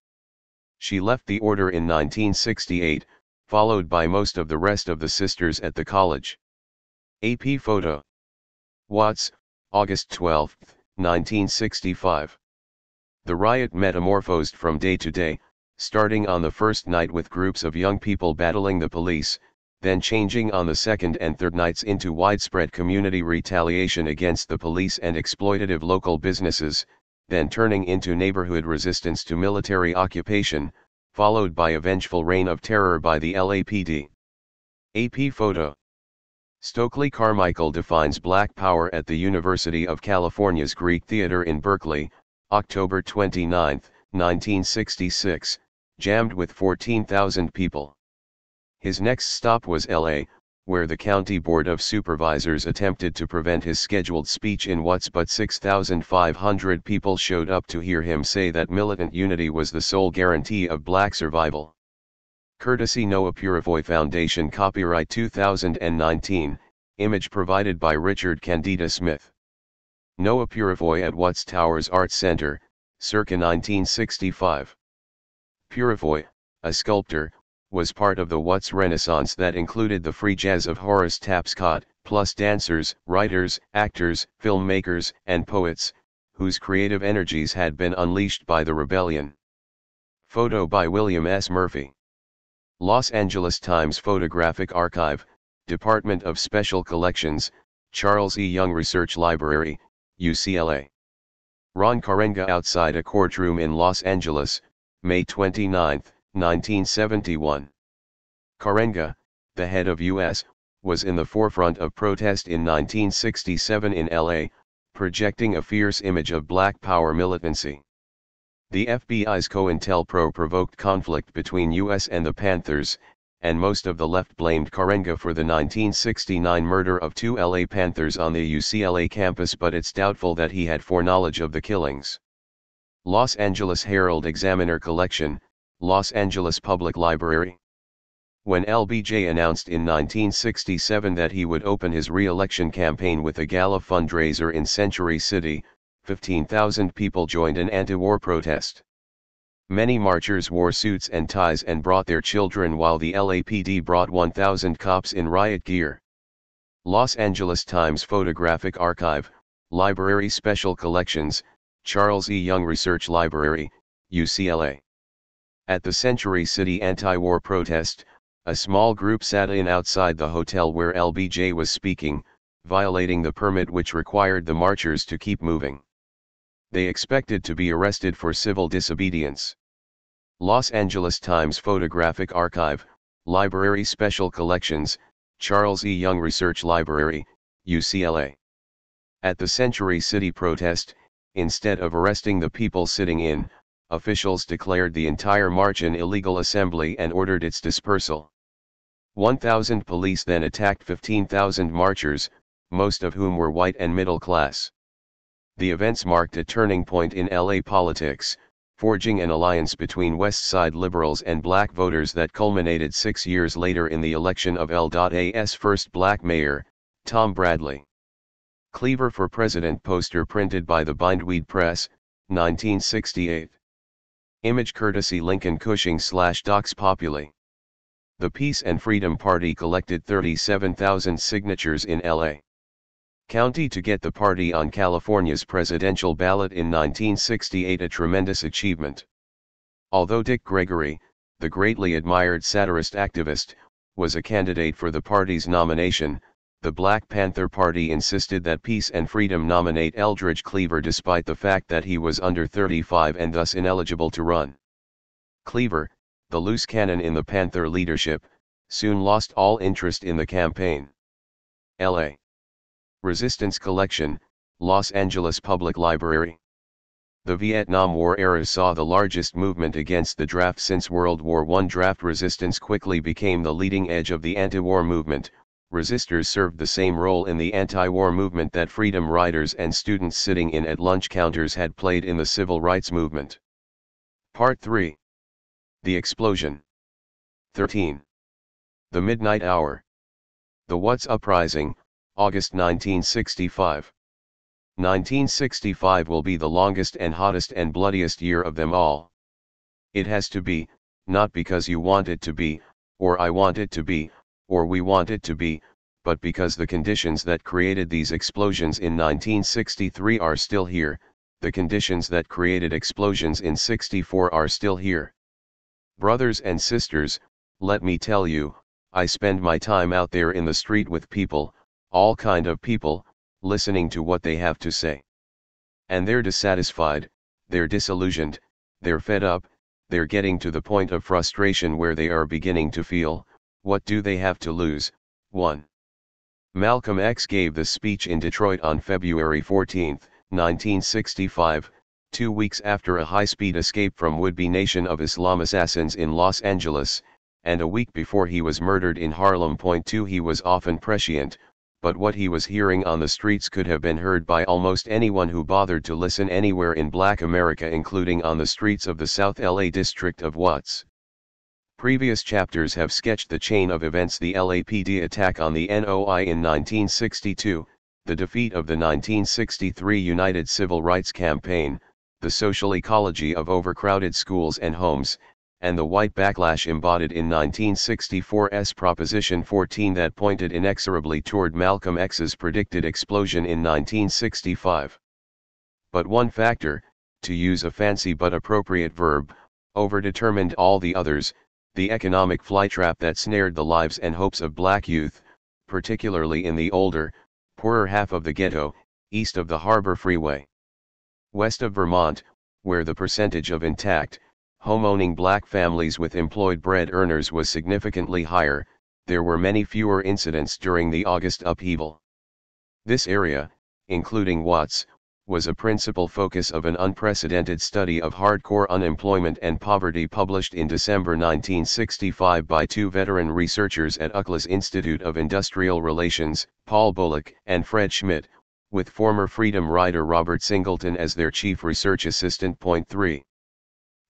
She left the order in 1968, followed by most of the rest of the sisters at the college. AP photo. Watts, August 12, 1965. The riot metamorphosed from day to day, starting on the first night with groups of young people battling the police, then changing on the second and third nights into widespread community retaliation against the police and exploitative local businesses, then turning into neighborhood resistance to military occupation, followed by a vengeful reign of terror by the LAPD. AP photo. Stokely Carmichael defines Black Power at the University of California's Greek Theater in Berkeley, October 29, 1966, jammed with 14,000 people. His next stop was LA, where the County Board of Supervisors attempted to prevent his scheduled speech in Watts, but 6,500 people showed up to hear him say that militant unity was the sole guarantee of black survival. Courtesy Noah Purifoy Foundation. Copyright 2019, image provided by Richard Candida Smith. Noah Purifoy at Watts Towers Arts Center, circa 1965. Purifoy, a sculptor, was part of the Watts Renaissance that included the free jazz of Horace Tapscott, plus dancers, writers, actors, filmmakers, and poets, whose creative energies had been unleashed by the rebellion. Photo by William S. Murphy. Los Angeles Times Photographic Archive, Department of Special Collections, Charles E. Young Research Library, UCLA. Ron Karenga outside a courtroom in Los Angeles, May 29, 1971. Karenga, the head of U.S., was in the forefront of protest in 1967 in L.A., projecting a fierce image of Black Power militancy. The FBI's COINTELPRO provoked conflict between U.S. and the Panthers, and most of the left blamed Karenga for the 1969 murder of 2 L.A. Panthers on the UCLA campus, but it's doubtful that he had foreknowledge of the killings. Los Angeles Herald Examiner Collection, Los Angeles Public Library. When LBJ announced in 1967 that he would open his re-election campaign with a gala fundraiser in Century City, 15,000 people joined an anti-war protest. Many marchers wore suits and ties and brought their children, while the LAPD brought 1,000 cops in riot gear. Los Angeles Times Photographic Archive, Library Special Collections, Charles E. Young Research Library, UCLA. At the Century City anti-war protest, a small group sat in outside the hotel where LBJ was speaking, violating the permit which required the marchers to keep moving. They expected to be arrested for civil disobedience. Los Angeles Times Photographic Archive, Library Special Collections, Charles E. Young Research Library, UCLA. At the Century City protest, instead of arresting the people sitting in, officials declared the entire march an illegal assembly and ordered its dispersal. 1,000 police then attacked 15,000 marchers, most of whom were white and middle class. The events marked a turning point in LA politics, forging an alliance between West Side liberals and black voters that culminated 6 years later in the election of LA's first black mayor, Tom Bradley. Cleaver for President poster printed by the Bindweed Press, 1968. Image courtesy Lincoln Cushing/Docs Populi. The Peace and Freedom Party collected 37,000 signatures in LA County to get the party on California's presidential ballot in 1968, a tremendous achievement. Although Dick Gregory, the greatly admired satirist activist, was a candidate for the party's nomination, the Black Panther Party insisted that Peace and Freedom nominate Eldridge Cleaver despite the fact that he was under 35 and thus ineligible to run. Cleaver, the loose cannon in the Panther leadership, soon lost all interest in the campaign. L.A. Resistance Collection, Los Angeles Public Library. The Vietnam War era saw the largest movement against the draft since World War I. Draft resistance quickly became the leading edge of the anti-war movement. Resistors served the same role in the anti-war movement that freedom riders and students sitting in at lunch counters had played in the civil rights movement. Part 3. The Explosion. 13. The Midnight Hour. The What's Uprising, August 1965. 1965 will be the longest and hottest and bloodiest year of them all. It has to be, not because you want it to be, or I want it to be, or we want it to be, but because the conditions that created these explosions in 1963 are still here, the conditions that created explosions in '64 are still here. Brothers and sisters, let me tell you, I spend my time out there in the street with people, all kind of people, listening to what they have to say. And they're dissatisfied, they're disillusioned, they're fed up, they're getting to the point of frustration where they are beginning to feel, what do they have to lose? 1. Malcolm X gave this speech in Detroit on February 14, 1965, 2 weeks after a high-speed escape from would-be Nation of Islam assassins in Los Angeles, and a week before he was murdered in Harlem. 2. He was often prescient, but what he was hearing on the streets could have been heard by almost anyone who bothered to listen anywhere in Black America, including on the streets of the South LA district of Watts. Previous chapters have sketched the chain of events: the LAPD attack on the NOI in 1962, the defeat of the 1963 United Civil Rights Campaign, the social ecology of overcrowded schools and homes, and the white backlash embodied in 1964's Proposition 14 that pointed inexorably toward Malcolm X's predicted explosion in 1965. But one factor, to use a fancy but appropriate verb, overdetermined all the others: the economic flytrap that snared the lives and hopes of black youth, particularly in the older, poorer half of the ghetto, east of the Harbor Freeway. West of Vermont, where the percentage of intact, home-owning black families with employed bread earners was significantly higher, there were many fewer incidents during the August upheaval. This area, including Watts, was a principal focus of an unprecedented study of hardcore unemployment and poverty published in December 1965 by two veteran researchers at UCLA's Institute of Industrial Relations, Paul Bullock and Fred Schmidt, with former Freedom Rider Robert Singleton as their chief research assistant. 3.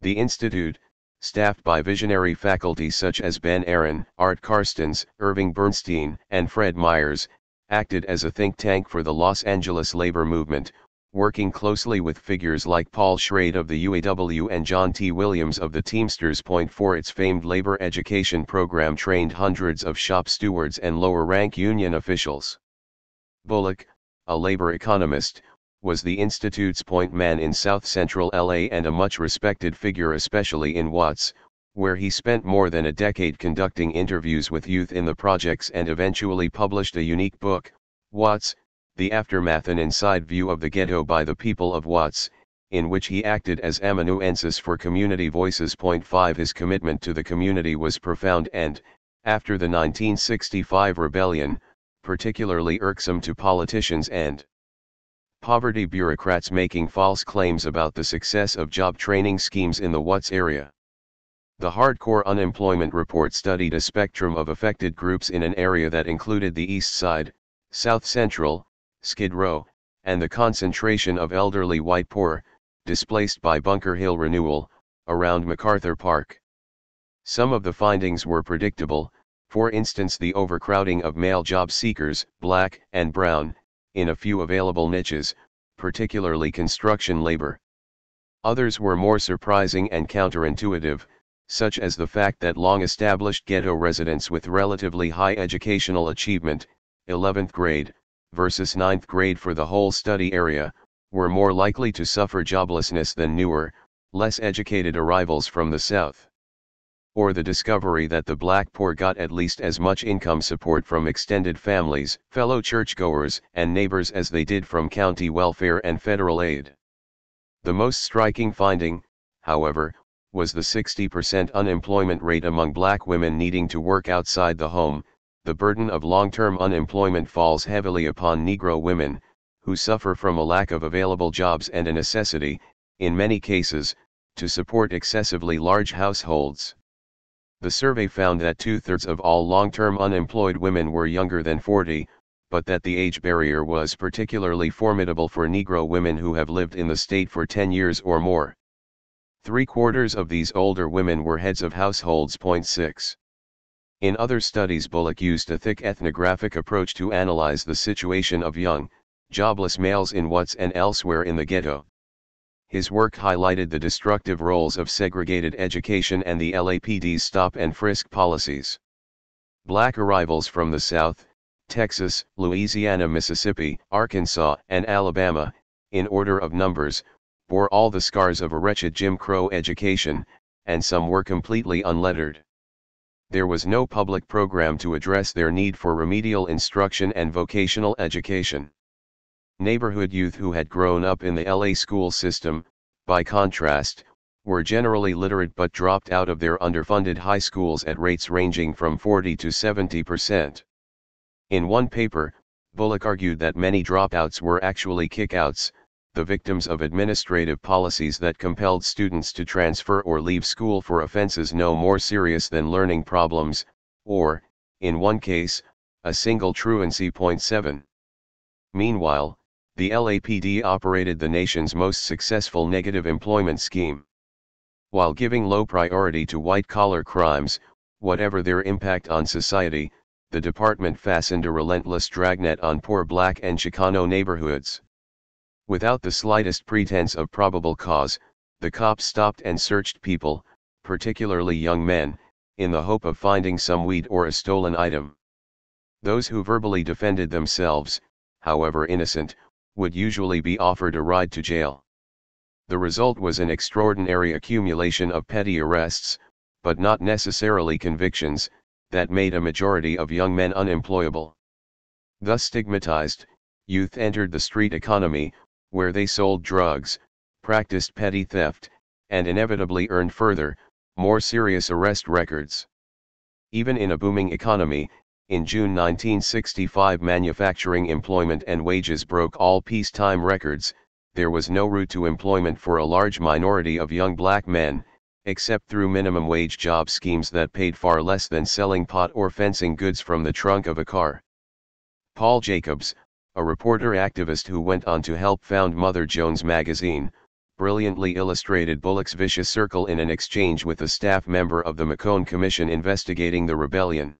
The Institute, staffed by visionary faculty such as Ben Aaron, Art Carstens, Irving Bernstein, and Fred Myers, acted as a think tank for the Los Angeles labor movement, working closely with figures like Paul Schrade of the UAW and John T. Williams of the Teamsters. For its famed labor education program trained hundreds of shop stewards and lower-rank union officials. Bullock, a labor economist, was the Institute's point man in south-central LA and a much-respected figure especially in Watts, where he spent more than a decade conducting interviews with youth in the projects and eventually published a unique book, Watts, The Aftermath: An Inside View of the Ghetto by the People of Watts, in which he acted as amanuensis for Community Voices. 5 His commitment to the community was profound and, after the 1965 rebellion, particularly irksome to politicians and poverty bureaucrats making false claims about the success of job training schemes in the Watts area. The Hardcore Unemployment Report studied a spectrum of affected groups in an area that included the East Side, South Central, Skid Row, and the concentration of elderly white poor, displaced by Bunker Hill renewal, around MacArthur Park. Some of the findings were predictable, for instance the overcrowding of male job seekers, black and brown, in a few available niches, particularly construction labor. Others were more surprising and counterintuitive, such as the fact that long-established ghetto residents with relatively high educational achievement, 11th grade, versus 9th grade for the whole study area, were more likely to suffer joblessness than newer, less educated arrivals from the South. Or the discovery that the black poor got at least as much income support from extended families, fellow churchgoers, and neighbors as they did from county welfare and federal aid. The most striking finding, however, was the 60% unemployment rate among black women needing to work outside the home. The burden of long-term unemployment falls heavily upon Negro women, who suffer from a lack of available jobs and a necessity, in many cases, to support excessively large households. The survey found that 2/3 of all long-term unemployed women were younger than 40, but that the age barrier was particularly formidable for Negro women who have lived in the state for 10 years or more. 3/4 of these older women were heads of households. 6. In other studies, Bullock used a thick ethnographic approach to analyze the situation of young, jobless males in Watts and elsewhere in the ghetto. His work highlighted the destructive roles of segregated education and the LAPD's stop and frisk policies. Black arrivals from the South, Texas, Louisiana, Mississippi, Arkansas, and Alabama, in order of numbers, bore all the scars of a wretched Jim Crow education, and some were completely unlettered. There was no public program to address their need for remedial instruction and vocational education. Neighborhood youth who had grown up in the LA school system, by contrast, were generally literate but dropped out of their underfunded high schools at rates ranging from 40 to 70%. In one paper, Bullock argued that many dropouts were actually kickouts, the victims of administrative policies that compelled students to transfer or leave school for offenses no more serious than learning problems, or, in one case, a single truancy. 7. Meanwhile, the LAPD operated the nation's most successful negative employment scheme. While giving low priority to white-collar crimes, whatever their impact on society, the department fastened a relentless dragnet on poor black and Chicano neighborhoods. Without the slightest pretense of probable cause, the cops stopped and searched people, particularly young men, in the hope of finding some weed or a stolen item. Those who verbally defended themselves, however innocent, would usually be offered a ride to jail. The result was an extraordinary accumulation of petty arrests, but not necessarily convictions, that made a majority of young men unemployable. Thus stigmatized, youth entered the street economy, where they sold drugs, practiced petty theft, and inevitably earned further, more serious arrest records. Even in a booming economy, in June 1965 manufacturing employment and wages broke all peacetime records. There was no route to employment for a large minority of young black men, except through minimum wage job schemes that paid far less than selling pot or fencing goods from the trunk of a car. Paul Jacobs, a reporter activist who went on to help found Mother Jones magazine, brilliantly illustrated Bullock's vicious circle in an exchange with a staff member of the Macone Commission investigating the rebellion.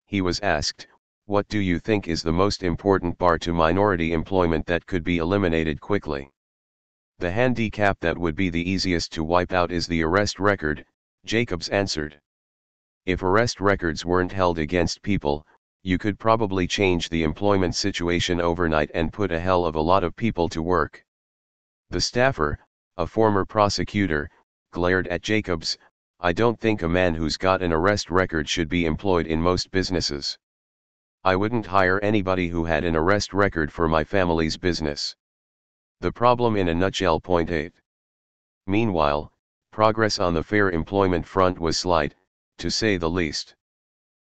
He was asked, "What do you think is the most important bar to minority employment that could be eliminated quickly?" "The handicap that would be the easiest to wipe out is the arrest record," Jacobs answered. "If arrest records weren't held against people, you could probably change the employment situation overnight and put a hell of a lot of people to work." The staffer, a former prosecutor, glared at Jacobs. "I don't think a man who's got an arrest record should be employed in most businesses. I wouldn't hire anybody who had an arrest record for my family's business." The problem in a nutshell. Point 8. Meanwhile, progress on the fair employment front was slight, to say the least.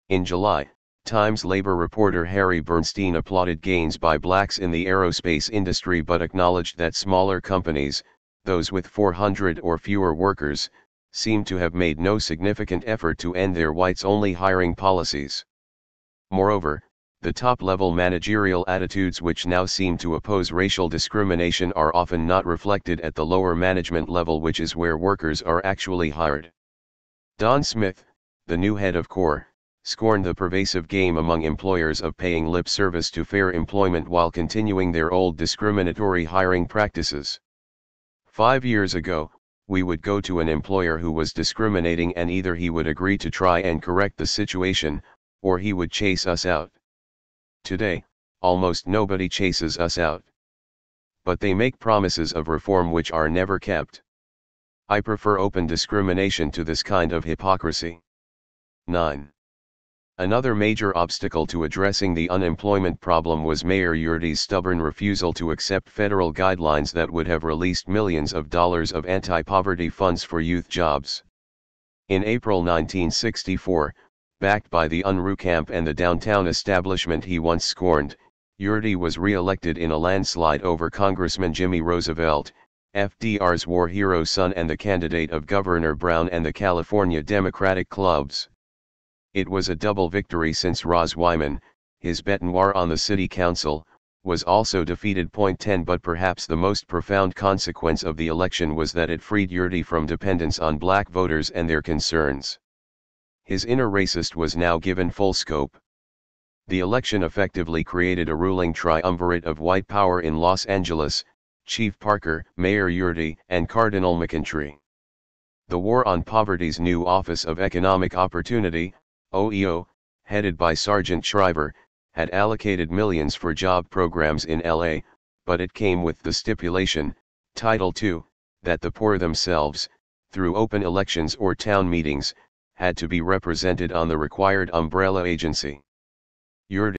In July, Times labor reporter Harry Bernstein applauded gains by blacks in the aerospace industry but acknowledged that smaller companies, those with 400 or fewer workers, seem to have made no significant effort to end their whites-only hiring policies. Moreover, the top-level managerial attitudes which now seem to oppose racial discrimination are often not reflected at the lower management level, which is where workers are actually hired. Don Smith, the new head of CORE, scorned the pervasive game among employers of paying lip service to fair employment while continuing their old discriminatory hiring practices. 5 years ago, we would go to an employer who was discriminating and either he would agree to try and correct the situation, or he would chase us out. Today, almost nobody chases us out. But they make promises of reform which are never kept. I prefer open discrimination to this kind of hypocrisy. 9. Another major obstacle to addressing the unemployment problem was Mayor Yurdi's stubborn refusal to accept federal guidelines that would have released millions of dollars of anti-poverty funds for youth jobs. In April 1964, backed by the Unruh camp and the downtown establishment he once scorned, Yurdi was re-elected in a landslide over Congressman Jimmy Roosevelt, FDR's war hero son and the candidate of Governor Brown and the California Democratic clubs. It was a double victory since Roz Wyman, his bête noire on the city council, was also defeated. Point 10. But perhaps the most profound consequence of the election was that it freed Yurdi from dependence on black voters and their concerns. His inner racist was now given full scope. The election effectively created a ruling triumvirate of white power in Los Angeles: Chief Parker, Mayor Yurdi, and Cardinal McIntyre. The War on Poverty's new Office of Economic Opportunity, OEO, headed by Sergeant Shriver, had allocated millions for job programs in LA, but it came with the stipulation, Title II, that the poor themselves, through open elections or town meetings, had to be represented on the required umbrella agency. Yurdi